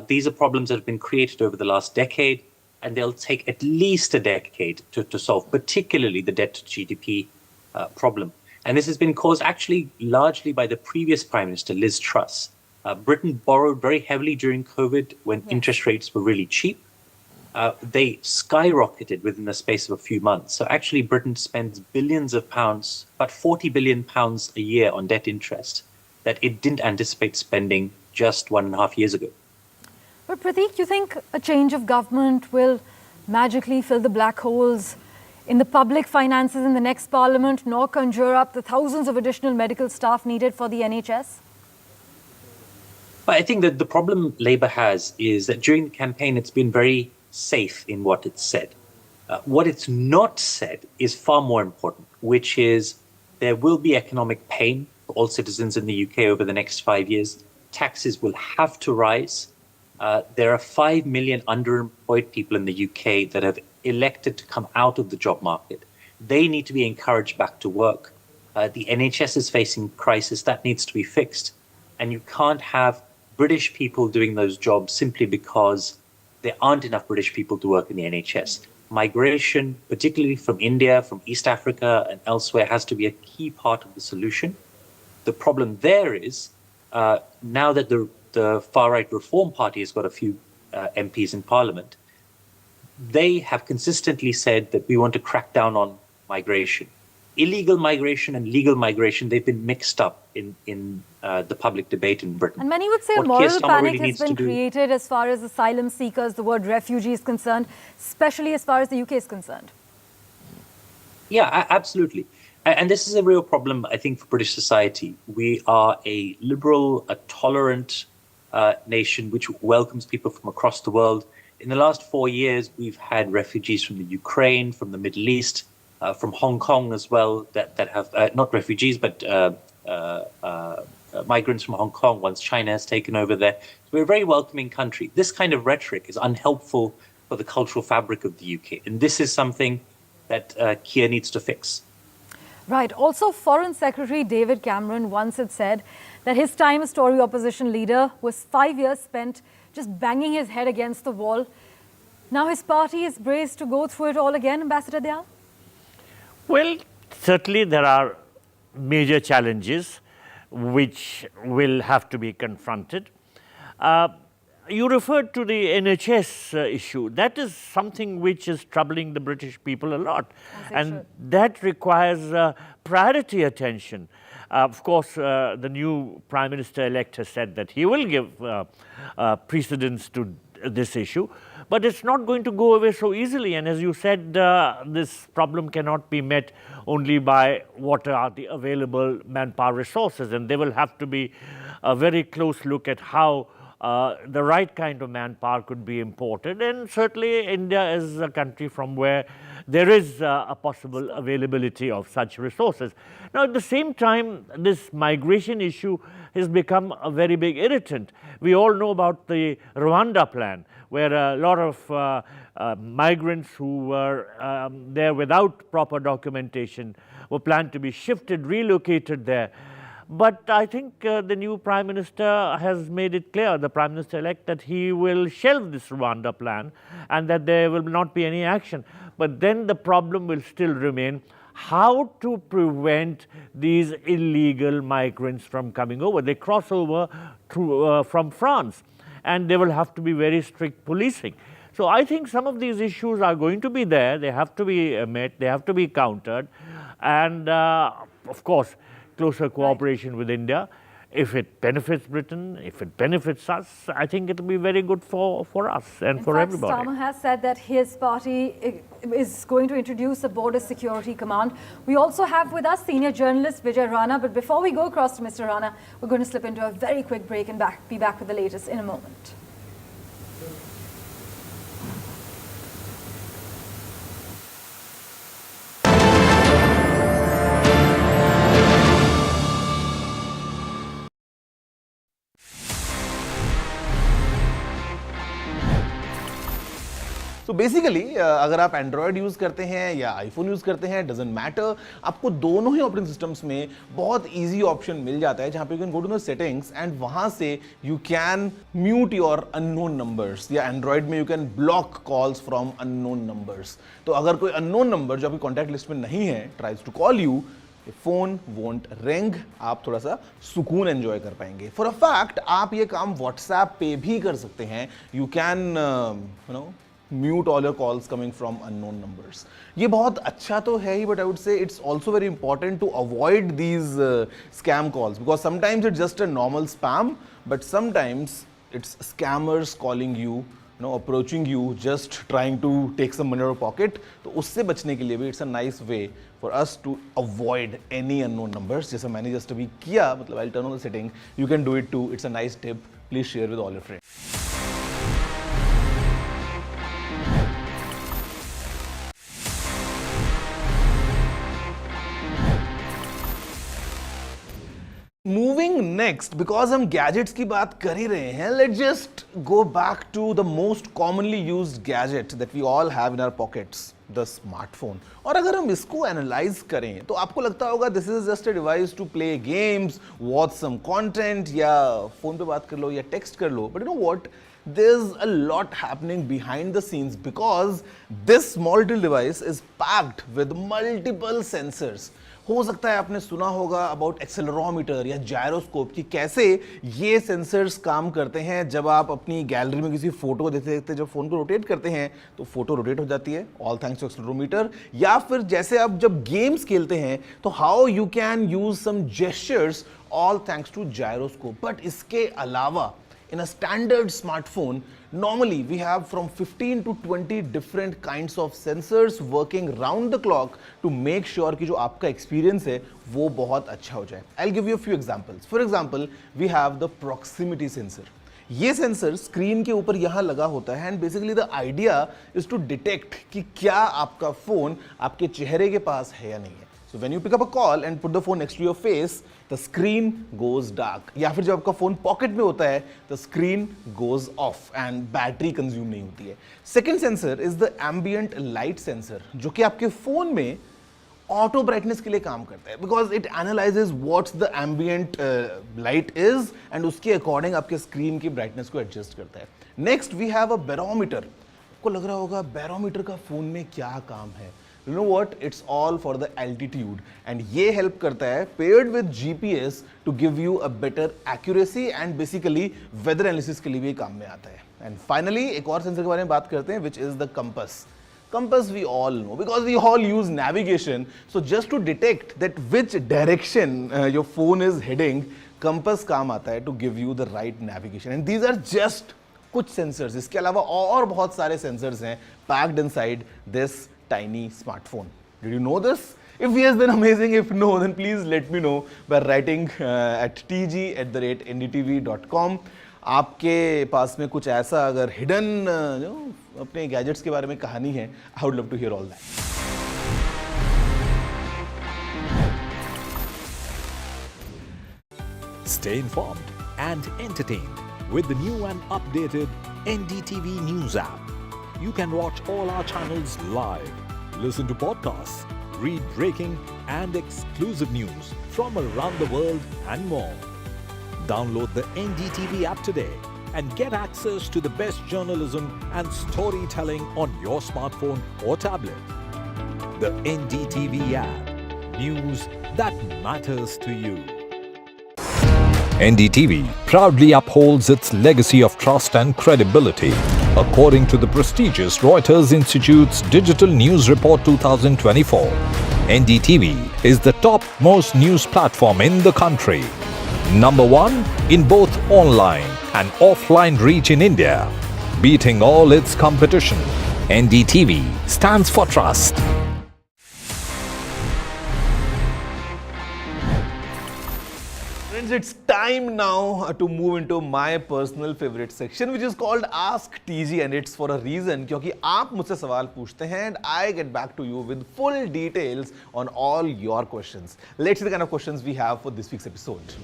These are problems that have been created over the last decade, and they'll take at least a decade to solve, particularly the debt to GDP problem. And this has been caused actually largely by the previous Prime Minister, Liz Truss. Britain borrowed very heavily during COVID when interest rates were really cheap. They skyrocketed within the space of a few months. So actually Britain spends billions of pounds, about 40 billion pounds a year on debt interest that it didn't anticipate spending just 1.5 years ago. But Pratik, you think a change of government will magically fill the black holes in the public finances in the next parliament, nor conjure up the thousands of additional medical staff needed for the NHS? But I think that the problem Labour has is that during the campaign, it's been very safe in what it's said. What it's not said is far more important, which is there will be economic pain for all citizens in the UK over the next 5 years. Taxes will have to rise. There are 5 million underemployed people in the UK that have elected to come out of the job market. They need to be encouraged back to work. The NHS is facing crisis. That needs to be fixed. And you can't have British people doing those jobs simply because there aren't enough British people to work in the NHS. Migration, particularly from India, from East Africa and elsewhere, has to be a key part of the solution. The problem there is, now that the far-right Reform Party has got a few MPs in Parliament, they have consistently said that we want to crack down on migration. Illegal migration and legal migration, they've been mixed up in the public debate in Britain. And many would say a moral panic has been created as far as asylum seekers, the word refugee is concerned, especially as far as the UK is concerned. Yeah, absolutely. And this is a real problem, I think, for British society. We are a liberal, a tolerant nation which welcomes people from across the world. In the last 4 years, we've had refugees from the Ukraine, from the Middle East, from Hong Kong as well, that have, not refugees, but migrants from Hong Kong once China has taken over there. So we're a very welcoming country. This kind of rhetoric is unhelpful for the cultural fabric of the UK. And this is something that Keir needs to fix. Right. Also, Foreign Secretary David Cameron once had said that his time as Tory opposition leader was 5 years spent just banging his head against the wall. Now his party is braced to go through it all again, Ambassador Dayal? Well, certainly there are major challenges which will have to be confronted. You referred to the NHS issue. That is something which is troubling the British people a lot. And that requires priority attention. Of course, the new Prime Minister-elect has said that he will give precedence to this issue. But it's not going to go away so easily. And as you said, this problem cannot be met only by what are the available manpower resources. And there will have to be a very close look at how the right kind of manpower could be imported. And certainly India is a country from where there is a possible availability of such resources. Now, at the same time, this migration issue has become a very big irritant. We all know about the Rwanda plan, where a lot of migrants who were there without proper documentation were planned to be shifted, relocated there. But I think the new Prime Minister has made it clear, the Prime Minister-elect, that he will shelve this Rwanda plan and that there will not be any action. But then the problem will still remain how to prevent these illegal migrants from coming over. They cross over through, from France, and there will have to be very strict policing. So I think some of these issues are going to be there. They have to be met. They have to be countered. And of course, closer cooperation with India. If it benefits Britain, if it benefits us, I think it will be very good for us and for everybody. Starmer has said that his party is going to introduce a border security command. We also have with us senior journalist Vijay Rana. But before we go across to Mr. Rana, we're going to slip into a very quick break and be back with the latest in a moment. तो basically अगर आप Android use करते हैं या iPhone use करते हैं, doesn't matter, आपको दोनों ही ऑपरेटिंग सिस्टम्स में बहुत इजी ऑप्शन मिल जाता है जहां पे you can go to the settings and वहां से you can mute your unknown numbers, या एंड्रॉयड में you can block calls from unknown numbers. तो अगर कोई अननोन नंबर जो आपकी कॉन्टैक्ट लिस्ट में नहीं है tries to call you, phone won't ring, आप थोड़ा सा सुकून एंजॉय कर पाएंगे. फॉर अ फैक्ट आप ये काम व्हाट्सएप पे भी कर सकते हैं. You can you know mute all your calls coming from unknown numbers. ये बहुत अच्छा तो है ही, but I would say it's also very important to avoid these scam calls, because sometimes it's just a normal spam, but sometimes it's scammers calling you, you know, approaching you, just trying to take some money out of pocket. तो उससे बचने के लिए भी it's a nice way for us to avoid any unknown numbers. जैसा मैंने just अभी किया, मतलब I'll turn on the setting. You can do it too. It's a nice tip. Please share with all your friends. Moving next, because हम gadgets की बात कर ही रहे हैं, let's just go back to the most commonly used gadget that we all have in our pockets, the smartphone. और अगर हम इसको analyze करें, तो आपको लगता होगा this is just a device to play games, watch some content, या phone पे बात कर लो या text कर लो. But you know what? There's a lot happening behind the scenes because this small little device is packed with multiple sensors. हो सकता है आपने सुना होगा अबाउट एक्सेलरोमीटर या जायरोस्कोप कि कैसे ये सेंसर्स काम करते हैं. जब आप अपनी गैलरी में किसी फोटो देखते देखते जब फोन को रोटेट करते हैं तो फोटो रोटेट हो जाती है, ऑल थैंक्स टू एक्सेलरोमीटर. या फिर जैसे आप जब गेम्स खेलते हैं तो how you can use some gestures, all thanks to gyroscope. But इसके अलावा in a standard smartphone, normally we have from 15 to 20 different kinds of sensors working round the clock to make sure कि जो आपका experience है वो बहुत अच्छा हो जाए. I'll give you a few examples. For example, we have the proximity sensor. ये सेंसर स्क्रीन के ऊपर यहाँ लगा होता है and basically the idea is to detect कि क्या आपका फोन आपके चेहरे के पास है या नहीं है. So when you pick up a call and put the phone next to your face, the screen goes dark. या फिर जब आपका फोन पॉकेट में होता है, the screen goes off and battery consume नहीं होती है. Second sensor is the ambient light sensor, जो कि आपके फोन में ऑटो ब्राइटनेस के लिए काम करता है because it analyses what's the ambient light is and उसके अकॉर्डिंग आपके स्क्रीन की ब्राइटनेस को एडजस्ट करता है. Next we have a barometer. आपको लग रहा होगा बैरोमीटर का फोन में क्या काम है. You know what? It's all for the altitude and ये help करता है paired with GPS to give you a better accuracy and basically weather analysis के लिए भी काम में आता है. And finally एक और सेंसर के बारे में बात करते हैं which is the compass. Compass we all know because we all use navigation. So just to detect that which direction your phone is heading, compass काम आता है to give you the right navigation. And these are just कुछ sensors. इसके अलावा और बहुत सारे sensors हैं packed inside this tiny smartphone. Did you know this? If yes, then amazing. If no, then please let me know by writing at tg@ndtv.com. आपके पास में कुछ ऐसा अगर हिडन अपने गैजेट्स के बारे में कहानी है, I would love to hear all that. Stay informed and entertained with the new and updated NDTV News app. You can watch all our channels live, listen to podcasts, read breaking and exclusive news from around the world and more. Download the NDTV app today and get access to the best journalism and storytelling on your smartphone or tablet. The NDTV app. News that matters to you. NDTV proudly upholds its legacy of trust and credibility. According to the prestigious Reuters Institute's Digital News Report 2024, NDTV is the top-most news platform in the country. Number one in both online and offline reach in India. Beating all its competition, NDTV stands for trust. Friends, it's time now to move into my personal favorite section which is called Ask TG and it's for a reason क्योंकि आप मुझसे सवाल पूछते हैं and I get back to you with full details on all your questions. Let's see the kind of questions we have for this week's episode.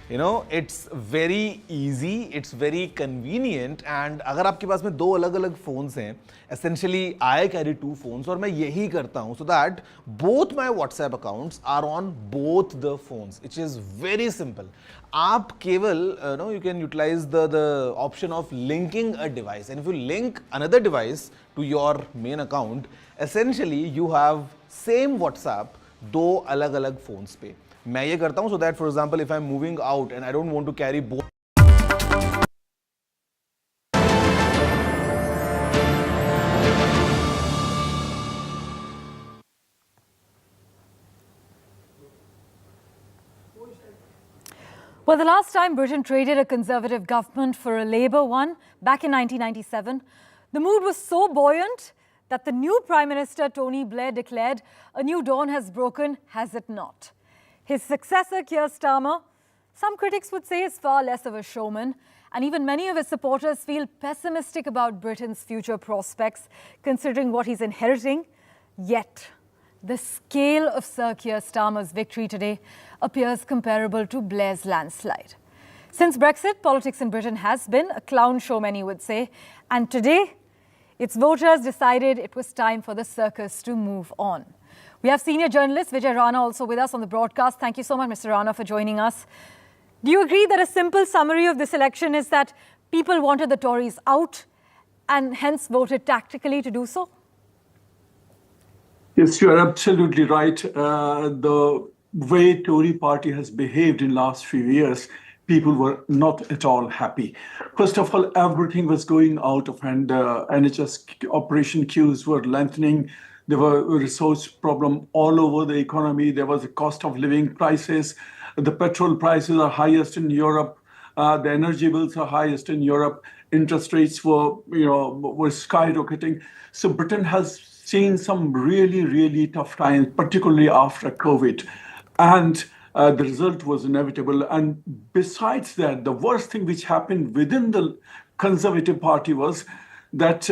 You know, it's very easy, it's very convenient and अगर आपके पास में दो अलग अलग phones हैं, essentially I carry two phones और मैं यही करता हूँ so that both my WhatsApp accounts are on both the phones, which is very simple. आप केवल you can utilize the option of linking a device and if you link another device to your main account, essentially you have same WhatsApp दो अलग अलग phones पे. मैं ये करता हूँ so that for example if I'm moving out and I don't want to carry both. Well, the last time Britain traded a Conservative government for a Labour one, back in 1997, the mood was so buoyant that the new Prime Minister Tony Blair declared a new dawn has broken, has it not? His successor, Keir Starmer, some critics would say is far less of a showman And even many of his supporters feel pessimistic about Britain's future prospects, considering what he's inheriting. Yet, the scale of Sir Keir Starmer's victory today appears comparable to Blair's landslide. Since Brexit, politics in Britain has been a clown show, many would say. And today, its voters decided it was time for the circus to move on. We have senior journalist Vijay Rana also with us on the broadcast. Thank you so much, Mr. Rana, for joining us. Do you agree that a simple summary of this election is that people wanted the Tories out and hence voted tactically to do so? Yes, you are absolutely right. The way Tory party has behaved in last few years, people were not at all happy. First of all, everything was going out of hand. NHS operation queues were lengthening. There were resource problem all over the economy. There was a cost of living crisis. The petrol prices are highest in Europe. The energy bills are highest in Europe. Interest rates were skyrocketing. So Britain has seen some really, really tough times, particularly after COVID. And the result was inevitable. And besides that, the worst thing which happened within the Conservative Party was that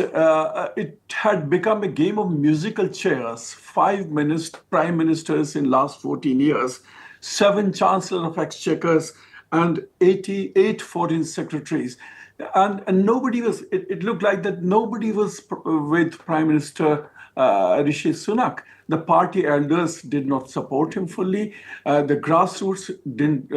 it had become a game of musical chairs. 5 prime ministers in last 14 years, 7 chancellors of exchequers, and 88 foreign secretaries. And nobody was, it looked like that nobody was with Prime Minister Rishi Sunak. The party elders did not support him fully. The grassroots didn't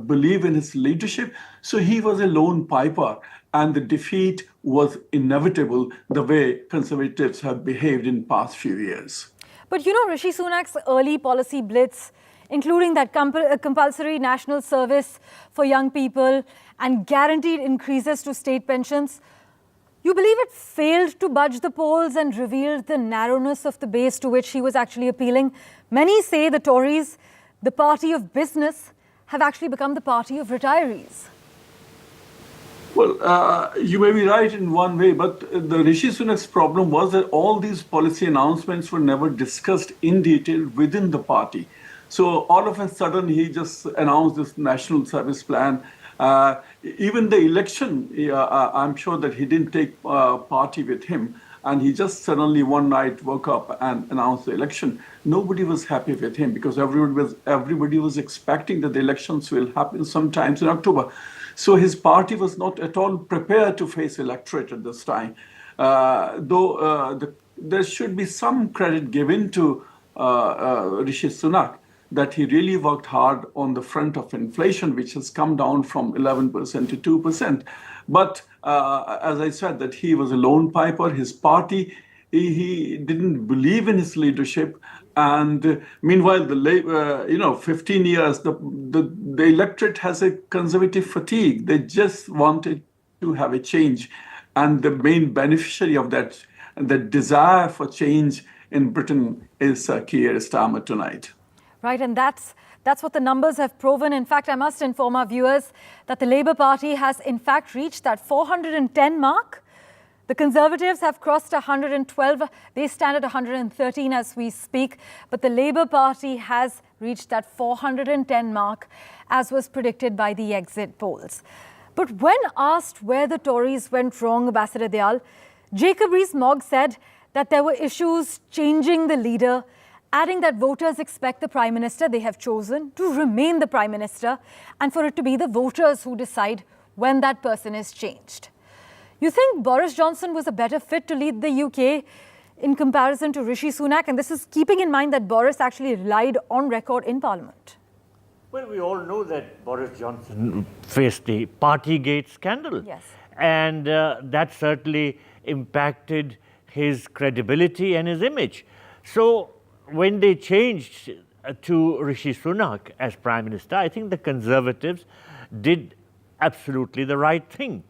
believe in his leadership. So he was a lone piper. And the defeat was inevitable the way Conservatives have behaved in past few years. But you know, Rishi Sunak's early policy blitz, including that compulsory national service for young people and guaranteed increases to state pensions, you believe it failed to budge the polls and revealed the narrowness of the base to which he was actually appealing? Many say the Tories, the party of business, have actually become the party of retirees. Well, you may be right in one way, but the Rishi Sunak's problem was that all these policy announcements were never discussed in detail within the party. So all of a sudden, he just announced this national service plan. Even the election, I'm sure that he didn't take party with him. And he just suddenly one night woke up and announced the election. Nobody was happy with him because everybody was expecting that the elections will happen sometimes in October. So his party was not at all prepared to face electorate at this time. There should be some credit given to Rishi Sunak that he really worked hard on the front of inflation, which has come down from 11% to 2%. But as I said, that he was a lone piper. His party, he didn't believe in his leadership. And meanwhile, 15 years, the electorate has a conservative fatigue. They just wanted to have a change. And the main beneficiary of that, the desire for change in Britain is Keir Starmer tonight. Right, and that's what the numbers have proven. In fact, I must inform our viewers that the Labour Party has in fact reached that 410 mark. The Conservatives have crossed 112. They stand at 113 as we speak. But the Labour Party has reached that 410 mark, as was predicted by the exit polls. But when asked where the Tories went wrong, Ambassador Dayal, Jacob Rees-Mogg said that there were issues changing the leader, adding that voters expect the Prime Minister they have chosen to remain the Prime Minister and for it to be the voters who decide when that person is changed. You think Boris Johnson was a better fit to lead the UK in comparison to Rishi Sunak? And this is keeping in mind that Boris actually lied on record in Parliament. Well, we all know that Boris Johnson faced the Partygate scandal. Yes. And that certainly impacted his credibility and his image. So when they changed to Rishi Sunak as Prime Minister, I think the Conservatives did absolutely the right thing.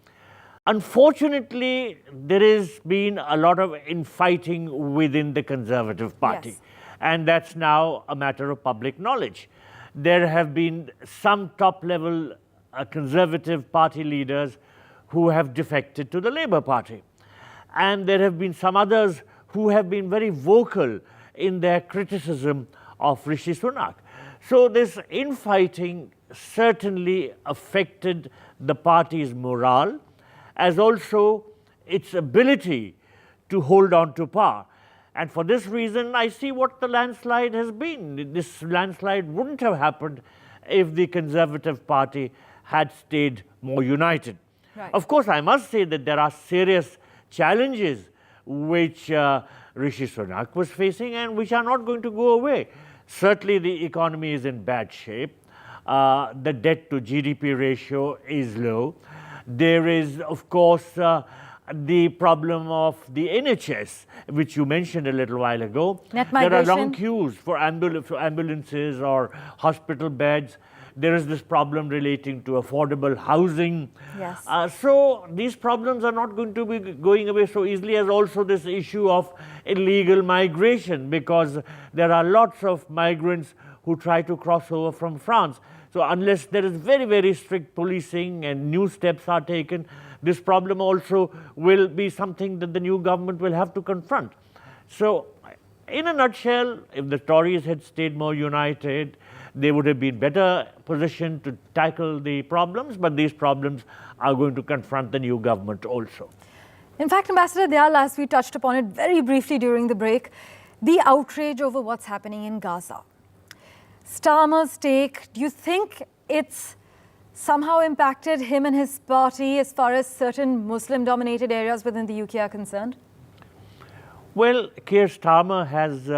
Unfortunately, there has been a lot of infighting within the Conservative Party. Yes. And that's now a matter of public knowledge. There have been some top-level Conservative Party leaders who have defected to the Labour Party. And there have been some others who have been very vocal in their criticism of Rishi Sunak. So this infighting certainly affected the party's morale as also its ability to hold on to power. And for this reason, I see what the landslide has been. This landslide wouldn't have happened if the Conservative Party had stayed more united. Right. Of course, I must say that there are serious challenges which Rishi Sunak was facing and which are not going to go away. Certainly, the economy is in bad shape. The debt to GDP ratio is low. There is, of course, the problem of the NHS, which you mentioned a little while ago. Net There are migration. long queues for ambulances or hospital beds. There is this problem relating to affordable housing. Yes. So these problems are not going to be going away so easily, as also this issue of illegal migration, because there are lots of migrants who try to cross over from France. So unless there is very, very strict policing and new steps are taken, this problem also will be something that the new government will have to confront. So in a nutshell, if the Tories had stayed more united, they would have been better positioned to tackle the problems, but these problems are going to confront the new government also. In fact, Ambassador Dayal, as we touched upon it very briefly during the break, the outrage over what's happening in Gaza. Starmer's take, do you think it's somehow impacted him and his party as far as certain Muslim-dominated areas within the UK are concerned? Well, Keir Starmer has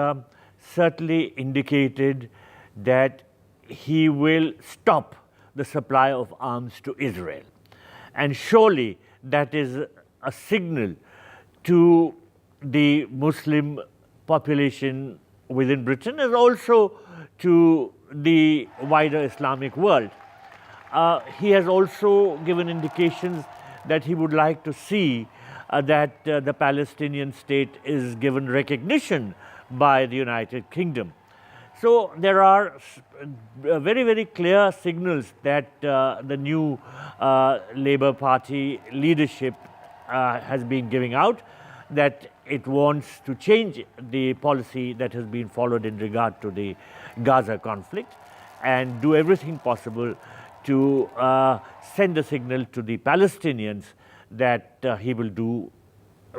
certainly indicated that he will stop the supply of arms to Israel. And surely that is a signal to the Muslim population within Britain, as also to the wider Islamic world. He has also given indications that he would like to see that the Palestinian state is given recognition by the United Kingdom. So there are very, very clear signals that the new Labour Party leadership has been giving out, that it wants to change the policy that has been followed in regard to the Gaza conflict and do everything possible to send a signal to the Palestinians that he will do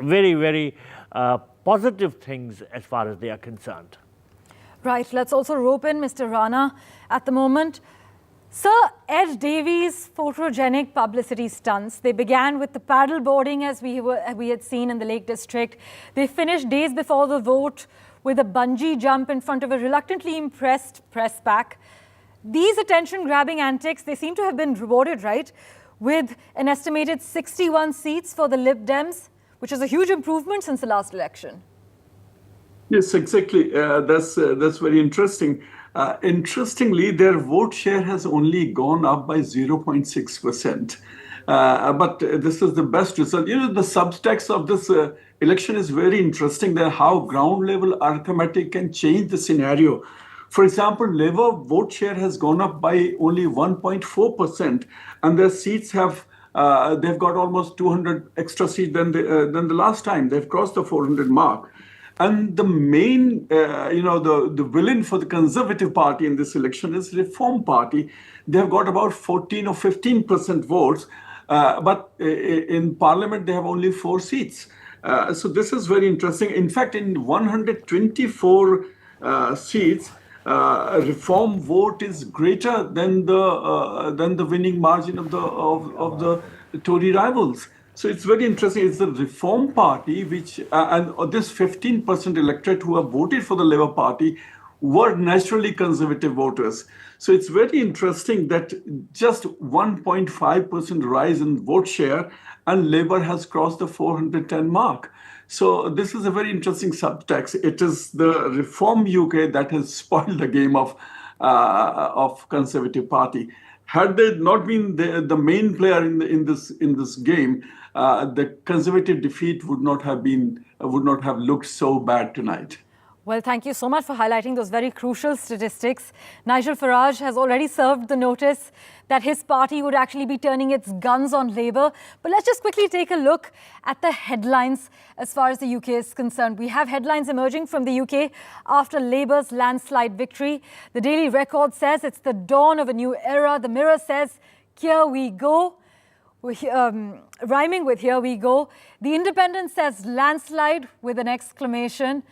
very, very positive things as far as they are concerned. Right, let's also rope in Mr. Rana at the moment. Sir, Ed Davies' photogenic publicity stunts, they began with the paddle boarding as we had seen in the Lake District. They finished days before the vote with a bungee jump in front of a reluctantly impressed press pack. These attention-grabbing antics, they seem to have been rewarded, right? With an estimated 61 seats for the Lib Dems, which is a huge improvement since the last election. Yes, exactly. That's very interesting. Interestingly, their vote share has only gone up by 0.6%. But this is the best result. You know, the subtext of this election is very interesting, that how ground level arithmetic can change the scenario. For example, Labour vote share has gone up by only 1.4%, and their seats have they've got almost 200 extra seats than the last time. They've crossed the 400 mark. And the main, the villain for the Conservative Party in this election is Reform Party. They've got about 14 or 15% votes, but in Parliament they have only 4 seats. So this is very interesting. In fact, in 124 seats, Reform vote is greater than the winning margin of the Tory rivals. So it's very interesting. It's the Reform Party which, and this 15% electorate who have voted for the Labour Party were naturally Conservative voters. So it's very interesting that just 1.5% rise in vote share and Labour has crossed the 410 mark. So this is a very interesting subtext. It is the Reform UK that has spoiled the game of Conservative Party. Had they not been the main player in this game, the Conservative defeat would not have looked so bad tonight. Well, thank you so much for highlighting those very crucial statistics. Nigel Farage has already served the notice that his party would actually be turning its guns on Labour. But let's just quickly take a look at the headlines as far as the UK is concerned. We have headlines emerging from the UK after Labour's landslide victory. The Daily Record says it's the dawn of a new era. The Mirror says, here we go. Rhyming with here we go. The Independent says landslide with an exclamation.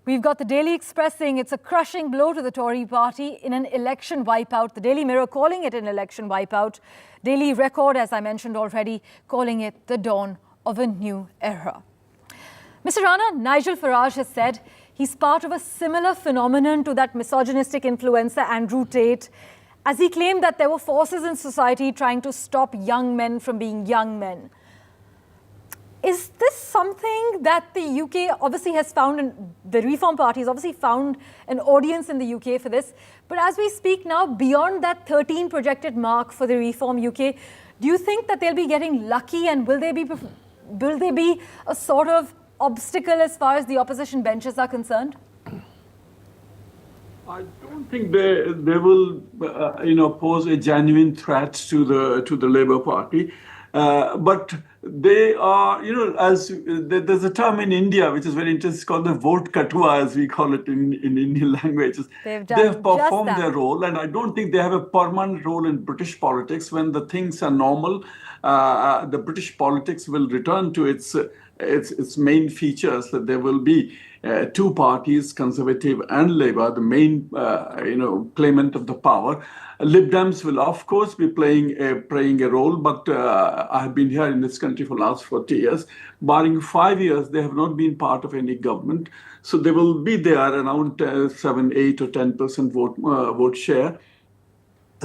We've got the Daily Express saying it's a crushing blow to the Tory party in an election wipeout. The Daily Mirror calling it an election wipeout. Daily Record, as I mentioned already, calling it the dawn of a new era. Mr. Rana, Nigel Farage has said he's part of a similar phenomenon to that misogynistic influencer Andrew Tate, as he claimed that there were forces in society trying to stop young men from being young men. Is this something that the UK obviously has found, and the Reform Party has obviously found an audience in the UK for this? But as we speak now, beyond that 13 projected mark for the Reform UK, do you think that they'll be getting lucky, and will they be a sort of obstacle as far as the opposition benches are concerned? I don't think they will, pose a genuine threat to the Labour Party, but they are, as there's a term in India which is very interesting, it's called the vote katua, as we call it in Indian languages. They've performed their role, and I don't think they have a permanent role in British politics. When the things are normal, the British politics will return to its main features, that there will be two parties, Conservative and Labour, the main claimant of the power. Lib Dems will, of course, be playing a role, but I have been here in this country for the last 40 years. Barring 5 years, they have not been part of any government. So they will be there around 7, 8 or 10% vote share.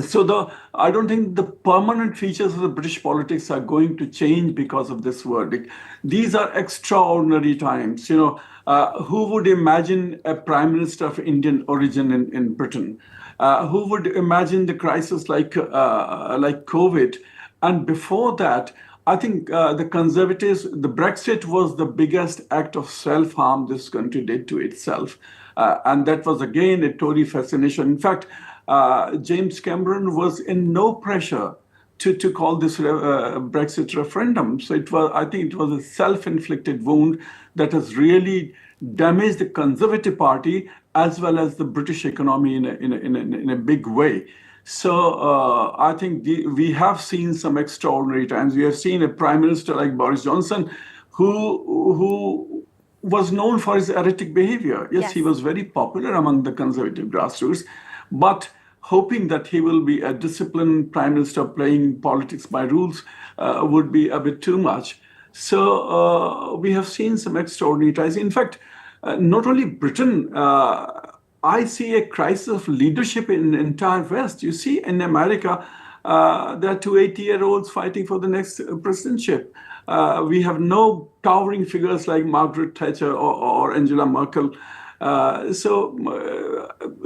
So I don't think the permanent features of the British politics are going to change because of this verdict. These are extraordinary times. Who would imagine a prime minister of Indian origin in Britain? Who would imagine the crisis like COVID? And before that, I think the Conservatives, the Brexit was the biggest act of self-harm this country did to itself. And that was, again, a Tory fascination. In fact, James Cameron was in no pressure to call this Brexit referendum. So I think it was a self-inflicted wound that has really damaged the Conservative Party as well as the British economy in a big way. So I think we have seen some extraordinary times. We have seen a prime minister like Boris Johnson, who was known for his erratic behavior. Yes, he was very popular among the Conservative grassroots, but hoping that he will be a disciplined prime minister playing politics by rules would be a bit too much. So we have seen some extraordinary times. In fact, not only Britain, I see a crisis of leadership in the entire West. You see, in America, there are two 80-year-olds fighting for the next presidentship. We have no towering figures like Margaret Thatcher or Angela Merkel. So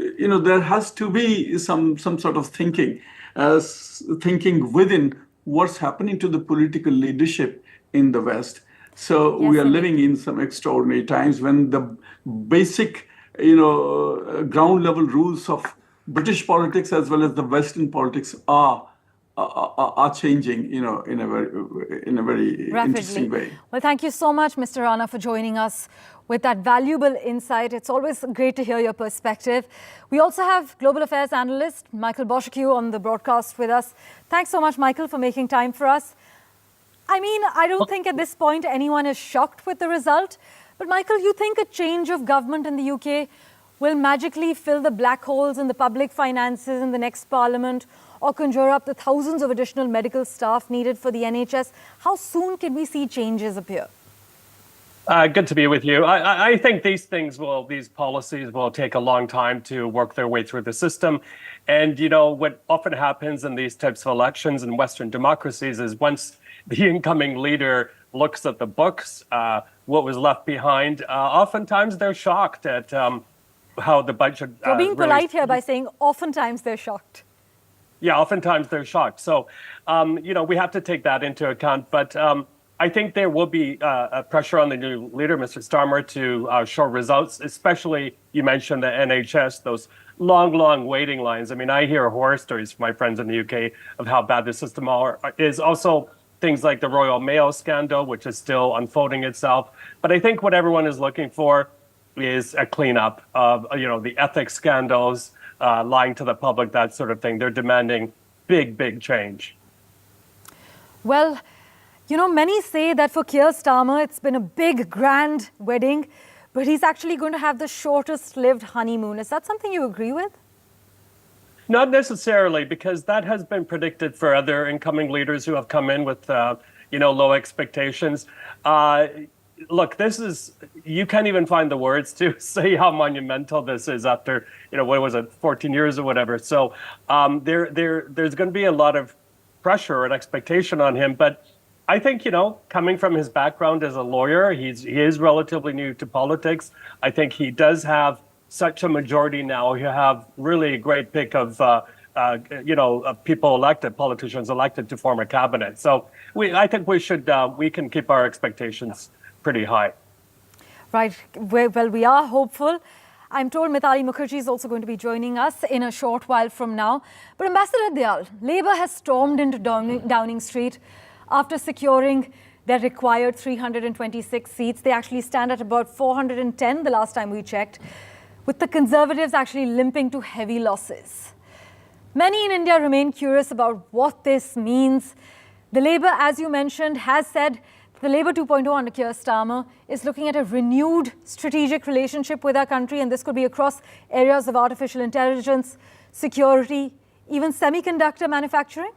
there has to be some sort of thinking within what's happening to the political leadership in the West. So we are living in some extraordinary times when the basic, ground level rules of British politics as well as the Western politics are changing, in a very interesting way. Well, thank you so much, Mr. Rana, for joining us with that valuable insight. It's always great to hear your perspective. We also have Global Affairs analyst Michael Boschke on the broadcast with us. Thanks so much, Michael, for making time for us. I mean, I don't think at this point anyone is shocked with the result. But Michael, you think a change of government in the UK will magically fill the black holes in the public finances in the next parliament, or conjure up the thousands of additional medical staff needed for the NHS? How soon can we see changes appear? Good to be with you. I think these policies will take a long time to work their way through the system. And, what often happens in these types of elections in Western democracies is once the incoming leader looks at the books, what was left behind, oftentimes they're shocked at how the budget... You're being polite here by saying oftentimes they're shocked. Yeah, oftentimes they're shocked. So, we have to take that into account. But I think there will be a pressure on the new leader, Mr. Starmer, to show results, especially you mentioned the NHS, those long waiting lines. I mean, I hear horror stories from my friends in the UK of how bad the system is. Also, things like the Royal Mail scandal, which is still unfolding itself. But I think what everyone is looking for is a cleanup of, the ethics scandals, lying to the public, that sort of thing. They're demanding big change. Well, you know, many say that for Keir Starmer, it's been a big, grand wedding, but he's actually going to have the shortest-lived honeymoon. Is that something you agree with? Not necessarily, because that has been predicted for other incoming leaders who have come in with, low expectations. Look, this is, you can't even find the words to say how monumental this is after, what was it, 14 years or whatever. So there's going to be a lot of pressure and expectation on him. But I think, coming from his background as a lawyer, he is relatively new to politics. I think he does have such a majority now. You have really a great pick of, people elected, politicians elected to form a cabinet. So I think we can keep our expectations pretty high. Right. Well, we are hopeful. I'm told Mithali Mukherjee is also going to be joining us in a short while from now. But Ambassador Dayal, Labour has stormed into Downing Street after securing their required 326 seats. They actually stand at about 410 the last time we checked, with the Conservatives actually limping to heavy losses. Many in India remain curious about what this means. The Labour, as you mentioned, has said the Labour 2.0 under Keir Starmer is looking at a renewed strategic relationship with our country, and this could be across areas of artificial intelligence, security, even semiconductor manufacturing.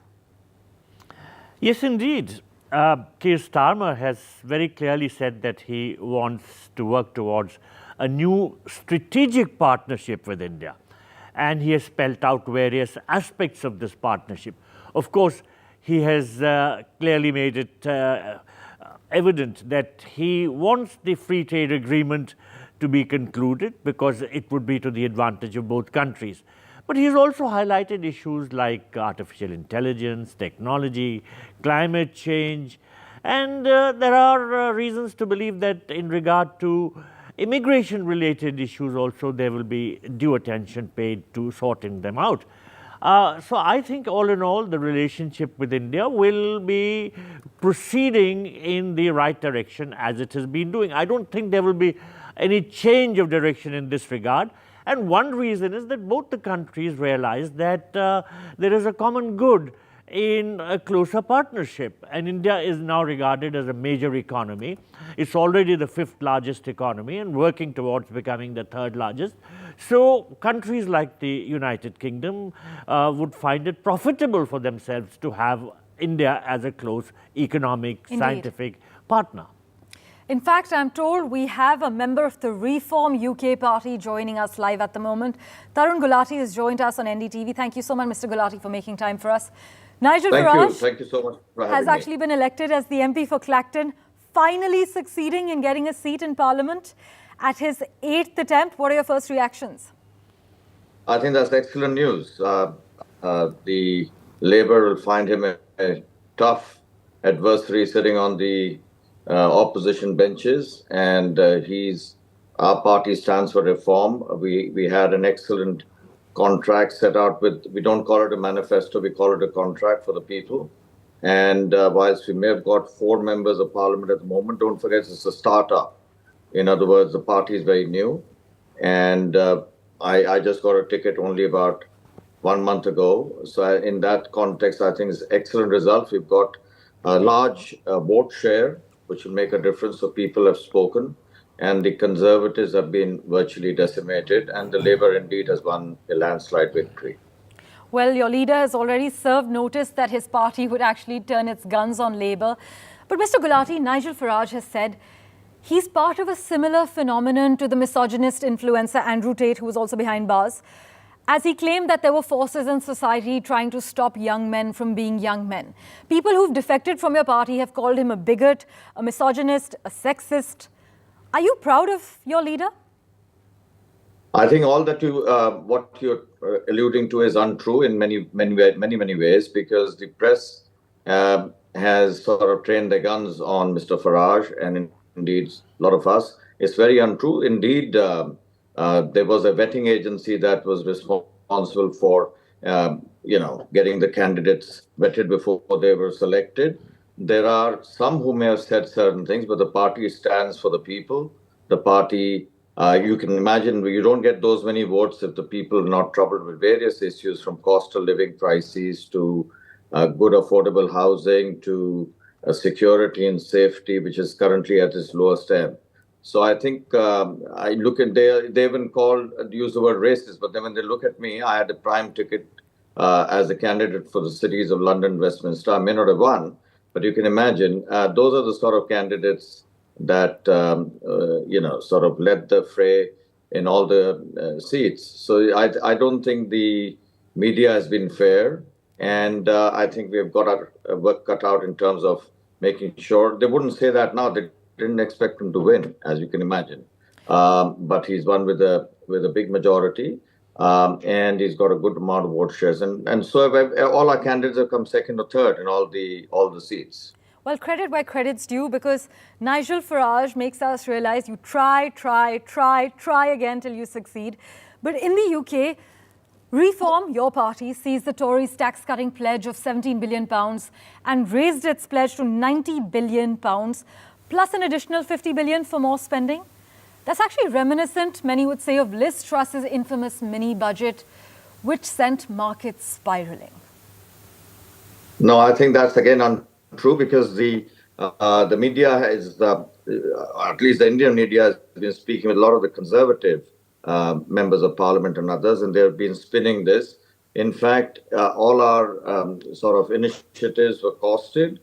Yes, indeed. Keir Starmer has very clearly said that he wants to work towards a new strategic partnership with India. And he has spelled out various aspects of this partnership. Of course, he has clearly made it evident that he wants the free trade agreement to be concluded because it would be to the advantage of both countries. But he has also highlighted issues like artificial intelligence, technology, climate change, and there are reasons to believe that in regard to immigration-related issues also there will be due attention paid to sorting them out. So I think all in all, the relationship with India will be proceeding in the right direction as it has been doing. I don't think there will be any change of direction in this regard. And one reason is that both the countries realize that there is a common good in a closer partnership. And India is now regarded as a major economy. It's already the 5th largest economy and working towards becoming the 3rd largest. So countries like the United Kingdom would find it profitable for themselves to have India as a close economic, Indeed. Scientific partner. In fact, I'm told we have a member of the Reform UK party joining us live at the moment. Tarun Gulati has joined us on NDTV. Thank you so much, Mr. Gulati, for making time for us. Nigel Farage Thank you so much for having has me. actually been elected as the MP for Clacton, finally succeeding in getting a seat in Parliament at his 8th attempt. What are your first reactions? I think that's excellent news. The Labour will find him a tough adversary sitting on the opposition benches, and our party stands for reform. We had an excellent contract set out with, we don't call it a manifesto, we call it a contract for the people. And whilst we may have got 4 members of parliament at the moment, don't forget it's a startup. In other words, the party is very new. And I just got a ticket only about 1 month ago. So in that context, I think it's excellent results. We've got a large vote share, which will make a difference. So people have spoken. And the Conservatives have been virtually decimated, and the Labour indeed has won a landslide victory. Well, your leader has already served notice that his party would actually turn its guns on Labour. But Mr. Gulati, Nigel Farage has said he's part of a similar phenomenon to the misogynist influencer Andrew Tate, who was also behind bars, as he claimed that there were forces in society trying to stop young men from being young men. People who've defected from your party have called him a bigot, a misogynist, a sexist. Are you proud of your leader? I think all that what you're alluding to is untrue in many ways, because the press has sort of trained their guns on Mr. Farage and indeed a lot of us. It's very untrue. Indeed, there was a vetting agency that was responsible for, getting the candidates vetted before they were selected. There are some who may have said certain things, but the party stands for the people. The party, you can imagine, you don't get those many votes if the people are not troubled with various issues, from cost of living crises to good affordable housing to security and safety, which is currently at its lowest ebb. So I think I look at they even use the word racist, but then when they look at me, I had a prime ticket as a candidate for the cities of London, Westminster. I may not have won, but you can imagine those are the sort of candidates that sort of led the fray in all the seats. So I don't think the media has been fair, and I think we've got our work cut out in terms of making sure they wouldn't say that now. They didn't expect him to win, as you can imagine, but he's won with a big majority. And he's got a good amount of vote shares, and so all our candidates have come second or third in all the seats. Well, credit where credit's due, because Nigel Farage makes us realize you try again till you succeed. But in the UK, Reform, your party, sees the Tories' tax-cutting pledge of £17 billion and raised its pledge to £90 billion, plus an additional £50 billion for more spending. That's actually reminiscent, many would say, of Liz Truss's infamous mini-budget, which sent markets spiraling. No, I think that's again untrue, because the media has, at least the Indian media, has been speaking with a lot of the conservative members of parliament and others, and they've been spinning this. In fact, all our sort of initiatives were costed.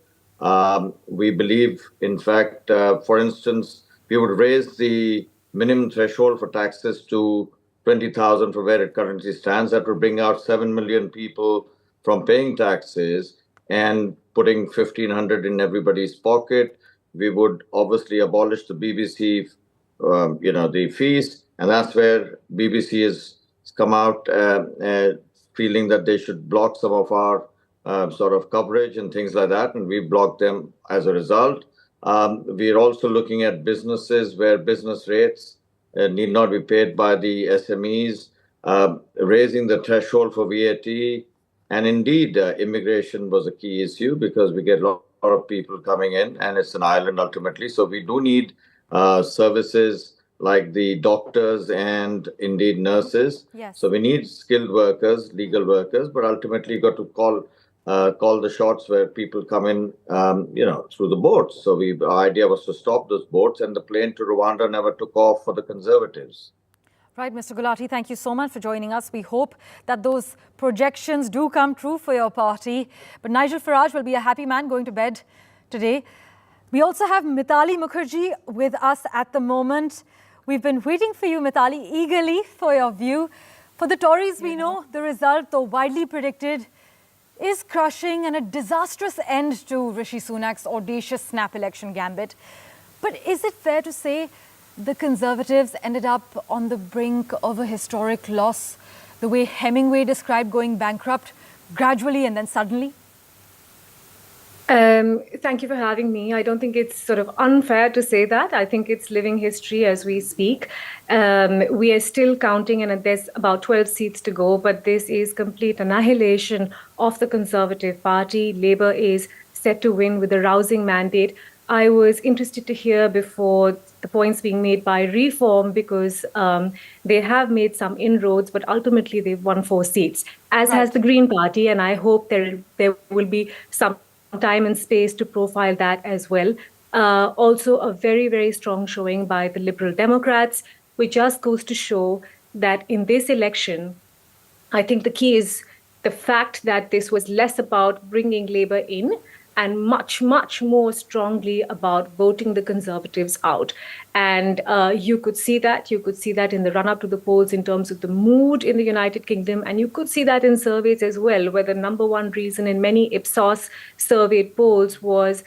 We believe, in fact, for instance, we would raise the minimum threshold for taxes to 20,000 from where it currently stands. That would bring out 7 million people from paying taxes and putting 1,500 in everybody's pocket. We would obviously abolish the BBC, the fees, and that's where BBC has come out feeling that they should block some of our sort of coverage and things like that, and we blocked them as a result. We are also looking at businesses where business rates need not be paid by the SMEs, raising the threshold for VAT. And indeed, immigration was a key issue, because we get a lot of people coming in, and it's an island ultimately. So we do need services like the doctors and indeed nurses. Yes. So we need skilled workers, legal workers, but ultimately you got to call the shots where people come in, through the boats. So our idea was to stop those boats, and the plane to Rwanda never took off for the Conservatives. Right, Mr. Gulati, thank you so much for joining us. We hope that those projections do come true for your party. But Nigel Farage will be a happy man going to bed today. We also have Mithali Mukherjee with us at the moment. We've been waiting for you, Mithali, eagerly for your view. For the Tories, we know the result, though widely predicted, is crushing and a disastrous end to Rishi Sunak's audacious snap election gambit. But is it fair to say the Conservatives ended up on the brink of a historic loss, the way Hemingway described going bankrupt, gradually and then suddenly? Thank you for having me. I don't think it's sort of unfair to say that. I think it's living history as we speak. We are still counting, and there's about 12 seats to go, but this is complete annihilation of the Conservative Party. Labour is set to win with a rousing mandate. I was interested to hear before the points being made by Reform, because they have made some inroads, but ultimately they've won 4 seats, as has the Green Party, and I hope there will be some time and space to profile that as well. Also, a very, very strong showing by the Liberal Democrats, which just goes to show that in this election, I think the key is the fact that this was less about bringing Labour in and much, much more strongly about voting the Conservatives out. And you could see that. You could see that in the run-up to the polls in terms of the mood in the United Kingdom. And you could see that in surveys as well, where the number one reason in many Ipsos surveyed polls was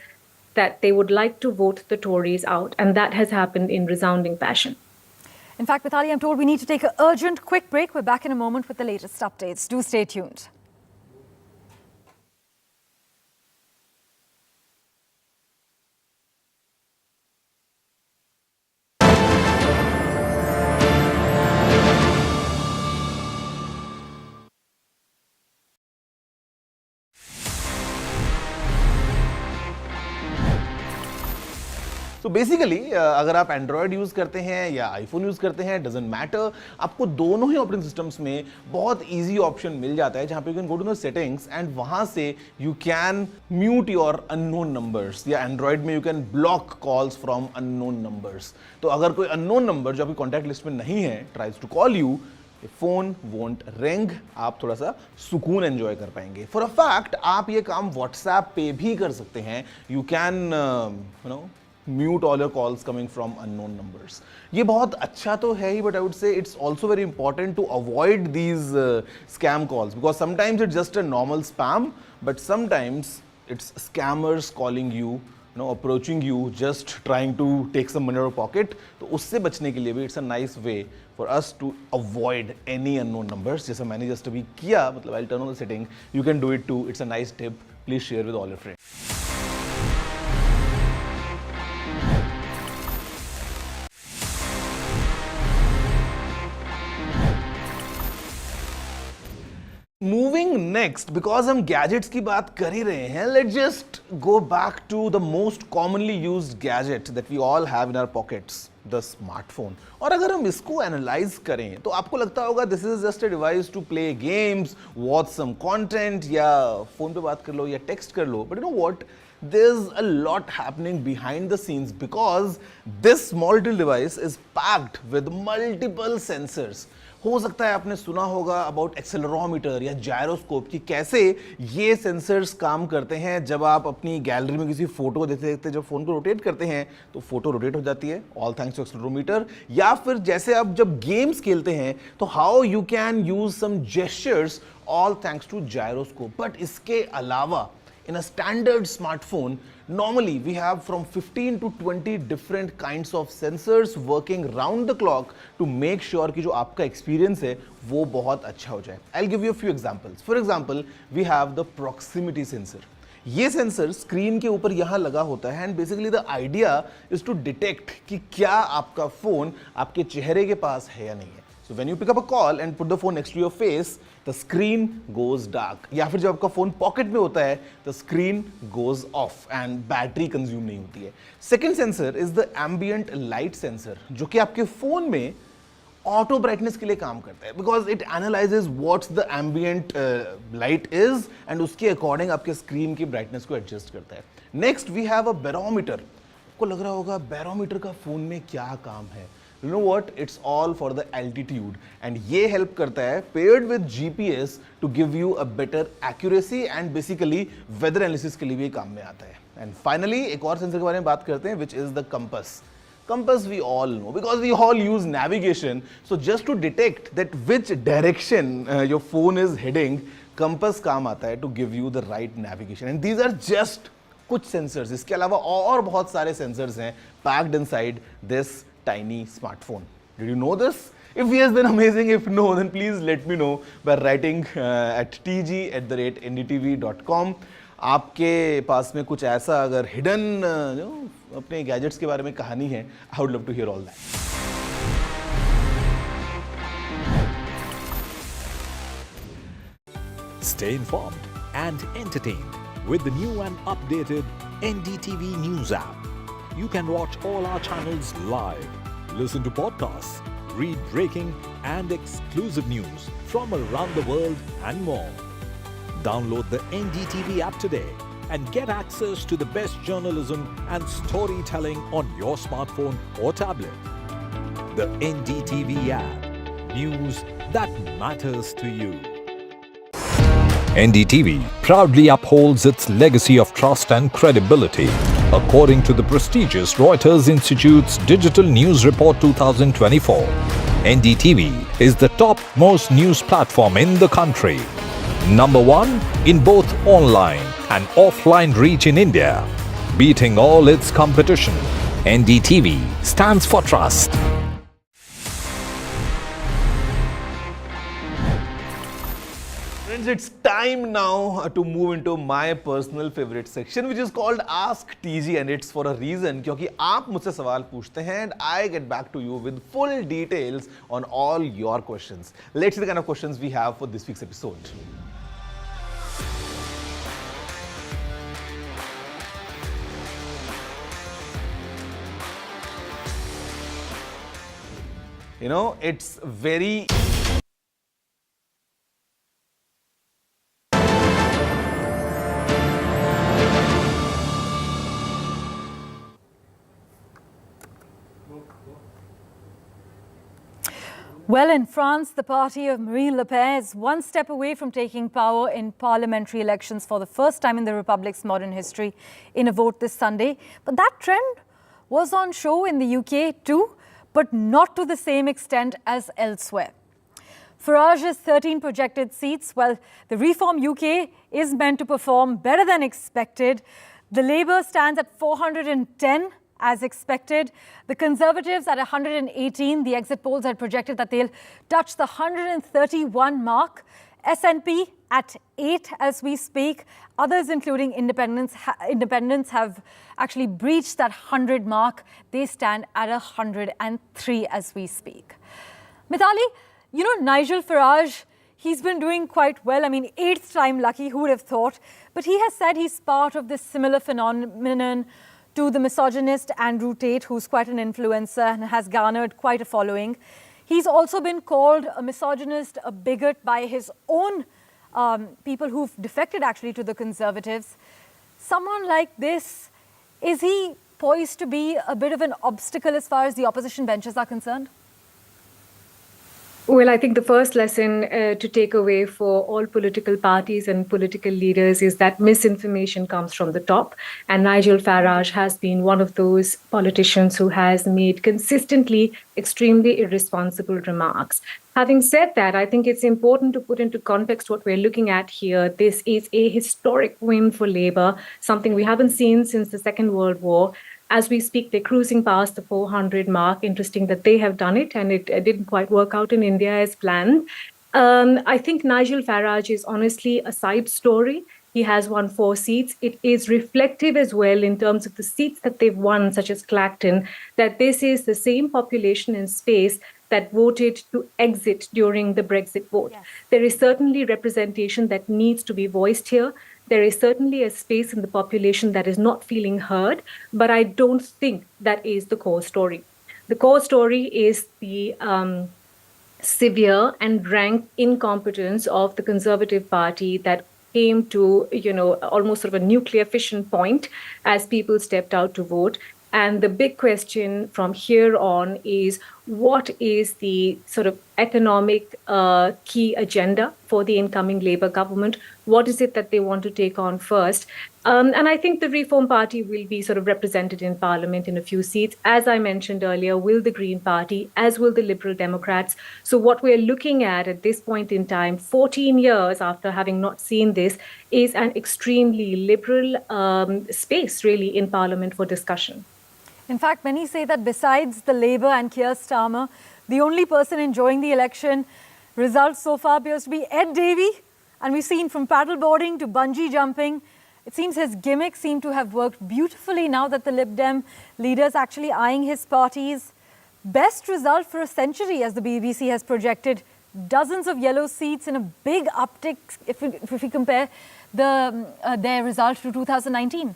that they would like to vote the Tories out. And that has happened in resounding fashion. In fact, Mithali, I'm told we need to take an urgent, quick break. We're back in a moment with the latest updates. Do stay tuned. So basically, अगर आप Android use करते हैं या iPhone use करते हैं, doesn't matter, आपको दोनों ही operating systems में बहुत ईजी ऑप्शन मिल जाता है जहाँ पे you can go to the settings and वहाँ से you can mute your unknown numbers, या एंड्रॉयड में you can block calls from unknown numbers. तो अगर कोई अननोन नंबर जो आपकी कॉन्टैक्ट लिस्ट में नहीं है tries to call you, phone won't ring, आप थोड़ा सा सुकून एंजॉय कर पाएंगे। फॉर अ फैक्ट आप ये काम व्हाट्सएप पे भी कर सकते हैं। You can mute all your calls coming from unknown numbers. ये बहुत अच्छा तो है ही, but I would say it's also very important to avoid these scam calls, because sometimes it's just a normal spam, but sometimes it's scammers calling you, approaching you, just trying to take some money out of pocket. तो उससे बचने के लिए भी it's a nice way for us to avoid any unknown numbers. जैसा मैंने just अभी किया, मतलब I'll turn on the setting. You can do it too. It's a nice tip. Please share with all your friends. Moving next, because हम gadgets की बात कर ही रहे हैं, let's just go back to the most commonly used gadget that we all have in our pockets, the smartphone. और अगर हम इसको एनालाइज करें तो आपको लगता होगा this is just a device to play games, watch some content, या फोन पे बात कर लो या टेक्स्ट कर लो. But you know what? There's a lot happening behind the scenes because this small little device is packed with multiple sensors. हो सकता है आपने सुना होगा अबाउट एक्सेलरोमीटर या जायरोस्कोप की कैसे ये सेंसर्स काम करते हैं. जब आप अपनी गैलरी में किसी फोटो देखते देखते जब फोन को रोटेट करते हैं तो फोटो रोटेट हो जाती है, ऑल थैंक्स टू एक्सेलरोमीटर. या फिर जैसे आप जब गेम्स खेलते हैं तो how you can use some gestures, all thanks to gyroscope. But इसके अलावा in a standard smartphone, normally we have from 15 to 20 different kinds of sensors working round the clock to make sure कि जो आपका experience है वो बहुत अच्छा हो जाए. I'll give you a few examples. For example, we have the proximity sensor. ये सेंसर स्क्रीन के ऊपर यहाँ लगा होता है and basically the idea is to detect कि क्या आपका फोन आपके चेहरे के पास है या नहीं है. So when you pick up a call and put the phone next to your face, the screen goes dark. या फिर जब आपका फोन पॉकेट में होता है, the screen goes off and battery consume नहीं होती है. Second sensor is the ambient light sensor, जो कि आपके फोन में ऑटो ब्राइटनेस के लिए काम करता है because it analyses what's the ambient light is and उसके अकॉर्डिंग आपके स्क्रीन की ब्राइटनेस को एडजस्ट करता है. Next we have a barometer. आपको लग रहा होगा बैरोमीटर का फोन में क्या काम है. You know what? It's all for the altitude and ये help करता है paired with GPS to give you a better accuracy and basically weather analysis के लिए भी काम में आता है. And finally एक और सेंसर के बारे में बात करते हैं which is the compass. Compass we all know because we all use navigation. So just to detect that which direction your phone is heading, compass काम आता है to give you the right navigation. And these are just कुछ sensors. इसके अलावा और बहुत सारे sensors हैं packed inside this tiny smartphone. Did you know this? If yes, then amazing. If no, then please let me know by writing at tg@ndtv.com. आपके पास में कुछ ऐसा अगर हिडन अपने गैजेट्स के बारे में कहानी है, I would love to hear all that. Stay informed and entertained with the new and updated NDTV News app. You can watch all our channels live, listen to podcasts, read breaking and exclusive news from around the world and more. Download the NDTV app today and get access to the best journalism and storytelling on your smartphone or tablet. The NDTV app. News that matters to you. NDTV proudly upholds its legacy of trust and credibility. According to the prestigious Reuters Institute's Digital News Report 2024, NDTV is the top-most news platform in the country. Number 1 in both online and offline reach in India. Beating all its competition, NDTV stands for trust. Friends, it's time now to move into my personal favorite section which is called Ask TG and it's for a reason क्योंकि आप मुझसे सवाल पूछते हैं and I get back to you with full details on all your questions. Let's see the kind of questions we have for this week's episode. it's very... Well, in France, the party of Marine Le Pen is one step away from taking power in parliamentary elections for the first time in the Republic's modern history in a vote this Sunday. But that trend was on show in the UK too, but not to the same extent as elsewhere. Farage's 13 projected seats, well, the Reform UK is meant to perform better than expected. The Labour stands at 410 as expected. The Conservatives at 118. The exit polls had projected that they'll touch the 131 mark. SNP at 8 as we speak. Others, including independents, have actually breached that 100 mark. They stand at 103 as we speak. Mithali, Nigel Farage, he's been doing quite well. I mean, 8th time lucky, who would have thought? But he has said he's part of this similar phenomenon to the misogynist Andrew Tate, who's quite an influencer and has garnered quite a following. He's also been called a misogynist, a bigot by his own people who've defected actually to the Conservatives. Someone like this, is he poised to be a bit of an obstacle as far as the opposition benches are concerned? Well, I think the first lesson to take away for all political parties and political leaders is that misinformation comes from the top. And Nigel Farage has been one of those politicians who has made consistently extremely irresponsible remarks. Having said that, I think it's important to put into context what we're looking at here. This is a historic win for Labour, something we haven't seen since the Second World War. As we speak, they're cruising past the 400 mark. Interesting that they have done it, and it didn't quite work out in India as planned. I think Nigel Farage is honestly a side story. He has won 4 seats. It is reflective as well in terms of the seats that they've won, such as Clacton, that this is the same population and space that voted to exit during the Brexit vote. Yes. There is certainly representation that needs to be voiced here. There is certainly a space in the population that is not feeling heard, but I don't think that is the core story. The core story is the severe and rank incompetence of the Conservative Party that came to, almost sort of a nuclear fission point as people stepped out to vote. And the big question from here on is, what is the sort of economic key agenda for the incoming Labour government? What is it that they want to take on first? And I think the Reform Party will be sort of represented in Parliament in a few seats. As I mentioned earlier, will the Green Party, as will the Liberal Democrats. So what we're looking at this point in time, 14 years after having not seen this, is an extremely liberal space really in Parliament for discussion. In fact, many say that besides the Labour and Keir Starmer, the only person enjoying the election results so far appears to be Ed Davey. And we've seen from paddleboarding to bungee jumping, it seems his gimmicks seem to have worked beautifully now that the Lib Dem leader's actually eyeing his party's best result for a century, as the BBC has projected. Dozens of yellow seats and a big uptick if we compare their result to 2019.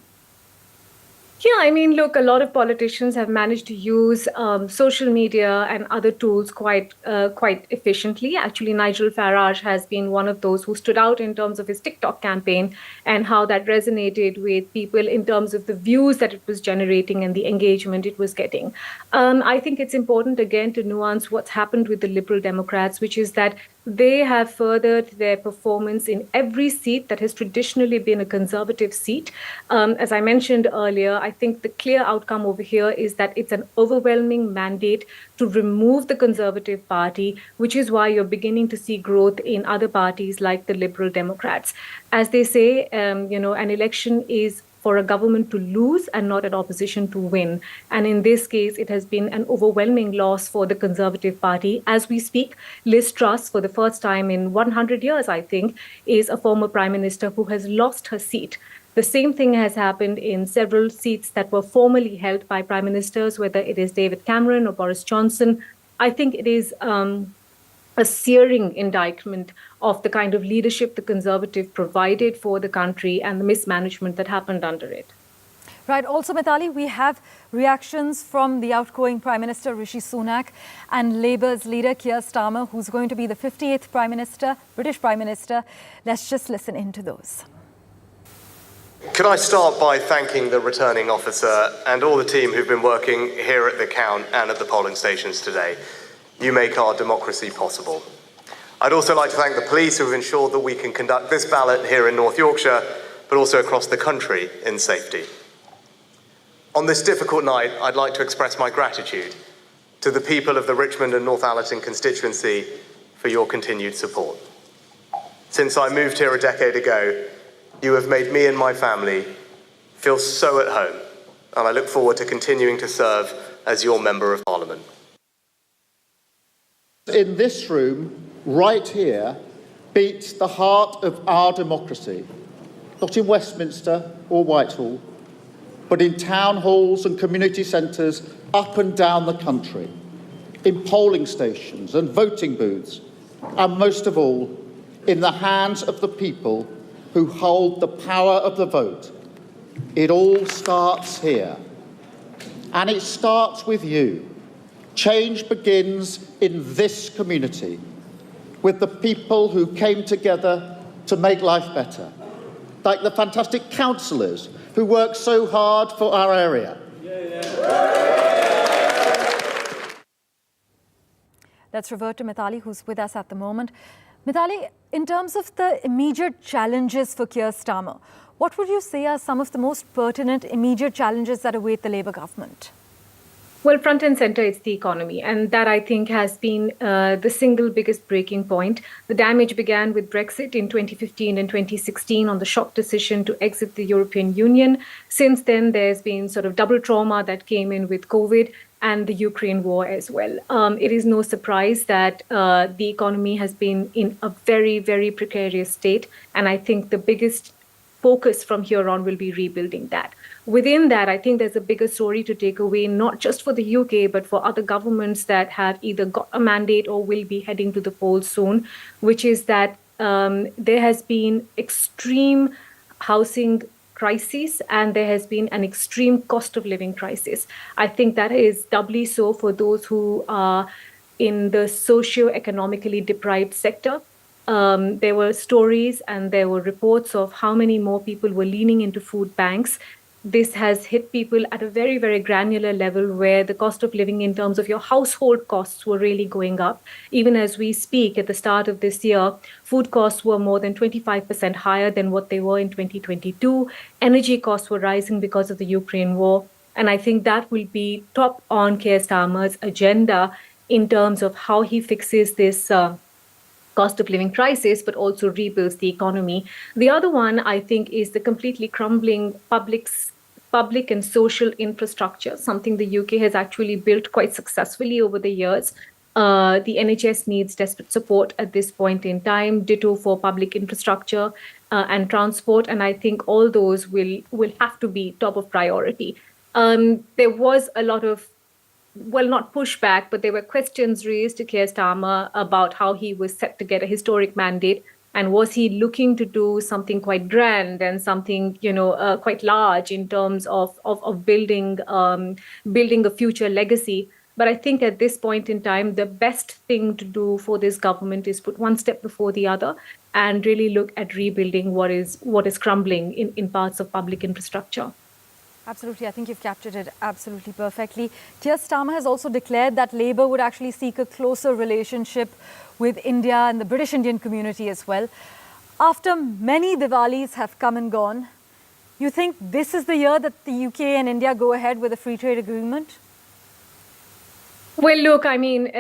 Yeah, I mean, look, a lot of politicians have managed to use social media and other tools quite efficiently. Actually, Nigel Farage has been one of those who stood out in terms of his TikTok campaign and how that resonated with people in terms of the views that it was generating and the engagement it was getting. I think it's important, again, to nuance what's happened with the Liberal Democrats, which is that they have furthered their performance in every seat that has traditionally been a Conservative seat. As I mentioned earlier, I think the clear outcome over here is that it's an overwhelming mandate to remove the Conservative Party, which is why you're beginning to see growth in other parties like the Liberal Democrats. As they say, an election is for a government to lose and not an opposition to win. And in this case, it has been an overwhelming loss for the Conservative Party. As we speak, Liz Truss, for the first time in 100 years, I think, is a former Prime Minister who has lost her seat. The same thing has happened in several seats that were formerly held by Prime Ministers, whether it is David Cameron or Boris Johnson. I think it is a searing indictment of the kind of leadership the Conservative provided for the country and the mismanagement that happened under it. Right. Also, Mithali, we have reactions from the outgoing Prime Minister Rishi Sunak and Labour's leader Keir Starmer, who's going to be the 58th Prime Minister, British Prime Minister. Let's just listen into those. Can I start by thanking the returning officer and all the team who've been working here at the count and at the polling stations today. You make our democracy possible. I'd also like to thank the police who have ensured that we can conduct this ballot here in North Yorkshire, but also across the country in safety. On this difficult night, I'd like to express my gratitude to the people of the Richmond and North Allerton constituency for your continued support. Since I moved here a decade ago, you have made me and my family feel so at home, and I look forward to continuing to serve as your Member of Parliament. In this room, right here, beats the heart of our democracy, not in Westminster or Whitehall, but in town halls and community centres up and down the country, in polling stations and voting booths, and most of all, in the hands of the people who hold the power of the vote. It all starts here. And it starts with you. Change begins in this community, with the people who came together to make life better, like the fantastic councillors who work so hard for our area. Let's revert to Mithali, who's with us at the moment. Mithali, in terms of the immediate challenges for Keir Starmer, what would you say are some of the most pertinent immediate challenges that await the Labour government? Well, front and center, it's the economy. And that, I think, has been the single biggest breaking point. The damage began with Brexit in 2015 and 2016 on the shock decision to exit the European Union. Since then, there's been sort of double trauma that came in with COVID and the Ukraine war as well. It is no surprise that the economy has been in a very, very precarious state. And I think the biggest focus from here on will be rebuilding that. Within that, I think there's a bigger story to take away, not just for the UK, but for other governments that have either got a mandate or will be heading to the polls soon, which is that there has been extreme housing crisis and there has been an extreme cost of living crisis. I think that is doubly so for those who are in the socio-economically deprived sector. There were stories and there were reports of how many more people were leaning into food banks. This has hit people at a very, very granular level where the cost of living in terms of your household costs were really going up. Even as we speak, at the start of this year, food costs were more than 25% higher than what they were in 2022. Energy costs were rising because of the Ukraine war. And I think that will be top on Keir Starmer's agenda in terms of how he fixes this cost of living crisis, but also rebuilds the economy. The other one, I think, is the completely crumbling public and social infrastructure, something the UK has actually built quite successfully over the years. The NHS needs desperate support at this point in time, ditto for public infrastructure and transport. And I think all those will have to be top of priority. There was a lot of, well, not pushback, but there were questions raised to Keir Starmer about how he was set to get a historic mandate. And was he looking to do something quite grand and something, quite large in terms of building a future legacy? But I think at this point in time, the best thing to do for this government is put one step before the other and really look at rebuilding what is crumbling in parts of public infrastructure. Absolutely. I think you've captured it absolutely perfectly. Keir Starmer has also declared that Labour would actually seek a closer relationship with India and the British Indian community as well. After many Diwalis have come and gone, you think this is the year that the UK and India go ahead with a free trade agreement? Well, look, I mean,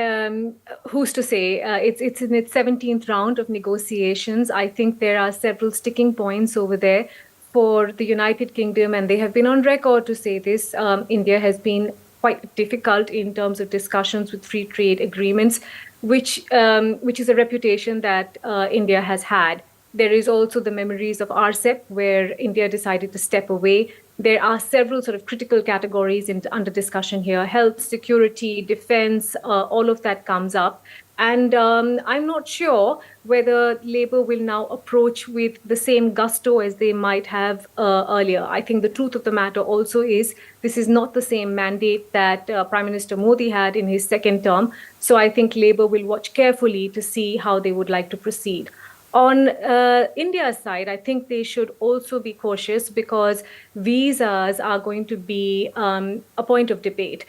who's to say? It's in its 17th round of negotiations. I think there are several sticking points over there for the United Kingdom, and they have been on record to say this. India has been quite difficult in terms of discussions with free trade agreements, which is a reputation that India has had. There is also the memories of RCEP, where India decided to step away. There are several sort of critical categories under discussion here: health, security, defense, all of that comes up. And I'm not sure whether Labour will now approach with the same gusto as they might have earlier. I think the truth of the matter also is this is not the same mandate that Prime Minister Modi had in his second term. So I think Labour will watch carefully to see how they would like to proceed. On India's side, I think they should also be cautious because visas are going to be a point of debate.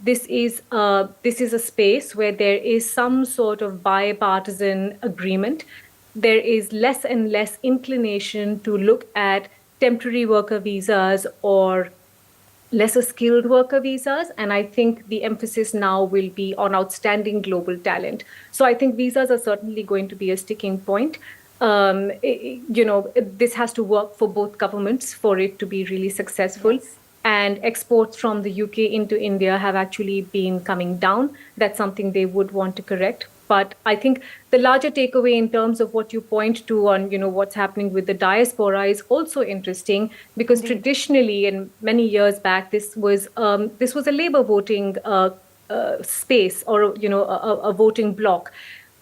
This is a space where there is some sort of bipartisan agreement. There is less and less inclination to look at temporary worker visas or lesser skilled worker visas. And I think the emphasis now will be on outstanding global talent. So I think visas are certainly going to be a sticking point. This has to work for both governments for it to be really successful. Yes. And exports from the UK into India have actually been coming down. That's something they would want to correct. But I think the larger takeaway in terms of what you point to on, what's happening with the diaspora is also interesting because traditionally and many years back, this was a Labour voting space or, a voting bloc.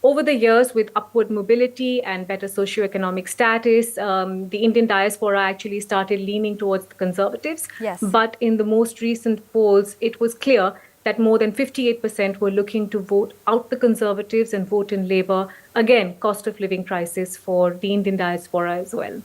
Over the years, with upward mobility and better socioeconomic status, the Indian diaspora actually started leaning towards the Conservatives. Yes. But in the most recent polls, it was clear that more than 58% were looking to vote out the Conservatives and vote in Labour. Again, cost of living crisis for the Indian diaspora as well.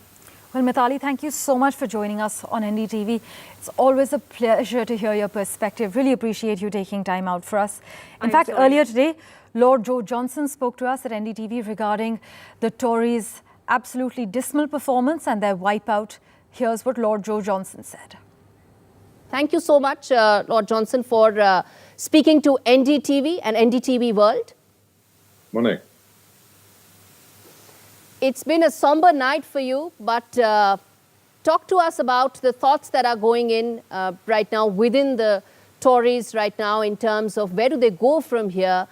Well, Mithali, thank you so much for joining us on NDTV. It's always a pleasure to hear your perspective. Really appreciate you taking time out for us. In fact, earlier today, Lord Joe Johnson spoke to us at NDTV regarding the Tories' absolutely dismal performance and their wipeout. Here's what Lord Joe Johnson said. Thank you so much, Lord Johnson, for speaking to NDTV and NDTV World. Morning. It's been a somber night for you, but talk to us about the thoughts that are going in right now within the Tories right now in terms of where do they go from here?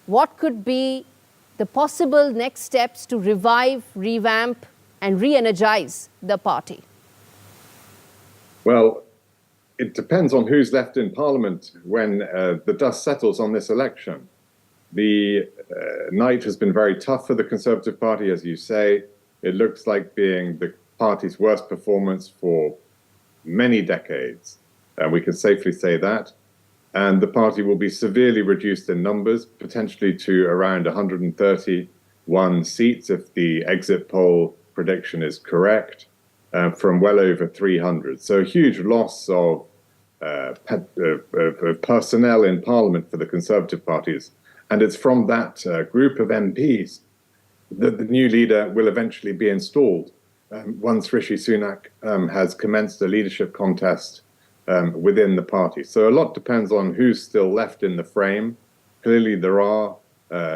What could be the possible next steps to revive, revamp, and re-energize the party? Well, it depends on who's left in Parliament when the dust settles on this election. The night has been very tough for the Conservative Party, as you say. It looks like being the party's worst performance for many decades, and we can safely say that. And the party will be severely reduced in numbers, potentially to around 131 seats if the exit poll prediction is correct, from well over 300. So a huge loss of personnel in Parliament for the Conservative parties. And it's from that group of MPs that the new leader will eventually be installed once Rishi Sunak has commenced a leadership contest within the party. So a lot depends on who's still left in the frame. Clearly there are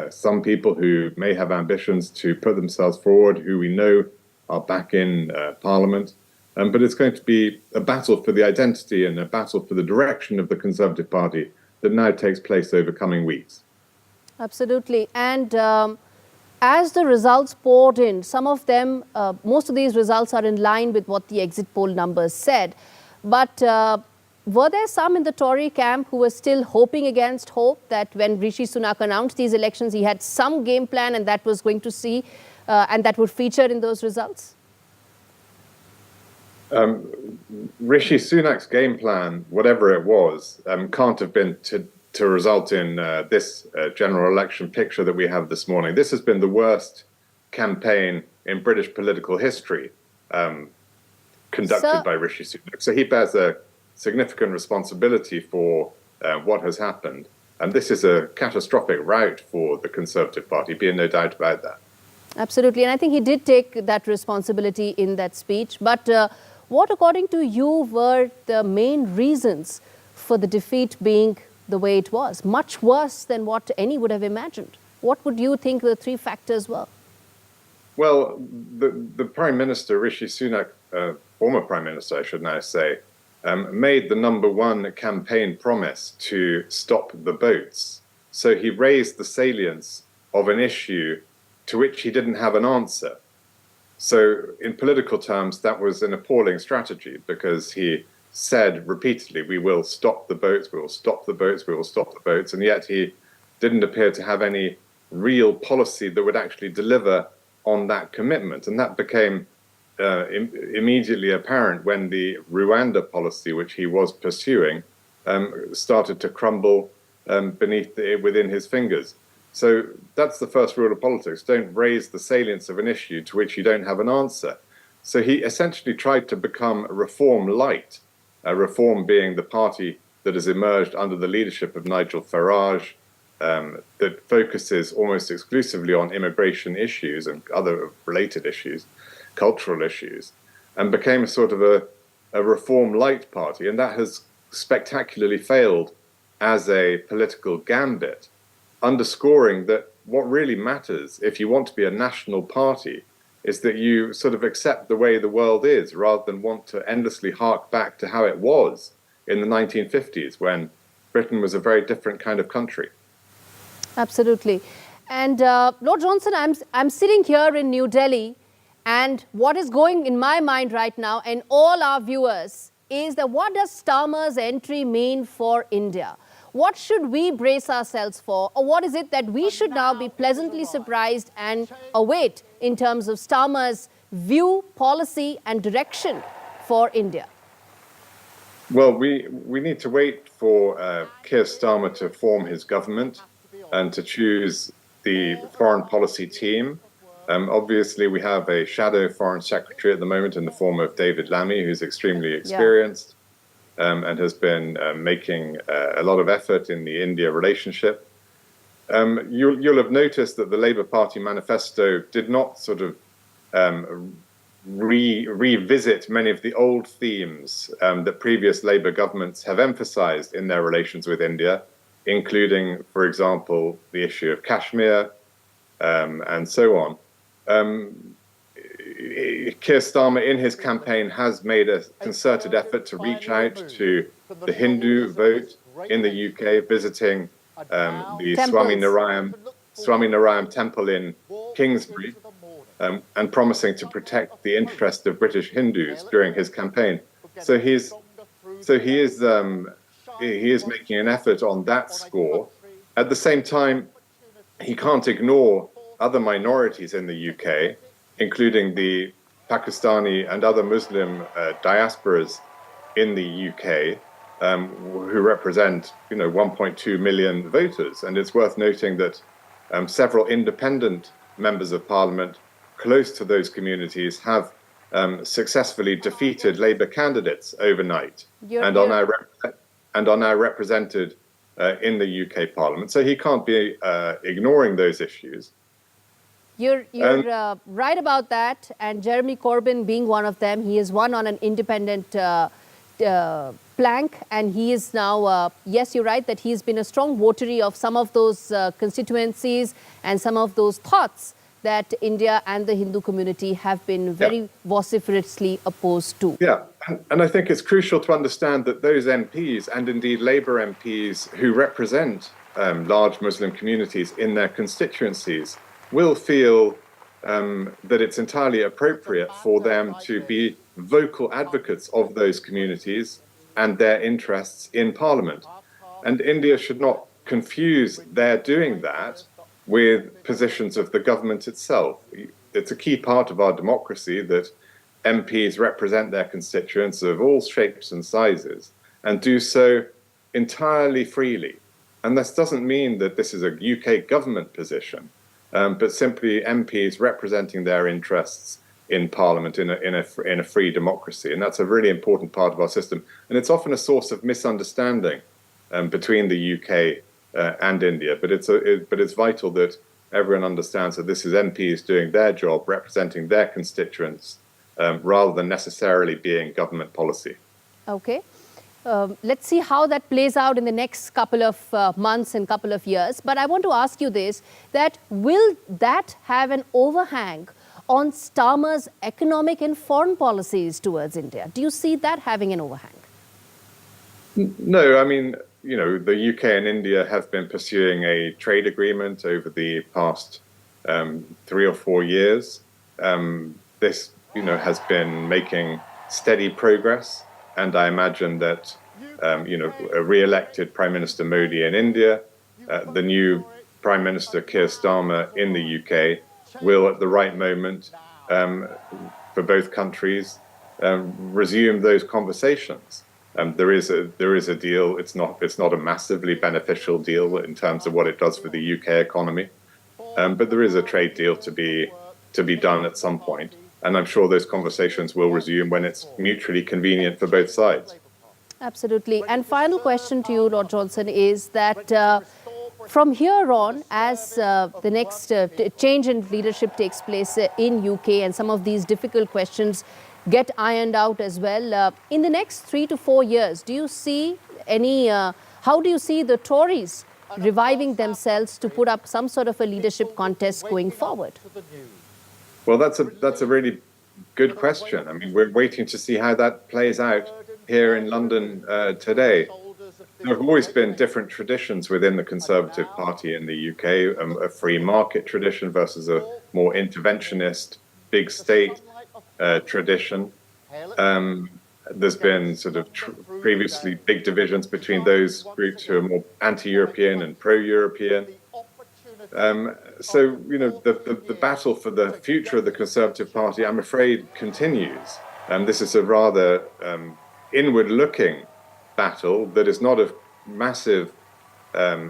some people who may have ambitions to put themselves forward, who we know are back in Parliament. But it's going to be a battle for the identity and a battle for the direction of the Conservative Party that now takes place over coming weeks. Absolutely. And as the results poured in, some of them, most of these results are in line with what the exit poll numbers said. But were there some in the Tory camp who were still hoping against hope that when Rishi Sunak announced these elections, he had some game plan and that was going to see and that would feature in those results? Rishi Sunak's game plan, whatever it was, can't have been to result in this general election picture that we have this morning. This has been the worst campaign in British political history conducted by Rishi Sunak. So he bears a significant responsibility for what has happened. And this is a catastrophic rout for the Conservative Party, be in no doubt about that. Absolutely. And I think he did take that responsibility in that speech. But what, according to you, were the main reasons for the defeat being the way it was? Much worse than what any would have imagined. What would you think the three factors were? Well, the Prime Minister, Rishi Sunak, former Prime Minister, I should now say, made the #1 campaign promise to stop the boats. So he raised the salience of an issue to which he didn't have an answer. So in political terms, that was an appalling strategy because he said repeatedly, we will stop the boats, we will stop the boats, we will stop the boats. And yet he didn't appear to have any real policy that would actually deliver on that commitment. And that became immediately apparent when the Rwanda policy, which he was pursuing, started to crumble within his fingers. So that's the first rule of politics. Don't raise the salience of an issue to which you don't have an answer. So he essentially tried to become Reform light, Reform being the party that has emerged under the leadership of Nigel Farage, that focuses almost exclusively on immigration issues and other related issues, cultural issues, and became a sort of a Reform light party. And that has spectacularly failed as a political gambit, underscoring that what really matters if you want to be a national party is that you sort of accept the way the world is rather than want to endlessly hark back to how it was in the 1950s when Britain was a very different kind of country. Absolutely. And Lord Johnson, I'm sitting here in New Delhi, and what is going in my mind right now and all our viewers is that what does Starmer's entry mean for India? What should we brace ourselves for, or what is it that we should now be pleasantly surprised and await in terms of Starmer's view, policy and direction for India? Well, we need to wait for Keir Starmer to form his government and to choose the foreign policy team. Obviously, we have a shadow foreign secretary at the moment in the form of David Lammy, who's extremely experienced. And has been making a lot of effort in the India relationship. You'll have noticed that the Labour Party manifesto did not sort of revisit many of the old themes that previous Labour governments have emphasised in their relations with India, including, for example, the issue of Kashmir and so on. Keir Starmer, in his campaign, has made a concerted effort to reach out to the Hindu vote in the UK, visiting the Swaminarayan temple in Kingsbury, and promising to protect the interest of British Hindus during his campaign. So he is making an effort on that score. At the same time, he can't ignore other minorities in the UK, including the Pakistani and other Muslim diasporas in the UK, who represent, 1.2 million voters. And it's worth noting that several independent members of Parliament close to those communities have successfully defeated Labour candidates overnight and are now represented in the UK Parliament. So he can't be ignoring those issues. You're right about that, and Jeremy Corbyn being one of them. He is one on an independent plank, and he is now, yes, you're right, that he's been a strong votary of some of those constituencies and some of those thoughts that India and the Hindu community have been very vociferously opposed to. Yeah, and I think it's crucial to understand that those MPs, and indeed Labour MPs who represent large Muslim communities in their constituencies, will feel that it's entirely appropriate for them to be vocal advocates of those communities and their interests in Parliament. And India should not confuse their doing that with positions of the government itself. It's a key part of our democracy that MPs represent their constituents of all shapes and sizes and do so entirely freely. And this doesn't mean that this is a UK government position, but simply MPs representing their interests in Parliament in a free democracy. And that's a really important part of our system. And it's often a source of misunderstanding between the UK and India. But it's vital that everyone understands that this is MPs doing their job, representing their constituents, rather than necessarily being government policy. Okay. Let's see how that plays out in the next couple of months and couple of years. But I want to ask you this, that will that have an overhang on Starmer's economic and foreign policies towards India? Do you see that having an overhang? No, I mean, the UK and India have been pursuing a trade agreement over the past 3 or 4 years. This, has been making steady progress. And I imagine that, a re-elected Prime Minister Modi in India, the new Prime Minister Keir Starmer in the UK will, at the right moment, for both countries, resume those conversations. There is a deal. It's not a massively beneficial deal in terms of what it does for the UK economy, but there is a trade deal to be done at some point, and I'm sure those conversations will resume when it's mutually convenient for both sides. Absolutely. And final question to you, Lord Johnson, is that from here on, as the next change in leadership takes place in UK and some of these difficult questions get ironed out as well, in the next 3 to 4 years, do you see any, how do you see the Tories reviving themselves to put up some sort of a leadership contest going forward? Well, that's a really good question. I mean, we're waiting to see how that plays out here in London today. There have always been different traditions within the Conservative Party in the UK, a free market tradition versus a more interventionist, big state tradition. There's been sort of previously big divisions between those groups who are more anti-European and pro-European. So, you know, the battle for the future of the Conservative Party, I'm afraid, continues. This is a rather inward-looking battle that is not of massive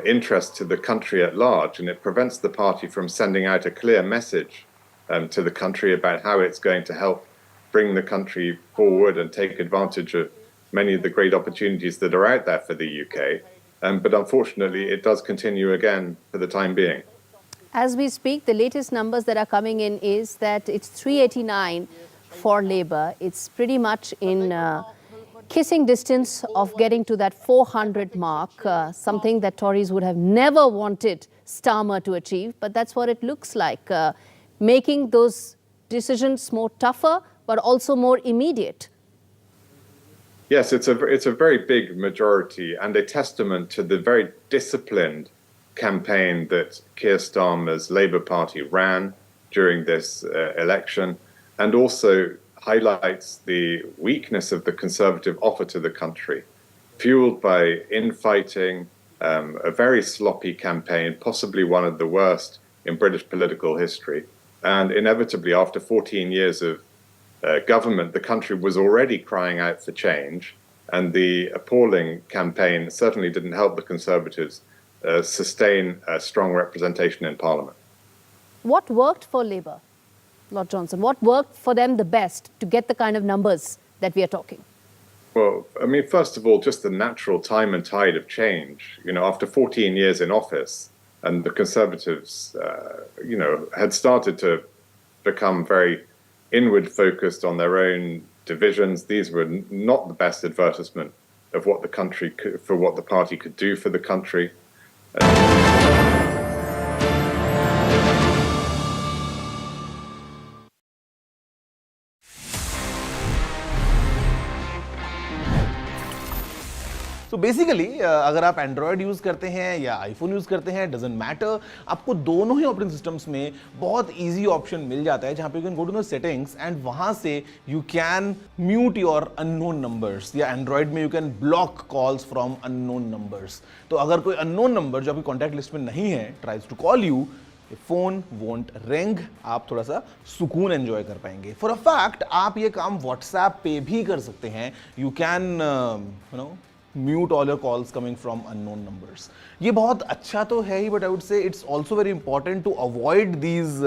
interest to the country at large, and it prevents the party from sending out a clear message to the country about how it's going to help bring the country forward and take advantage of many of the great opportunities that are out there for the UK. But unfortunately, it does continue again for the time being. As we speak, the latest numbers that are coming in is that it's 389 for Labour. It's pretty much in kissing distance of getting to that 400 mark, something that Tories would have never wanted Starmer to achieve, but that's what it looks like, making those decisions more tougher, but also more immediate. Yes, it's a very big majority and a testament to the very disciplined campaign that Keir Starmer's Labour Party ran during this election, and also highlights the weakness of the Conservative offer to the country, fueled by infighting, a very sloppy campaign, possibly one of the worst in British political history. And inevitably, after 14 years of government, the country was already crying out for change, and the appalling campaign certainly didn't help the Conservatives sustain a strong representation in Parliament. What worked for Labour, Lord Johnson? What worked for them the best to get the kind of numbers that we are talking? Well, I mean, first of all, just the natural time and tide of change. You know, after 14 years in office, and the Conservatives, you know, had started to become very inward focused on their own divisions. These were not the best advertisement of what the country could, for what the party could do for the country. तो basically अगर आप Android use करते हैं या iPhone use करते हैं, doesn't matter, आपको दोनों ही ऑपरेटिंग सिस्टम्स में बहुत इजी ऑप्शन मिल जाता है जहां पे you can go to the settings and वहां से you can mute your unknown numbers, या एंड्रॉयड में you can block calls from unknown numbers. तो अगर कोई अननोन नंबर जो आपकी कॉन्टैक्ट लिस्ट में नहीं है tries to call you, phone won't ring, आप थोड़ा सा सुकून एंजॉय कर पाएंगे. फॉर अ फैक्ट आप ये काम व्हाट्सएप पे भी कर सकते हैं. You can you know mute all your calls coming from unknown numbers. ये बहुत अच्छा तो है ही, but I would say it's also very important to avoid these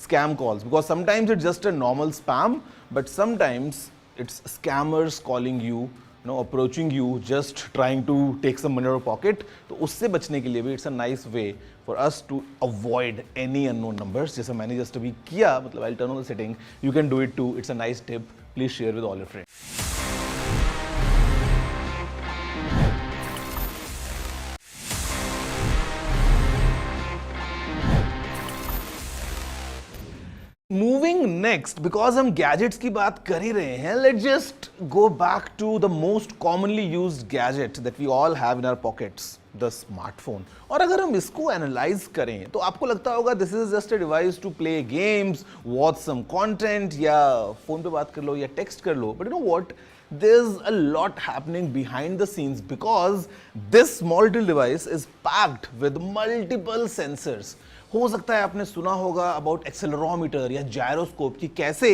scam calls, because sometimes it's just a normal spam, but sometimes it's scammers calling you, you know, approaching you, just trying to take some money out of pocket. तो उससे बचने के लिए भी it's a nice way for us to avoid any unknown numbers. जैसा मैंने just अभी किया, मतलब I'll turn on the setting. You can do it too. It's a nice tip. Please share with all your friends. Moving next, because हम gadgets की बात कर ही रहे हैं, let just go back to the most commonly used gadget that we all have in our pockets, the smartphone. और अगर हम इसको एनालाइज करें तो आपको लगता होगा this is just a device to play games, watch some content, या फोन पे बात कर लो या टेक्स्ट कर लो. But you know what, there's a lot happening behind the scenes because this small little device is packed with multiple sensors. हो सकता है आपने सुना होगा अबाउट एक्सेलरोमीटर या जायरोस्कोप कि कैसे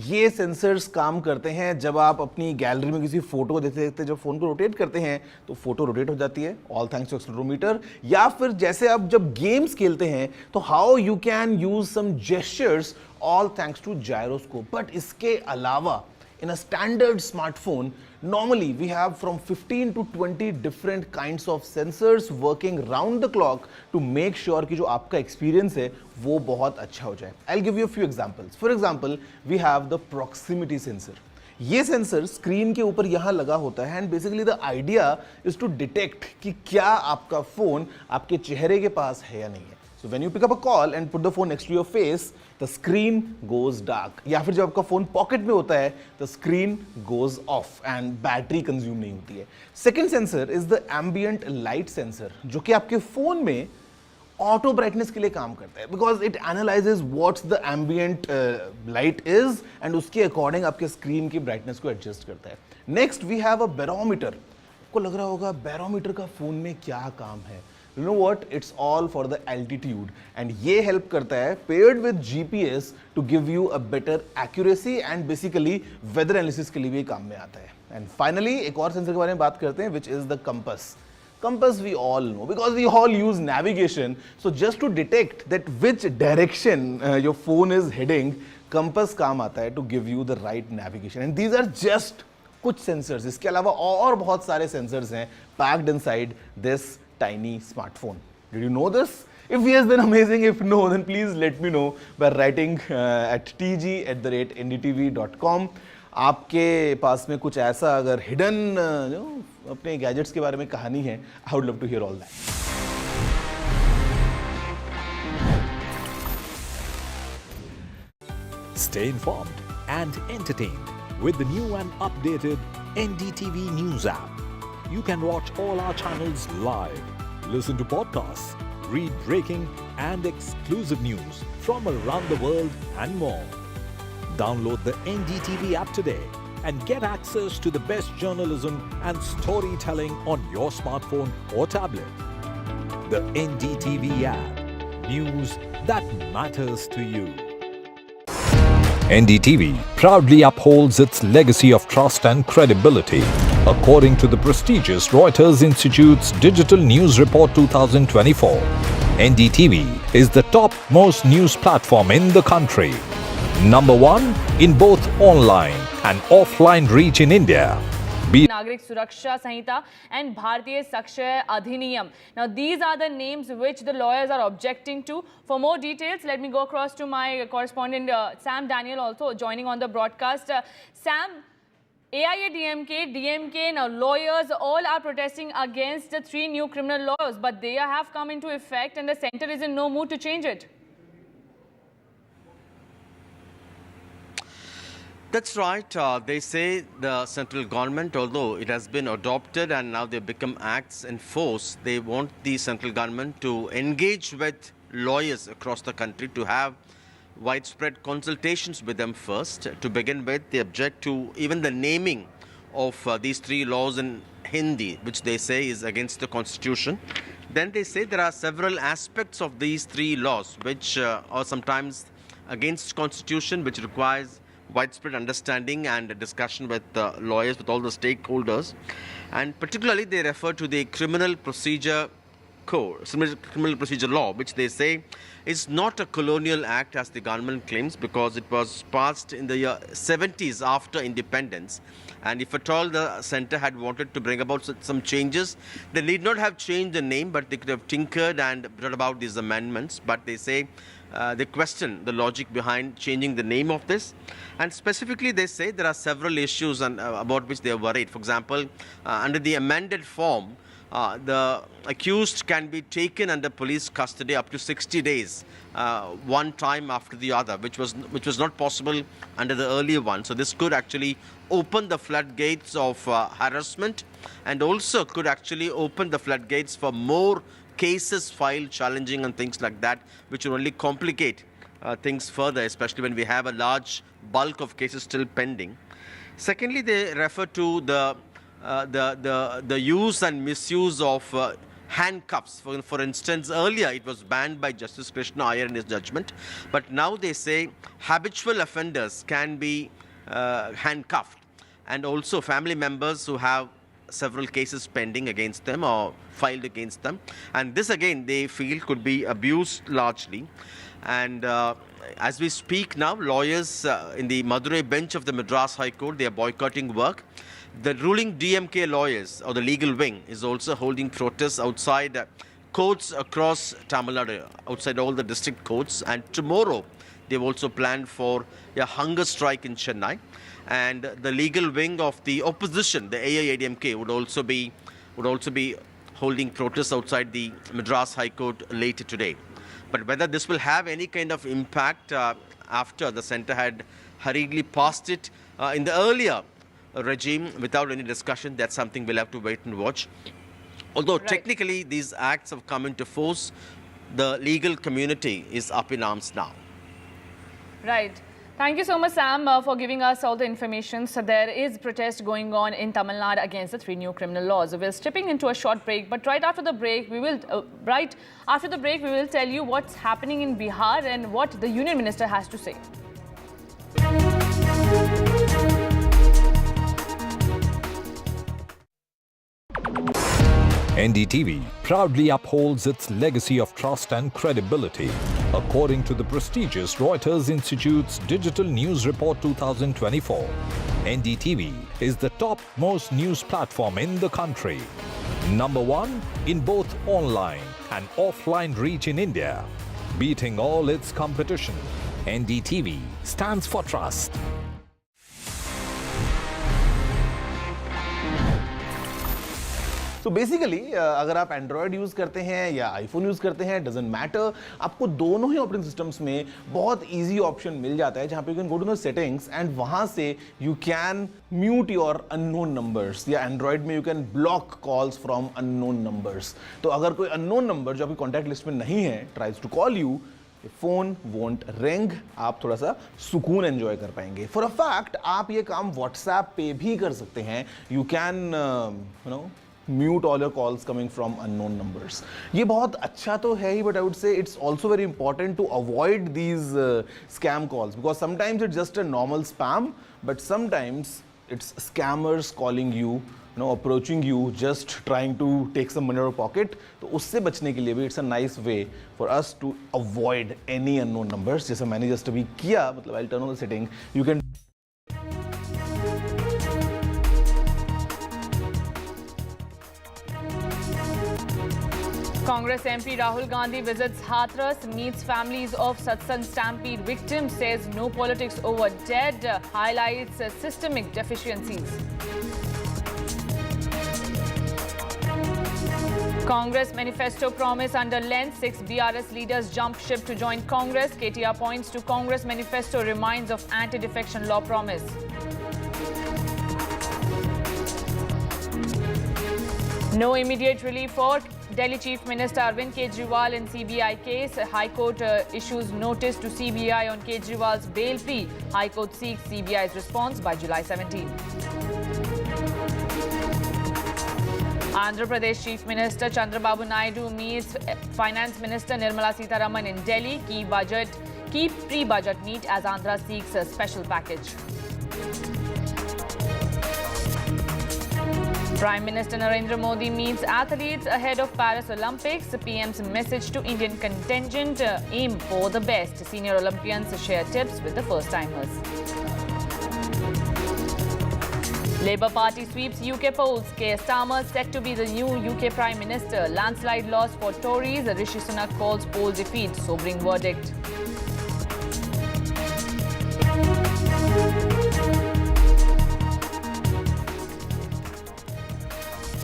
ये सेंसर्स काम करते हैं. जब आप अपनी गैलरी में किसी फोटो देखते देखते जब फोन को रोटेट करते हैं तो फोटो रोटेट हो जाती है, ऑल थैंक्स टू एक्सेलरोमीटर. या फिर जैसे आप जब गेम्स खेलते हैं तो how you can use some gestures, all thanks to gyroscope. But इसके अलावा in a standard smartphone, normally we have from 15 to 20 different kinds of sensors working round the clock to make sure कि जो आपका experience है वो बहुत अच्छा हो जाए. I'll give you a few examples. For example, we have the proximity sensor. ये सेंसर स्क्रीन के ऊपर यहाँ लगा होता है and basically the idea is to detect कि क्या आपका फोन आपके चेहरे के पास है या नहीं है. So when you pick up a call and put the phone next to your face, the screen goes dark. या फिर जब आपका फोन पॉकेट में होता है, the screen goes off and battery consume नहीं होती है. Second sensor is the ambient light sensor, जो कि आपके फोन में ऑटो ब्राइटनेस के लिए काम करता है because it analyses what's the ambient light is and उसके अकॉर्डिंग आपके स्क्रीन की ब्राइटनेस को एडजस्ट करता है. Next we have a barometer. आपको लग रहा होगा बैरोमीटर का फोन में क्या काम है. You know what? It's all for the altitude and ये help करता है paired with GPS to give you a better accuracy and basically weather analysis के लिए भी काम में आता है. And finally एक और सेंसर के बारे में बात करते हैं which is the compass. Compass we all know because we all use navigation. So just to detect that which direction your phone is heading, compass काम आता है to give you the right navigation. And these are just कुछ sensors. इसके अलावा और बहुत सारे sensors हैं packed inside this tiny smartphone. Did you know this? If yes, then amazing. If no, then please let me know by writing at tg@ndtv.com. आपके पास में कुछ ऐसा अगर हिडन अपने गैजेट्स के बारे में कहानी है, I would love to hear all that. Stay informed and entertained with the new and updated NDTV News app. You can watch all our channels live, listen to podcasts, read breaking and exclusive news from around the world and more. Download the NDTV app today and get access to the best journalism and storytelling on your smartphone or tablet. The NDTV app. News that matters to you. NDTV proudly upholds its legacy of trust and credibility. According to the prestigious Reuters Institute's Digital News Report 2024, NDTV is the top-most news platform in the country. Number one in both online and offline reach in India. Nagrik Suraksha Sanhita and Bharatiya Sakshya Adhiniyam. Now these are the names which the lawyers are objecting to. For more details, let me go across to my correspondent Sam Daniel, also joining on the broadcast. Sam, AIADMK, DMK, now lawyers all are protesting against the 3 new criminal laws, but they have come into effect and the centre is in no mood to change it. That's right. They say the central government, although it has been adopted and now they become acts in force, they want the central government to engage with lawyers across the country to have widespread consultations with them first. To begin with, they object to even the naming of these 3 laws in Hindi, which they say is against the constitution. Then they say there are several aspects of these 3 laws which are sometimes against constitution, which requires widespread understanding and discussion with lawyers, with all the stakeholders. And particularly they refer to the criminal procedure code, criminal procedure law, which they say is not a colonial act as the government claims, because it was passed in the year 70s after independence. And if at all the centre had wanted to bring about some changes, they need not have changed the name, but they could have tinkered and brought about these amendments. But they say they question the logic behind changing the name of this. And specifically they say there are several issues about which they are worried. For example, under the amended form, the accused can be taken under police custody up to 60 days, one time after the other, which was not possible under the earlier one. So this could actually open the floodgates of harassment, and also could actually open the floodgates for more cases filed challenging and things like that, which will only complicate things further, especially when we have a large bulk of cases still pending. Secondly, they refer to the use and misuse of handcuffs. For instance, earlier it was banned by Justice Krishna Iyer in his judgment, but now they say habitual offenders can be handcuffed, and also family members who have several cases pending against them or filed against them. And this again they feel could be abused largely. And as we speak now, lawyers in the Madurai bench of the Madras High Court, they are boycotting work. The ruling DMK lawyers, or the legal wing, is also holding protests outside courts across Tamil Nadu, outside all the district courts. And tomorrow, they've also planned for a hunger strike in Chennai. And the legal wing of the opposition, the AIADMK, would also be holding protests outside the Madras High Court later today. But whether this will have any kind of impact after the centre had hurriedly passed it in the earlier regime without any discussion, that's something we'll have to wait and watch. Although technically these acts have come into force, the legal community is up in arms now. Right. Thank you so much, Sam, for giving us all the information. So there is protest going on in Tamil Nadu against the 3 new criminal laws. We're stepping into a short break, but right after the break, we will tell you what's happening in Bihar and what the Union Minister has to say. NDTV proudly upholds its legacy of trust and credibility. According to the prestigious Reuters Institute's Digital News Report 2024, NDTV is the top-most news platform in the country. Number 1 in both online and offline reach in India. Beating all its competition, NDTV stands for trust. तो basically अगर आप Android use करते हैं या iPhone use करते हैं, doesn't matter, आपको दोनों ही ऑपरेटिंग सिस्टम्स में बहुत इजी ऑप्शन मिल जाता है जहां पे you can go to the settings and वहां से you can mute your unknown numbers, या एंड्रॉयड में you can block calls from unknown numbers. तो अगर कोई अननोन नंबर जो आपकी कॉन्टैक्ट लिस्ट में नहीं है tries to call you, phone won't ring, आप थोड़ा सा सुकून एंजॉय कर पाएंगे. फॉर अ फैक्ट आप ये काम व्हाट्सएप पे भी कर सकते हैं. You can mute all your calls coming from unknown numbers. ये बहुत अच्छा तो है ही, but I would say it's also very important to avoid these scam calls, because sometimes it's just a normal spam, but sometimes it's scammers calling you, approaching you, just trying to take some money out of your pocket. तो उससे बचने के लिए भी it's a nice way for us to avoid any unknown numbers. जैसे मैंने just अभी किया, मतलब I'll turn on the setting. You can Congress MP Rahul Gandhi visits Hathras, meets families of Satsang stampede victims, says no politics over dead, highlights systemic deficiencies. Congress manifesto promise under length, 6 BRS leaders jump ship to join Congress. KTR points to Congress manifesto reminds of anti-defection law promise. No immediate relief for Delhi Chief Minister Arvind Kejriwal in CBI case. High Court issues notice to CBI on Kejriwal's bail plea. High Court seeks CBI's response by July 17. Andhra Pradesh Chief Minister Chandrababu Naidu meets Finance Minister Nirmala Sitharaman in Delhi. Key pre-budget meet as Andhra seeks a special package. Prime Minister Narendra Modi meets athletes ahead of Paris Olympics. PM's message to Indian contingent, aim for the best. Senior Olympians share tips with the first-timers. Labour Party sweeps UK polls. Keir Starmer set to be the new UK Prime Minister. Landslide loss for Tories. Rishi Sunak calls poll defeat. Sobering verdict.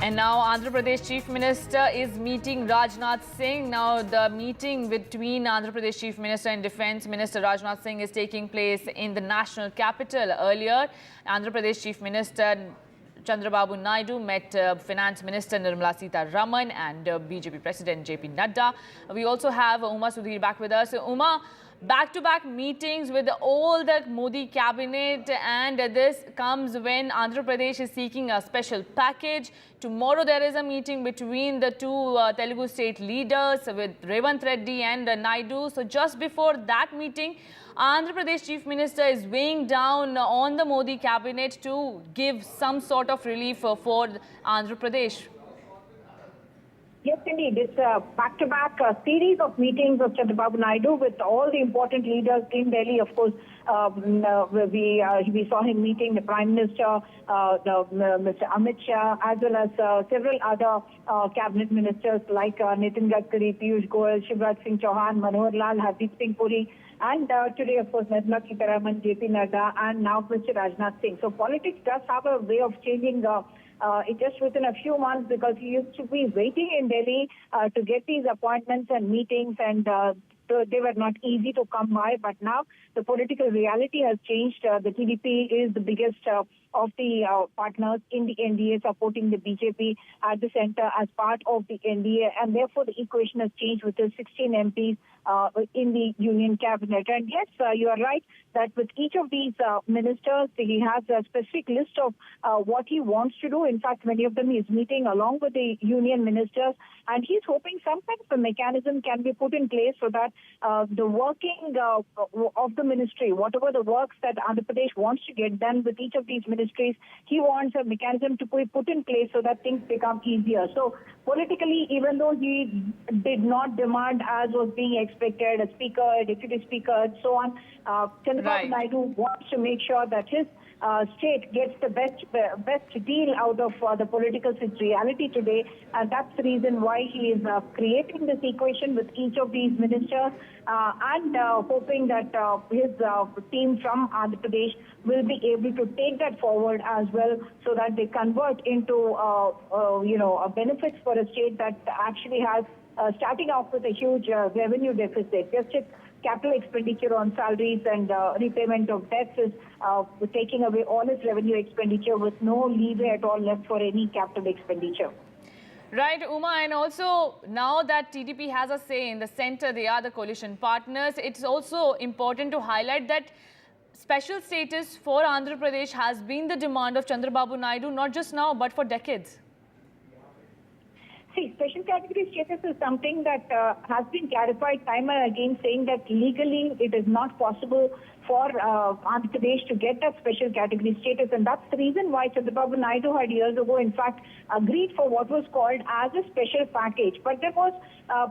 And now Andhra Pradesh Chief Minister is meeting Rajnath Singh. Now the meeting between Andhra Pradesh Chief Minister and Defence Minister Rajnath Singh is taking place in the national capital. Earlier, Andhra Pradesh Chief Minister Chandrababu Naidu met Finance Minister Nirmala Sitharaman and BJP President JP Nadda. We also have Uma Sudhir back with us. Uma, back-to-back meetings with all the Modi cabinet, and this comes when Andhra Pradesh is seeking a special package. Tomorrow there is a meeting between the two Telugu state leaders with Revanth Reddy and Naidu. So just before that meeting, Andhra Pradesh Chief Minister is weighing down on the Modi cabinet to give some sort of relief for Andhra Pradesh. Yes, indeed. It's a back-to-back series of meetings of Chandrababu Naidu with all the important leaders in Delhi. Of course, we saw him meeting the Prime Minister, Mr. Amit Shah, as well as several other cabinet ministers like Nitin Gadkari, Piyush Goyal, Shivraj Singh Chauhan, Manohar Lal, Hardeep Singh Puri, and today, of course, Nirmala Sitharaman, JP Nadda, and now Mr. Rajnath Singh. So politics does have a way of changing it just within a few months, because he used to be waiting in Delhi to get these appointments and meetings, and they were not easy to come by. But now the political reality has changed. The TDP is the biggest of the partners in the NDA, supporting the BJP at the center as part of the NDA, and therefore the equation has changed with the 16 MPs in the union cabinet. And yes, you are right that with each of these ministers, he has a specific list of what he wants to do. In fact, many of them he is meeting along with the union ministers, and he's hoping some kind of a mechanism can be put in place so that the working of the ministry, whatever the works that Andhra Pradesh wants to get done with each of these ministries, he wants a mechanism to be put in place so that things become easier. So politically, even though he did not demand, as was being expected, a speaker, a deputy speaker, and so on, Chandrababu Naidu wants to make sure that his state gets the best deal out of the political reality today, and that's the reason why he is creating this equation with each of these ministers and hoping that his team from Andhra Pradesh will be able to take that forward as well, so that they convert into benefits for a state that actually has starting off with a huge revenue deficit. Just capital expenditure on salaries and repayment of debts is taking away all its revenue expenditure with no leeway at all left for any capital expenditure. Right, Uma, and also now that TDP has a say in the centre, they are the coalition partners. It's also important to highlight that special status for Andhra Pradesh has been the demand of Chandrababu Naidu, not just now, but for decades. See, special category status is something that has been clarified time and again, saying that legally it is not possible for Andhra Pradesh to get that special category status, and that's the reason why Chandrababu Naidu had years ago, in fact, agreed for what was called as a special package. But there was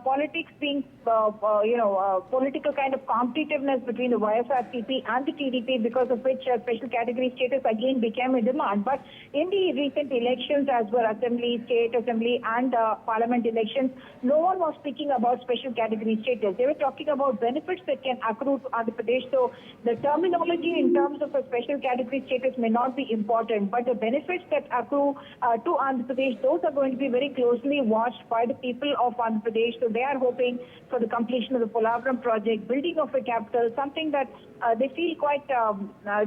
politics being, political kind of competitiveness between the YSRCP and the TDP, because of which special category status again became a demand. But in the recent elections, as were assembly, state assembly, and parliament elections, no one was speaking about special category status. They were talking about benefits that can accrue to Andhra Pradesh. So the terminology in terms of a special category status may not be important, but the benefits that accrue to Andhra Pradesh, those are going to be very closely watched by the people of Andhra Pradesh. So they are hoping for the completion of the Polavaram project, building of a capital, something that they feel quite,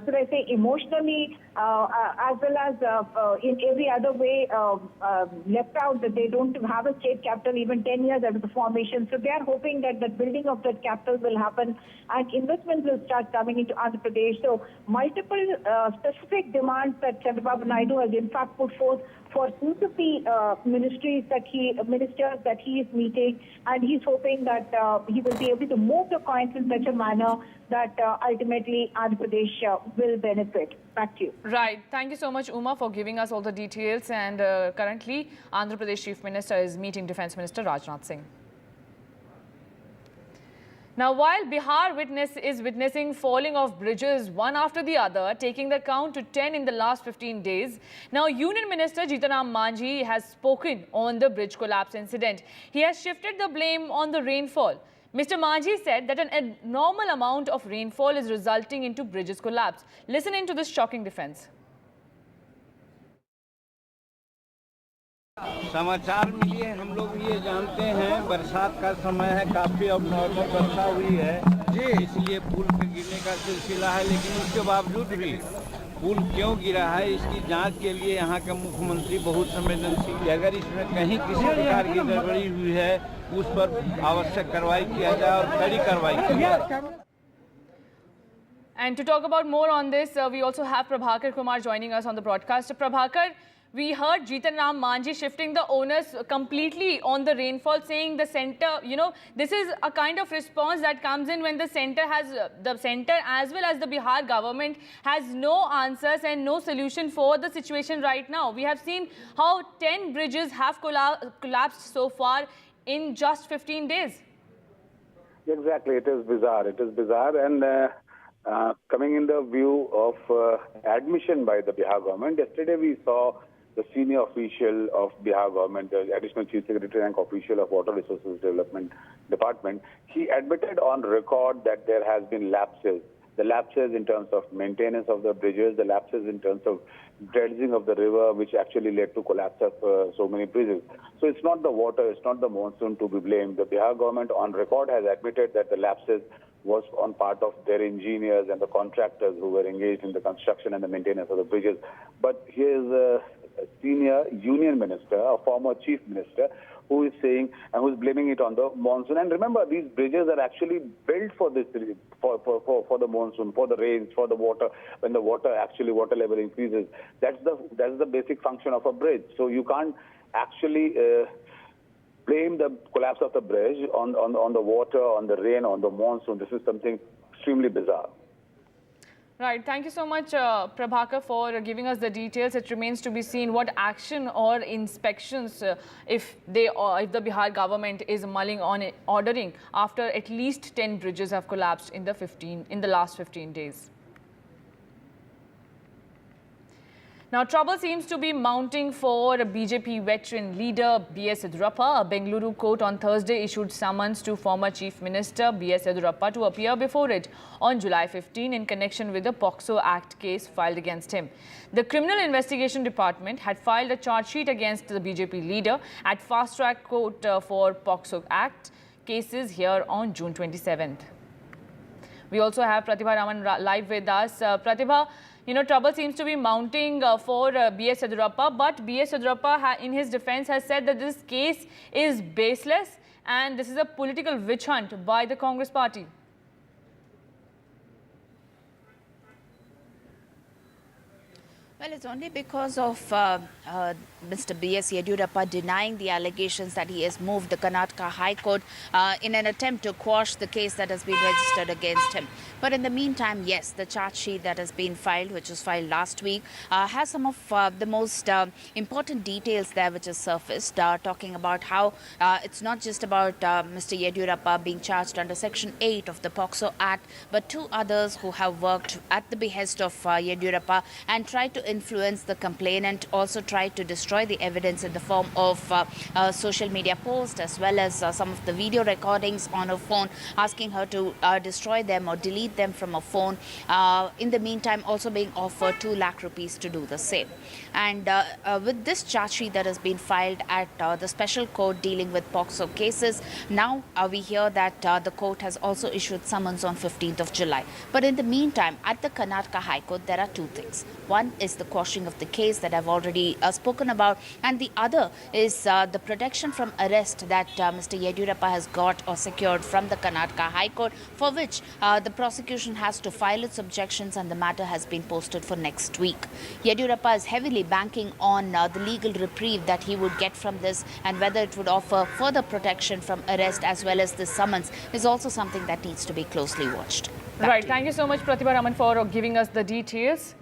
should I say, emotionally, as well as in every other way left out, that they don't have a state capital even 10 years after the formation. So they are hoping that the building of that capital will happen and investments will start coming into Andhra Pradesh. So multiple specific demands that Chandrababu Naidu has in fact put forth for each of the ministers that he is meeting, and he's hoping that he will be able to move the coins in such a manner that ultimately Andhra Pradesh will benefit. Back to you. Right. Thank you so much, Uma, for giving us all the details. And currently, Andhra Pradesh Chief Minister is meeting Defence Minister Rajnath Singh. Now, while Bihar is witnessing falling of bridges one after the other, taking the count to 10 in the last 15 days, now Union Minister Jitanram Manjhi has spoken on the bridge collapse incident. He has shifted the blame on the rainfall. Mr. Manjhi said that an abnormal amount of rainfall is resulting into bridges collapse. Listen into this shocking defense. समाचार मिलिए, हम लोग ये जानते हैं बरसात का समय है, काफ़ी अब नॉर्मल वर्षा हुई है जी, इसलिए पुल पे गिरने का सिलसिला है, लेकिन उसके बावजूद भी पुल क्यों गिरा है इसकी जांच के लिए यहाँ का मुख्यमंत्री बहुत संवेदनशील है। अगर इसमें कहीं किसी प्रकार की गड़बड़ी हुई है उस पर आवश्यक कार्रवाई किया जाए और कड़ी कार्रवाई की जाए। And to talk about more on this, we also have Prabhakar Kumar joining us on the broadcast. Prabhakar, we heard Jitan Ram Manjhi shifting the onus completely on the rainfall, saying the centre, this is a kind of response that comes in when the centre as well as the Bihar government has no answers and no solution for the situation right now. We have seen how 10 bridges have collapsed so far in just 15 days. Exactly, it is bizarre. It is bizarre, and coming in the view of admission by the Bihar government, yesterday we saw the senior official of Bihar government, the additional chief secretary rank official of Water Resources Development Department, he admitted on record that there has been lapses. The lapses in terms of maintenance of the bridges, the lapses in terms of dredging of the river, which actually led to collapse of so many bridges. So it's not the water, it's not the monsoon to be blamed. The Bihar government on record has admitted that the lapses was on part of their engineers and the contractors who were engaged in the construction and the maintenance of the bridges. But here's a senior union minister, a former chief minister, who is saying and who is blaming it on the monsoon. And remember, these bridges are actually built for this, for the monsoon, for the rains, for the water. When the water level increases, that's the basic function of a bridge. So you can't actually blame the collapse of the bridge on the water, on the rain, on the monsoon. This is something extremely bizarre. Right. Thank you so much, Prabhakar, for giving us the details. It remains to be seen what action or inspections, if the Bihar government is mulling on it, ordering after at least 10 bridges have collapsed in the last 15 days. Now, trouble seems to be mounting for BJP veteran leader B.S. Yediyurappa. A Bengaluru court on Thursday issued summons to former Chief Minister B.S. Yediyurappa to appear before it on July 15 in connection with the POCSO Act case filed against him. The Criminal Investigation Department had filed a charge sheet against the BJP leader at Fast Track Court for POCSO Act cases here on June 27th. We also have Pratibha Raman live with us. Pratibha, trouble seems to be mounting for B.S. Yediyurappa, but B.S. Yediyurappa in his defense has said that this case is baseless and this is a political witch hunt by the Congress party. Well, it's only because of Mr. B.S. Yediyurappa denying the allegations that he has moved the Karnataka High Court in an attempt to quash the case that has been registered against him. But in the meantime, yes, the charge sheet that has been filed, which was filed last week, has some of the most important details there which is surfaced, talking about how it's not just about Mr. Yediyurappa being charged under Section 8 of the POCSO Act, but two others who have worked at the behest of Yediyurappa and tried to influence the complainant, also tried to destroy the evidence in the form of social media posts as well as some of the video recordings on her phone, asking her to destroy them or delete them from her phone. In the meantime, also being offered 2 lakh rupees to do the same. And with this charge sheet that has been filed at the special court dealing with POCSO cases, now we hear that the court has also issued summons on 15th of July. But in the meantime, at the Karnataka High Court, there are 2 things. One is the quashing of the case that I've already spoken about, and the other is the protection from arrest that Mr. Yediyurappa has got or secured from the Karnataka High Court, for which the prosecution has to file its objections, and the matter has been posted for next week. Yediyurappa is heavily banking on the legal reprieve that he would get from this, and whether it would offer further protection from arrest as well as the summons is also something that needs to be closely watched. Right. Thank you so much, Pratibha Raman, for giving us the details.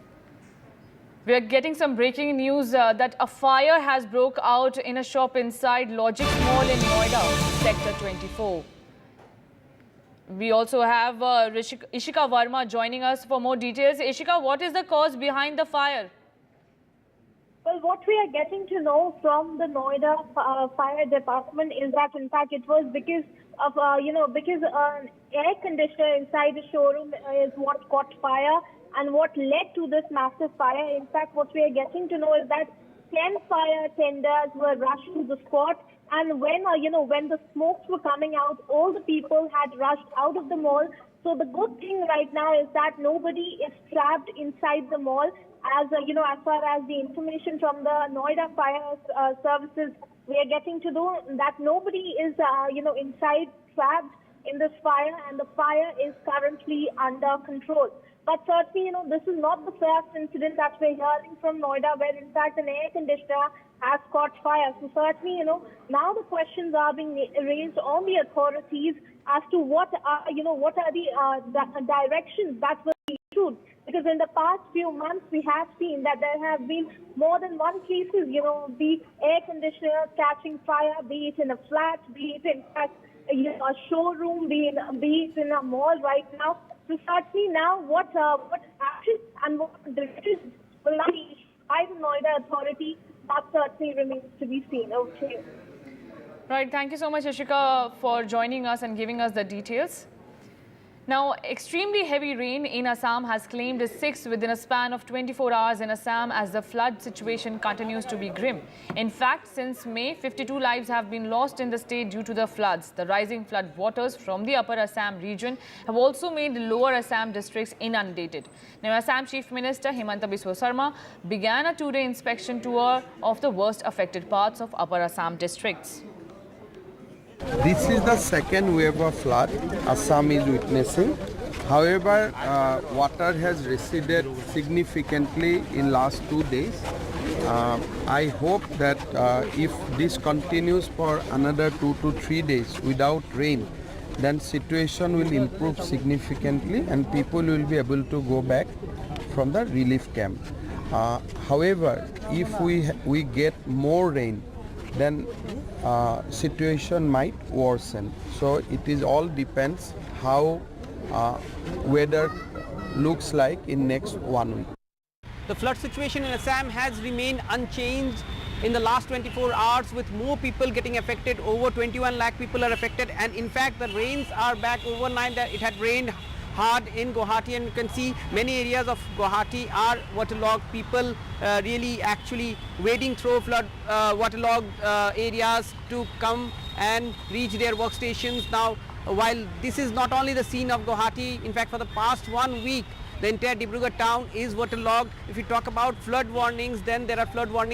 We are getting some breaking news that a fire has broke out in a shop inside Logic Mall in Noida, Sector 24. We also have Ishika Verma joining us for more details. Ishika, what is the cause behind the fire? Well, what we are getting to know from the Noida fire department is that, in fact, it was because of, because an air conditioner inside the showroom is what caught fire and what led to this massive fire. In fact, what we are getting to know is that 10 fire tenders were rushed to the spot, and when the smokes were coming out, all the people had rushed out of the mall. So the good thing right now is that nobody is trapped inside the mall. As far as the information from the Noida Fire Services, we are getting to know that nobody is, inside trapped in this fire, and the fire is currently under control. But certainly, this is not the first incident that we're hearing from Noida, where in fact an air conditioner has caught fire. So certainly, now the questions are being raised on the authorities as to what are the directions that will be issued. Because in the past few months, we have seen that there have been more than one cases, the air conditioner catching fire, be it in a flat, be it in fact a showroom, be it in a mall right now. So certainly now what actions and what decisions will be issued by the Noida authority, that certainly remains to be seen. Okay. Right. Thank you so much, Ishika, for joining us and giving us the details. Now, extremely heavy rain in Assam has claimed a sixth within a span of 24 hours in Assam as the flood situation continues to be grim. In fact, since May, 52 lives have been lost in the state due to the floods. The rising flood waters from the upper Assam region have also made the lower Assam districts inundated. Now, Assam Chief Minister Himanta Biswa Sarma began a two-day inspection tour of the worst affected parts of upper Assam districts. This is the second wave of flood Assam is witnessing. However, water has receded significantly in last 2 days. I hope that if this continues for another 2 to 3 days without rain, then situation will improve significantly and people will be able to go back from the relief camp. However, if we get more rain, then situation might worsen. So it is all depends how weather looks like in next 1 week. The flood situation in Assam has remained unchanged in the last 24 hours, with more people getting affected. Over 21 lakh people are affected, and in fact the rains are back overnight. That it had rained hard in Guwahati, and you can see many areas of Guwahati are waterlogged. People really actually wading through flood waterlogged areas to come and reach their workstations. Now, while this is not only the scene of Guwahati, in fact for the past 1 week the entire Dibrugarh town is waterlogged. If you talk about flood warnings, then there are flood warnings